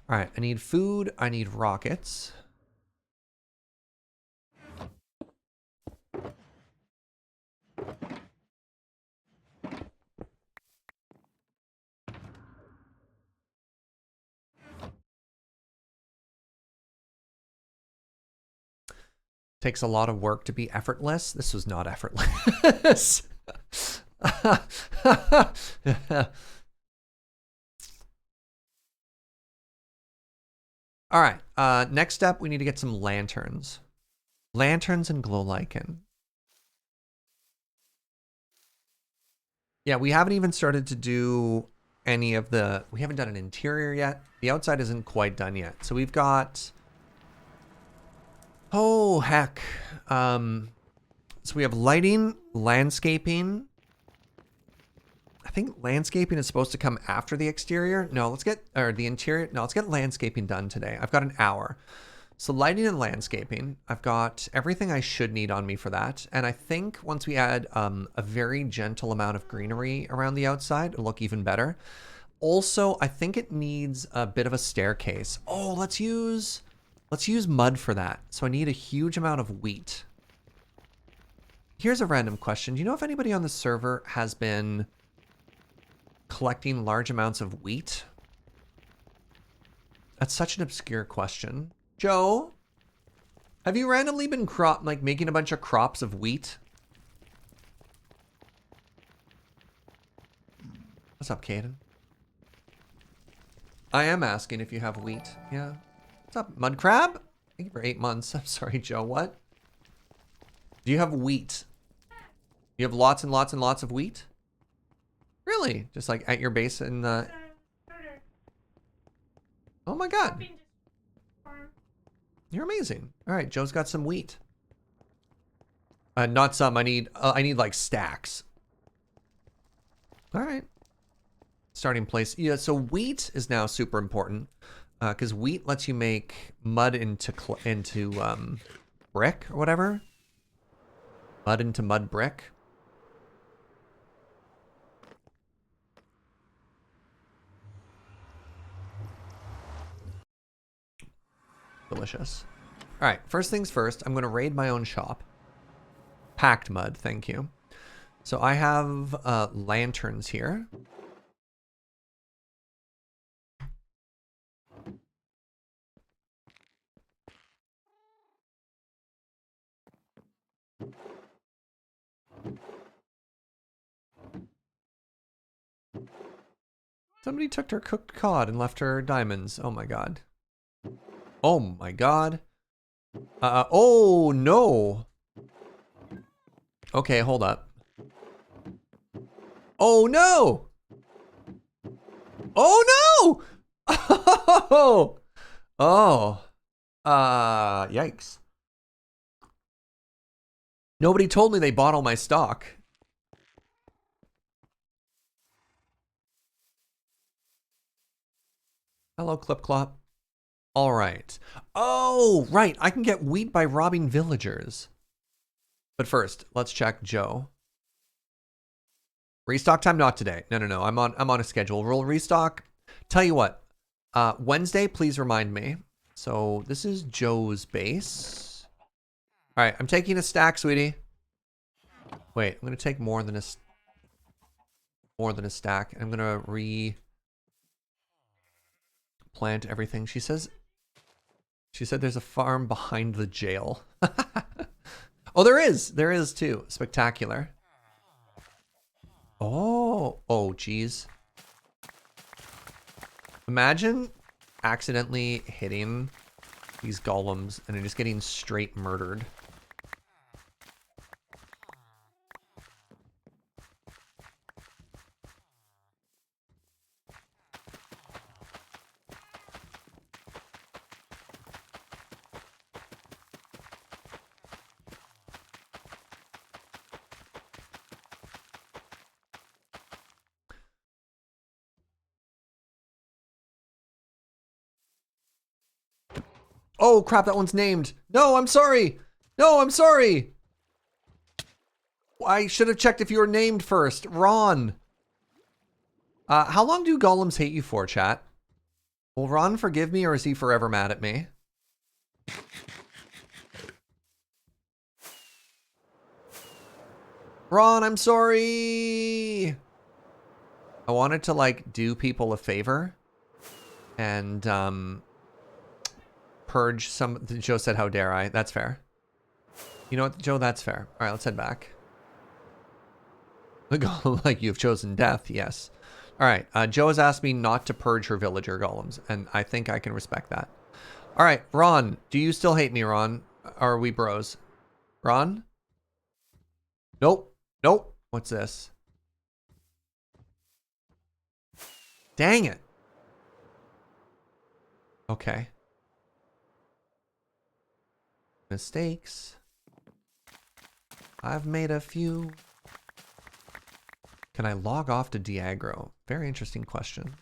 A: All right, I need food, I need rockets. Takes a lot of work to be effortless. This was not effortless. All right. Next step, we need to get some lanterns. Lanterns and glow lichen. Yeah, we haven't even started to do any of the... We haven't done an interior yet. The outside isn't quite done yet. So we've got... Oh, heck. So we have lighting, landscaping. I think landscaping is supposed to come after the exterior. No, let's get... Or the interior. No, let's get landscaping done today. I've got an hour. So lighting and landscaping, I've got everything I should need on me for that. And I think once we add a very gentle amount of greenery around the outside, it'll look even better. Also, I think it needs a bit of a staircase. Oh, let's use mud for that. So I need a huge amount of wheat. Here's a random question. Do you know if anybody on the server has been collecting large amounts of wheat? That's such an obscure question. Joe, have you randomly been making a bunch of crops of wheat? What's up, Caden? I am asking if you have wheat. Yeah. What's up, Mud Crab? Thank you for 8 months. I'm sorry, Joe. What? Do you have wheat? You have lots and lots and lots of wheat? Really? Just like at your base in the... Oh my god. You're amazing. All right, Joe's got some wheat. Not some. I need like stacks. All right. Starting place. Yeah. So wheat is now super important because wheat lets you make mud into brick or whatever. Mud into mud brick. Delicious. All right, first things first, I'm going to raid my own shop. Packed mud, thank you. So I have lanterns here. Somebody took her cooked cod and left her diamonds. Oh my god. Oh my god. Oh no. Okay, hold up. Oh no. Oh no. Oh. Oh. Yikes. Nobody told me they bought all my stock. Hello, Clip Clop. All right. Oh, right. I can get wheat by robbing villagers. But first, let's check Joe. Restock time, not today. No. I'm on a schedule. We'll restock. Tell you what. Wednesday, please remind me. So this is Joe's base. All right, I'm taking a stack, sweetie. Wait, I'm gonna take more than a stack. I'm gonna plant everything. She said there's a farm behind the jail. Oh, there is too. Spectacular. Oh geez. Imagine accidentally hitting these golems and then just getting straight murdered. Oh crap, that one's named. No, I'm sorry. No, I'm sorry. I should have checked if you were named first. Ron. How long do golems hate you for, chat? Will Ron forgive me or is he forever mad at me? Ron, I'm sorry. I wanted to like do people a favor and purge some. Joe said, how dare I? That's fair. You know what, Joe? That's fair. All right, let's head back. The golem, like you've chosen death, yes. All right, Joe has asked me not to purge her villager golems, and I think I can respect that. All right, Ron, do you still hate me, Ron? Or are we bros? Ron? Nope. Nope. What's this? Dang it. Okay. Mistakes. I've made a few. Can I log off to Diagro? Very interesting question.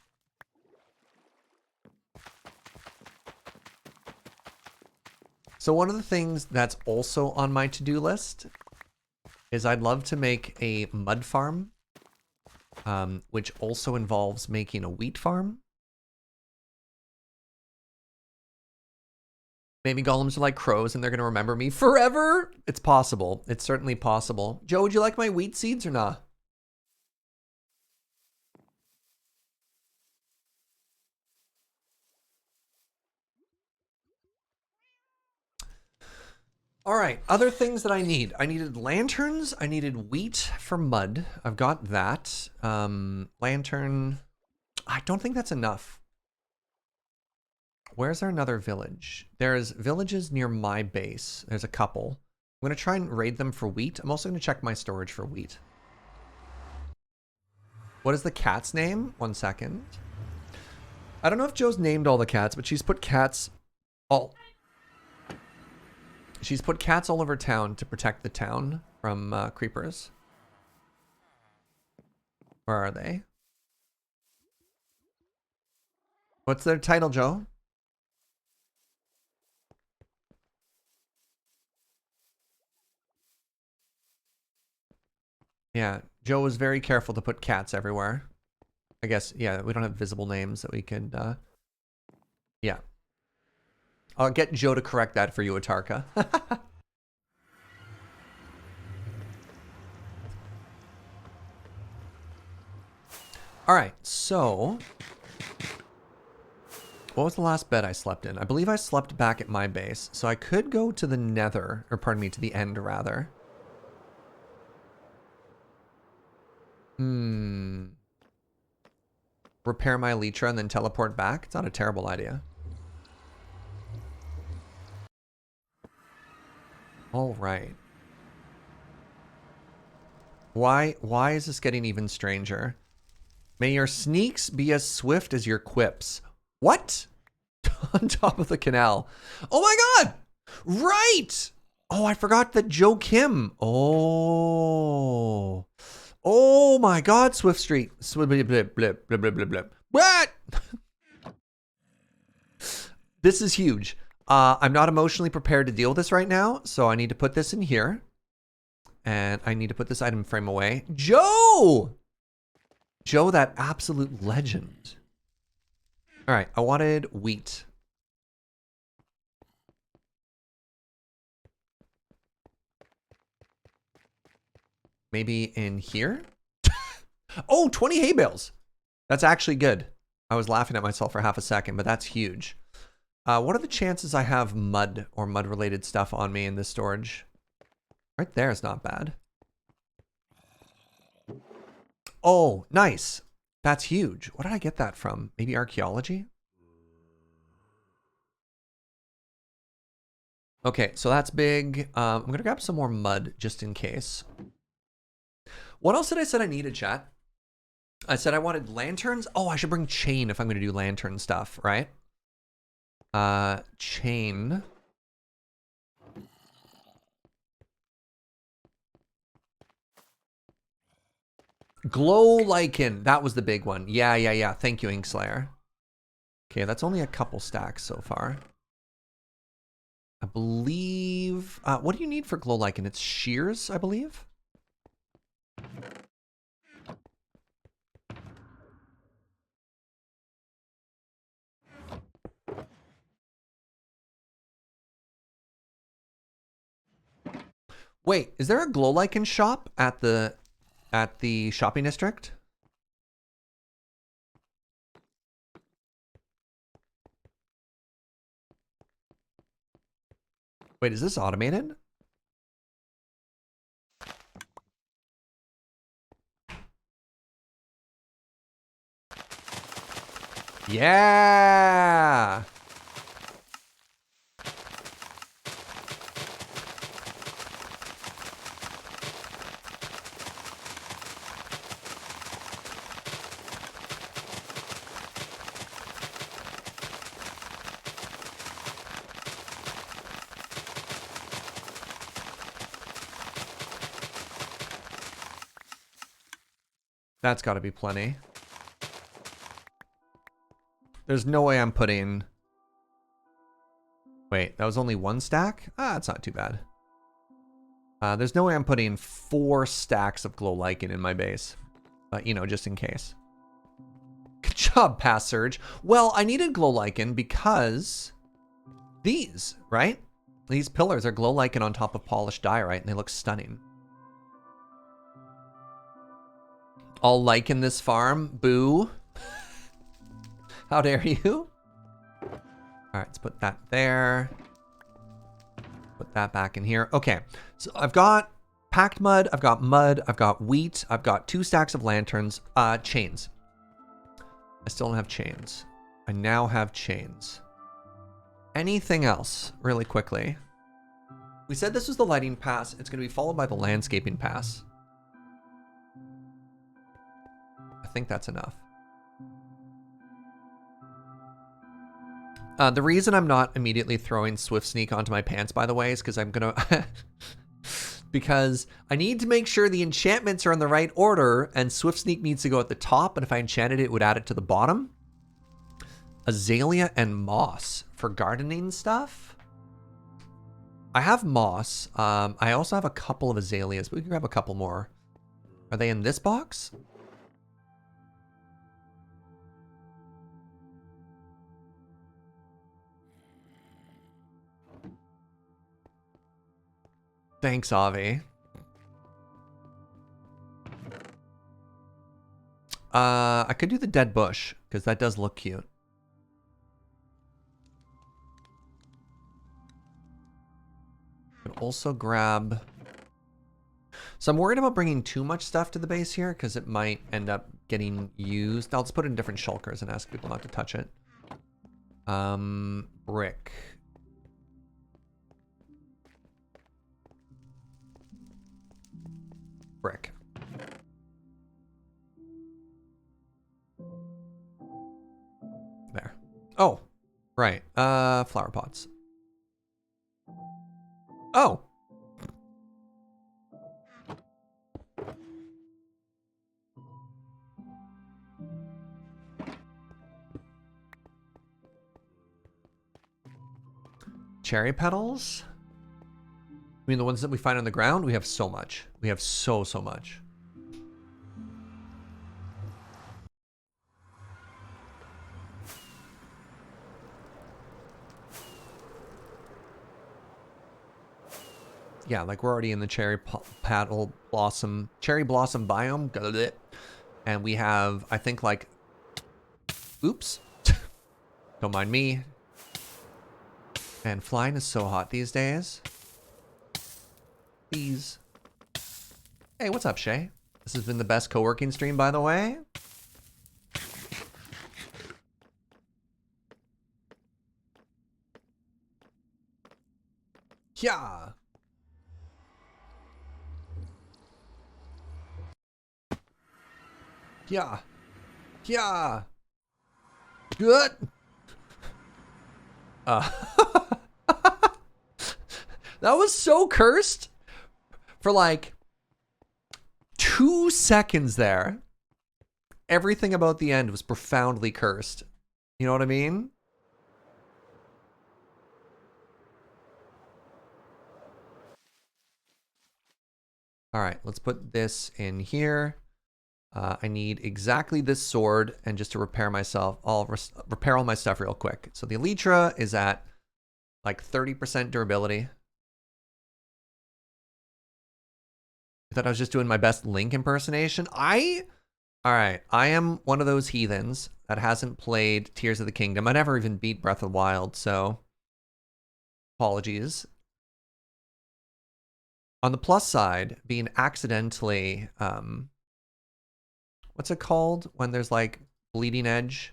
A: So one of the things that's also on my to-do list is I'd love to make a mud farm, which also involves making a wheat farm. Maybe golems are like crows and they're going to remember me forever. It's possible. It's certainly possible. Joe, would you like my wheat seeds or not? All right, other things that I need. I needed lanterns. I needed wheat for mud. I've got that. Lantern. I don't think that's enough. Where's there another village? There's villages near my base. There's a couple. I'm going to try and raid them for wheat. I'm also going to check my storage for wheat. What is the cat's name? 1 second. I don't know if Joe's named all the cats, but she's put cats all... She's put cats all over town to protect the town from creepers. Where are they? What's their title, Joe? Yeah, Joe was very careful to put cats everywhere. I guess, yeah, we don't have visible names that we could, yeah. I'll get Joe to correct that for you, Atarka. All right, so what was the last bed I slept in? I believe I slept back at my base, so I could go to the nether, or pardon me, to the end rather. Repair my Elytra and then teleport back? It's not a terrible idea. All right. Why is this getting even stranger? May your sneaks be as swift as your quips. What? On top of the canal. Oh my god! Right! Oh, I forgot that Joe Kim. Oh. Oh my god, Swift Street. Blip, blip, blip, blip, blip, blip. What? This is huge. I'm not emotionally prepared to deal with this right now, so I need to put this in here. And I need to put this item frame away. Joe! Joe, that absolute legend. All right, I wanted wheat. Maybe in here? Oh, 20 hay bales. That's actually good. I was laughing at myself for half a second, but that's huge. What are the chances I have mud or mud-related stuff on me in this storage? Right there is not bad. Oh, nice. That's huge. What did I get that from? Maybe archaeology? Okay, so that's big. I'm going to grab some more mud just in case. What else did I said I needed, chat? I said I wanted lanterns. Oh, I should bring chain if I'm going to do lantern stuff, right? Chain. Glow lichen. That was the big one. Yeah. Thank you, Inkslayer. Okay, that's only a couple stacks so far. I believe... what do you need for glow lichen? It's shears, I believe? Wait, is there a glow lichen shop at the shopping district? Wait, is this automated? Yeah! That's got to be plenty. There's no way I'm putting... Wait, that was only one stack? Ah, that's not too bad. There's no way I'm putting 4 stacks of glow lichen in my base. You know, just in case. Good job, Pass Surge. Well, I needed glow lichen because these, right? These pillars are glow lichen on top of polished diorite, and they look stunning. I'll lichen this farm. Boo. How dare you? All right, let's put that there. Put that back in here. Okay, so I've got packed mud, I've got wheat, I've got 2 stacks of lanterns. Chains. I still don't have chains. I now have chains. Anything else, really quickly? We said this was the lighting pass. It's going to be followed by the landscaping pass. I think that's enough. The reason I'm not immediately throwing Swift Sneak onto my pants, by the way, is because I'm going to... because I need to make sure the enchantments are in the right order, and Swift Sneak needs to go at the top, and if I enchanted it, it would add it to the bottom. Azalea and moss for gardening stuff. I have moss. I also have a couple of azaleas, but we can grab a couple more. Are they in this box? Thanks, Avi. I could do the dead bush, because that does look cute. I could also grab... So I'm worried about bringing too much stuff to the base here, because it might end up getting used. I'll just put it in different shulkers and ask people not to touch it. Brick. Brick. There. Oh, right. Flower pots. Oh. Cherry petals? I mean, the ones that we find on the ground, we have so much. We have so much. Yeah, like we're already in the cherry blossom biome. And we have, I think, like, oops. Don't mind me. And flying is so hot these days. Please. Hey, what's up, Shay? This has been the best co-working stream, by the way. Yeah. Yeah. Yeah. Good. That was so cursed for like 2 seconds there. Everything about the end was profoundly cursed. You know what I mean? All right, let's put this in here. I need exactly this sword, and just to repair myself, I'll repair all my stuff real quick. So the Elytra is at like 30% durability. I thought I was just doing my best Link impersonation. All right, I am one of those heathens that hasn't played Tears of the Kingdom. I never even beat Breath of the Wild, so apologies. On the plus side, being accidentally, what's it called when there's like bleeding edge?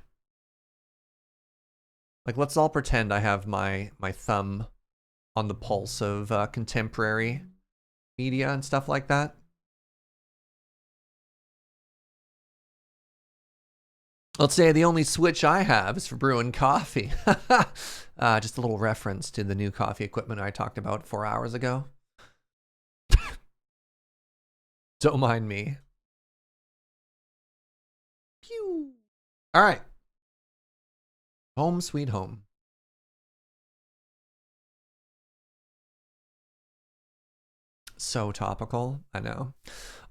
A: Like, let's all pretend I have my thumb on the pulse of contemporary media and stuff like that. Let's say the only switch I have is for brewing coffee. Just a little reference to the new coffee equipment I talked about 4 hours ago. Don't mind me. Pew. All right. Home sweet home. So topical, I know.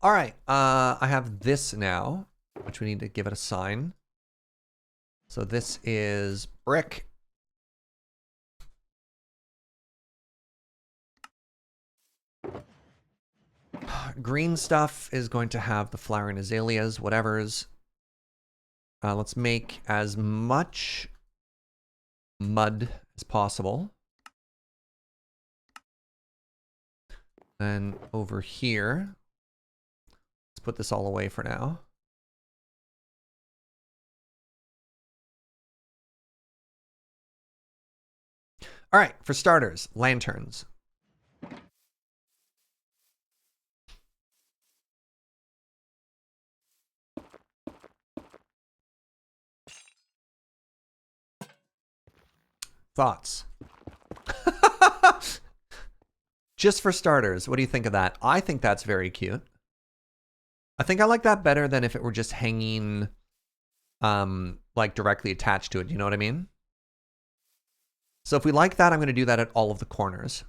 A: All right, I have this now, which we need to give it a sign. So this is brick. Green stuff is going to have the flowering azaleas, whatever's. Let's make as much mud as possible. Then over here, let's put this all away for now. All right, for starters, lanterns. Thoughts? Just for starters, what do you think of that? I think that's very cute. I think I like that better than if it were just hanging, like directly attached to it. You know what I mean? So if we like that, I'm going to do that at all of the corners.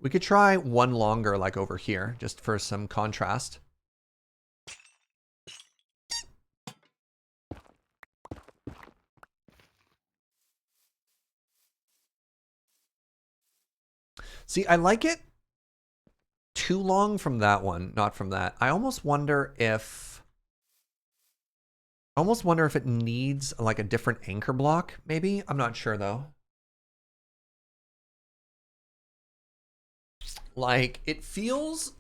A: We could try one longer, like over here, just for some contrast. See, I like it too long from that one, not from that. I almost wonder if it needs like a different anchor block, maybe. I'm not sure though. Like, it feels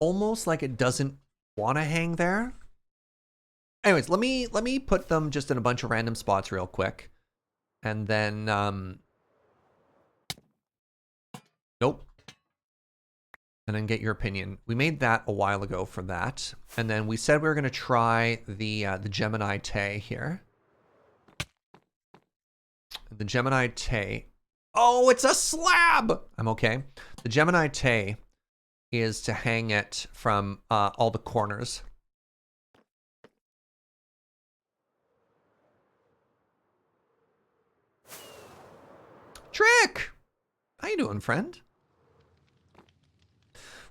A: almost like it doesn't want to hang there. Anyways, let me put them just in a bunch of random spots real quick. And then nope. And then get your opinion. We made that a while ago for that. And then we said we were going to try the Gemini Tay here. The Gemini Tay. Oh, it's a slab! I'm okay. The Gemini Tay is to hang it from all the corners. Trick! How you doing, friend?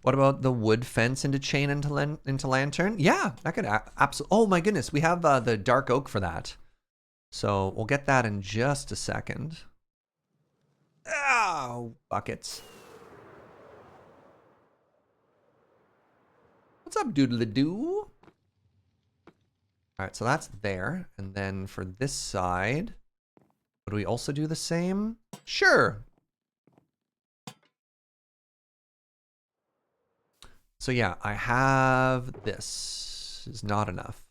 A: What about the wood fence into chain into lantern? Yeah, that could absolutely. Oh my goodness, we have the dark oak for that. So we'll get that in just a second. Oh, buckets. What's up, doodle-a-doo? All right, so that's there. And then for this side, would we also do the same? Sure. So yeah, I have this. Is not enough.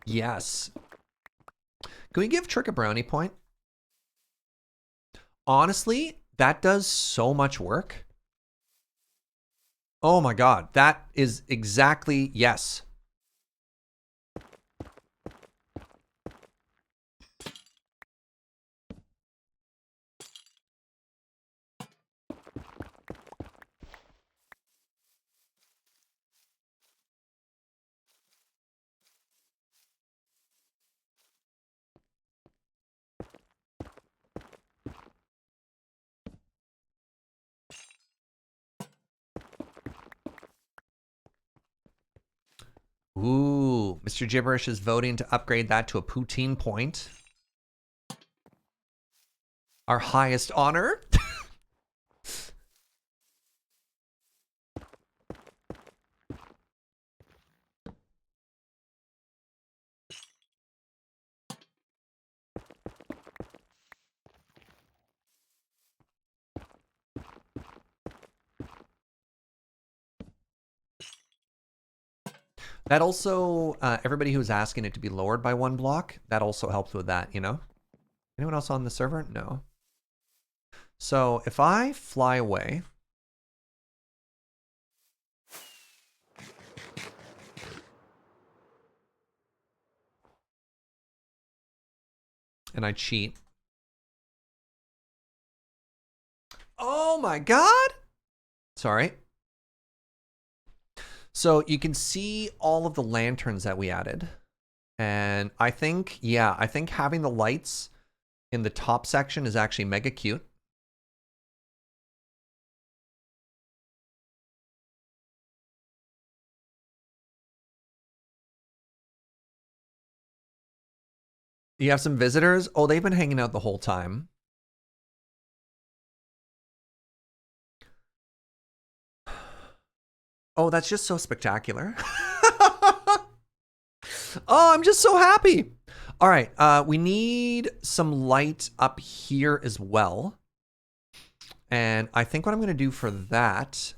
A: Yes. Can we give Trick a brownie point? Honestly, that does so much work. Oh my god, that is exactly, yes. Ooh, Mr. Gibberish is voting to upgrade that to a poutine point. Our highest honor. That also, everybody who's asking it to be lowered by 1 block, that also helps with that, you know? Anyone else on the server? No. So if I fly away, and I cheat. Oh my god! Sorry. So you can see all of the lanterns that we added. And I think, yeah, I think having the lights in the top section is actually mega cute. You have some visitors? Oh, they've been hanging out the whole time. Oh, that's just so spectacular. Oh, I'm just so happy. All right, we need some light up here as well. And I think what I'm going to do for that...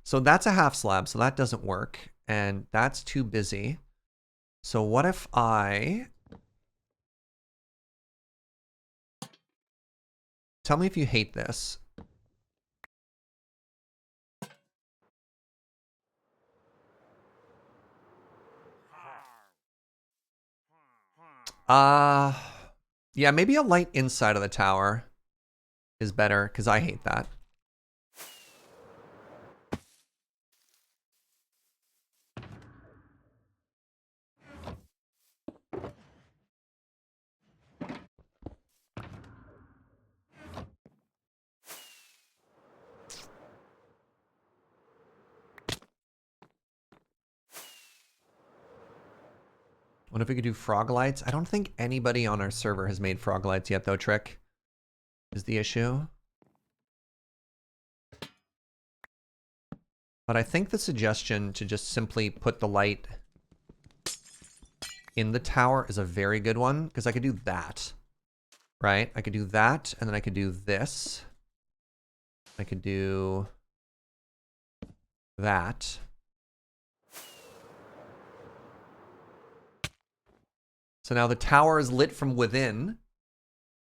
A: So that's a half slab, so that doesn't work. And that's too busy. So what if I... Tell me if you hate this. Yeah, maybe a light inside of the tower is better, because I hate that. What if we could do frog lights? I don't think anybody on our server has made frog lights yet, though, Trick. Is the issue. But I think the suggestion to just simply put the light in the tower is a very good one, because I could do that, right? I could do that, and then I could do this. I could do that. So now the tower is lit from within,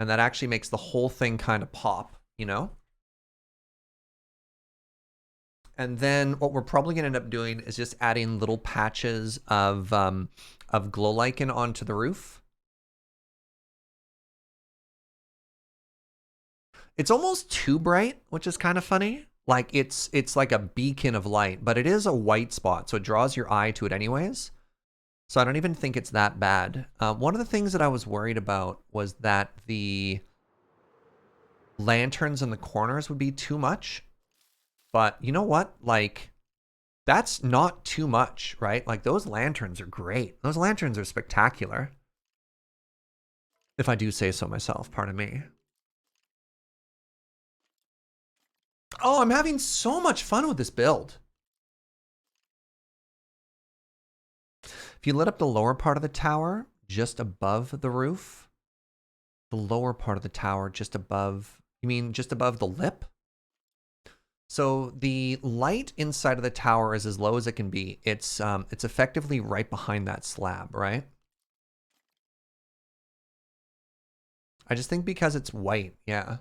A: and that actually makes the whole thing kind of pop, you know? And then what we're probably going to end up doing is just adding little patches of glow lichen onto the roof. It's almost too bright, which is kind of funny. Like it's like a beacon of light, but it is a white spot, so it draws your eye to it anyways. So I don't even think it's that bad. One of the things that I was worried about was that the lanterns in the corners would be too much. But you know what? Like, that's not too much, right? Like, those lanterns are great. Those lanterns are spectacular. If I do say so myself, pardon me. Oh, I'm having so much fun with this build. If you lit up the lower part of the tower, just above the roof, the lower part of the tower, just above, you mean just above the lip? So the light inside of the tower is as low as it can be. It's effectively right behind that slab, right? I just think because it's white, yeah.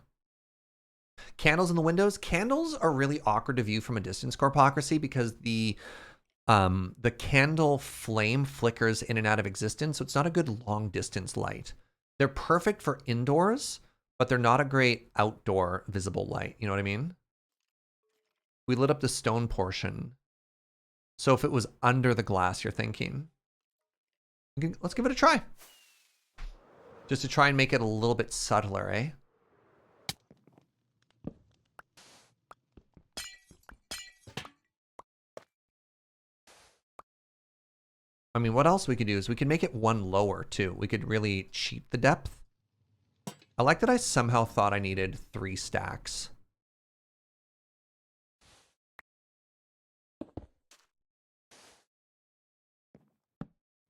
A: Candles in the windows. Candles are really awkward to view from a distance, Corpocracy, because the candle flame flickers in and out of existence, so it's not a good long distance light. They're perfect for indoors, but they're not a great outdoor visible light. You know what I mean? We lit up the stone portion. So if it was under the glass, you're thinking. Let's give it a try. Just to try and make it a little bit subtler, eh? I mean, what else we could do is we could make it one lower, too. We could really cheat the depth. I like that I somehow thought I needed 3 stacks.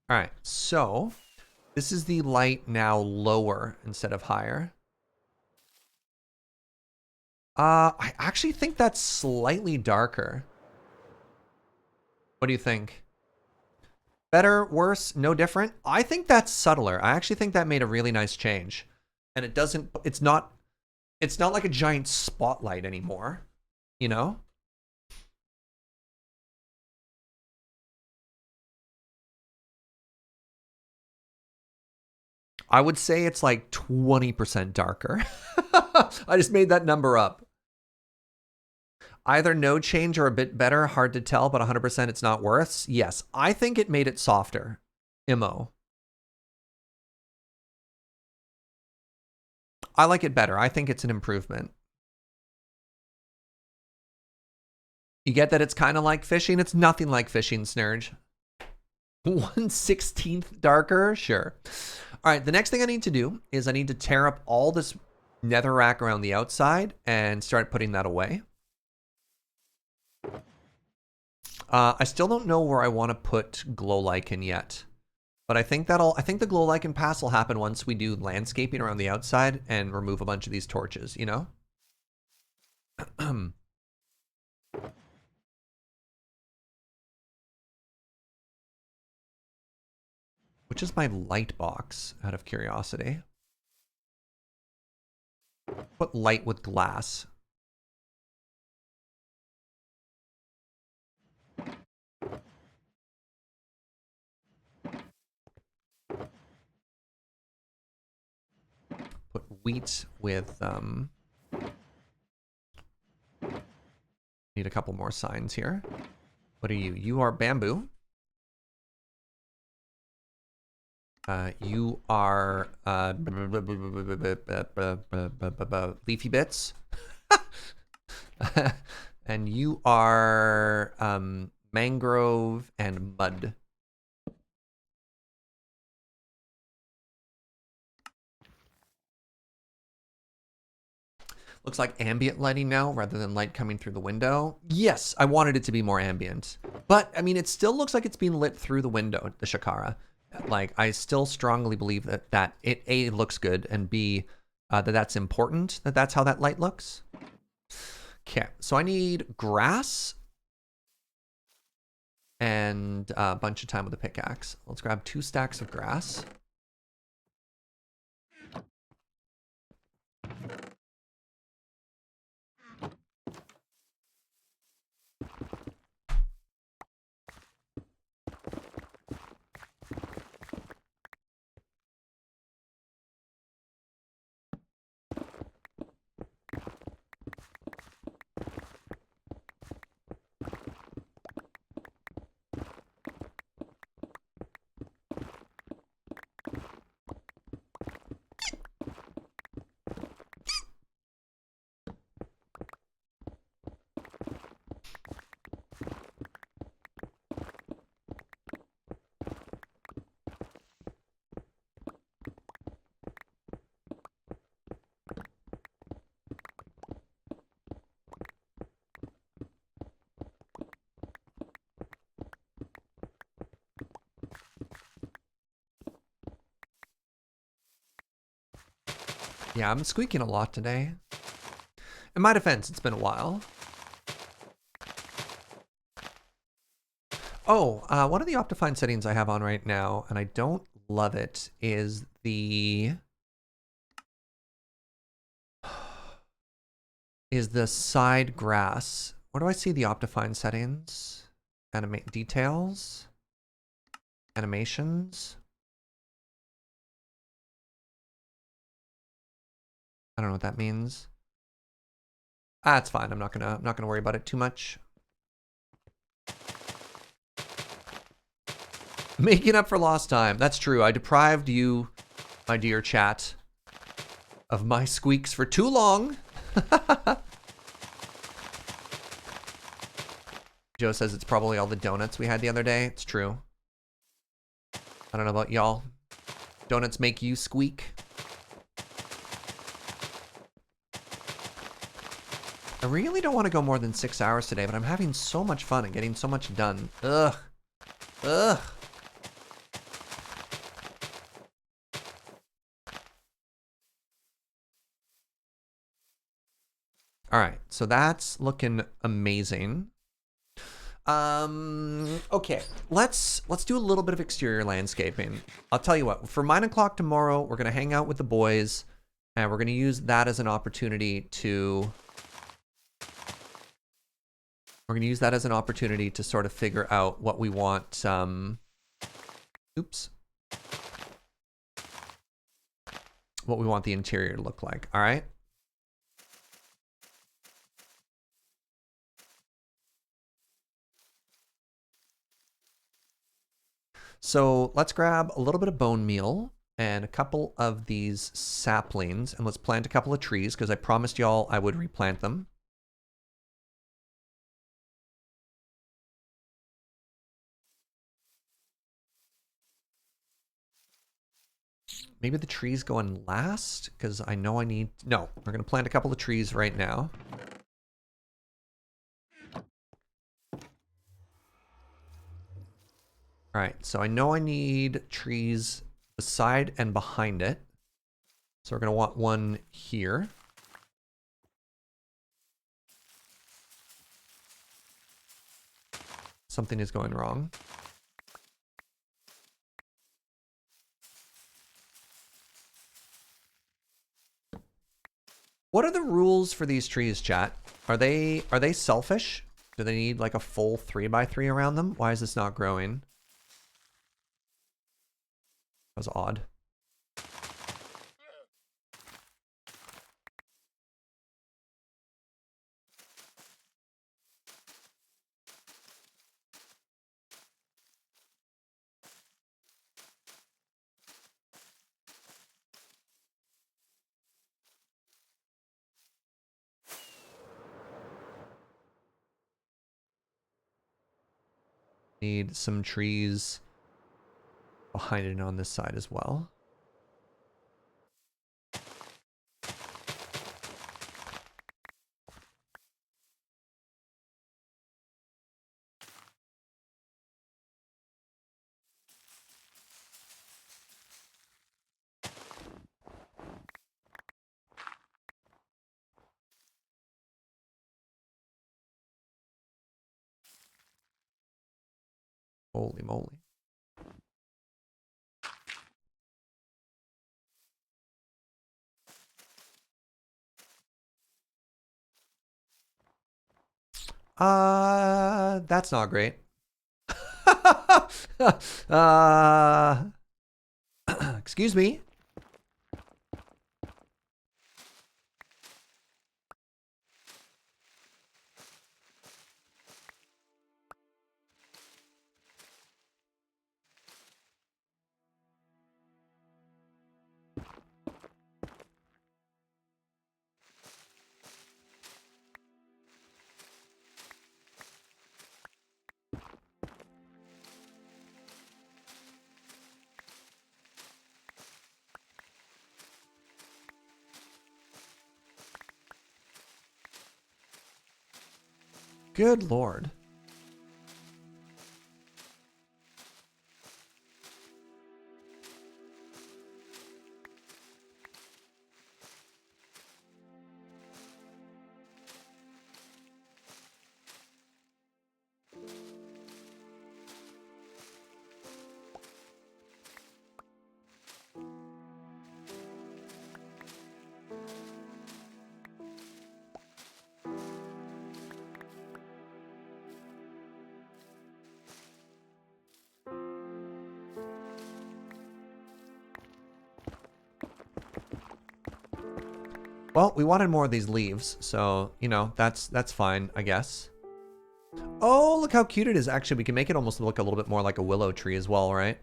A: All right, so This is the light now lower instead of higher. I actually think that's slightly darker. What do you think? Better, worse, no different? I think that's subtler. I actually think that made a really nice change. And it doesn't, it's not like a giant spotlight anymore, you know? I would say it's like 20% darker. I just made that number up. Either no change or a bit better, hard to tell, but 100% it's not worse. Yes, I think it made it softer. MO. I like it better. I think it's an improvement. You get that it's kind of like fishing? It's nothing like fishing, Snurge. 1/16 darker? Sure. All right, the next thing I need to do is I need to tear up all this netherrack around the outside and start putting that away. I still don't know where I want to put glow lichen yet, but I think the glow lichen pass will happen once we do landscaping around the outside and remove a bunch of these torches, you know? Which is my light box, out of curiosity? Put light with glass. Put wheat with, need a couple more signs here. What are you? You are bamboo. You are leafy bits. And you are mangrove and mud. Looks like ambient lighting now rather than light coming through the window. Yes, I wanted it to be more ambient. But, I mean, it still looks like it's being lit through the window, the Shakara. Like, I still strongly believe that it, A, looks good, and B, that's important, that's how that light looks. Okay, so I need grass and a bunch of time with a pickaxe. Let's grab 2 stacks of grass. Yeah, I'm squeaking a lot today. In my defense, it's been a while. Oh, one of the Optifine settings I have on right now, and I don't love it, is the side grass. Where do I see the Optifine settings? Animate details, animations. I don't know what that means. Ah, it's fine. I'm not gonna worry about it too much. Making up for lost time. That's true. I deprived you, my dear chat, of my squeaks for too long. Joe says it's probably all the donuts we had the other day. It's true. I don't know about y'all. Donuts make you squeak. I really don't want to go more than 6 hours today, but I'm having so much fun and getting so much done. Ugh. Ugh. All right, so that's looking amazing. Okay, let's do a little bit of exterior landscaping. I'll tell you what, for 9 o'clock tomorrow, we're gonna hang out with the boys, and we're gonna use that as an opportunity to sort of figure out what we want. Oops. What we want the interior to look like. All right. So let's grab a little bit of bone meal and a couple of these saplings, and let's plant a couple of trees because I promised y'all I would replant them. Maybe the trees go in last because I know I need... No, we're going to plant a couple of trees right now. All right, so I know I need trees beside and behind it. So we're going to want one here. Something is going wrong. What are the rules for these trees, chat? Are they selfish? Do they need like a full 3x3 around them? Why is this not growing? That was odd. Need some trees behind it and on this side as well. Holy moly. That's not great. Excuse me. Good Lord. Well, we wanted more of these leaves, so, you know, that's fine, I guess. Oh, look how cute it is. Actually, we can make it almost look a little bit more like a willow tree as well, right?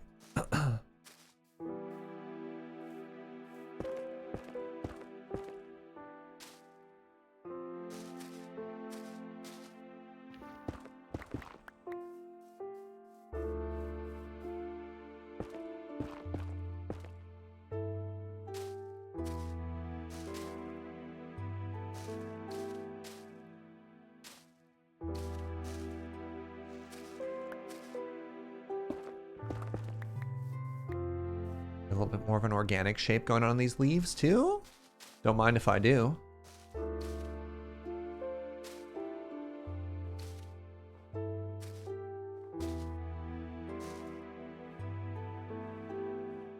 A: A little bit more of an organic shape going on these leaves too. Don't mind if I do.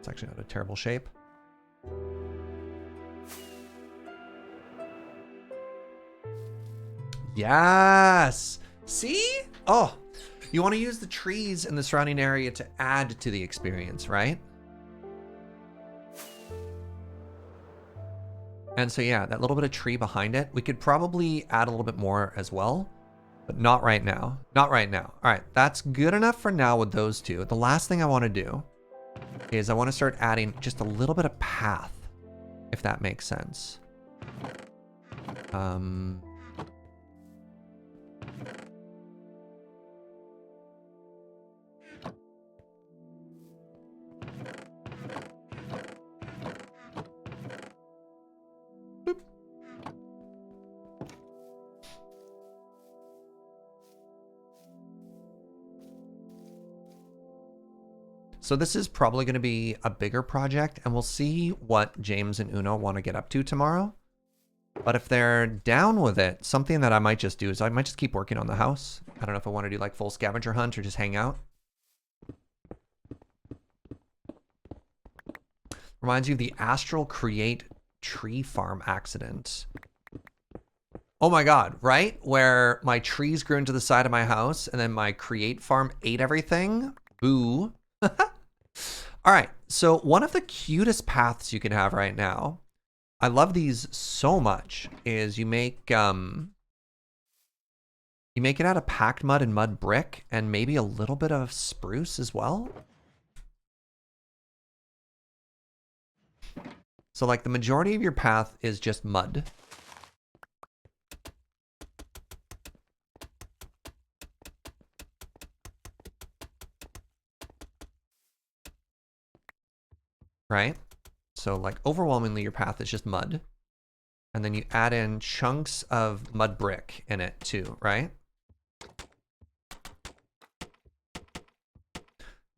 A: actually not a terrible shape. Yes! See? Oh, you want to use the trees in the surrounding area to add to the experience, right? And so yeah, that little bit of tree behind it, we could probably add a little bit more as well, but not right now. Not right now. All right, that's good enough for now with those two. The last thing I want to do is I want to start adding just a little bit of path, if that makes sense. So this is probably going to be a bigger project, and we'll see what James and Uno want to get up to tomorrow. But if they're down with it, something that I might just do is I might just keep working on the house. I don't know if I want to do like full scavenger hunt or just hang out. Reminds you of the Astral Create tree farm accident. Oh my God, right? Where my trees grew into the side of my house and then my Create farm ate everything. Boo. All right, so one of the cutest paths you can have right now, I love these so much, is you make it out of packed mud and mud brick and maybe a little bit of spruce as well. So like the majority of your path is just mud. Right? So like overwhelmingly your path is just mud. And then you add in chunks of mud brick in it too, right?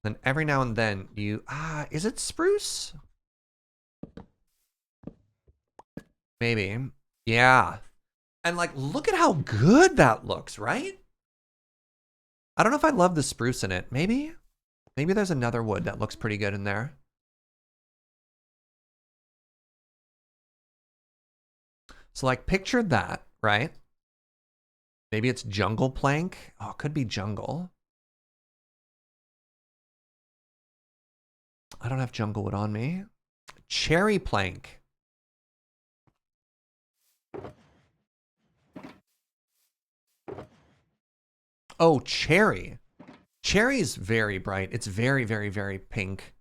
A: Then every now and then you, is it spruce? Maybe. Yeah. And like, look at how good that looks, right? I don't know if I love the spruce in it. Maybe there's another wood that looks pretty good in there. So like picture that, right? Maybe it's jungle plank. Oh, it could be jungle. I don't have jungle wood on me. Cherry plank. Oh, cherry. Cherry is very bright. It's very, very, very pink.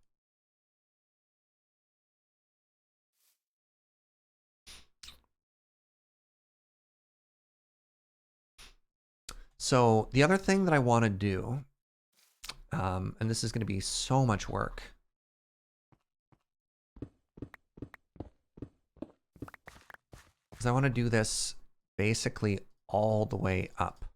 A: So the other thing that I want to do, and this is going to be so much work, is I want to do this basically all the way up.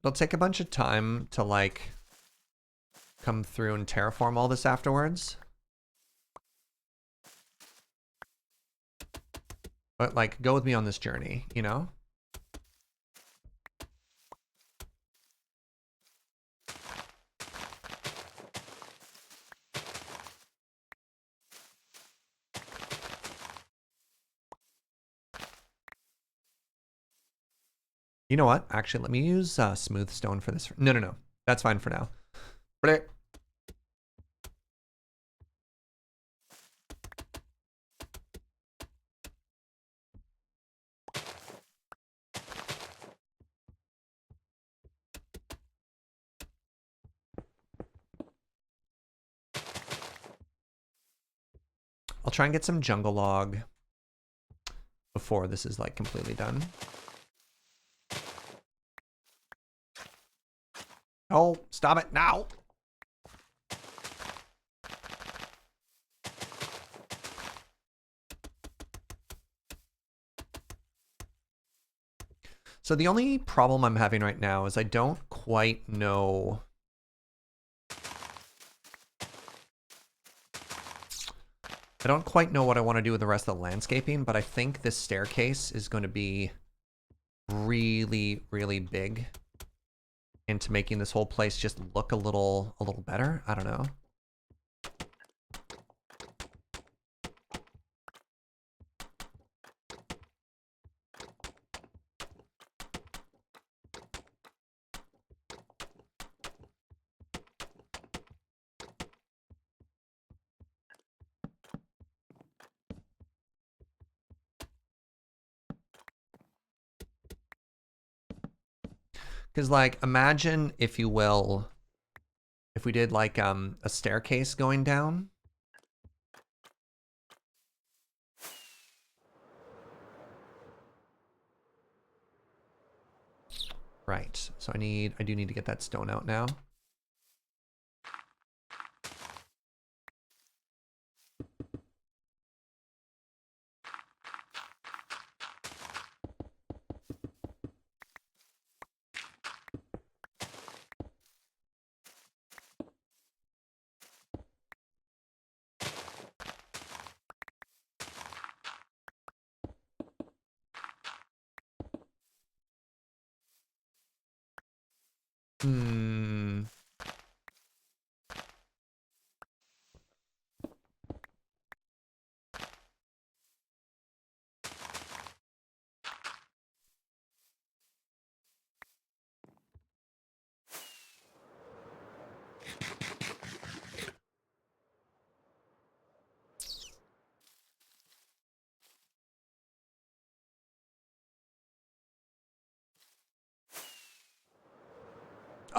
A: It'll take a bunch of time to like come through and terraform all this afterwards. But like, go with me on this journey, you know? You know what? Actually, let me use smooth stone for this. No. That's fine for now. I'll try and get some jungle log before this is like completely done. Oh, stop it now. So the only problem I'm having right now is I don't quite know. I don't quite know what I want to do with the rest of the landscaping, but I think this staircase is going to be really, really big into making this whole place just look a little better. I don't know. Because, like, imagine, if you will, if we did, like, a staircase going down. Right. So I do need to get that stone out now. Hmm.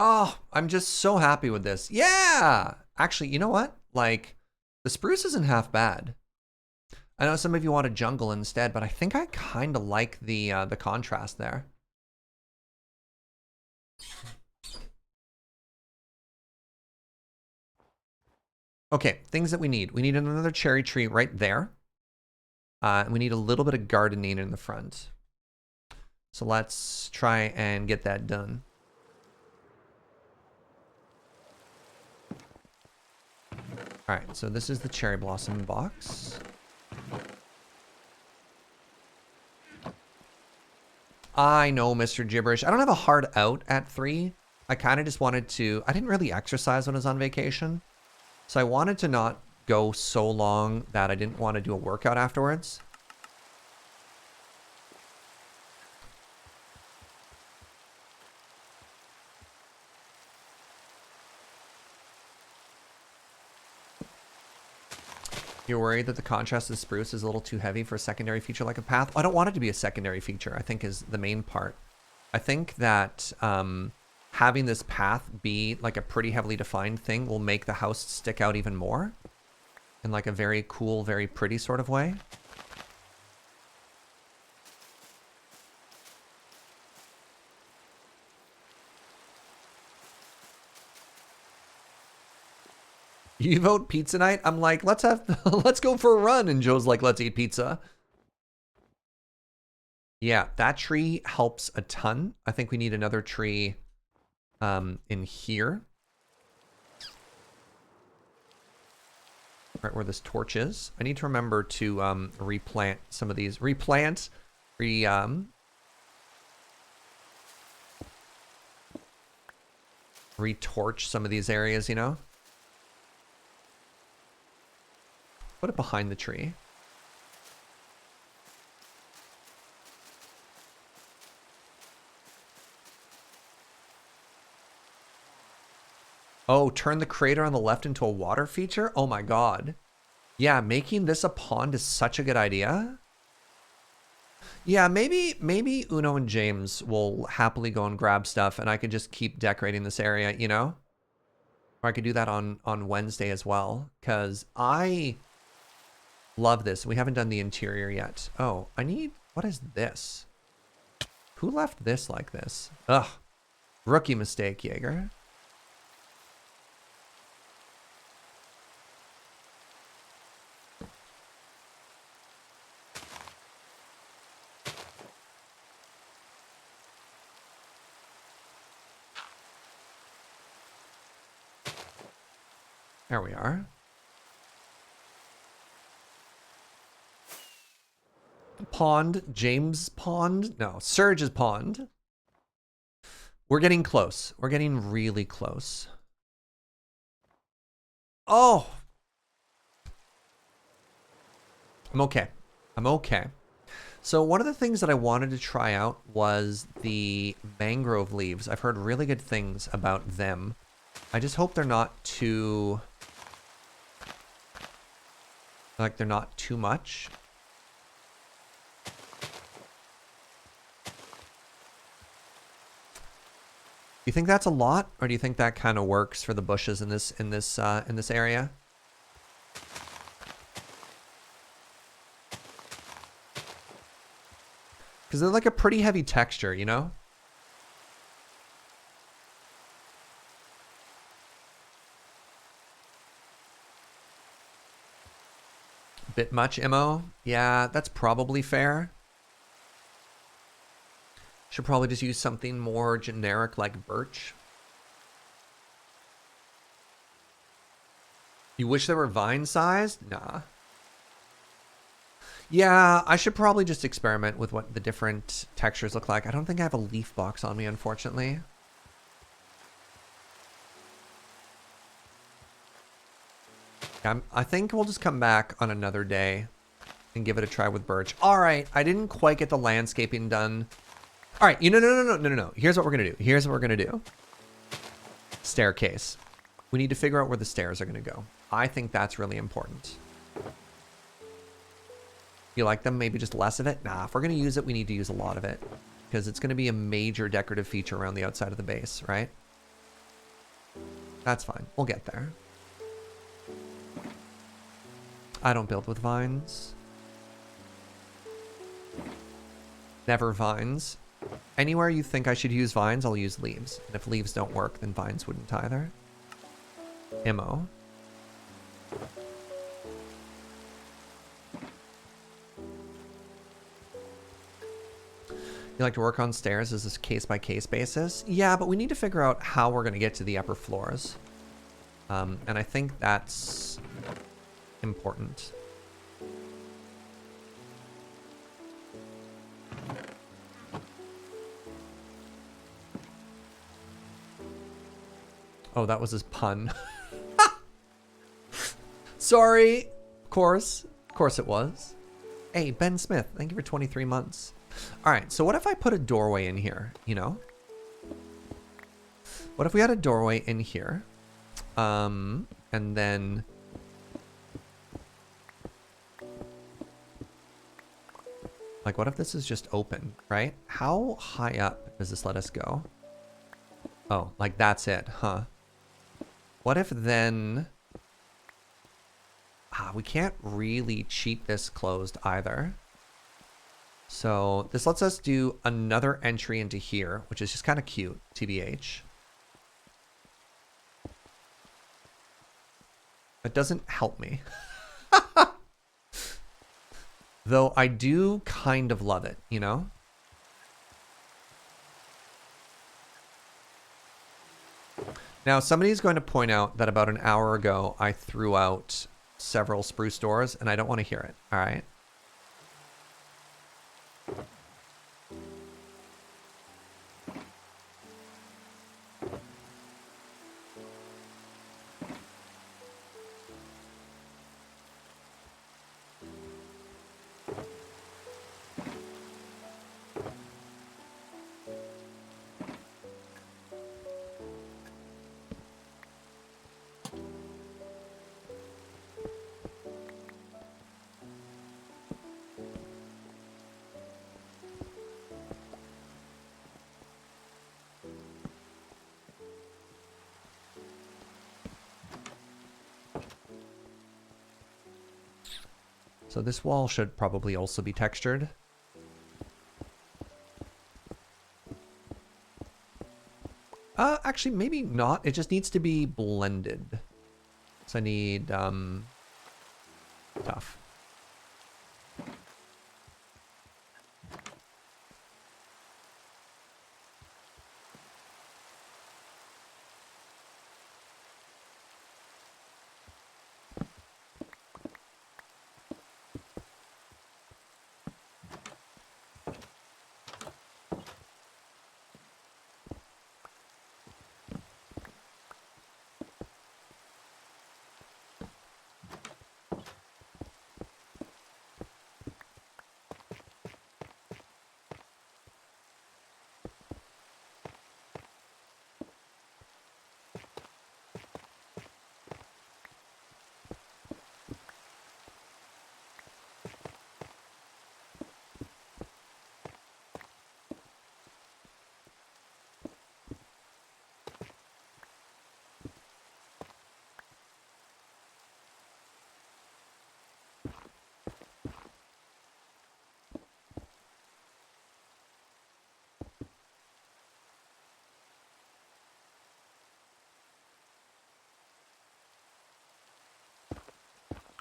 A: Oh, I'm just so happy with this. Yeah! Actually, you know what? Like, the spruce isn't half bad. I know some of you want a jungle instead, but I think I kind of like the contrast there. Okay, things that we need. We need another cherry tree right there. And we need a little bit of gardening in the front. So let's try and get that done. All right, so this is the cherry blossom box. I know, Mr. Gibberish. I don't have a hard out at 3. I kind of just wanted to... I didn't really exercise when I was on vacation. So I wanted to not go so long that I didn't want to do a workout afterwards. You're worried that the contrast of the spruce is a little too heavy for a secondary feature like a path? I don't want it to be a secondary feature, I think is the main part. I think that having this path be like a pretty heavily defined thing will make the house stick out even more in like a very cool, very pretty sort of way. You vote pizza night? I'm like, let's go for a run. And Joe's like, let's eat pizza. Yeah, that tree helps a ton. I think we need another tree in here. Right where this torch is. I need to remember to replant some of these. Retorch some of these areas, you know? Put it behind the tree. Oh, turn the crater on the left into a water feature? Oh my god. Yeah, making this a pond is such a good idea. Yeah, maybe Uno and James will happily go and grab stuff and I could just keep decorating this area, you know? Or I could do that on Wednesday as well. Because I Love this. We haven't done the interior yet. Oh, I need... What is this? Who left this like this? Ugh. Rookie mistake, Jaeger. There we are. Pond. James Pond? No, Surge's Pond. We're getting close. We're getting really close. Oh! I'm okay. I'm okay. So one of the things that I wanted to try out was the mangrove leaves. I've heard really good things about them. I just hope they're not too... Like, they're not too much. Do you think that's a lot, or do you think that kind of works for the bushes in this area? Because they're like a pretty heavy texture, you know? Bit much, Mo? Yeah, that's probably fair. Should probably just use something more generic like birch. You wish they were vine sized? Nah. Yeah, I should probably just experiment with what the different textures look like. I don't think I have a leaf box on me, unfortunately. I think we'll just come back on another day and give it a try with birch. All right, I didn't quite get the landscaping done. All right, no. Here's what we're gonna do. Staircase. We need to figure out where the stairs are gonna go. I think that's really important. You like them? Maybe just less of it? Nah, if we're gonna use it, we need to use a lot of it. Because it's gonna be a major decorative feature around the outside of the base, right? That's fine, we'll get there. I don't build with vines. Never vines. Anywhere you think I should use vines, I'll use leaves. And if leaves don't work, then vines wouldn't either. Immo. You like to work on stairs as this case-by-case basis? Yeah, but we need to figure out how we're going to get to the upper floors. And I think that's important. Oh, that was his pun. Sorry. Of course it was. Hey, Ben Smith, thank you for 23 months. All right, so what if I put a doorway in here, you know? What if we had a doorway in here? And then... Like, what if this is just open, right? How high up does this let us go? Oh, like that's it, huh? What if then... we can't really cheat this closed either. So this lets us do another entry into here, which is just kind of cute, TBH. It doesn't help me. Though I do kind of love it, you know? Now, somebody's going to point out that about an hour ago, I threw out several spruce doors, and I don't want to hear it, all right? So this wall should probably also be textured. Actually, maybe not. It just needs to be blended. So I need, tough.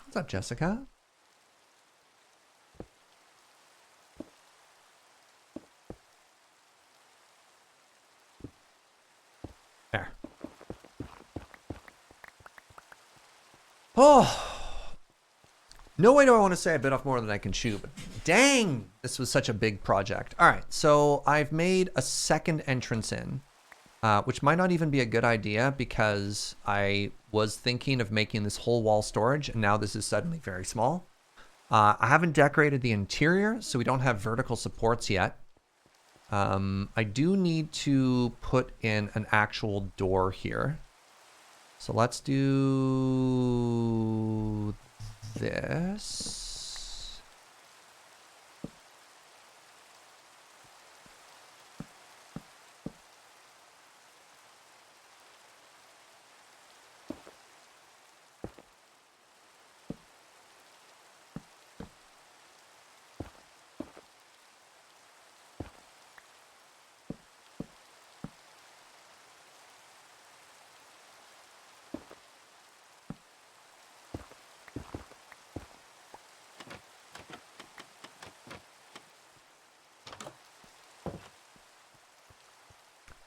A: What's up, Jessica? There. Oh, no way do I want to say I bit off more than I can chew, but dang, this was such a big project. All right, so I've made a second entrance in, which might not even be a good idea because I was thinking of making this whole wall storage, and now this is suddenly very small. I haven't decorated the interior, so we don't have vertical supports yet. I do need to put in an actual door here. So let's do this.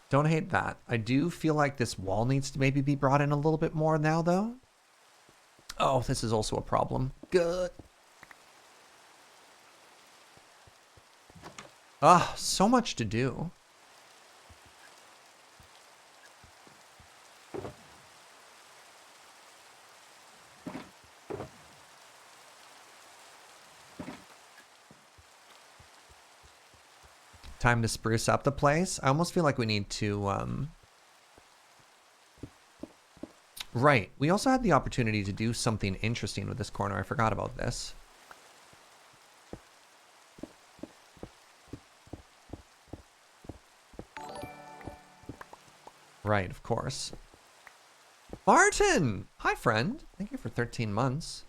A: Don't hate that. I do feel like this wall needs to maybe be brought in a little bit more now, though. Oh, this is also a problem. Good. Ah, so much to do. Time to spruce up the place. I almost feel like we need to, Right. We also had the opportunity to do something interesting with this corner. I forgot about this. Right, of course. Martin! Hi, friend. Thank you for 13 months.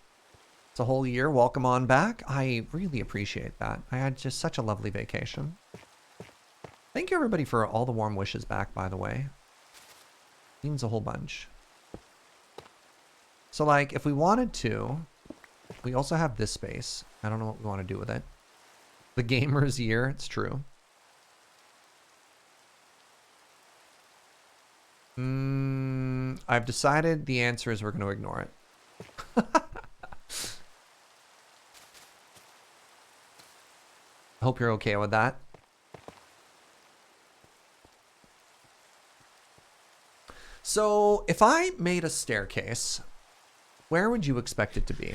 A: It's a whole year. Welcome on back. I really appreciate that. I had just such a lovely vacation. Thank you, everybody, for all the warm wishes back, by the way. Means a whole bunch. So, like, if we wanted to, we also have this space. I don't know what we want to do with it. The gamer's year, it's true. I've decided the answer is we're going to ignore it. I hope you're okay with that. So if I made a staircase, where would you expect it to be?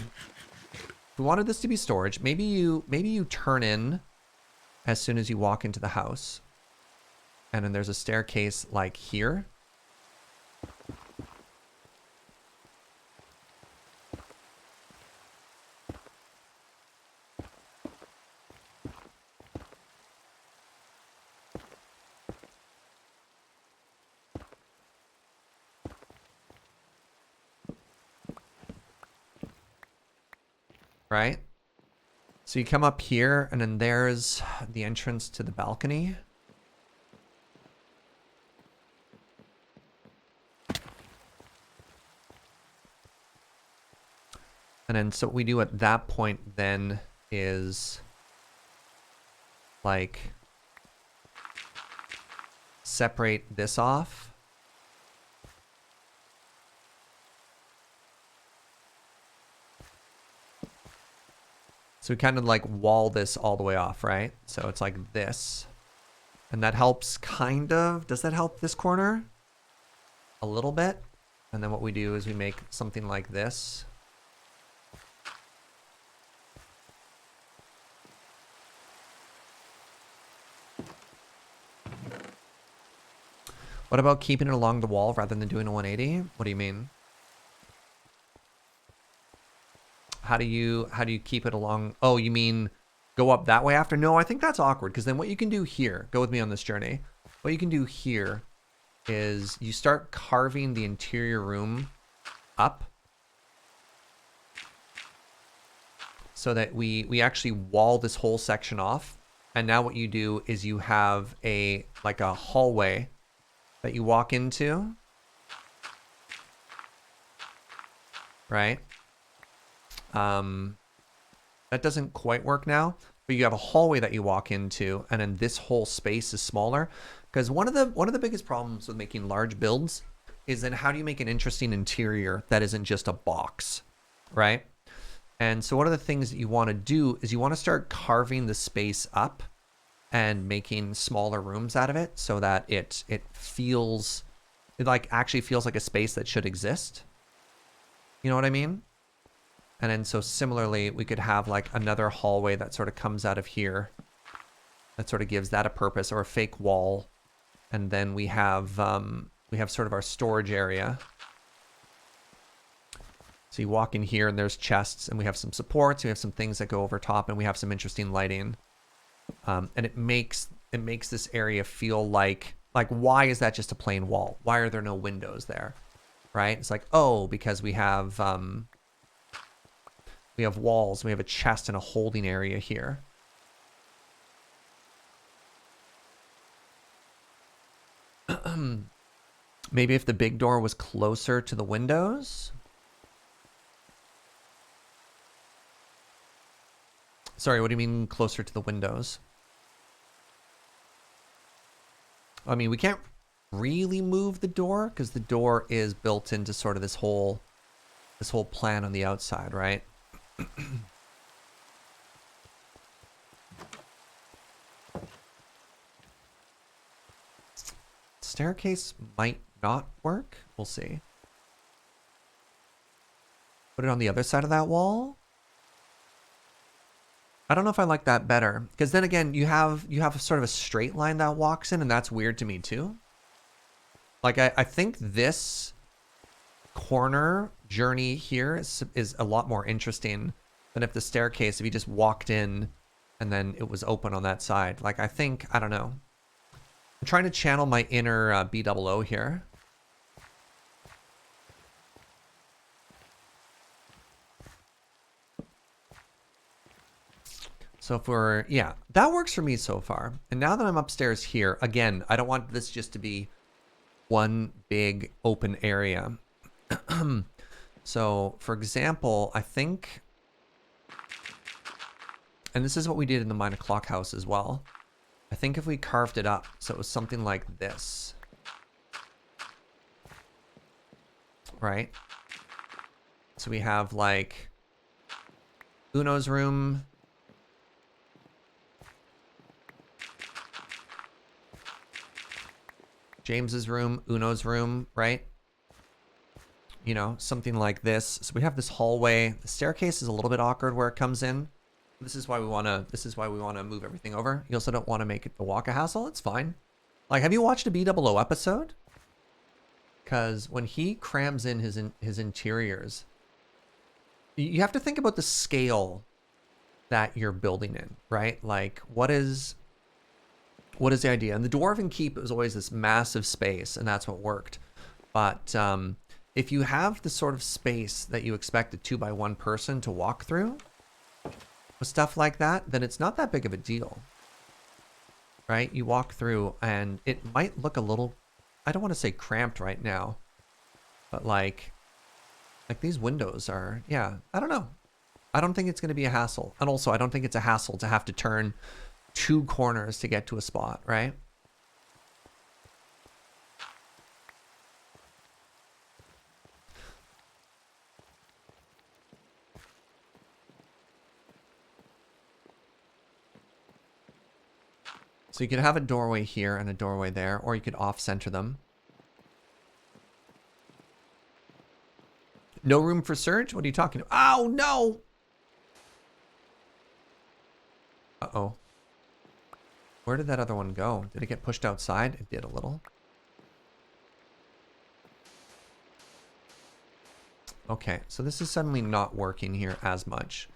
A: If we wanted this to be storage, maybe you turn in as soon as you walk into the house. And then there's a staircase like here. Right? So you come up here, and then there's the entrance to the balcony. And then so what we do at that point then is like separate this off. So we kind of like wall this all the way off, right? So it's like this. And that helps kind of, does that help this corner? A little bit. And then what we do is we make something like this. What about keeping it along the wall rather than doing a 180? What do you mean? How do you keep it along? Oh, you mean go up that way after? No, I think that's awkward, because then what you can do here, go with me on this journey. What you can do here is you start carving the interior room up so that we actually wall this whole section off. And now what you do is you have like a hallway that you walk into, right? That doesn't quite work now, but you have a hallway that you walk into, and then this whole space is smaller. Because one of the biggest problems with making large builds is then how do you make an interesting interior that isn't just a box, right? And so one of the things that you want to do is you want to start carving the space up and making smaller rooms out of it so that it like actually feels like a space that should exist. You know what I mean? And then so similarly, we could have like another hallway that sort of comes out of here. That sort of gives that a purpose, or a fake wall. And then we have sort of our storage area. So you walk in here and there's chests, and we have some supports, we have some things that go over top, and we have some interesting lighting. And it makes this area feel like why is that just a plain wall? Why are there no windows there? Right? It's like, oh, because we have walls, we have a chest and a holding area here. Maybe if the big door was closer to the windows. Sorry, what do you mean closer to the windows? I mean, we can't really move the door because the door is built into sort of this whole plan on the outside, right? Staircase might not work. We'll see. Put it on the other side of that wall. I don't know if I like that better, because then again, you have a sort of a straight line that walks in, and that's weird to me too. Like I think this corner journey here is a lot more interesting than if the staircase, if you just walked in and then it was open on that side. Like I don't know. I'm trying to channel my inner BOO here. So if we're, yeah, that works for me so far. And now that I'm upstairs here, again, I don't want this just to be one big open area. So for example, I think, and this is what we did in the 9 o'clock house as well. I think if we carved it up, so it was something like this, right? So we have like Uno's room, James's room, Uno's room, right? You know, something like this. So we have this hallway. The staircase is a little bit awkward where it comes in. This is why we want to move everything over. You also don't want to make it the walk a hassle. It's fine. Like, have you watched a BOO episode? Because when he crams in his interiors, you have to think about the scale that you're building in, right? Like, what is the idea? And the Dwarven Keep was always this massive space, and that's what worked. But if you have the sort of space that you expect a 2x1 person to walk through, with stuff like that, then it's not that big of a deal. Right? You walk through and it might look a little, I don't want to say cramped right now, but like these windows are, yeah, I don't know. I don't think it's going to be a hassle. And also, I don't think it's a hassle to have to turn 2 corners to get to a spot, right? So you could have a doorway here and a doorway there, or you could off-center them. No room for surge? What are you talking about? Oh, no! Uh-oh. Where did that other one go? Did it get pushed outside? It did a little. Okay, so this is suddenly not working here as much.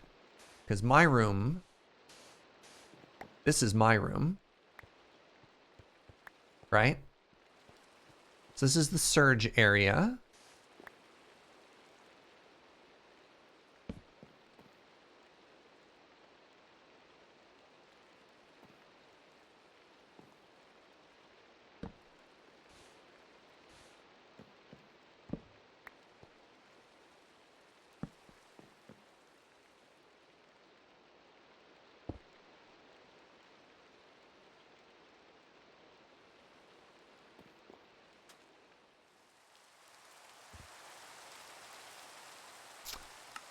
A: Because my room... This is my room. Right? So this is the surge area.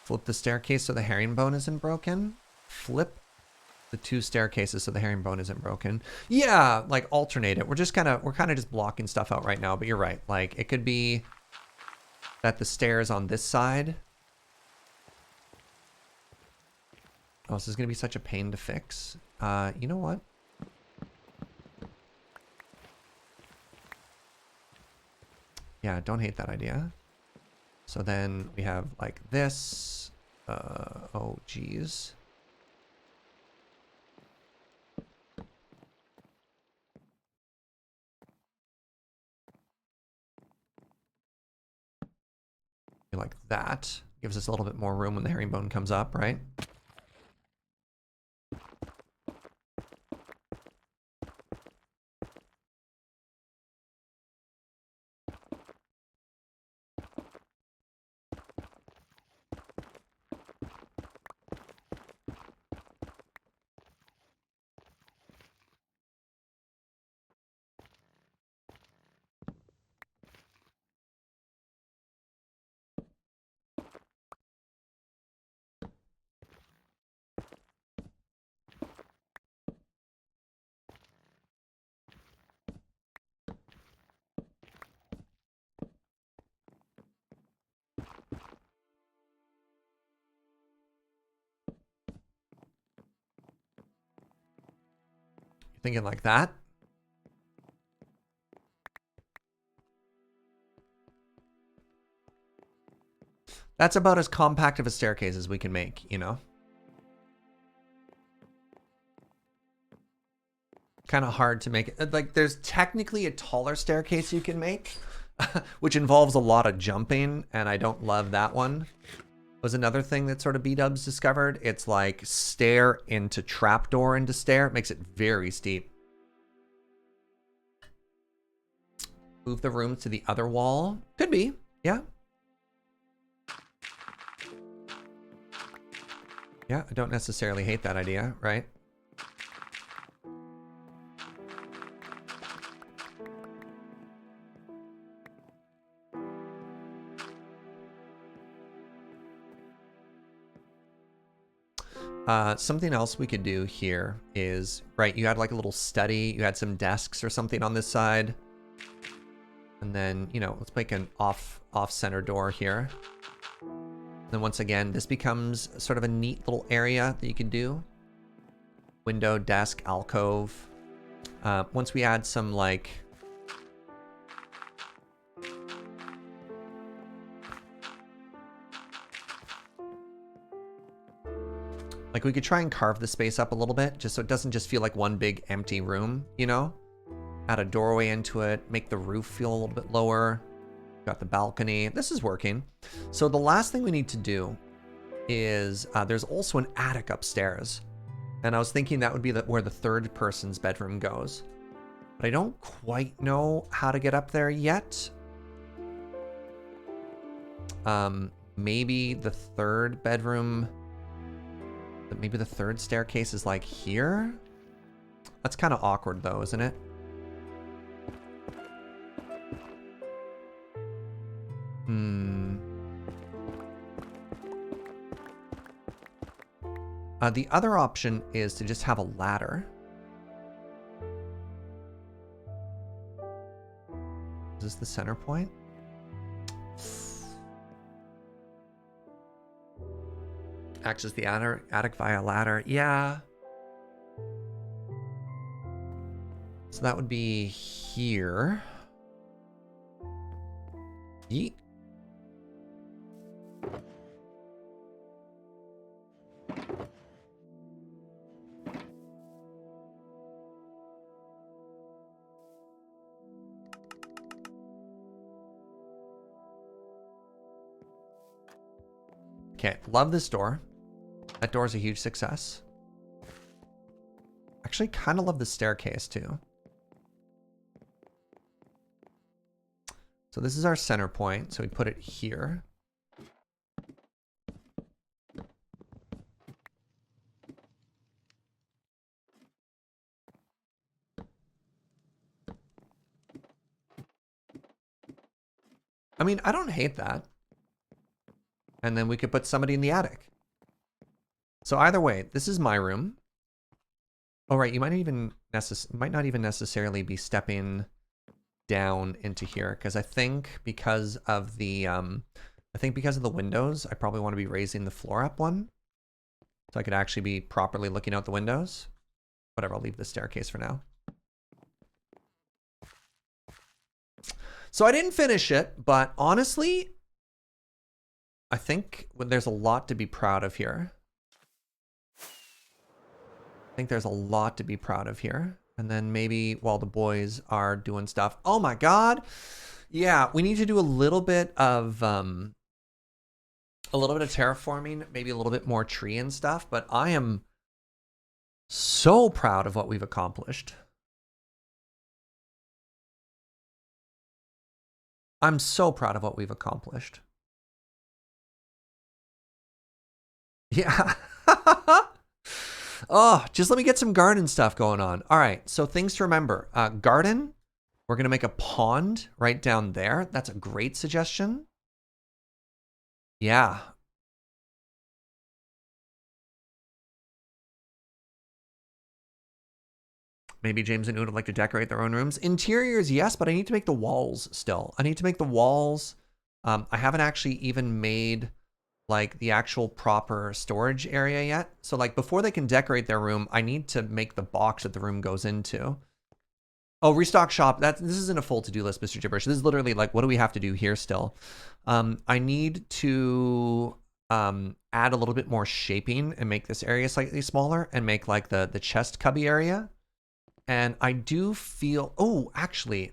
A: Flip the staircase so the herringbone isn't broken. Flip the 2 staircases so the herringbone isn't broken. Yeah, like alternate it. We're kind of just blocking stuff out right now, but you're right. Like it could be that the stairs on this side. Oh, this is going to be such a pain to fix. You know what? Yeah, don't hate that idea. So then we have like this. Oh, geez. Like that. Gives us a little bit more room when the herringbone comes up, right? Thinking like that. That's about as compact of a staircase as we can make, you know? Kind of hard to make it. Like, there's technically a taller staircase you can make, which involves a lot of jumping, and I don't love that one. Was another thing that sort of B-dubs discovered. It's like stair into trapdoor into stair. It makes it very steep. Move the room to the other wall. Could be, yeah. Yeah, I don't necessarily hate that idea, right? Something else we could do here is, right, you had like a little study, you had some desks or something on this side. And then, you know, let's make an off-center door here. Then once again, this becomes sort of a neat little area that you can do. Window, desk, alcove. Once we add some like... Like we could try and carve the space up a little bit, just so it doesn't just feel like one big empty room, you know? Add a doorway into it, make the roof feel a little bit lower. Got the balcony. This is working. So the last thing we need to do is there's also an attic upstairs. And I was thinking that would be where the third person's bedroom goes. But I don't quite know how to get up there yet. Maybe the third bedroom, maybe the third staircase is like here? That's kind of awkward though, isn't it? The other option is to just have a ladder. Is this the center point? Access the attic via ladder. Yeah. So that would be here. Yeet. Okay, love this door. That door is a huge success. Actually, kind of love the staircase too. So this is our center point. So we put it here. I mean, I don't hate that. And then we could put somebody in the attic. So either way, this is my room. Oh, right. You might not even necessarily be stepping down into here, because I think because of the windows, I probably want to be raising the floor up one, so I could actually be properly looking out the windows. Whatever. I'll leave the staircase for now. So I didn't finish it, but honestly, I think there's a lot to be proud of here. I think there's a lot to be proud of here. And then maybe while the boys are doing stuff. Oh my God. Yeah, we need to do a little bit of terraforming, maybe a little bit more tree and stuff, but I am so proud of what we've accomplished. I'm so proud of what we've accomplished. Yeah. Oh, just let me get some garden stuff going on. All right, so things to remember. Garden, we're going to make a pond right down there. That's a great suggestion. Yeah. Maybe James and Oud would like to decorate their own rooms. Interiors, yes, but I need to make the walls still. I need to make the walls. I haven't actually even made like the actual proper storage area yet. So like before they can decorate their room, I need to make the box that the room goes into. Oh, restock shop. This isn't a full to-do list, Mr. Gibberish. This is literally like, what do we have to do here still? I need to add a little bit more shaping and make this area slightly smaller and make like the chest cubby area. And I do feel, oh, actually,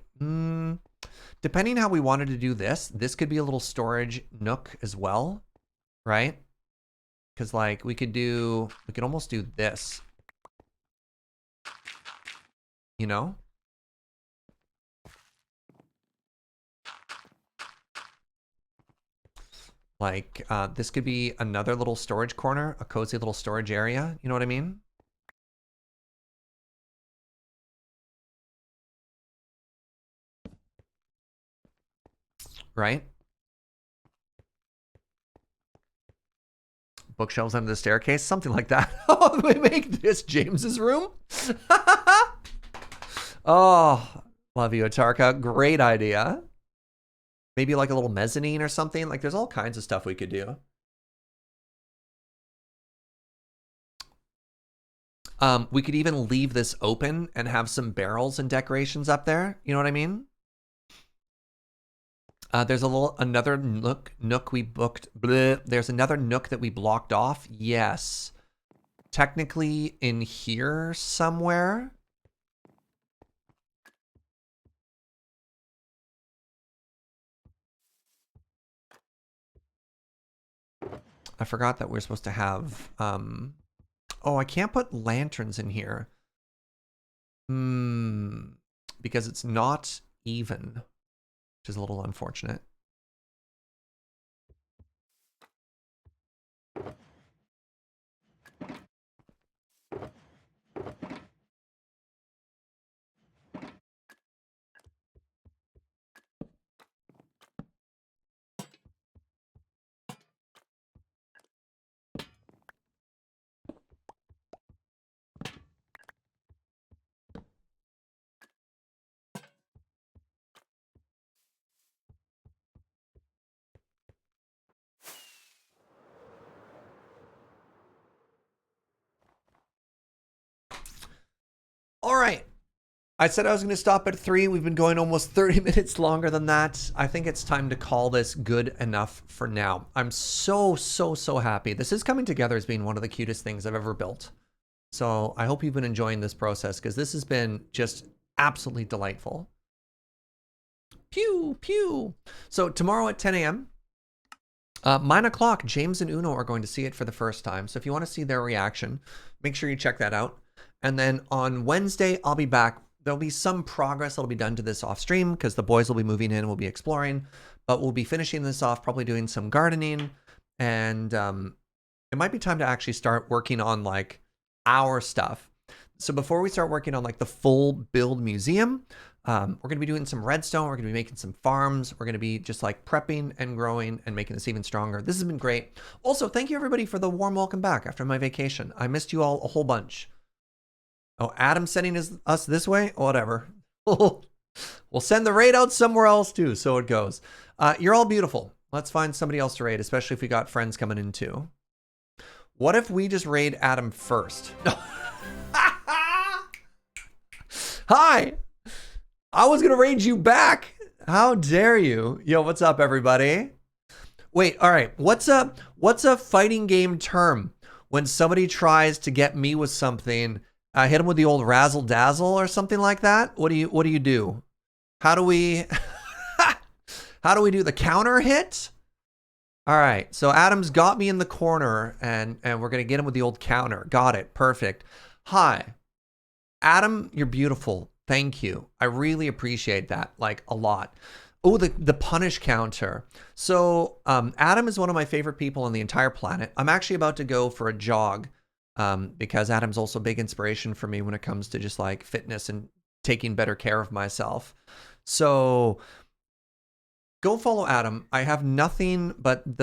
A: depending how we wanted to do this could be a little storage nook as well, right? Because like we could almost do this, you know? Like this could be another little storage corner, a cozy little storage area. You know what I mean? Right? Bookshelves under the staircase, something like that. Oh, we make this James's room? Oh, love you, Atarka. Great idea. Maybe like a little mezzanine or something. Like there's all kinds of stuff we could do. We could even leave this open and have some barrels and decorations up there. You know what I mean? There's another nook we booked. Bleh. There's another nook that we blocked off. Yes. Technically in here somewhere. I forgot that we're supposed to have, oh, I can't put lanterns in here. Because it's not even, which is a little unfortunate. All right. I said I was going to stop at 3. We've been going almost 30 minutes longer than that. I think it's time to call this good enough for now. I'm so happy. This is coming together as being one of the cutest things I've ever built. So I hope you've been enjoying this process because this has been just absolutely delightful. Pew, pew. So tomorrow at 10 a.m., 9 o'clock, James and Uno are going to see it for the first time. So if you want to see their reaction, make sure you check that out. And then on Wednesday, I'll be back. There'll be some progress that'll be done to this off stream because the boys will be moving in, we'll be exploring, but we'll be finishing this off, probably doing some gardening. And it might be time to actually start working on like our stuff. So before we start working on like the full build museum, we're going to be doing some redstone. We're going to be making some farms. We're going to be just like prepping and growing and making this even stronger. This has been great. Also, thank you everybody for the warm welcome back after my vacation. I missed you all a whole bunch. Oh, Adam's sending us this way? Whatever. We'll send the raid out somewhere else too, so it goes. You're all beautiful. Let's find somebody else to raid, especially if we got friends coming in too. What if we just raid Adam first? Hi! I was gonna raid you back. How dare you? Yo, what's up, everybody? Wait, all right. What's a fighting game term when somebody tries to get me with something? I hit him with the old razzle dazzle or something like that. What do you do? How do we do the counter hit? All right. So Adam's got me in the corner and we're going to get him with the old counter. Got it. Perfect. Hi. Adam, you're beautiful. Thank you. I really appreciate that like a lot. Oh, the punish counter. So Adam is one of my favorite people on the entire planet. I'm actually about to go for a jog. Because Adam's also a big inspiration for me when it comes to just like fitness and taking better care of myself. So go follow Adam. I have nothing but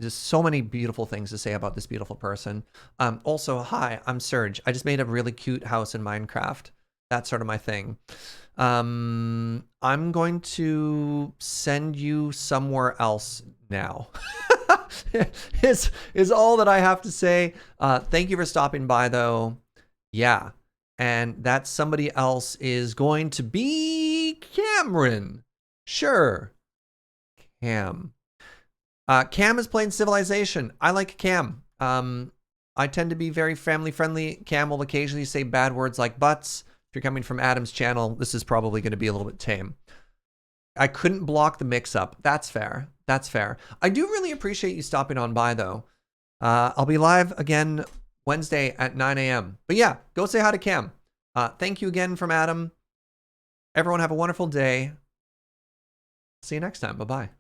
A: just so many beautiful things to say about this beautiful person. Also, hi, I'm Serge. I just made a really cute house in Minecraft. That's sort of my thing. I'm going to send you somewhere else now. is all that I have to say. Thank you for stopping by though. Yeah. And that somebody else is going to be Cameron. Sure. Cam. Cam is playing Civilization. I like Cam. I tend to be very family friendly. Cam will occasionally say bad words like butts. If you're coming from Adam's channel, this is probably going to be a little bit tame. I couldn't block the mix-up. That's fair. That's fair. I do really appreciate you stopping on by, though. I'll be live again Wednesday at 9 a.m. But yeah, go say hi to Cam. Thank you again from Adam. Everyone have a wonderful day. See you next time. Bye-bye.